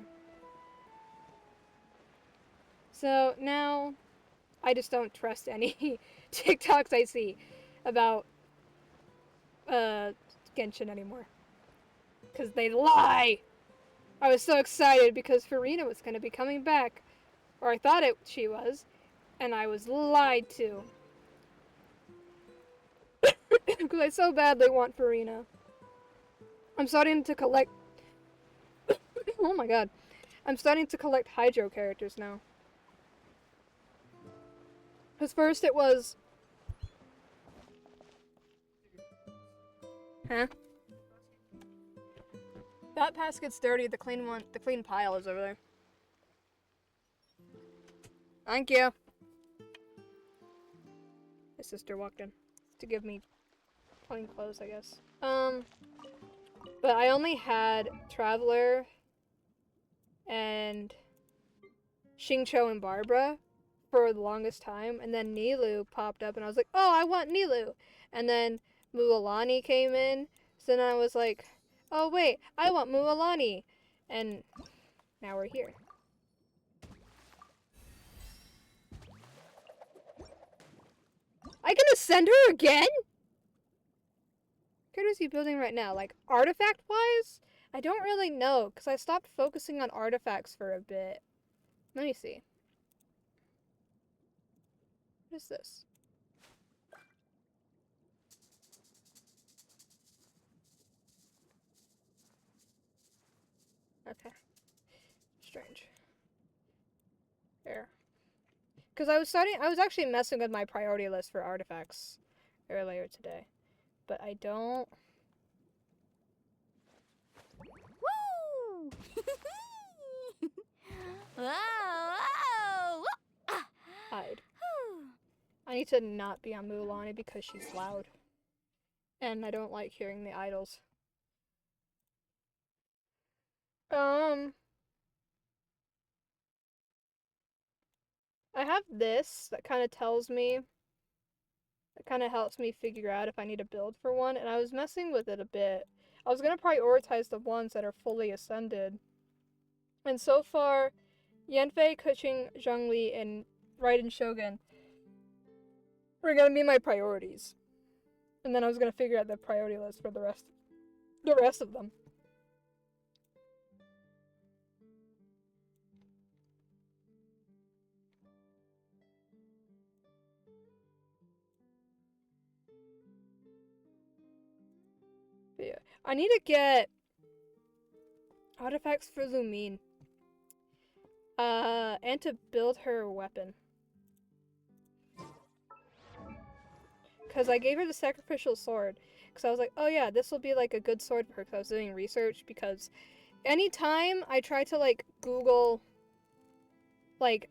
So now, I just don't trust any TikToks I see about Genshin anymore. Because they lie! I was so excited because Farina was going to be coming back. Or I thought she was. And I was lied to. Because I so badly want Farina. I'm starting to collect... oh my god. I'm starting to collect Hydro characters now. Because first it was... Huh? That basket's dirty. The clean pile is over there. Thank you. My sister walked in to give me plain clothes, I guess. But I only had Traveler and Xingqiu and Barbara for the longest time, and then Nilou popped up, and I was like, oh, I want Nilou. And then Mualani came in, so then I was like, oh wait, I want Mualani. And now we're here. I can ascend her again? What is he building right now? Like, artifact-wise? I don't really know, because I stopped focusing on artifacts for a bit. Let me see. What is this? Okay. Strange. There. Because I was actually messing with my priority list for artifacts earlier today. But I don't... Woo! Whoa! Whoa! Hide. I need to not be on Mualani because she's loud. And I don't like hearing the idols. I have this that kind of tells me, that kind of helps me figure out if I need to build for one, and I was messing with it a bit. I was going to prioritize the ones that are fully ascended. And so far, Yanfei, Keqing, Zhongli, and Raiden Shogun were going to be my priorities. And then I was going to figure out the priority list for the rest of them. But yeah, I need to get artifacts for Lumine. And to build her weapon. Because I gave her the sacrificial sword. Because I was like, oh yeah, this will be like a good sword for her. Because I was doing research. Because anytime I try to like Google like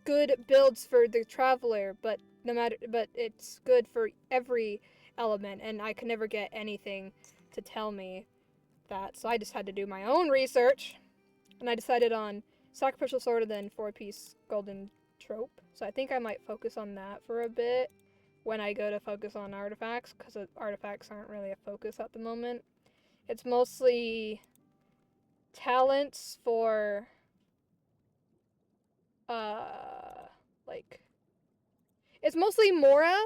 good builds for the Traveler, but it's good for every element, and I could never get anything to tell me that. So I just had to do my own research. And I decided on sacrificial sword and then 4-piece golden trope. So I think I might focus on that for a bit when I go to focus on artifacts, because artifacts aren't really a focus at the moment. It's mostly talents for, it's mostly Mora,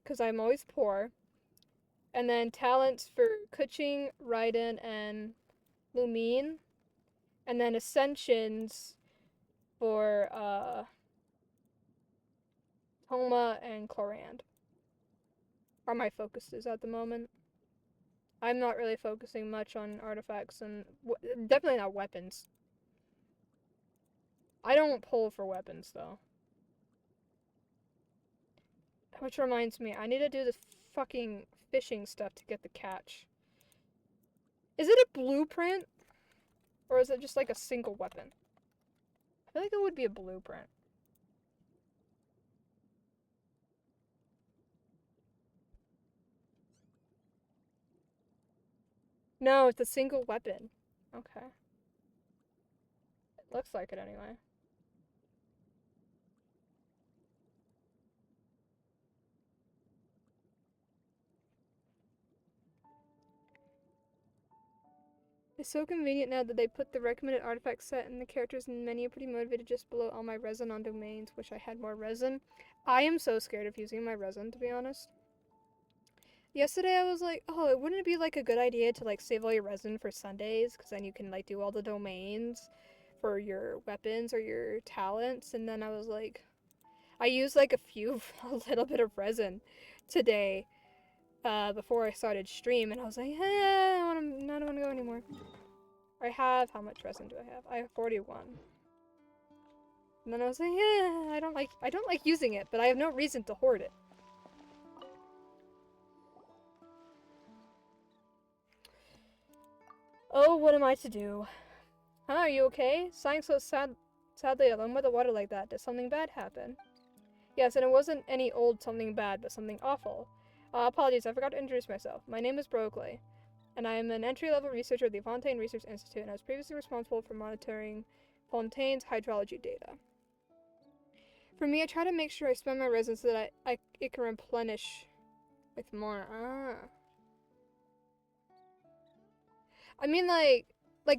because I'm always poor. And then talents for Keqing, Raiden, and Lumine. And then ascensions for, Homa and Chlorand are my focuses at the moment. I'm not really focusing much on artifacts and definitely not weapons. I don't pull for weapons though. Which reminds me, I need to do this fucking fishing stuff to get the catch. Is it a blueprint? Or is it just like a single weapon? I feel like it would be a blueprint. No, it's a single weapon. Okay. It looks like it anyway. It's so convenient now that they put the recommended artifact set and the characters in the menu pretty motivated just below all my resin on domains. Wish I had more resin. I am so scared of using my resin, to be honest. Yesterday I was like, oh, wouldn't it be like a good idea to like save all your resin for Sundays? Because then you can like do all the domains for your weapons or your talents. And then I was like, I used like a little bit of resin today before I started stream. And I was like, I don't want to go anymore. I have, how much resin do I have? I have 41. And then I was like, I don't like using it, but I have no reason to hoard it. Oh, what am I to do? Huh, are you okay? Sighing so sadly alone by the water like that. Did something bad happen? Yes, and it wasn't any old something bad, but something awful. Apologies, I forgot to introduce myself. My name is Brookley, and I am an entry-level researcher at the Fontaine Research Institute, and I was previously responsible for monitoring Fontaine's hydrology data. For me, I try to make sure I spend my resin so that it can replenish with more. I mean,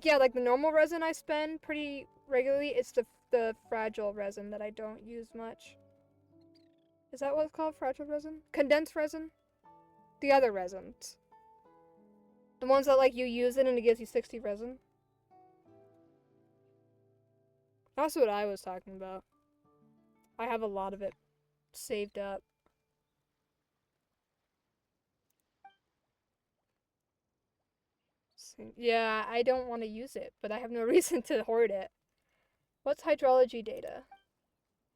yeah, like the normal resin I spend pretty regularly. It's the fragile resin that I don't use much. Is that what it's called? Fragile resin? Condensed resin? The other resins. The ones that like you use it and it gives you 60 resin. That's what I was talking about. I have a lot of it saved up. Yeah, I don't want to use it, but I have no reason to hoard it. What's hydrology data?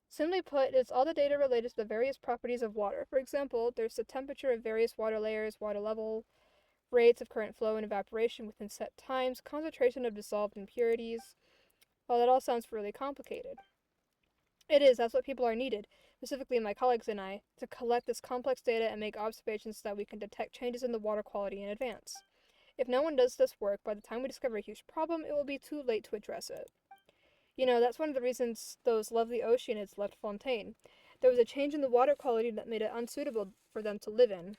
Simply put, it's all the data related to the various properties of water. For example, there's the temperature of various water layers, water level, rates of current flow and evaporation within set times, concentration of dissolved impurities. Well, that all sounds really complicated. It is, that's what people are needed, specifically my colleagues and I, to collect this complex data and make observations so that we can detect changes in the water quality in advance. If no one does this work, by the time we discover a huge problem, it will be too late to address it. You know, that's one of the reasons those lovely oceanids left Fontaine. There was a change in the water quality that made it unsuitable for them to live in.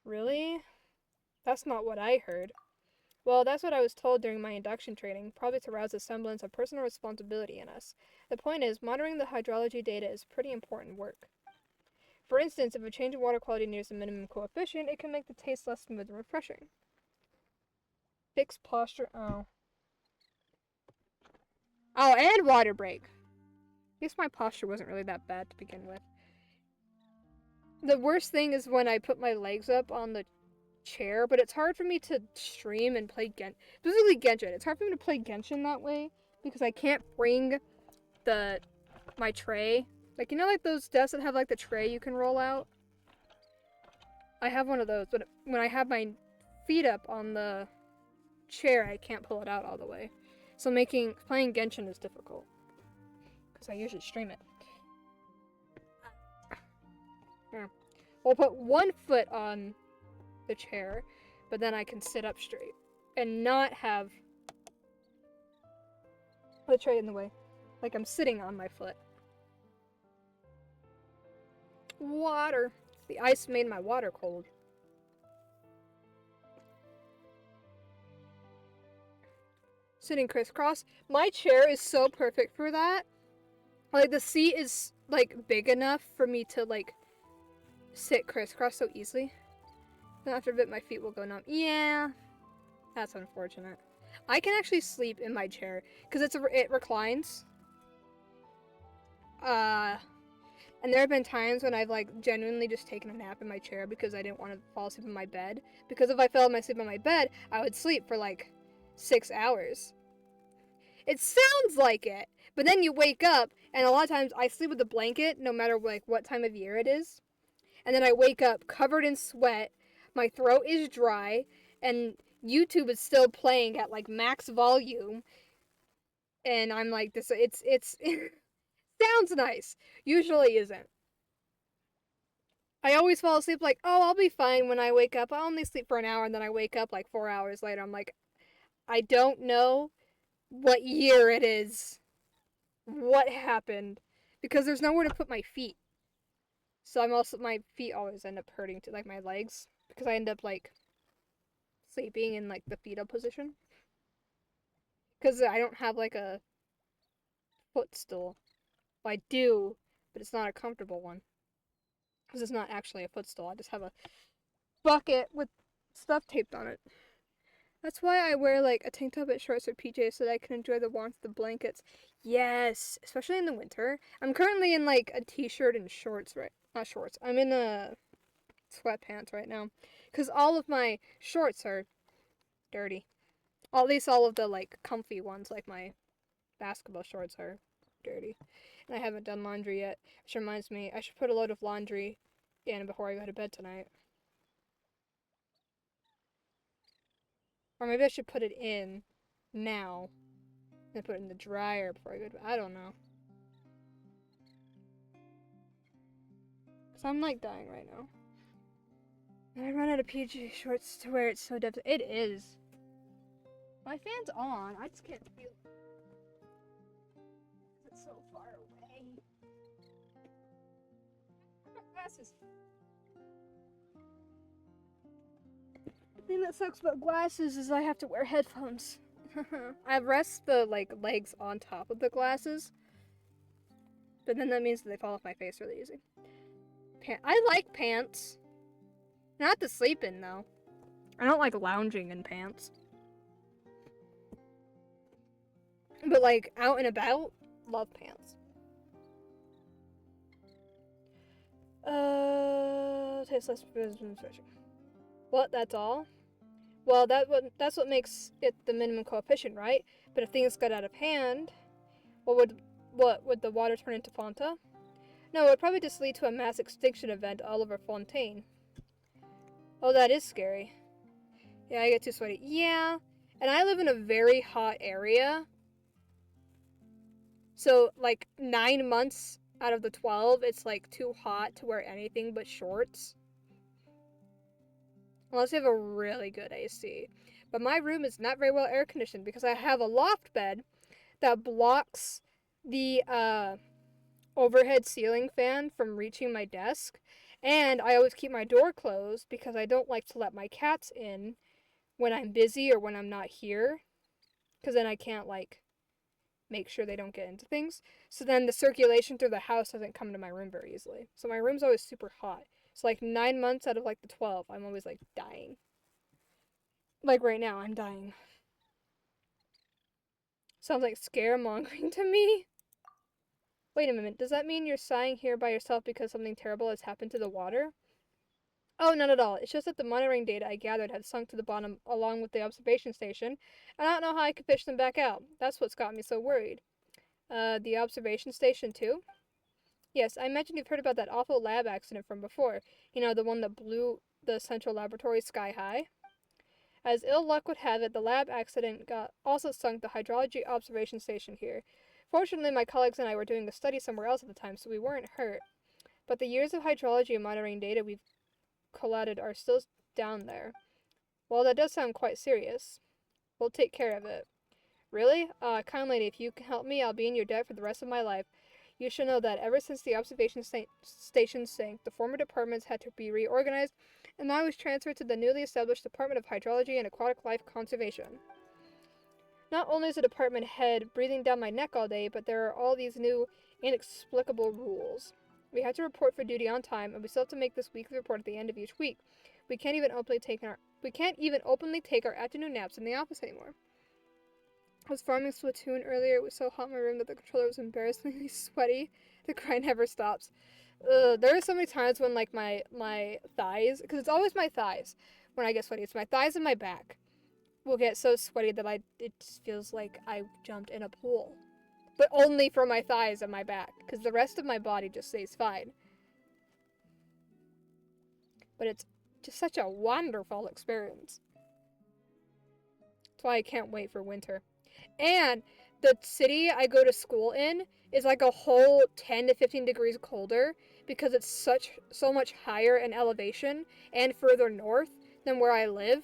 Really? That's not what I heard. Well, that's what I was told during my induction training, probably to rouse a semblance of personal responsibility in us. The point is, monitoring the hydrology data is pretty important work. For instance, if a change in water quality nears the minimum coefficient, it can make the taste less smooth and refreshing. Fix posture. Oh, and water break. I guess my posture wasn't really that bad to begin with. The worst thing is when I put my legs up on the chair, but it's hard for me to stream and play specifically Genshin. It's hard for me to play Genshin that way because I can't bring my tray. Like, you know, like those desks that have like the tray you can roll out? I have one of those, but when I have my feet up on the chair, I can't pull it out all the way. So playing Genshin is difficult because I usually stream it. Yeah. We'll put one foot on the chair, but then I can sit up straight and not have the tray in the way. Like I'm sitting on my foot. Water. The ice made my water cold. Sitting crisscross. My chair is so perfect for that. Like the seat is like big enough for me to like sit crisscross so easily. Then after a bit my feet will go numb. Yeah. That's unfortunate. I can actually sleep in my chair because it reclines. And there have been times when I've like genuinely just taken a nap in my chair because I didn't want to fall asleep in my bed. Because if I fell asleep in my bed, I would sleep for like 6 hours. It sounds like it, but then you wake up, and a lot of times I sleep with a blanket no matter like what time of year it is. And then I wake up covered in sweat, my throat is dry, and YouTube is still playing at like max volume. And I'm like, this, it's sounds nice. Usually isn't. I always fall asleep like, oh, I'll be fine when I wake up. I'll only sleep for an hour, and then I wake up like 4 hours later. I'm like, I don't know what year it is. What happened? Because there's nowhere to put my feet. So I'm also, my feet always end up hurting to like my legs. Because I end up like sleeping in like the fetal position. Because I don't have like a footstool. Well, I do, but it's not a comfortable one. Because it's not actually a footstool. I just have a bucket with stuff taped on it. That's why I wear like a tank top and shorts or PJs so that I can enjoy the warmth of the blankets. Yes, especially in the winter. I'm currently in like a t-shirt and shorts, right? Not shorts. I'm in a sweatpants right now. Because all of my shorts are dirty. At least all of the like comfy ones, like my basketball shorts, are dirty. And I haven't done laundry yet. Which reminds me, I should put a load of laundry in before I go to bed tonight. Or maybe I should put it in now. And put it in the dryer before I go to bed. I don't know. Because I'm like dying right now. And I run out of PJ shorts to wear. It's so devastating. It is. My fan's on. I just can't feel it. It's so far away. My glasses. The thing that sucks about glasses is I have to wear headphones. I rest the like legs on top of the glasses, but then that means that they fall off my face really easy. I like pants. Not to sleep in though. I don't like lounging in pants. But like out and about, love pants. Tastes less refreshing. What? That's all? Well, that's what makes it the minimum coefficient, right? But if things got out of hand, what would the water turn into Fanta? No, it would probably just lead to a mass extinction event all over Fontaine. Oh, that is scary. Yeah, I get too sweaty. Yeah, and I live in a very hot area. So, like, 9 months out of the 12, it's, like, too hot to wear anything but shorts. Unless you have a really good AC. But my room is not very well air conditioned because I have a loft bed that blocks the overhead ceiling fan from reaching my desk. And I always keep my door closed because I don't like to let my cats in when I'm busy or when I'm not here. Because then I can't, like, make sure they don't get into things. So then the circulation through the house doesn't come to my room very easily. So my room's always super hot. So, like, 9 months out of, like, the 12, I'm always, like, dying. Like, right now, I'm dying. Sounds like scaremongering to me. Wait a minute, does that mean you're sighing here by yourself because something terrible has happened to the water? Oh, not at all. It's just that the monitoring data I gathered had sunk to the bottom along with the observation station, and I don't know how I could fish them back out. That's what's got me so worried. The observation station, too? Yes, I imagine you've heard about that awful lab accident from before. You know, the one that blew the central laboratory sky high? As ill luck would have it, the lab accident also sunk the hydrology observation station here. Fortunately, my colleagues and I were doing a study somewhere else at the time, so we weren't hurt. But the years of hydrology and monitoring data we've collated are still down there. Well, that does sound quite serious. We'll take care of it. Really? Kind lady, if you can help me, I'll be in your debt for the rest of my life. You should know that ever since the observation station sank, the former departments had to be reorganized, and I was transferred to the newly established Department of Hydrology and Aquatic Life Conservation. Not only is the department head breathing down my neck all day, but there are all these new, inexplicable rules. We have to report for duty on time, and we still have to make this weekly report at the end of each week. We can't even openly take our afternoon naps in the office anymore. I was farming Splatoon earlier. It was so hot in my room that the controller was embarrassingly sweaty. The cry never stops. there are so many times when like my thighs, because it's always my thighs when I get sweaty. It's my thighs and my back will get so sweaty that it just feels like I jumped in a pool. But only for my thighs and my back, because the rest of my body just stays fine. But it's just such a wonderful experience. That's why I can't wait for winter. And the city I go to school in is like a whole 10 to 15 degrees colder because it's so much higher in elevation and further north than where I live.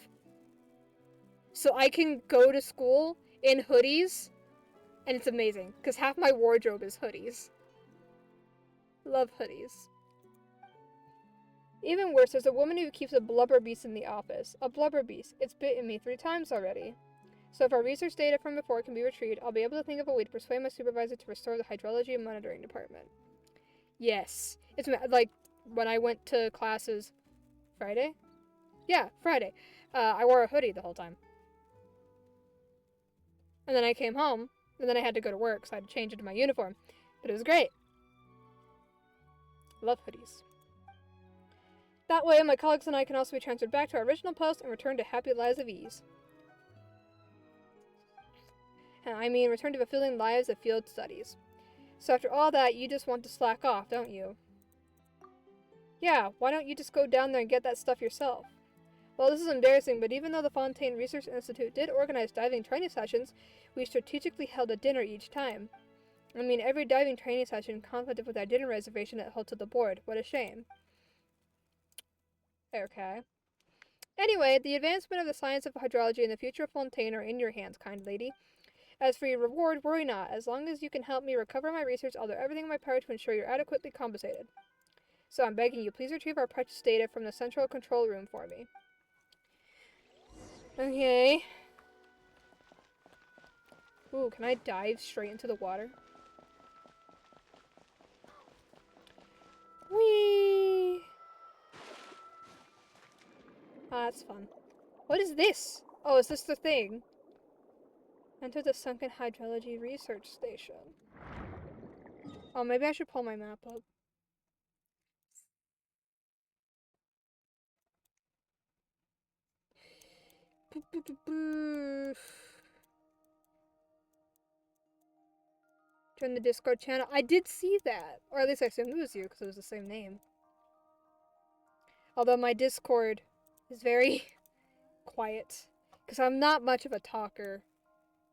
So I can go to school in hoodies, and it's amazing because half my wardrobe is hoodies. Love hoodies. Even worse, there's a woman who keeps a blubber beast in the office. A blubber beast. It's bitten me 3 times already. So if our research data from before can be retrieved, I'll be able to think of a way to persuade my supervisor to restore the hydrology and monitoring department. Yes. It's like when I went to classes Friday? Yeah, Friday. I wore a hoodie the whole time. And then I came home, and then I had to go to work, so I had to change into my uniform. But it was great. Love hoodies. That way, my colleagues and I can also be transferred back to our original post and return to happy lives of ease. I mean, return to fulfilling lives of field studies. So after all that, you just want to slack off, don't you? Yeah, why don't you just go down there and get that stuff yourself? Well, this is embarrassing, but even though the Fontaine Research Institute did organize diving training sessions, we strategically held a dinner each time. I mean, every diving training session conflicted with our dinner reservation that held to the board. What a shame. Okay. Anyway, the advancement of the science of hydrology and the future of Fontaine are in your hands, kind lady. As for your reward, worry not. As long as you can help me recover my research, I'll do everything in my power to ensure you're adequately compensated. So I'm begging you, please retrieve our precious data from the central control room for me. Okay. Ooh, can I dive straight into the water? Whee! Ah, that's fun. What is this? Oh, is this the thing? Enter the sunken hydrology research station. Oh, maybe I should pull my map up. Join the Discord channel. I did see that. Or at least I assumed it was you because it was the same name. Although my Discord is very quiet. Because I'm not much of a talker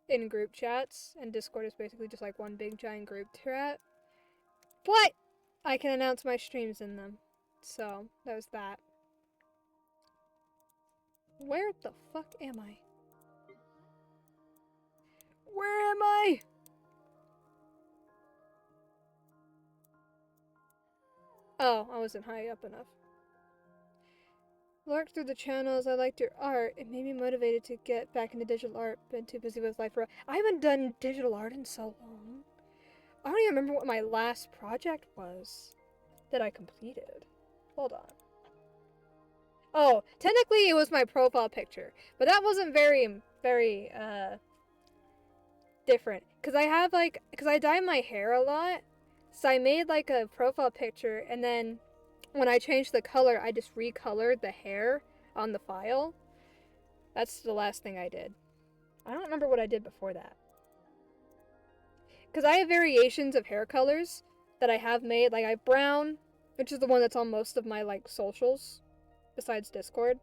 in group chats. And Discord is basically just like one big giant group chat. But I can announce my streams in them. So, there's that. Where the fuck am I? Where am I? Oh, I wasn't high up enough. Lurk through the channels. I liked your art. It made me motivated to get back into digital art. Been too busy with life. I haven't done digital art in so long. I don't even remember what my last project was that I completed. Hold on. Oh, technically it was my profile picture, but that wasn't very different. Cause I dye my hair a lot, so I made like a profile picture, and then when I changed the color, I just recolored the hair on the file. That's the last thing I did. I don't remember what I did before that. Because I have variations of hair colors that I have made. Like I have brown, which is the one that's on most of my like socials, besides Discord,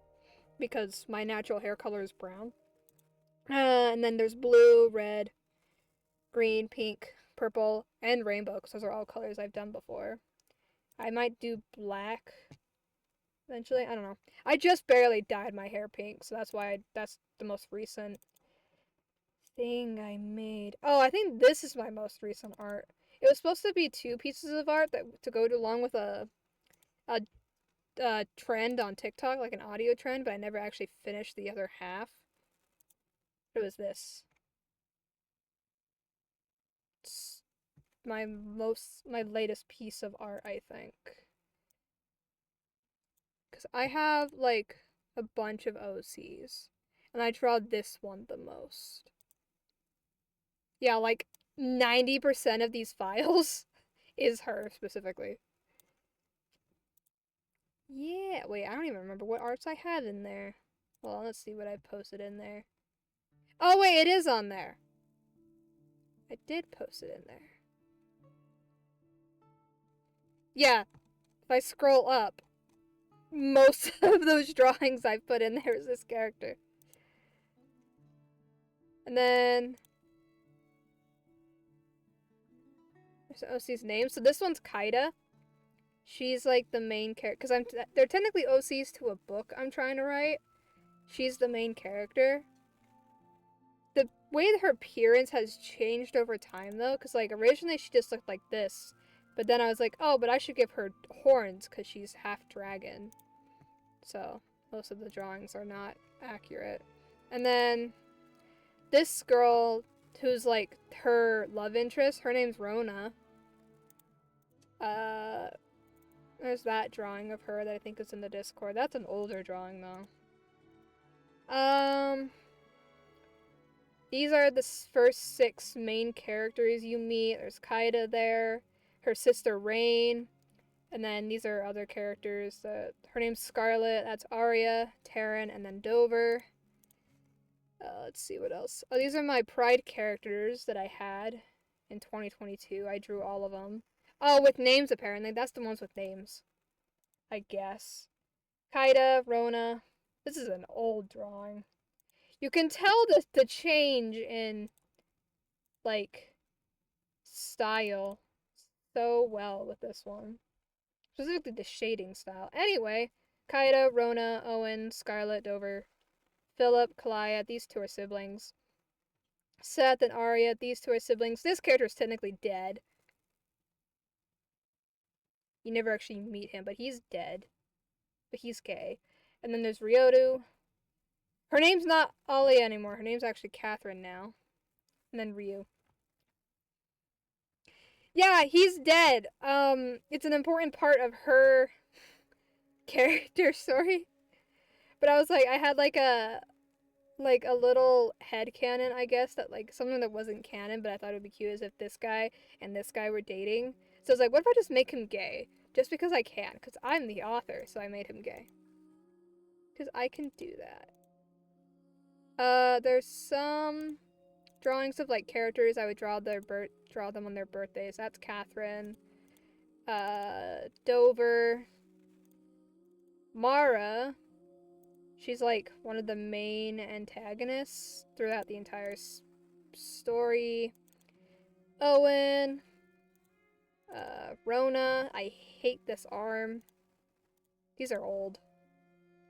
because my natural hair color is brown. And then there's blue, red, green, pink, purple, and rainbow, because those are all colors I've done before. I might do black eventually. I don't know. I just barely dyed my hair pink, so that's why that's the most recent thing I made. Oh, I think this is my most recent art. It was supposed to be 2 pieces of art that to go along with a trend on TikTok, like an audio trend, but I never actually finished the other half. It was this. It's my latest piece of art, I think. Because I have, like, a bunch of OCs. And I draw this one the most. Yeah, like, 90% of these files is her, specifically. Yeah, wait, I don't even remember what arts I had in there. Well, let's see what I posted in there. Oh, wait, it is on there. I did post it in there. Yeah, if I scroll up, most of those drawings I put in there is this character. And then there's OC's name. So this one's Kaida. She's like the main character, because they're technically OCs to a book I'm trying to write. She's the main character. The way that her appearance has changed over time, though, because like originally she just looked like this, but then I was like, oh, but I should give her horns because she's half dragon. So most of the drawings are not accurate. And then this girl, who's like her love interest, her name's Rona. There's that drawing of her that I think is in the Discord. That's an older drawing, though. These are the first 6 main characters you meet. There's Kaida there, her sister Rain, and then these are other characters. Her name's Scarlet, that's Arya, Terran, and then Dover. Let's see what else. Oh, these are my Pride characters that I had in 2022. I drew all of them. Oh, with names, apparently. That's the ones with names, I guess. Kaida, Rona. This is an old drawing. You can tell the change in, like, style so well with this one. Specifically the shading style. Anyway, Kaida, Rona, Owen, Scarlet, Dover, Philip, Kalaya, these 2 are siblings. Seth and Arya, these 2 are siblings. This character is technically dead. You never actually meet him, but he's dead. But he's gay. And then there's Ryodu. Her name's not Alia anymore. Her name's actually Catherine now. And then Ryu. Yeah, he's dead. It's an important part of her character story. But I was like, I had like a little headcanon, I guess, that like something that wasn't canon, but I thought it would be cute as if this guy and this guy were dating. So I was like, what if I just make him gay? Just because I can, because I'm the author, so I made him gay. Because I can do that. There's some drawings of like characters I would draw them on their birthdays. That's Catherine. Dover. Mara. She's like one of the main antagonists throughout the entire story. Owen. Rona. I hate this arm. These are old.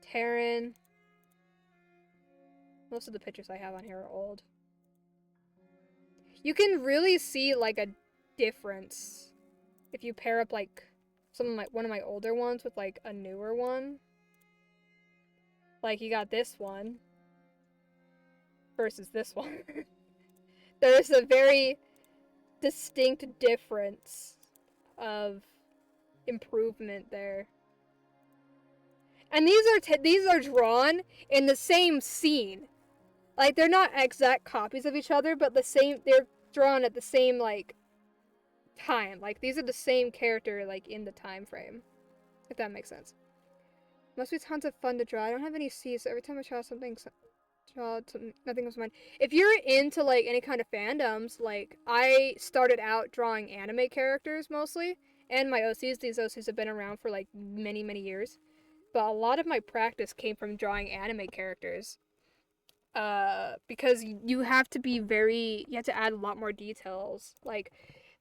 Terran. Most of the pictures I have on here are old. You can really see like a difference if you pair up like one of my older ones with like a newer one. Like you got this one versus this one. There's a very distinct difference of improvement there. And these are drawn in the same scene. Like they're not exact copies of each other, but they're drawn at the same like time. Like these are the same character like in the time frame. If that makes sense. Must be tons of fun to draw. I don't have any C's, so every time I draw something nothing comes to mind. If you're into like any kind of fandoms, like I started out drawing anime characters mostly, and my OCs, these OCs have been around for like many, many years. But a lot of my practice came from drawing anime characters. Because you have to add a lot more details. Like,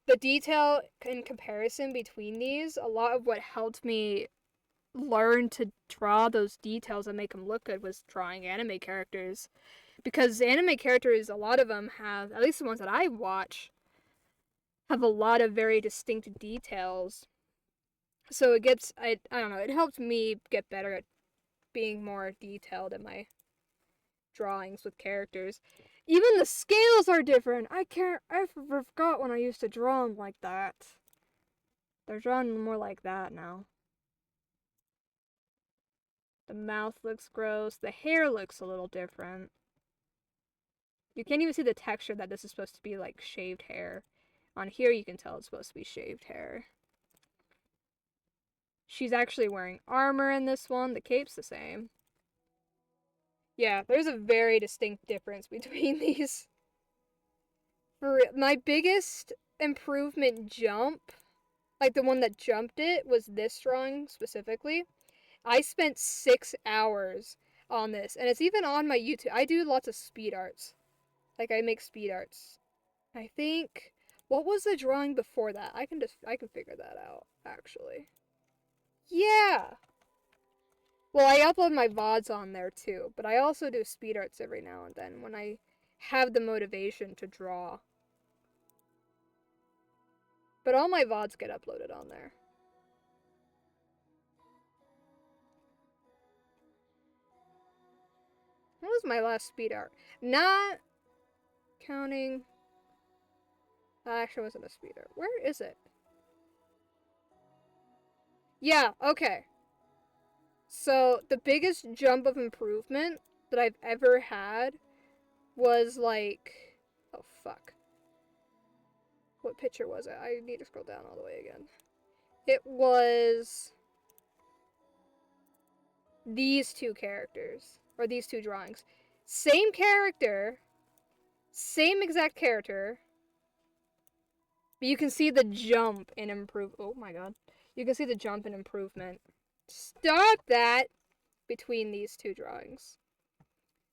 the detail in comparison between these, a lot of what helped me learn to draw those details and make them look good was drawing anime characters. Because anime characters, a lot of them have, at least the ones that I watch, have a lot of very distinct details. So it gets, I don't know, it helped me get better at being more detailed in my drawings with characters. Even the scales are different. I forgot when I used to draw them like that. They're drawn more like that now. The mouth looks gross. The hair looks a little different. You can't even see the texture that this is supposed to be like shaved hair. On here you can tell it's supposed to be shaved hair. She's actually wearing armor in this one. The cape's the same. Yeah, there's a very distinct difference between these. My biggest improvement jump, like the one that jumped it, was this drawing specifically. I spent 6 hours on this, and it's even on my YouTube. I do lots of speed arts. Like, I make speed arts. I think, what was the drawing before that? I can figure that out, actually. Yeah! Well, I upload my VODs on there too, but I also do speed arts every now and then when I have the motivation to draw. But all my VODs get uploaded on there. What was my last speed art? Not counting... That actually wasn't a speed art. Where is it? Yeah, okay. So, the biggest jump of improvement that I've ever had was like... Oh, fuck. What picture was it? I need to scroll down all the way again. It was... these two characters. Or these two drawings. Same character. Same exact character. But you can see the jump in oh my god. You can see the jump in improvement. Stop that! Between these two drawings.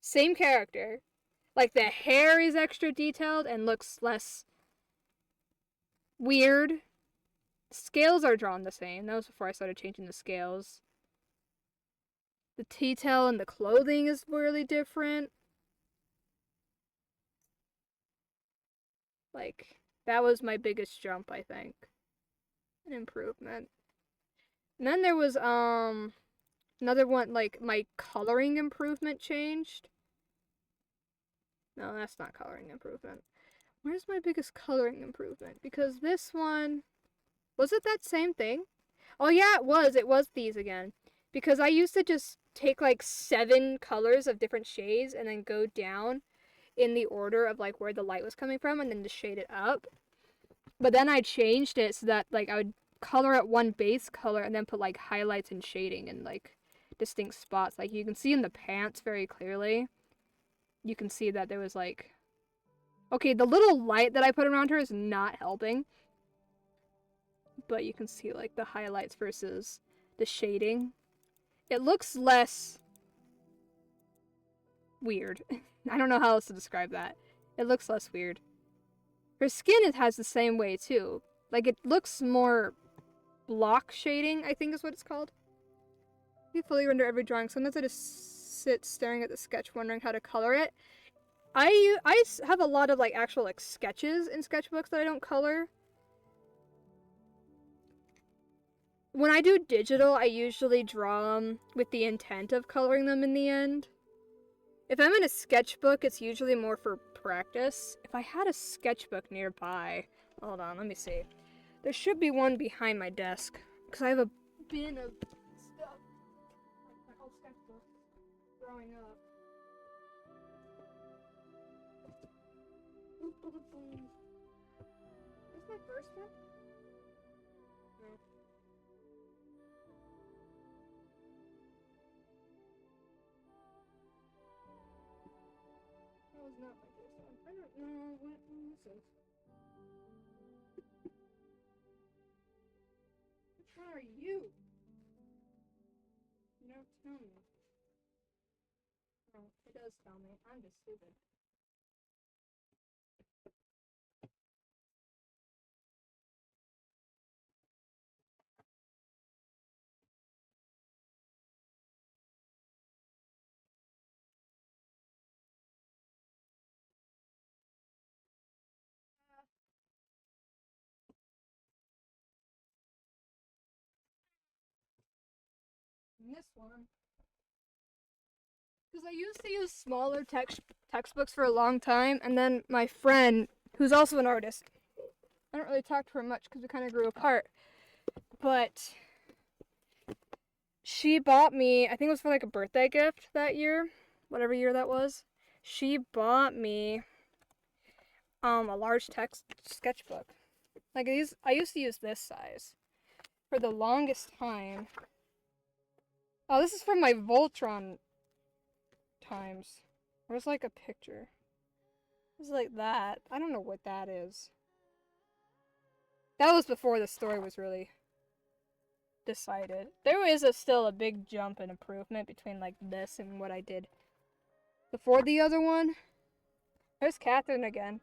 Same character. Like, the hair is extra detailed and looks less weird. Scales are drawn the same. That was before I started changing the scales. The detail and the clothing is really different. Like, that was my biggest jump, I think. An improvement. And then there was, another one, like, my coloring improvement changed. No, that's not coloring improvement. Where's my biggest coloring improvement? Because this one... Was it that same thing? Oh yeah, it was. It was these again. Because I used to just take like 7 colors of different shades and then go down in the order of like where the light was coming from and then just shade it up. But then I changed it so that like I would color at one base color and then put like highlights and shading in like distinct spots. Like you can see in the pants very clearly. You can see that there was like... Okay, the little light that I put around her is not helping. But you can see like the highlights versus the shading. It looks less weird. I don't know how else to describe that. It looks less weird. Her skin, it has the same way too. Like it looks more block shading, I think is what it's called. You fully render every drawing. Sometimes I just sit staring at the sketch wondering how to color it. I have a lot of like actual like sketches in sketchbooks that I don't color. When I do digital, I usually draw them with the intent of coloring them in the end. If I'm in a sketchbook, it's usually more for practice. If I had a sketchbook nearby... Hold on, let me see. There should be one behind my desk. Because I have a bin of stuff. My old sketchbook. Growing up. Is my first one? No. That was not my first one. I don't know what this is. Which one are you? You don't tell me. Oh, it does tell me. I'm just stupid. And this one. Because I used to use smaller textbooks for a long time, and then my friend, who's also an artist, I don't really talk to her much because we kind of grew apart, but she bought me, I think it was for like a birthday gift that year, whatever year that was, she bought me a large text sketchbook. Like I used to use this size. for the longest time. Oh, this is from my Voltron times. Where's like a picture? It's like that. I don't know what that is. That was before the story was really decided. There is still a big jump in improvement between like this and what I did before the other one. There's Catherine again.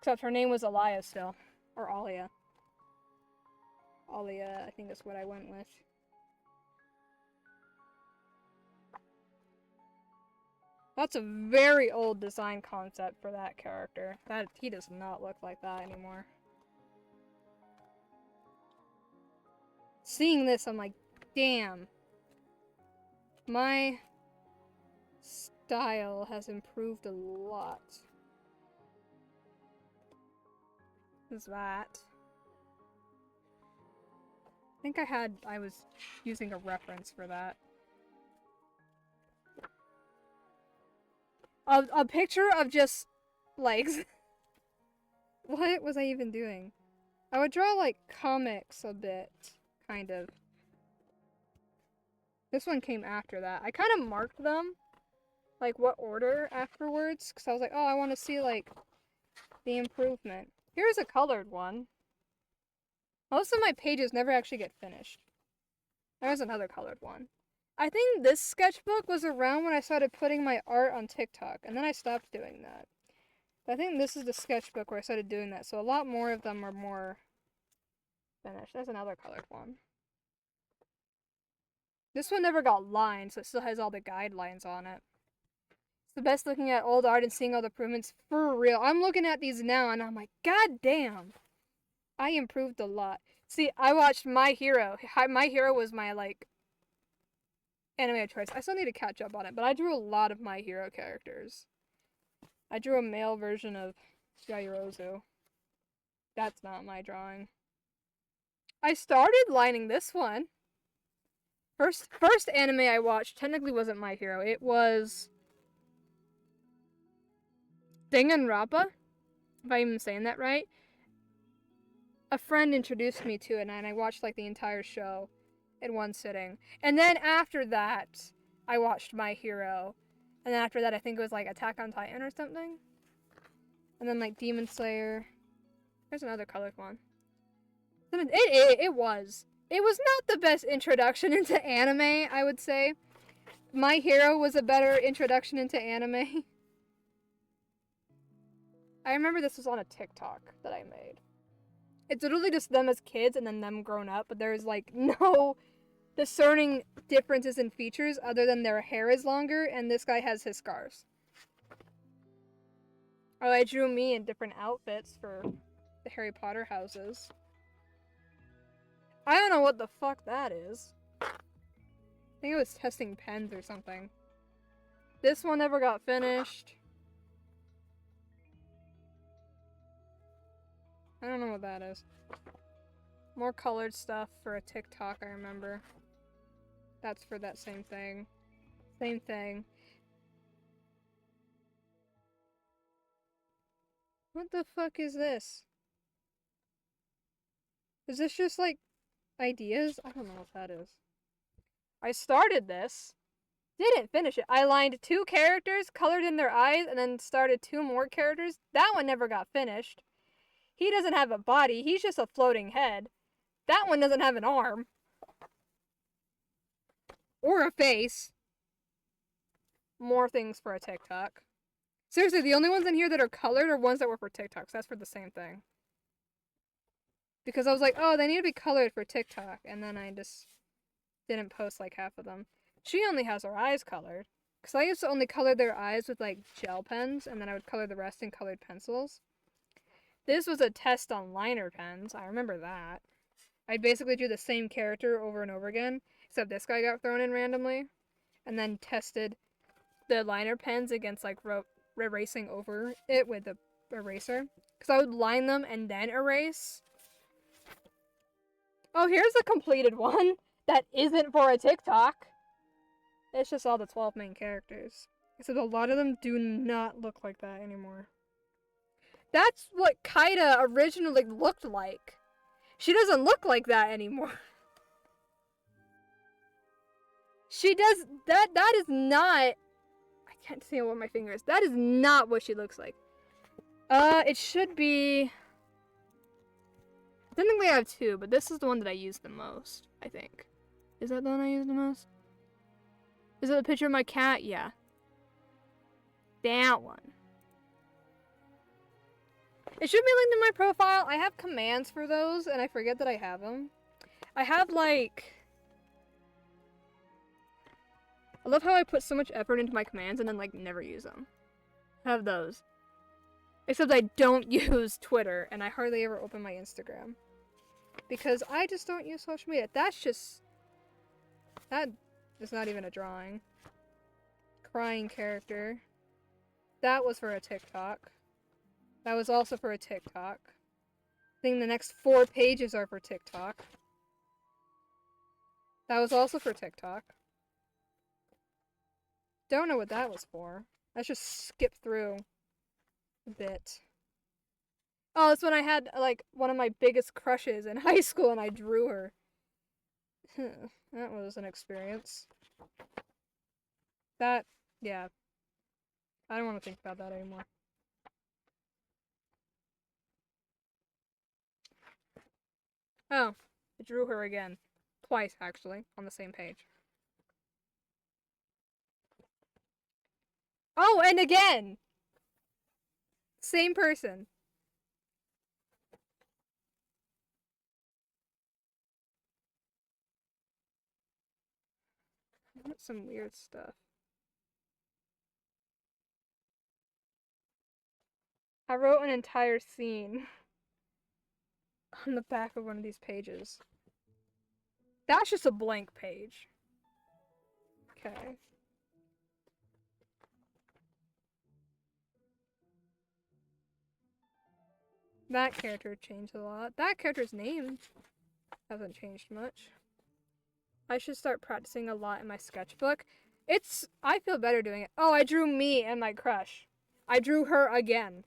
Except her name was Alaya still. Or Alia. Alia, I think that's what I went with. That's a very old design concept for that character. He does not look like that anymore. Seeing this, I'm like, damn. My style has improved a lot. Is that? I think I was using a reference for that. A picture of just legs. What was I even doing? I would draw like comics a bit, kind of. This one came after that. I kind of marked them, like what order afterwards, because I was like, oh, I want to see like the improvement. Here's a colored one. Most of my pages never actually get finished. There's another colored one. I think this sketchbook was around when I started putting my art on TikTok, and then I stopped doing that. But I think this is the sketchbook where I started doing that, so a lot more of them are more finished. There's another colored one. This one never got lined, so it still has all the guidelines on it. It's the best looking at old art and seeing all the improvements for real. I'm looking at these now, and I'm like, god damn! I improved a lot. See, I watched My Hero. My Hero was my, like, anime of choice. I still need to catch up on it, but I drew a lot of My Hero characters. I drew a male version of Yaoyorozu. That's not my drawing. I started lining this one. First anime I watched technically wasn't My Hero. It was Danganronpa, if I'm even saying that right. A friend introduced me to it, and I watched like the entire show in one sitting. And then after that, I watched My Hero. And then after that, I think it was like Attack on Titan or something. And then like Demon Slayer. There's another colored one. It was. It was not the best introduction into anime, I would say. My Hero was a better introduction into anime. I remember this was on a TikTok that I made. It's literally just them as kids and then them grown up, but there's like no discerning differences in features other than their hair is longer and this guy has his scars. Oh, I drew me in different outfits for the Harry Potter houses. I don't know what the fuck that is. I think it was testing pens or something. This one never got finished. I don't know what that is. More colored stuff for a TikTok, I remember. That's for that same thing. Same thing. What the fuck is this? Is this just like ideas? I don't know what that is. I started this. Didn't finish it. I lined 2 characters, colored in their eyes, and then started 2 more characters. That one never got finished. He doesn't have a body. He's just a floating head. That one doesn't have an arm. Or a face. More things for a TikTok. Seriously, the only ones in here that are colored are ones that were for TikToks. That's for the same thing. Because I was like, oh, they need to be colored for TikTok. And then I just didn't post like half of them. She only has her eyes colored. Because I used to only color their eyes with like gel pens. And then I would color the rest in colored pencils. This was a test on liner pens. I remember that. I'd basically do the same character over and over again. Except this guy got thrown in randomly. And then tested the liner pens against like erasing over it with the eraser. Because I would line them and then erase. Oh, here's a completed one that isn't for a TikTok. It's just all the 12 main characters. Except a lot of them do not look like that anymore. That's what Kaida originally looked like. She doesn't look like that anymore. She does that is not, I can't see what my finger is. That is not what she looks like. It should be, I don't think we have two, but this is the one that I use the most, I think. Is that the one I use the most? Is it a picture of my cat? Yeah. That one. It should be linked in my profile. I have commands for those, and I forget that I have them. I have, like... I love how I put so much effort into my commands and then, like, never use them. I have those. Except I don't use Twitter, and I hardly ever open my Instagram. Because I just don't use social media. That's just... That is not even a drawing. Crying character. That was for a TikTok. That was also for a TikTok. I think the next 4 pages are for TikTok. That was also for TikTok. Don't know what that was for. Let's just skip through a bit. Oh, that's when I had, like, one of my biggest crushes in high school and I drew her. That was an experience. That, yeah. I don't want to think about that anymore. Oh, I drew her again. Twice, actually, on the same page. Oh, and again! Same person. That's some weird stuff. I wrote an entire scene on the back of one of these pages. That's just a blank page. Okay. That character changed a lot. That character's name hasn't changed much. I should start practicing a lot in my sketchbook. I feel better doing it. Oh, I drew me and my crush. I drew her again.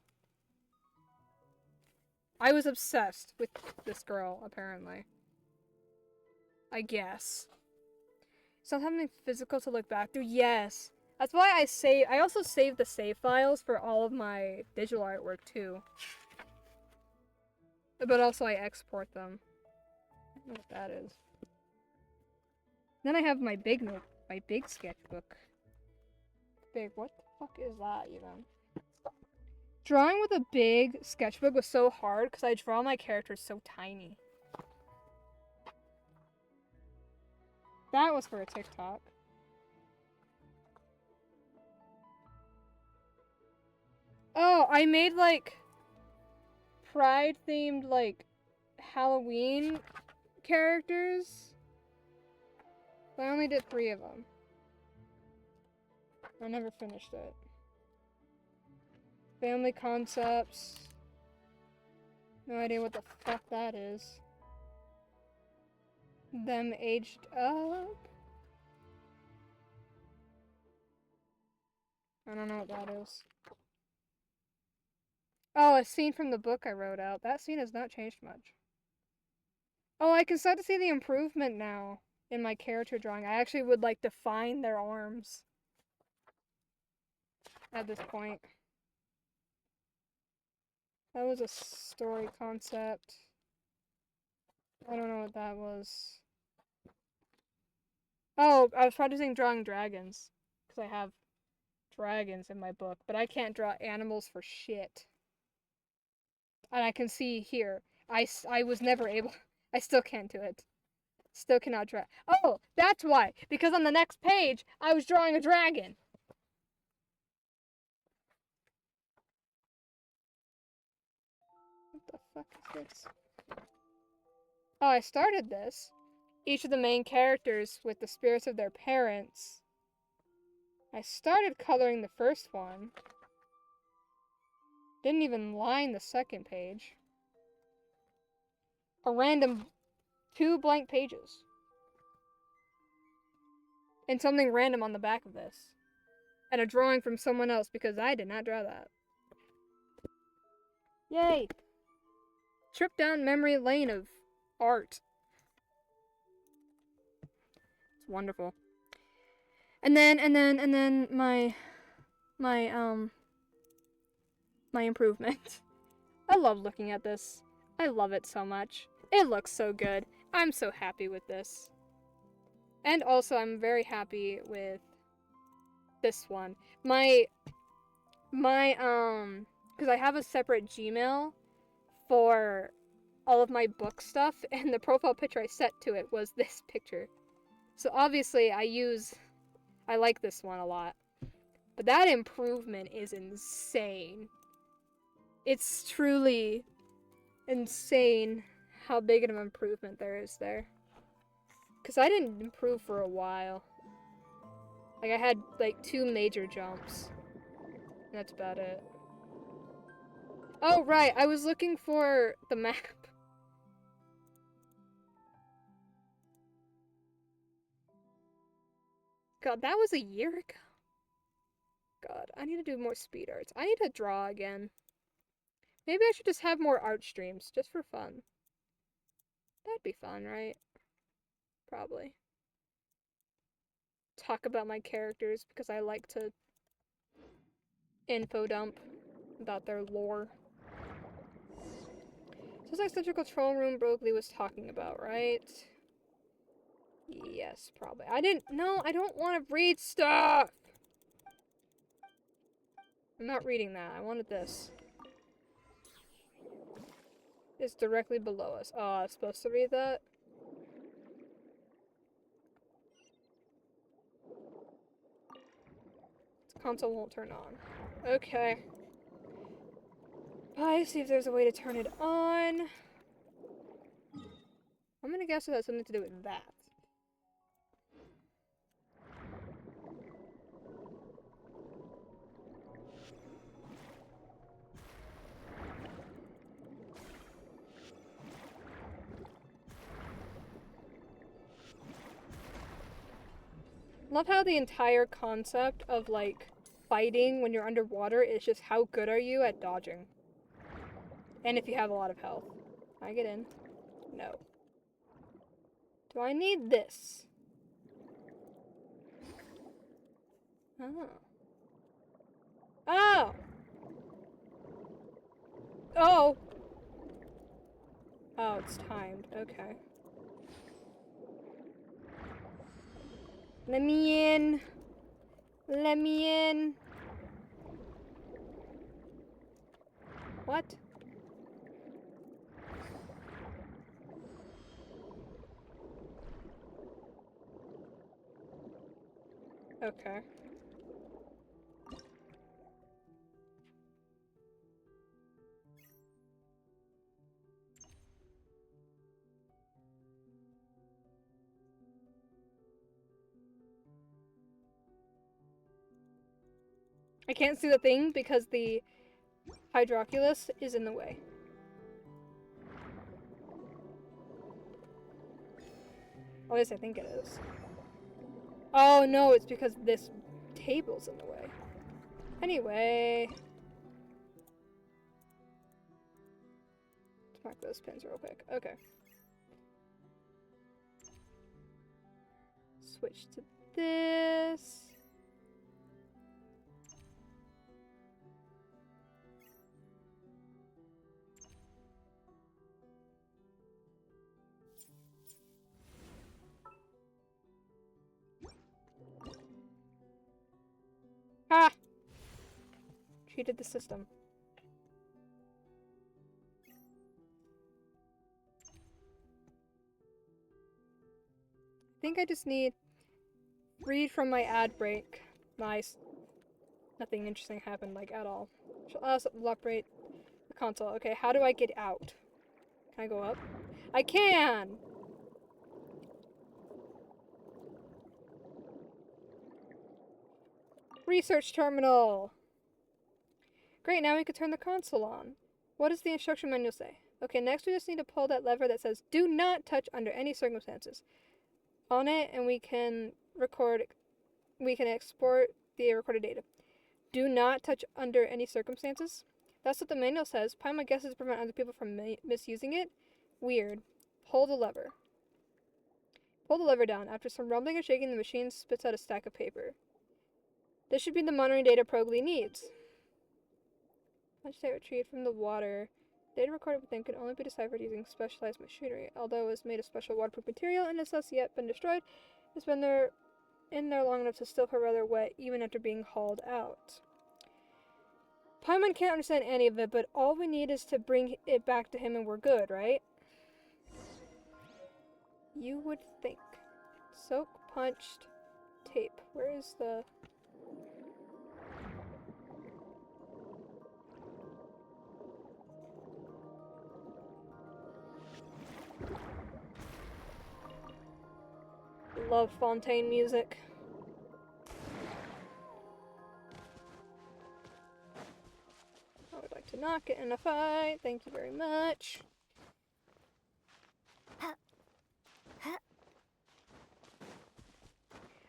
I was obsessed with this girl, apparently. I guess. Something physical to look back to? Yes. That's why I also save the save files for all of my digital artwork, too. But also I export them. I don't know what that is. Then I have my big sketchbook. What the fuck is that, even? Drawing with a big sketchbook was so hard because I draw my characters so tiny. That was for a TikTok. Oh, I made, like, Pride-themed, like, Halloween characters. But I only did 3 of them. I never finished it. Family concepts. No idea what the fuck that is. Them aged up. I don't know what that is. Oh, a scene from the book I wrote out. That scene has not changed much. Oh, I can start to see the improvement now in my character drawing. I actually would like define their arms at this point. That was a story concept. I don't know what that was. Oh, I was practicing drawing dragons. Because I have dragons in my book. But I can't draw animals for shit. And I can see here. I was never able... I still can't do it. Still cannot draw. Oh, that's why. Because on the next page, I was drawing a dragon. What the fuck is this? Oh, I started this. Each of the main characters with the spirits of their parents. I started coloring the first one. Didn't even line the second page. A random 2 blank pages. And something random on the back of this. And a drawing from someone else because I did not draw that. Yay! Trip down memory lane of art. It's wonderful. And then my improvement. I love looking at this. I love it so much. It looks so good. I'm so happy with this. And also, I'm very happy with this one. Because I have a separate Gmail for all of my book stuff, and the profile picture I set to it was this picture. So obviously, I like this one a lot. But that improvement is insane. It's truly insane how big of an improvement there is there. Because I didn't improve for a while. Like, I had, like, 2 major jumps. And that's about it. Oh, right, I was looking for the map. God, that was a year ago. God, I need to do more speed arts. I need to draw again. Maybe I should just have more art streams, just for fun. That'd be fun, right? Probably. Talk about my characters, because I like to info dump about their lore. This is like central control room Broglie was talking about, right? Yes, probably. I don't want to read stuff! I'm not reading that. I wanted this. It's directly below us. Oh, I was supposed to read that? The console won't turn on. Okay. Bye, see if there's a way to turn it on. I'm gonna guess it has something to do with that. Love how the entire concept of, like, fighting when you're underwater is just how good are you at dodging. And if you have a lot of health. Can I get in? No. Do I need this? Oh. Oh! Oh! Oh, it's timed. Okay. Let me in. Let me in. What? Okay. I can't see the thing because the Hydroculus is in the way. At least I think it is. Oh no, it's because this table's in the way. Anyway. Let's mark those pins real quick. Okay. Switch to this. Ah! Cheated the system. I think I just need read from my ad break. Nice. Nothing interesting happened, like, at all. Shall also operate the console. Okay, how do I get out? Can I go up? I can! Research terminal! Great, now we can turn the console on. What does the instruction manual say? Okay, next we just need to pull that lever that says, do not touch under any circumstances. On it, and we can export the recorded data. Do not touch under any circumstances? That's what the manual says. Probably my guess is to prevent other people from misusing it. Weird. Pull the lever. Pull the lever down. After some rumbling and shaking, the machine spits out a stack of paper. This should be the monitoring data Progly needs. Punch data retrieved from the water. Data recorded within can only be deciphered using specialized machinery. Although it was made of special waterproof material and has thus yet been destroyed, it's been in there long enough to still feel rather wet even after being hauled out. Paimon can't understand any of it, but all we need is to bring it back to him and we're good, right? You would think. Soak punched tape. Where is the... Love Fontaine music. I would like to not get in a fight. Thank you very much.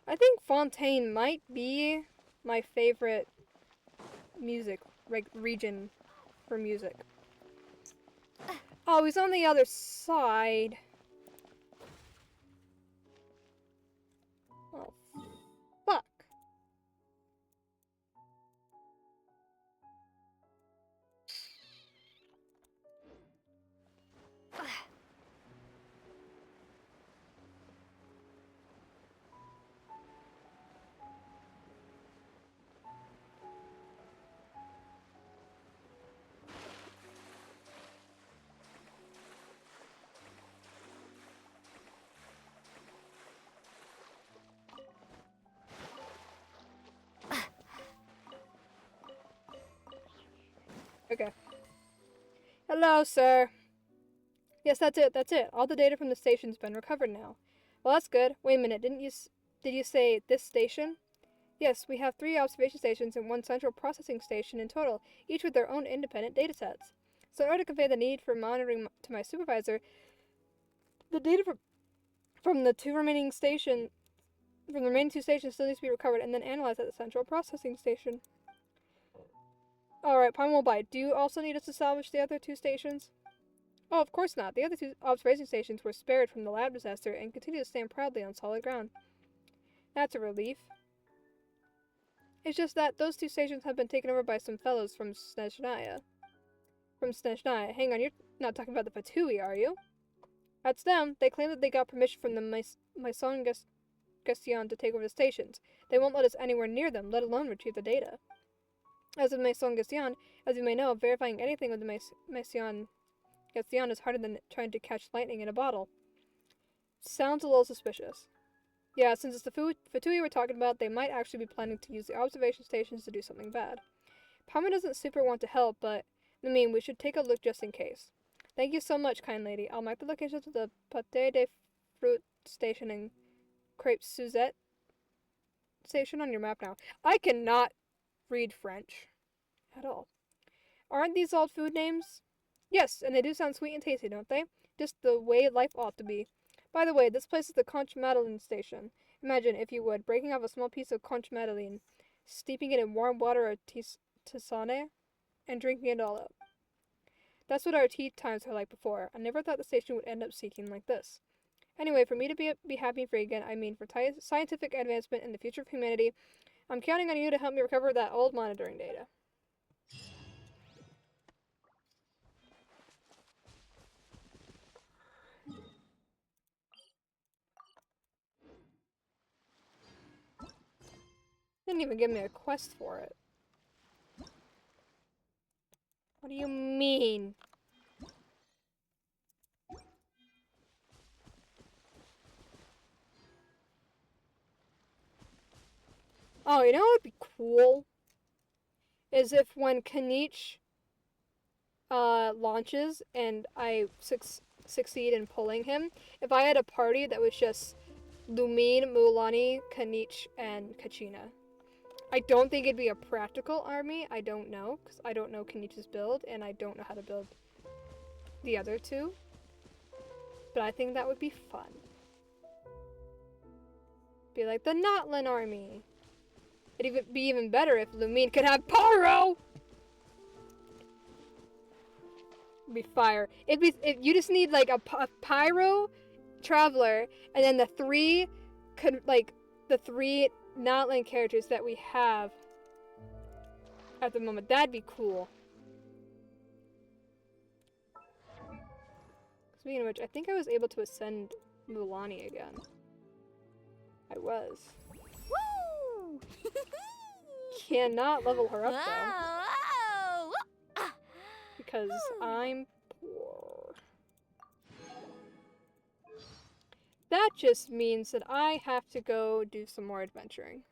I think Fontaine might be my favorite music region for music. Oh, he's on the other side. Oh, fuck. Okay. Hello, sir. Yes, that's it. All the data from the station's been recovered now. Well, that's good. Wait a minute, did you say this station? Yes, we have 3 observation stations and 1 central processing station in total, each with their own independent datasets. So in order to convey the need for monitoring to my supervisor, the data from the remaining 2 stations still needs to be recovered and then analyzed at the central processing station. Alright, Paimon will buy. Do you also need us to salvage the other 2 stations? Oh, of course not. The other 2 observation stations were spared from the lab disaster and continue to stand proudly on solid ground. That's a relief. It's just that those 2 stations have been taken over by some fellows from Snezhnaya. Hang on, you're not talking about the Fatui, are you? That's them. They claim that they got permission from the Maison Gestion to take over the stations. They won't let us anywhere near them, let alone retrieve the data. As with Maison Gestion, as you may know, verifying anything with the Maison Gestion is harder than trying to catch lightning in a bottle. Sounds a little suspicious. Yeah, since it's the Fatui we're talking about, they might actually be planning to use the observation stations to do something bad. Paimon doesn't super want to help, but, I mean, we should take a look just in case. Thank you so much, kind lady. I'll mark the locations of the Pâté de Fruit station and Crepe Suzette station on your map now. I cannot read French at all. Aren't these all food names? Yes, and they do sound sweet and tasty, don't they? Just the way life ought to be. By the way, this place is the Conch Madeleine station. Imagine, if you would, breaking off a small piece of Conch Madeleine, steeping it in warm water or tisane, and drinking it all up. That's what our tea times were like before. I never thought the station would end up seeking like this. Anyway, for me to be happy and free again, I mean for scientific advancement and the future of humanity, I'm counting on you to help me recover that old monitoring data. Didn't even give me a quest for it. What do you mean? Oh, you know what would be cool? Is if when Kanich launches and I succeed in pulling him, if I had a party that was just Lumine, Mulanni, Kanich, and Kachina. I don't think it'd be a practical army. I don't know, because I don't know Kanich's build, and I don't know how to build the other 2. But I think that would be fun. Be like the Notlin army. It'd be even better if Lumine could have Paro! would be fire. You just need like a pyro traveler, and then the three Notland characters that we have at the moment. That'd be cool. Speaking of which, I think I was able to ascend Mulani again. I was. Woo! Cannot level her up though. Whoa! Because I'm poor. That just means that I have to go do some more adventuring.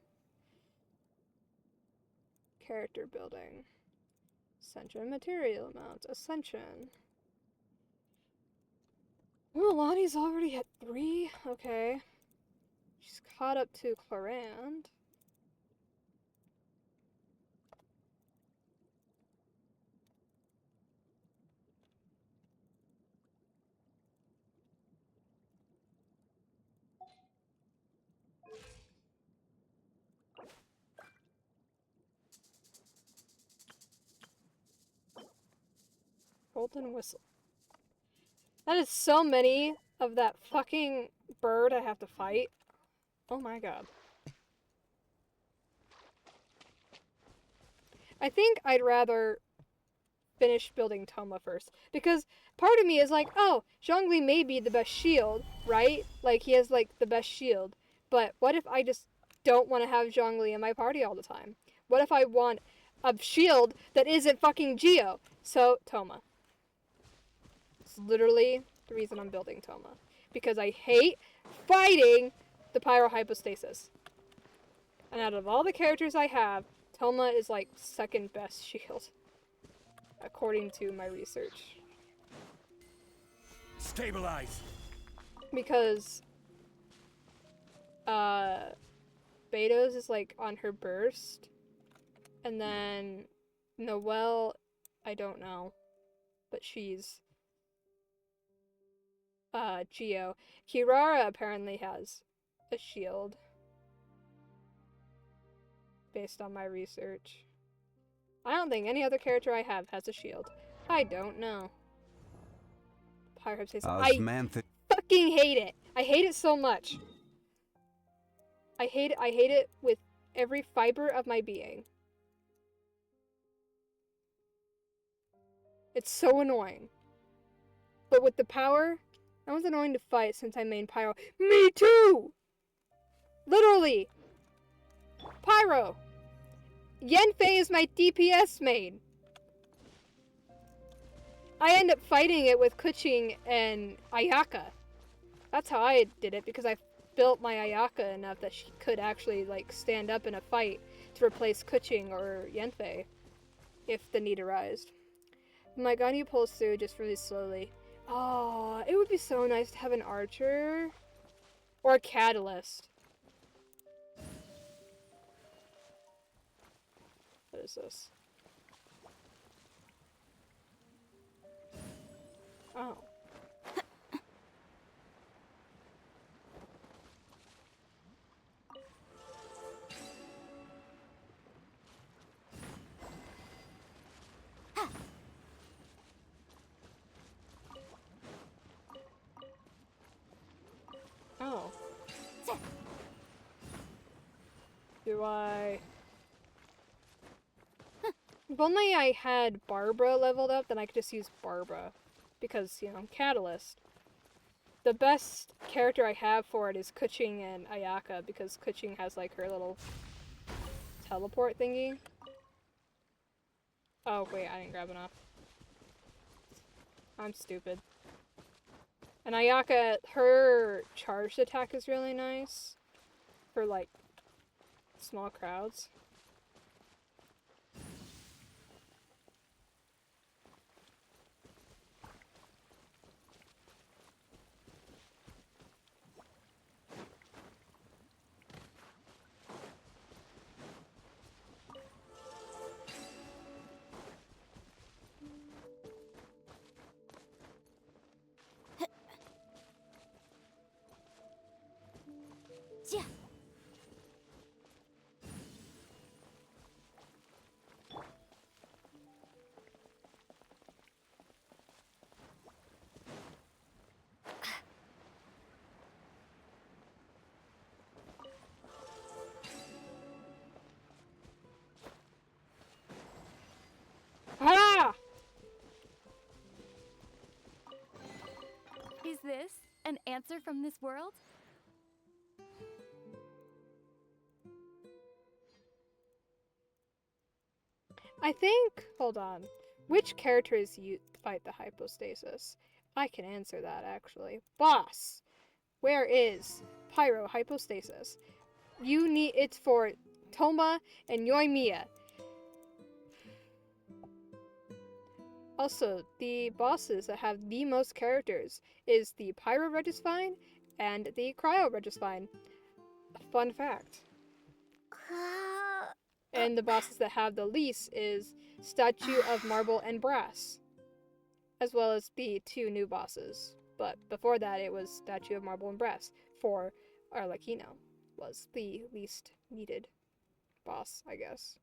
Character building. Ascension material amounts. Ascension. Oh, Lonnie's already at 3? Okay. She's caught up to Clarand. Golden whistle. That is so many of that fucking bird I have to fight. Oh my god. I think I'd rather finish building Toma first. Because part of me is like, oh, Zhongli may be the best shield, right? Like, he has, like, the best shield. But what if I just don't want to have Zhongli in my party all the time? What if I want a shield that isn't fucking Geo? So, Toma. It's literally the reason I'm building Toma. Because I hate fighting the pyrohypostasis. And out of all the characters I have, Toma is like second best shield. According to my research. Stabilize. Because Betos is like on her burst. And then Noelle, I don't know. But she's Geo. Kirara apparently has a shield. Based on my research. I don't think any other character I have has a shield. I don't know. Pyrohypostasis. I fucking hate it. I hate it so much. I hate it with every fiber of my being. It's so annoying. But with the power, that was annoying to fight since I main Pyro. Me too! Literally! Pyro! Yenfei is my DPS main. I end up fighting it with Kuching and Ayaka. That's how I did it, because I built my Ayaka enough that she could actually, like, stand up in a fight to replace Kuching or Yenfei, if the need arised. My Ganyu pulls through just really slowly. Oh, it would be so nice to have an archer. Or a catalyst. What is this? Oh. Oh. Do I... If only I had Barbara leveled up, then I could just use Barbara. Because, you know, Catalyst. The best character I have for it is Kuching and Ayaka, because Kuching has, like, her little teleport thingy. Oh, wait, I didn't grab enough. I'm stupid. And Ayaka, her charged attack is really nice. For, like, small crowds. An answer from this world? I think, hold on, which characters you fight the hypostasis? I can answer that actually. Boss, where is Pyro hypostasis? You need, it's for Toma and Yoimiya. Also, the bosses that have the most characters is the Pyro Regisvine and the Cryo Regisvine. Fun fact. And the bosses that have the least is Statue of Marble and Brass, as well as the 2 new bosses. But before that, it was Statue of Marble and Brass for Arlecchino, was the least needed boss, I guess.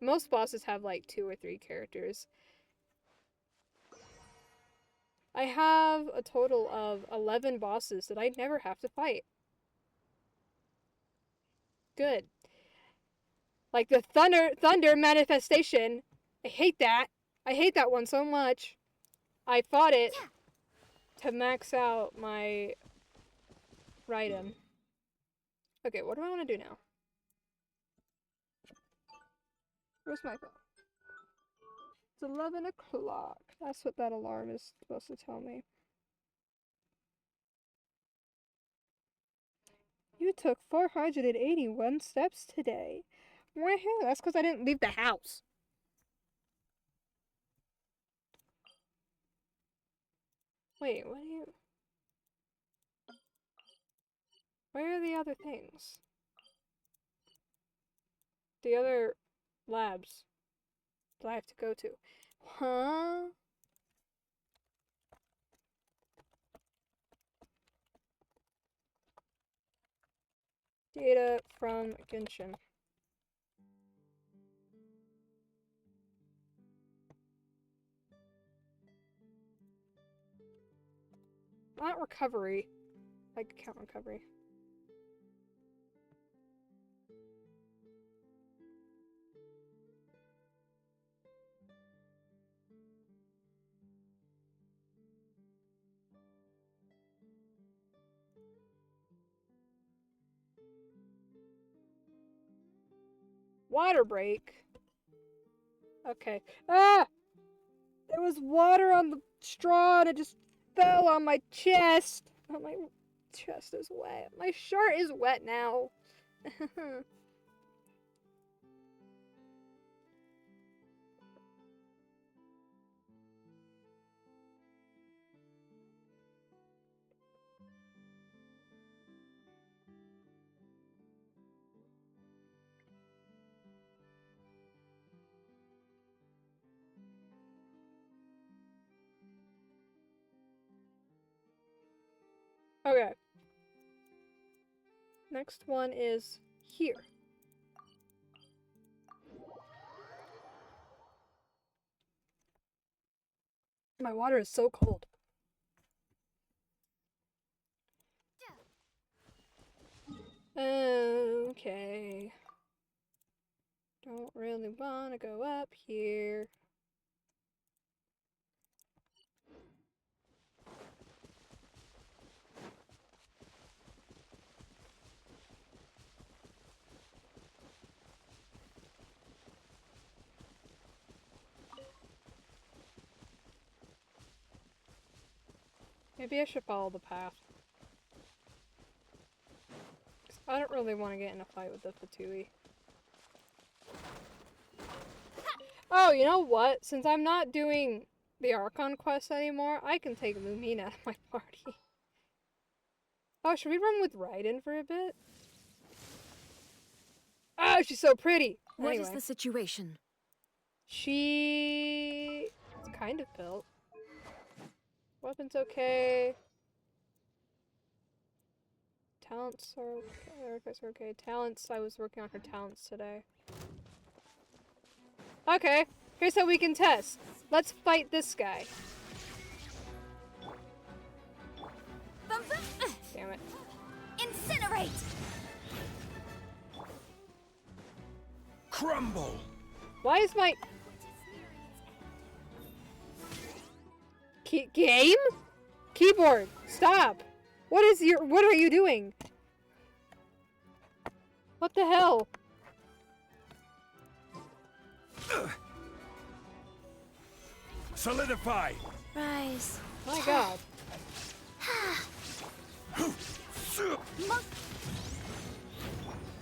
Most bosses have like 2 or 3 characters. I have a total of 11 bosses that I never have to fight. Good. Like the thunder manifestation. I hate that. I hate that one so much. I fought it to max out my Raiden. Okay, what do I want to do now? Where's my phone? It's 11 o'clock. That's what that alarm is supposed to tell me. You took 481 steps today. Why? That's because I didn't leave the house. Wait, what do you... Where are the other things? The other labs that I have to go to. Huh? Data from Genshin. Not recovery. Like account recovery. Water break. Okay. Ah! There was water on the straw and it just fell on my chest. Oh, my chest is wet. My shirt is wet now. Okay. Next one is here. My water is so cold. Okay. Don't really want to go up here. Maybe I should follow the path. I don't really want to get in a fight with the Fatui. Oh, you know what? Since I'm not doing the Archon quest anymore, I can take Lumina out of my party. Oh, should we run with Raiden for a bit? Oh, she's so pretty! What is the situation? She... is kind of built. Weapon's okay. Talents are okay. Talents, I was working on her talents today. Okay, here's how we can test. Let's fight this guy. Damn it. Incinerate! Crumble! Why is my... Game? Keyboard, stop! What are you doing? What the hell? Solidify! Rise. My god.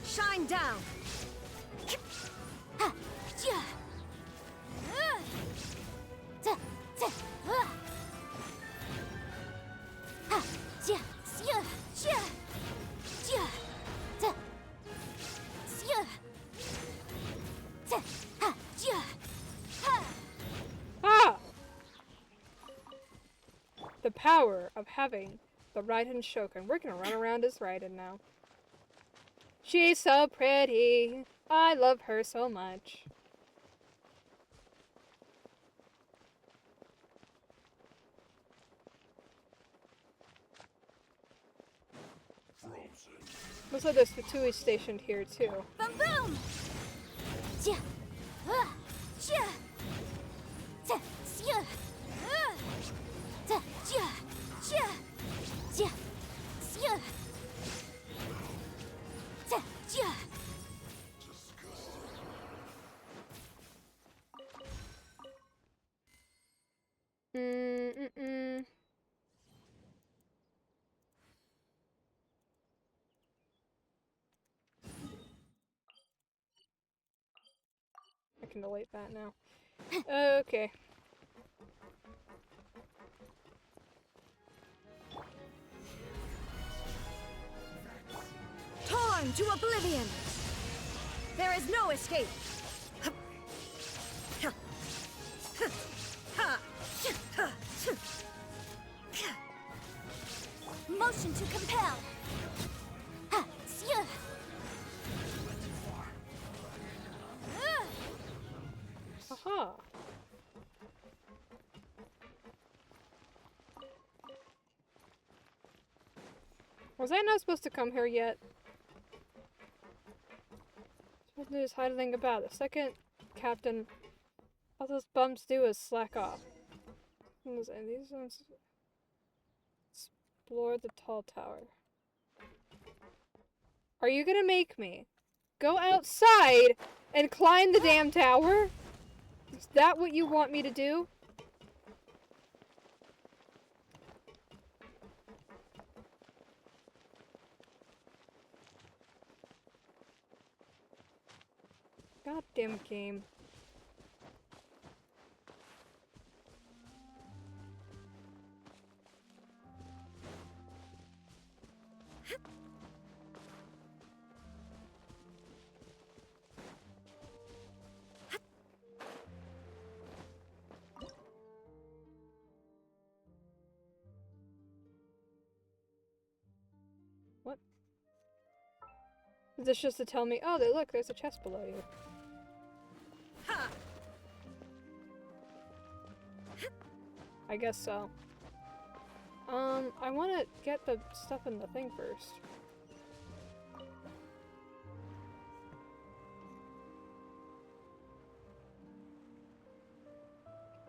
Shine down. Ah! The power of having the Raiden Shogun. We're gonna run around as Raiden now. She's so pretty. I love her so much. Looks like there's Fatui stationed here too. Boom boom. I can delete that now. Okay. Torn to oblivion. There is no escape. Motion to compel. Haha. Was I not supposed to come here yet? Supposed to just hide a thing about it. Second, Captain. All those bumps do is slack off. And these ones. Explore the tall tower. Are you gonna make me go outside and climb the damn tower? Is that what you want me to do? Goddamn game. What? Is this just to tell me, oh, look, there's a chest below you. I guess so. I want to get the stuff in the thing first.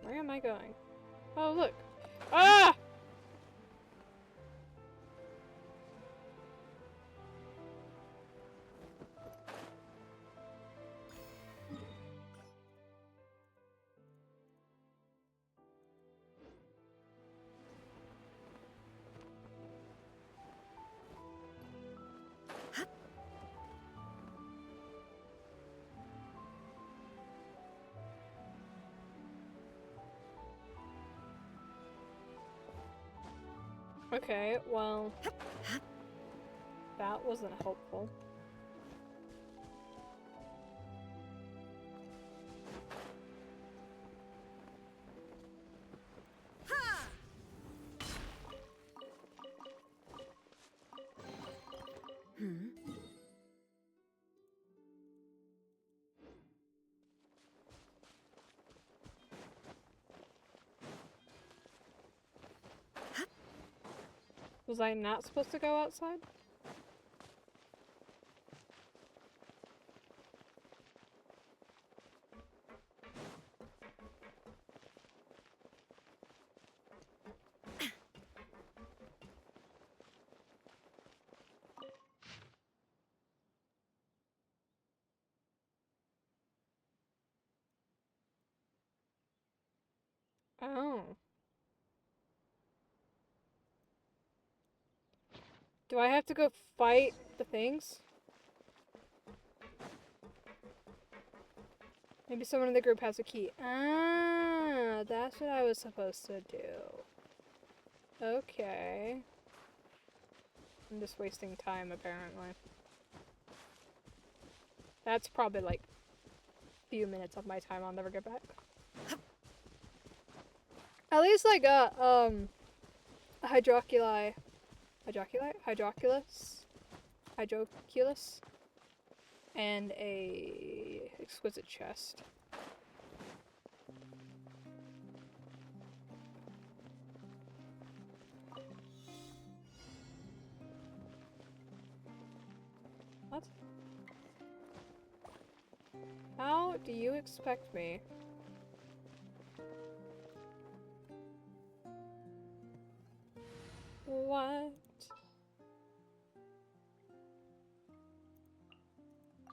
Where am I going? Oh, look. Ah! Okay, well, that wasn't helpful. Was I not supposed to go outside? Oh. Do I have to go fight the things? Maybe someone in the group has a key. Ah, that's what I was supposed to do. Okay. I'm just wasting time, apparently. That's probably like a few minutes of my time I'll never get back. At least I got, hydroculus, and a exquisite chest. What? How do you expect me? What?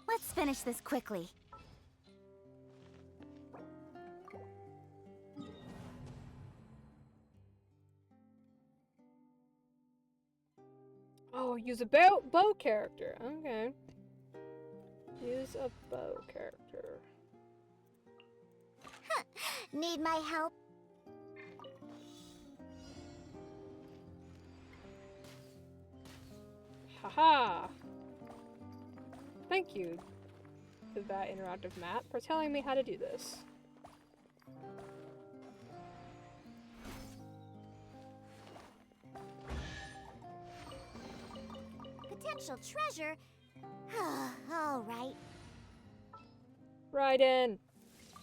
Let's finish this quickly. Oh, use a bow character. Okay. Use a bow character. Need my help? Haha! Thank you to that interactive map for telling me how to do this. Potential treasure? All right. Right in.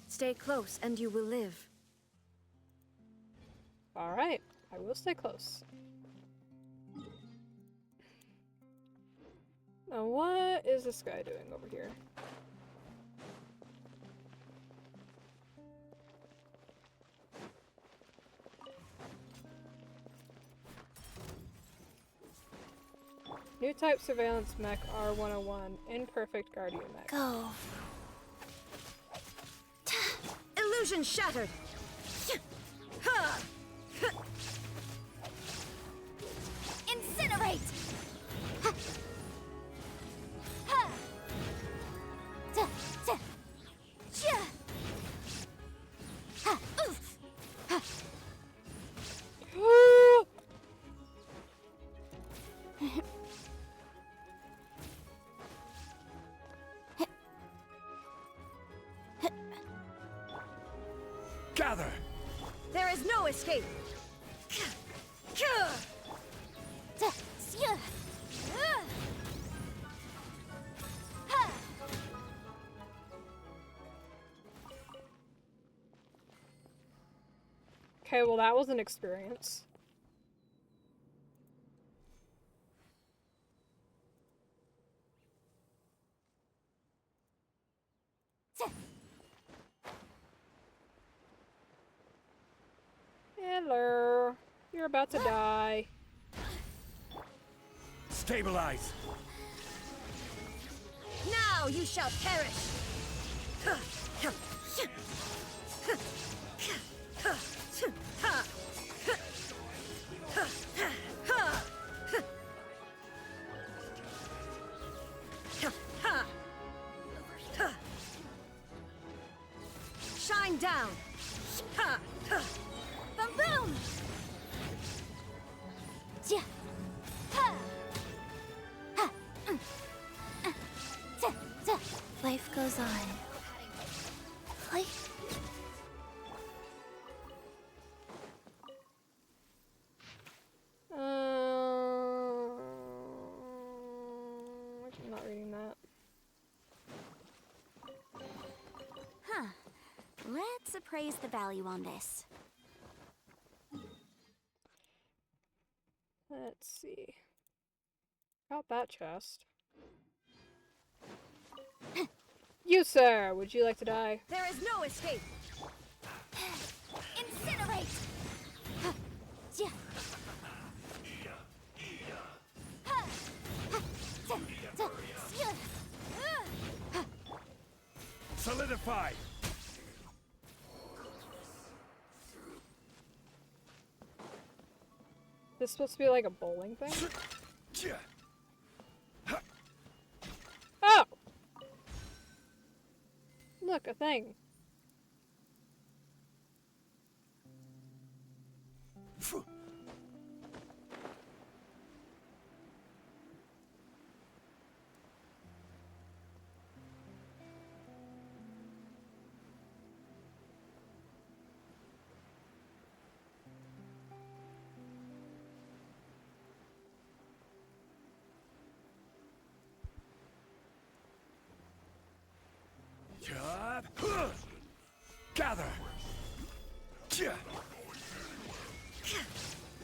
Stay close and you will live. Alright, I will stay close. Now what is this guy doing over here? New type surveillance mech R101, imperfect guardian mech. Go. Illusion shattered. Incinerate. Gather! There is no escape. Okay, well that was an experience. Hello. You're about to die. Stabilize! Now you shall perish. Shine down. Boom boom. Life goes on. Life. I'm not reading that. Huh. Let's appraise the value on this. Let's see. Got that chest. You, sir, would you like to die? There is no escape. Incinerate. Solidify! This supposed to be like a bowling thing? Oh! Look, a thing. Gather!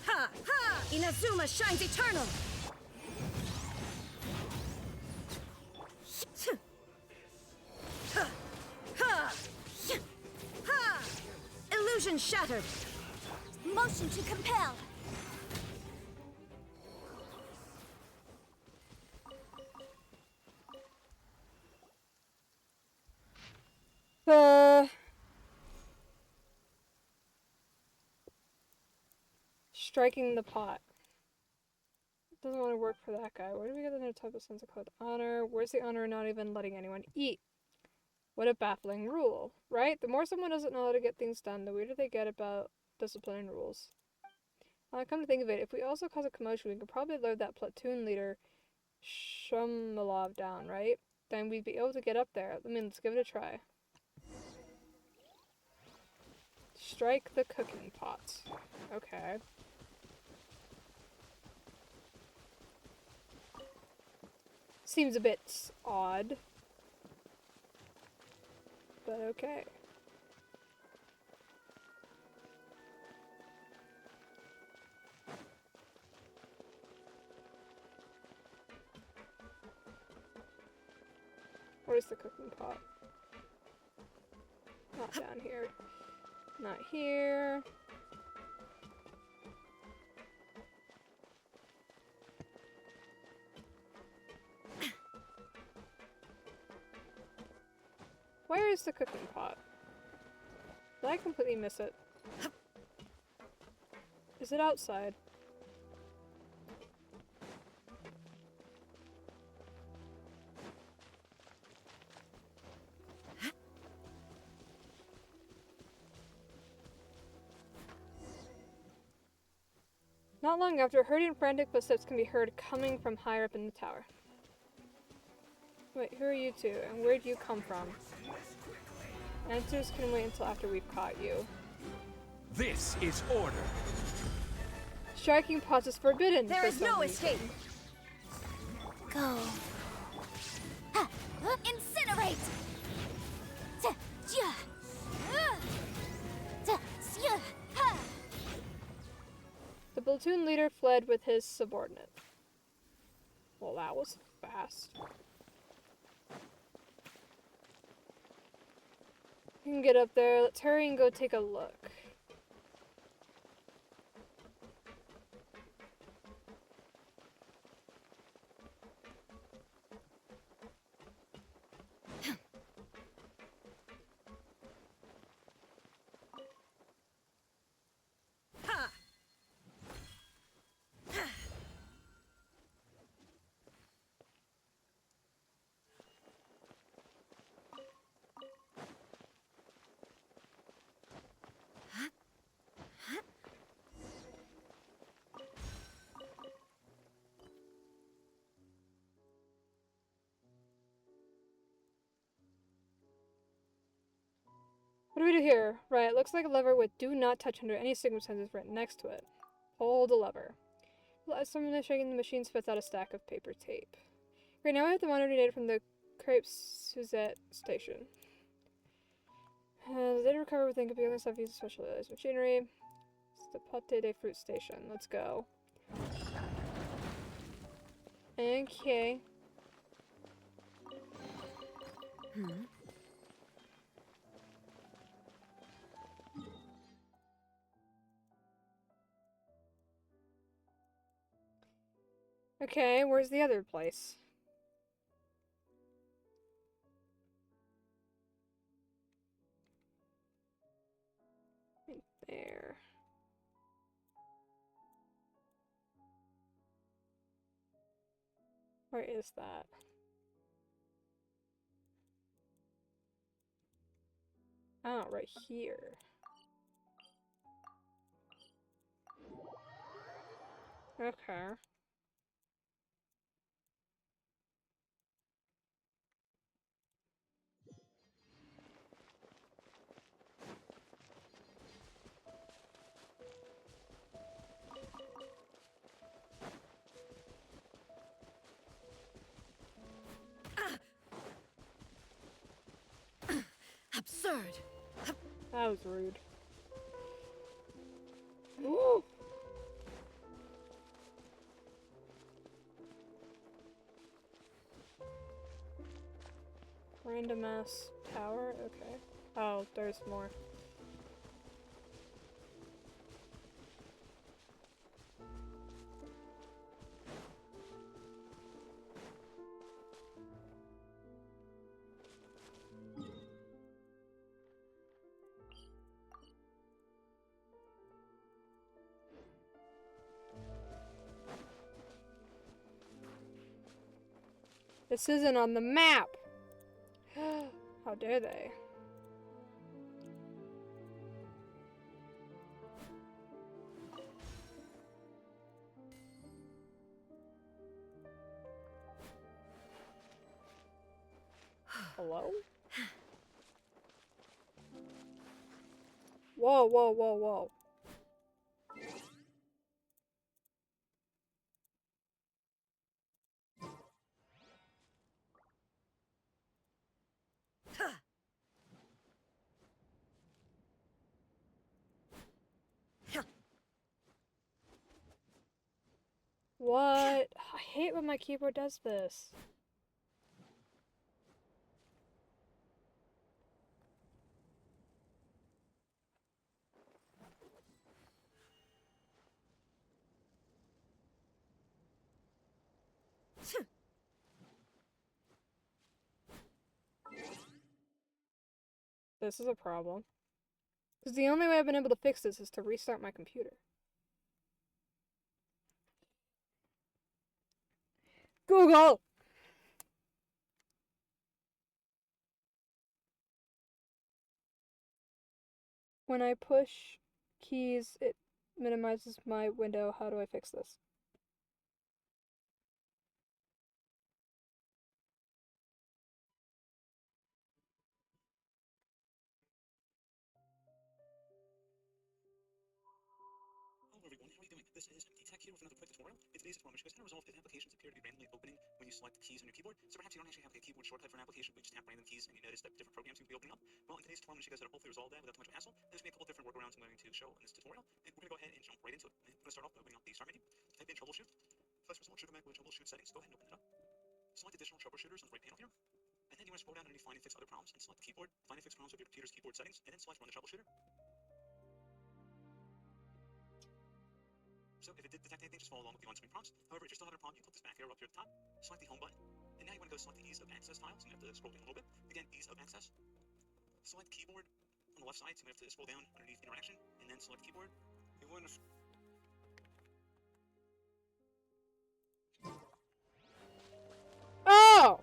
Ha! Ha! Inazuma shines eternal! Ha! Ha! Ha! Illusion shattered! Motion to compel! Striking the pot. Doesn't want to work for that guy. Where do we get another type of sense of called honor? Where's the honor of not even letting anyone eat? What a baffling rule, right? The more someone doesn't know how to get things done, the weirder they get about discipline and rules. Come to think of it, if we also cause a commotion, we could probably load that platoon leader Shumalov down, right? Then we'd be able to get up there. I mean, let's give it a try. Strike the cooking pot. Okay. Seems a bit odd. But okay. Where's the cooking pot? Not down here. Not here. Where is the cooking pot? Did I completely miss it? Is it outside? Not long after, hurried and frantic footsteps can be heard coming from higher up in the tower. Wait, who are you two, and where do you come from? Answers can wait until after we've caught you. This is order. Striking pots is forbidden. There is no escape. Go. Ha! Incinerate! The platoon leader fled with his subordinate. Well, that was fast. We can get up there. Let's hurry and go take a look. What do we do here? Right, it looks like a lever with do not touch under any circumstances written next to it. Hold the lever. As someone is shaking, the machine spits out a stack of paper tape. Great, now we have the monitoring data from the Crepe Suzette station. The data recovered within computer stuff uses specialized machinery. It's the Pate de Fruit station. Let's go. Okay. Okay, where's the other place? Right there. Where is that? Oh, right here. Okay. Absurd. That was rude. Ooh. Random ass tower? Okay. Oh, there's more. This isn't on the map! How dare they? Hello? Whoa, whoa, whoa, whoa. What? I hate when my keyboard does this. This is a problem. Because the only way I've been able to fix this is to restart my computer. Google! When I push keys, it minimizes my window. How do I fix this? Hello everyone, how are you doing? This is MT Tech here with another quick tutorial. In today's tutorial, I'm just going to resolve if applications appear to be randomly opening when you select keys on your keyboard. So perhaps you don't actually have a keyboard shortcut for an application, but you just tap random keys and you notice that different programs seem to be opening up. Well, in today's tutorial, I'm going to show you guys how to hopefully resolve that without too much hassle. There's going to be a couple different workarounds I'm going to show in this tutorial, and we're going to go ahead and jump right into it. I'm going to start off by opening up the start menu, type in troubleshoot. First result should come back with troubleshoot settings. Go ahead and open it up. Select additional troubleshooters on the right panel here. And then you want to scroll down underneath find and fix other problems and select keyboard. Find and fix problems of your computer's keyboard settings, and then select run the troubleshooter. So if it did detect anything, just follow along with the on-screen prompts. However, if you're still having a problem, you click this back arrow up here at the top, select the home button, and now you want to go select the ease of access tile, so you have to scroll down a little bit. Again, ease of access. Select keyboard on the left side, so you have to scroll down underneath interaction, and then select keyboard. You want to... Oh!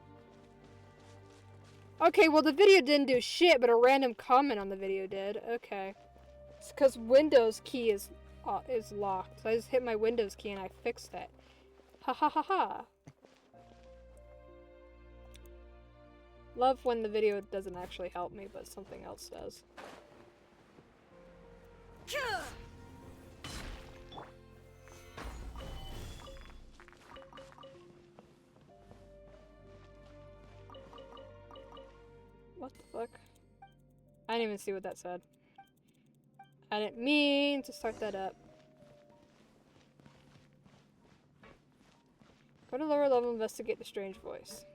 Okay, well the video didn't do shit, but a random comment on the video did. Okay. It's because Windows key is locked. So I just hit my Windows key and I fixed it. Ha ha ha ha. Love when the video doesn't actually help me, but something else does. What the fuck? I didn't even see what that said. I didn't mean to start that up. Go to lower level, investigate the strange voice.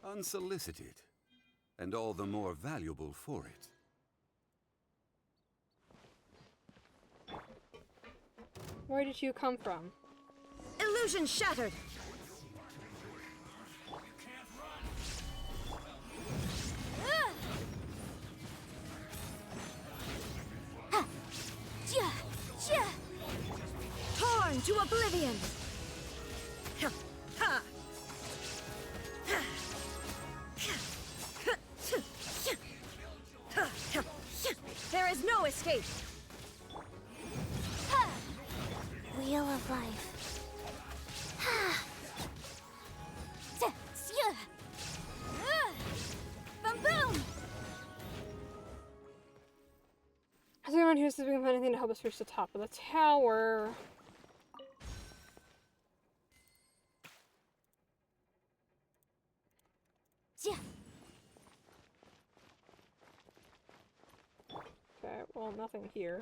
Unsolicited. and all the more valuable for it. Where did you come from? Illusion shattered! Torn to oblivion! There is no escape! Wheel of life. Boom boom! Has anyone who's doing anything to help us reach the top of the tower? Okay, well, nothing here.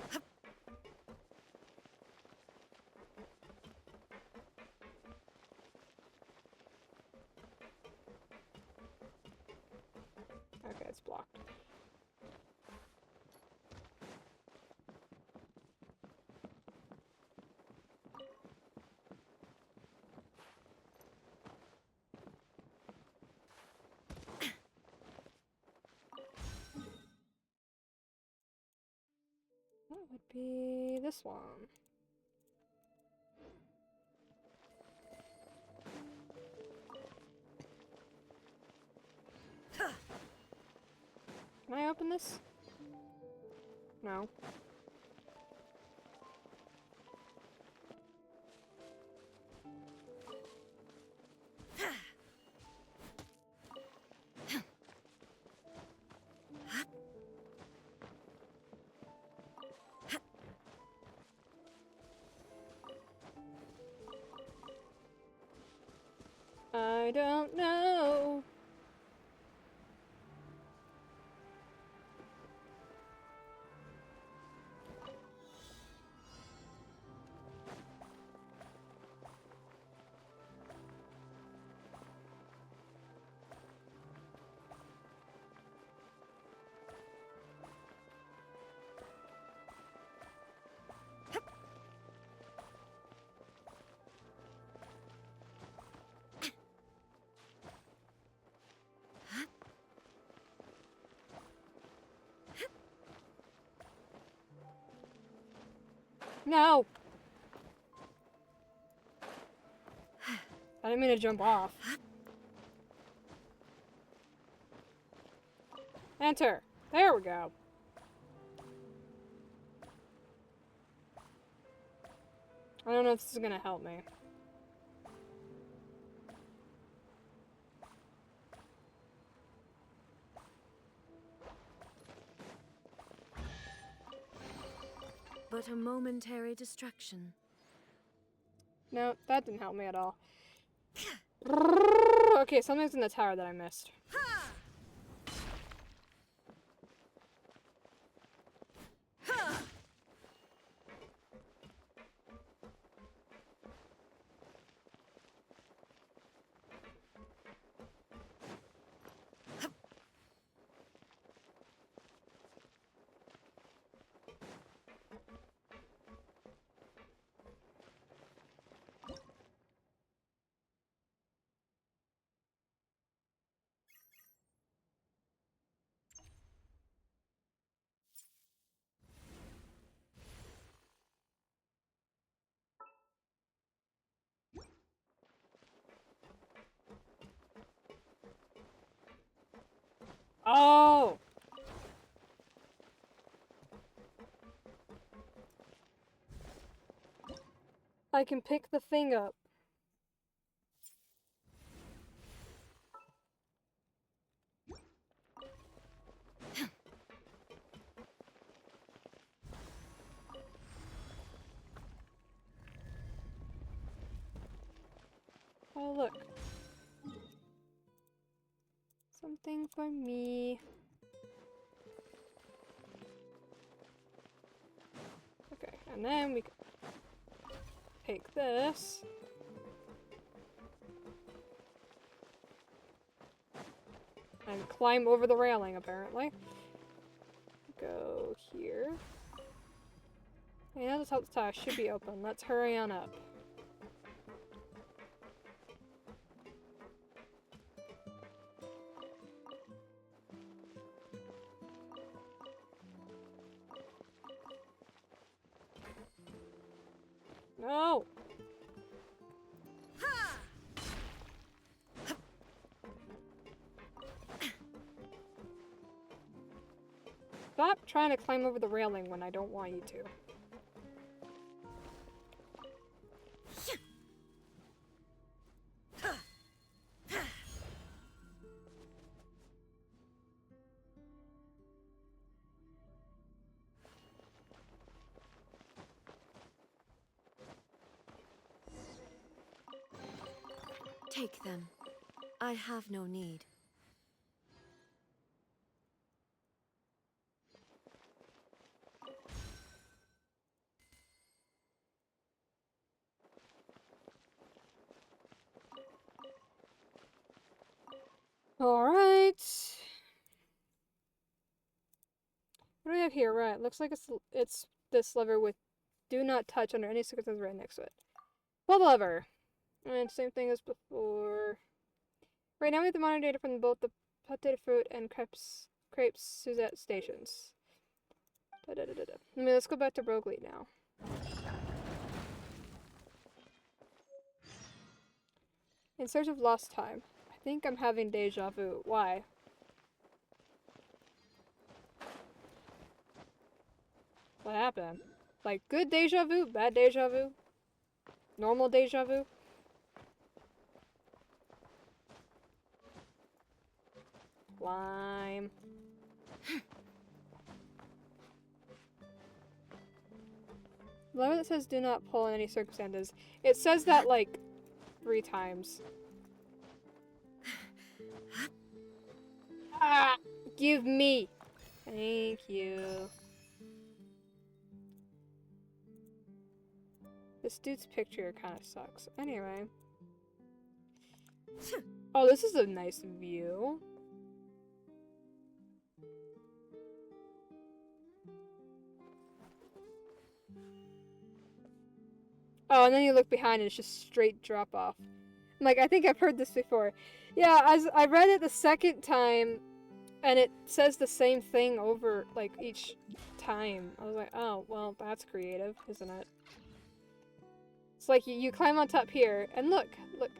Okay, it's blocked. That would be this one. Can I open this? No. I don't know. No! I didn't mean to jump off. Enter! There we go. I don't know if this is gonna help me. But a momentary distraction. No, that didn't help me at all. Okay, something's in the tower that I missed. Oh! I can pick the thing up. Oh, look. Something for me. Okay, and then we can take this. And climb over the railing, apparently. Go here. Yeah, the top tower should be open. Let's hurry on up. No! Stop trying to climb over the railing when I don't want you to. Take them. I have no need. Alright. What do we have here? Right, looks like it's this lever with do not touch under any circumstances right next to it. Pull the lever. And same thing as before. Right now we have the monitor data from both the potato fruit and crepes Suzette stations. Let's go back to Broglie now. In search of lost time. I think I'm having deja vu. Why? What happened? Like, good deja vu? Bad deja vu? Normal deja vu? Climb. The lever that says do not pull in any circumstances. It says that like 3 times. Ah! Give me! Thank you. This dude's picture kind of sucks. Anyway. Oh, this is a nice view. Oh, and then you look behind and it's just straight drop off. I'm like, I think I've heard this before. Yeah, as I read it the second time, and it says the same thing over, like, each time. I was like, oh, well, that's creative, isn't it? It's like you climb on top here, and look,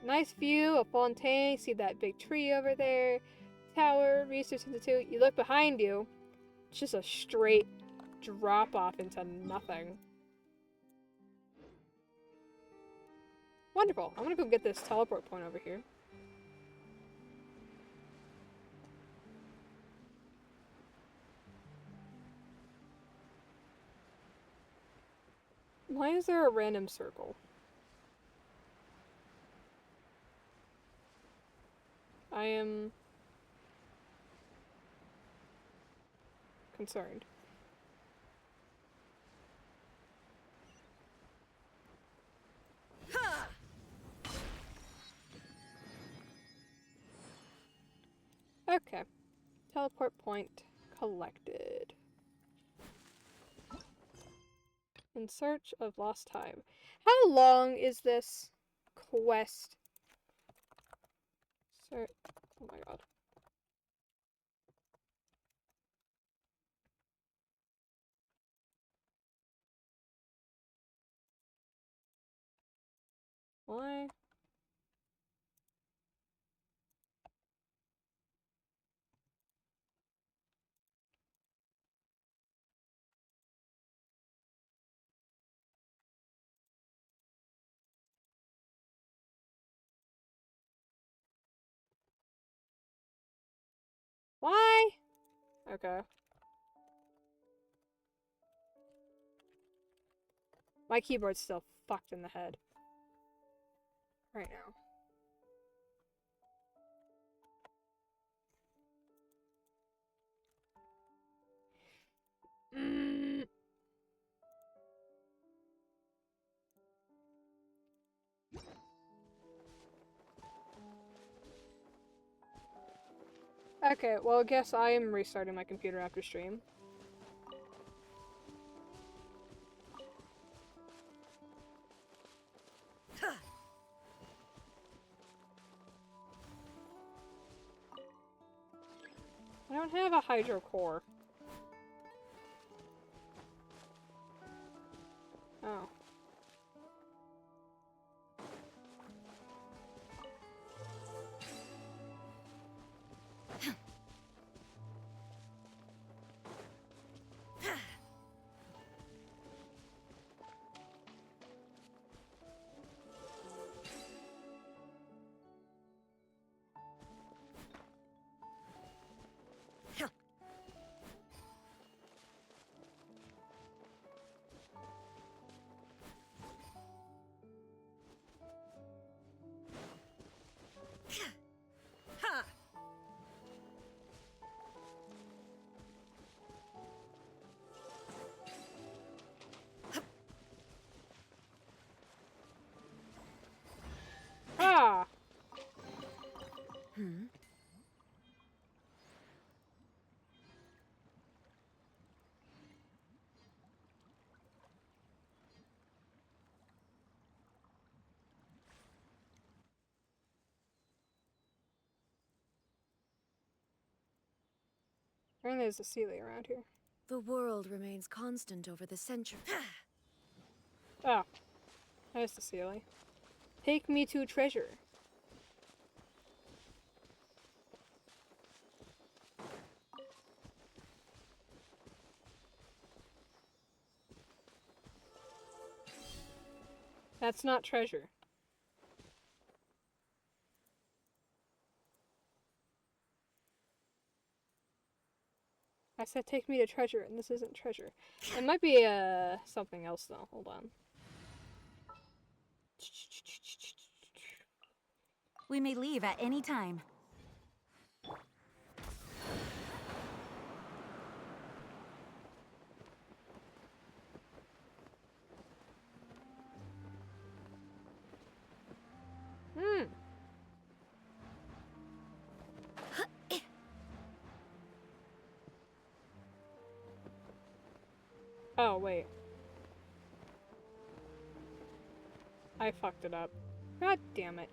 nice view, a fontaine, see that big tree over there, tower, Research Institute. You look behind you, it's just a straight drop off into nothing. Wonderful. I'm gonna go get this teleport point over here. Why is there a random circle? I am concerned. Okay. Teleport point collected. In search of lost time. How long is this quest? Oh my god. Why? Why? Okay. My keyboard's still fucked in the head. Right now. Okay, well, I guess I am restarting my computer after stream. I don't have a hydro core. Oh. Ah! Hmm? Apparently there's a Celia around here. The world remains constant over the centuries. Oh. There's the Celia. Take me to treasure. That's not treasure. I said take me to treasure, and this isn't treasure. It might be, something else, though. Hold on. We may leave at any time. Hmm. Oh, wait. I fucked it up. God damn it.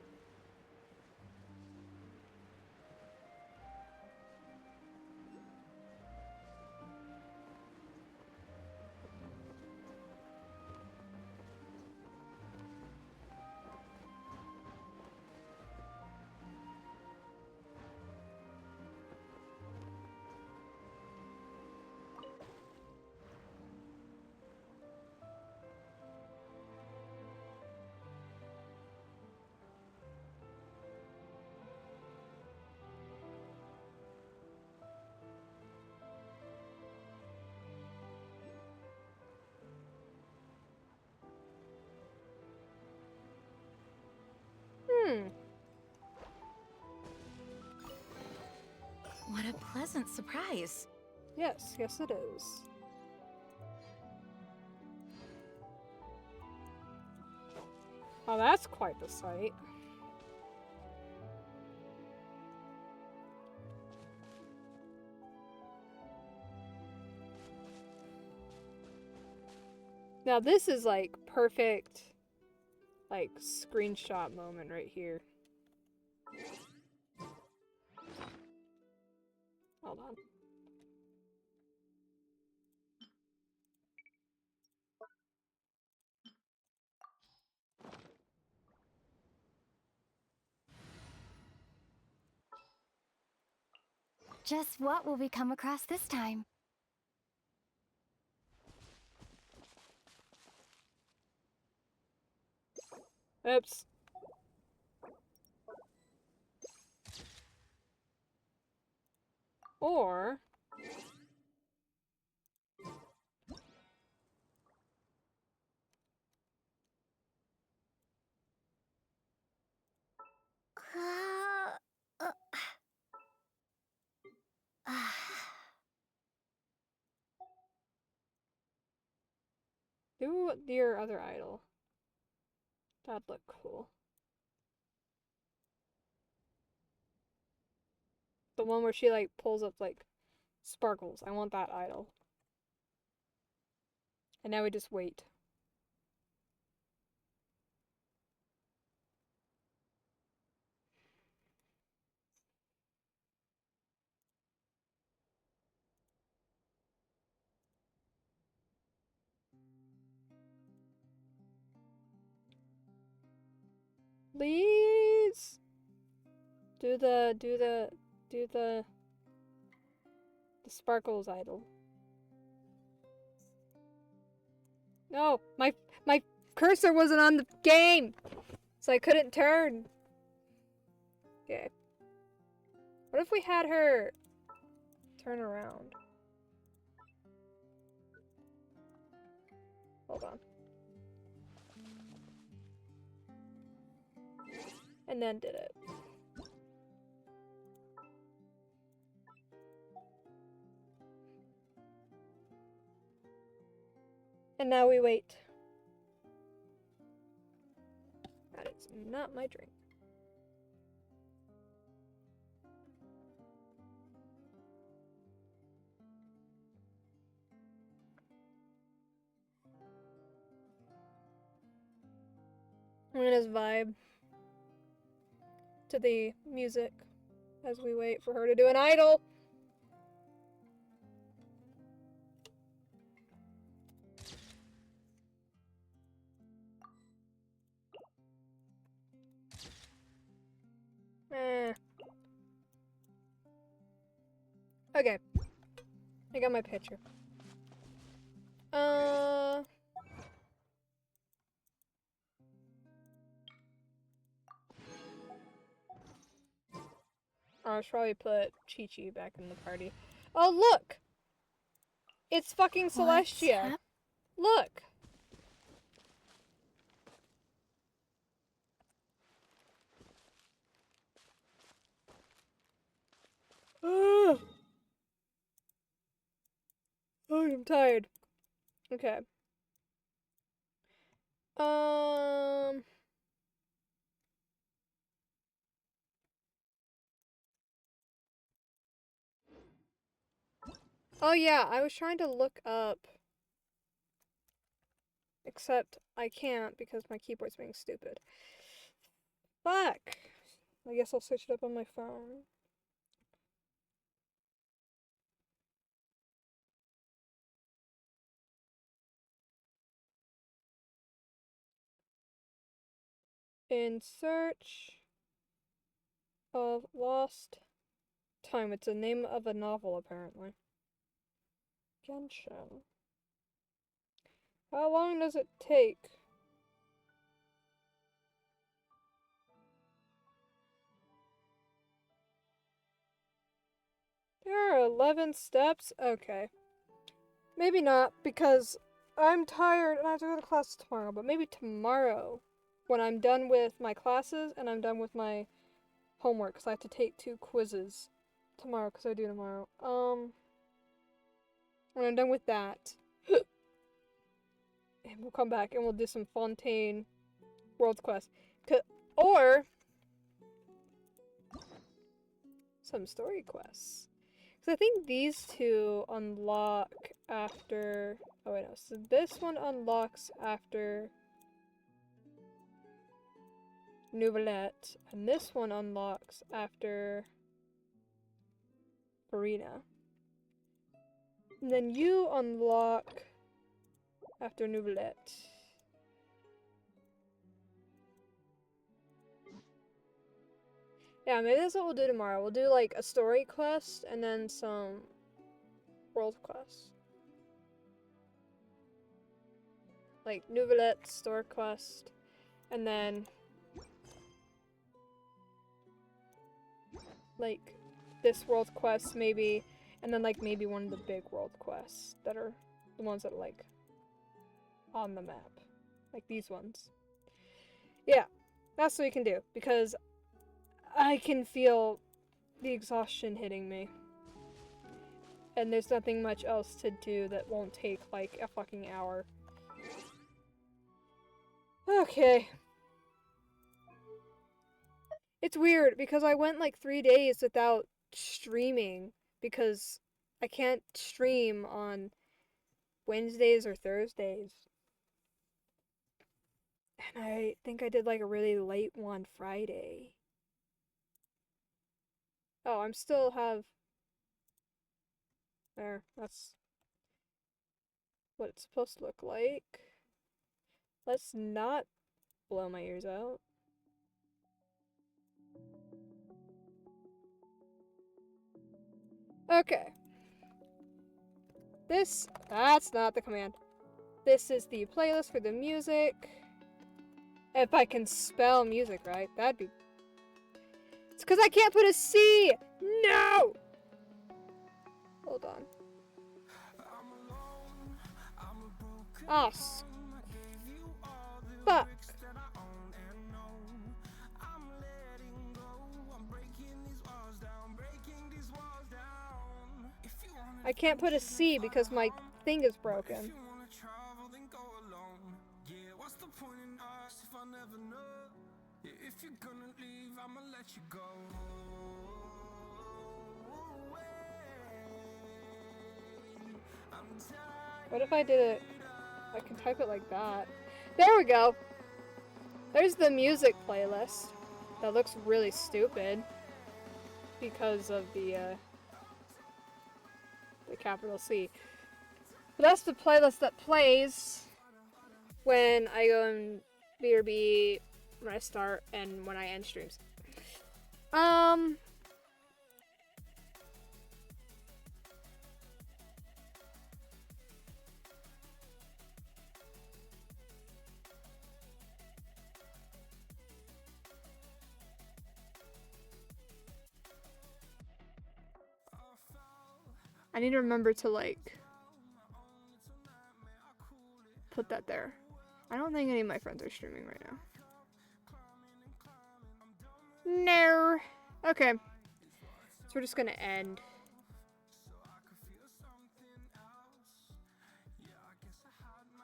Hmm. What a pleasant surprise. Yes, yes it is. Oh, that's quite the sight. Now this is like perfect, like, screenshot moment right here. Hold on. Just what will we come across this time? Oops. Or... do your other idol. That'd look cool. The one where she like pulls up like sparkles. I want that idol. And now we just wait. Please do the sparkles idol. No, my cursor wasn't on the game, so I couldn't turn. Okay. What if we had her turn around? Hold on. And then did it. And now we wait. That is not my drink. I'm gonna just vibe to the music as we wait for her to do an idol. Okay. I got my picture. I should probably put Chi-Chi back in the party. Oh, look! It's fucking Celestia. Look! Oh, I'm tired. Okay. Oh yeah, I was trying to look up. Except I can't because my keyboard's being stupid. Fuck! I guess I'll search it up on my phone. In search of lost time. It's the name of a novel, apparently. Genshin. How long does it take? There are 11 steps? Okay. Maybe not, because I'm tired and I have to go to class tomorrow, but maybe tomorrow, when I'm done with my classes and I'm done with my homework, because I have to take 2 quizzes tomorrow, because I do tomorrow. When I'm done with that, and we'll come back and we'll do some Fontaine World Quest. Or some story quests. Because I think these 2 unlock after... Oh wait, no. So this one unlocks after Nouvellette, and this one unlocks after Arena. And then you unlock after Nouvellette. Yeah, maybe that's what we'll do tomorrow. We'll do like a story quest and then some world quests. Like Nouvellette story quest, and then like this world quest maybe, and then like maybe one of the big world quests that are the ones that are like on the map. Like these ones. Yeah, that's what we can do, because I can feel the exhaustion hitting me. And there's nothing much else to do that won't take like a fucking hour. Okay. It's weird because I went like 3 days without streaming because I can't stream on Wednesdays or Thursdays. And I think I did like a really late one Friday. Oh, I'm still have... There, that's what it's supposed to look like. Let's not blow my ears out. Okay. That's not the command. This is the playlist for the music. If I can spell music right, that'd be... It's because I can't put a C! No! Hold on. Oh, fuck. I can't put a C because my thing is broken. If you're gonna leave, I'ma let you go. What if I did it? I can type it like that. There we go. There's the music playlist. That looks really stupid because of the capital C. But that's the playlist that plays when I go in BRB, when I start, and when I end streams. I need to remember to, like, put that there. I don't think any of my friends are streaming right now. No. Okay. So we're just gonna end.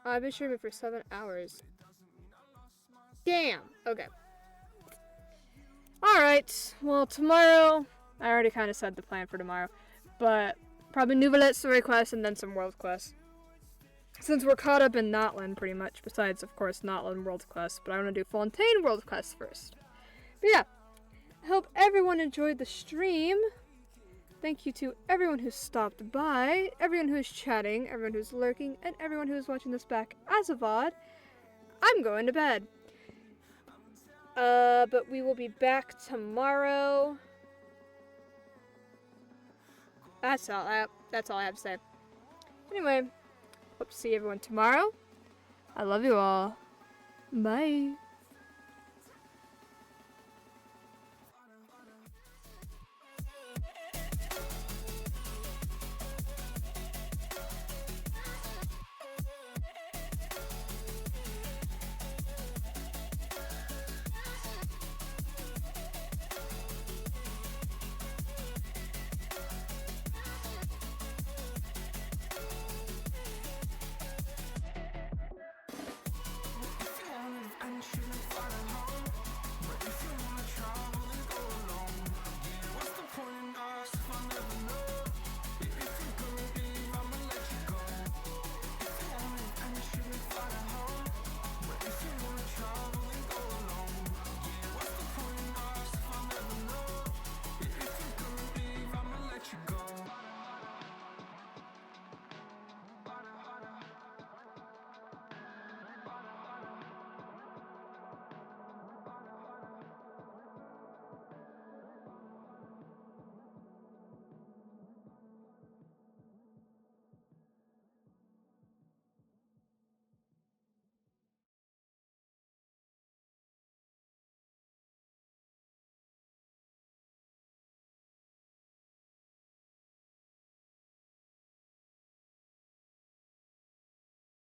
I've been streaming for 7 hours. Damn. Okay. Alright. Well, tomorrow... I already kind of said the plan for tomorrow. But probably Nouvellette story quest and then some world quests. Since we're caught up in Notland pretty much. Besides, of course, Notland world quest. But I want to do Fontaine world quest first. But yeah. I hope everyone enjoyed the stream. Thank you to everyone who stopped by, everyone who's chatting, everyone who's lurking, and everyone who's watching this back as a VOD. I'm going to bed. But we will be back tomorrow. That's all I have to say. Anyway, hope to see everyone tomorrow. I love you all. Bye.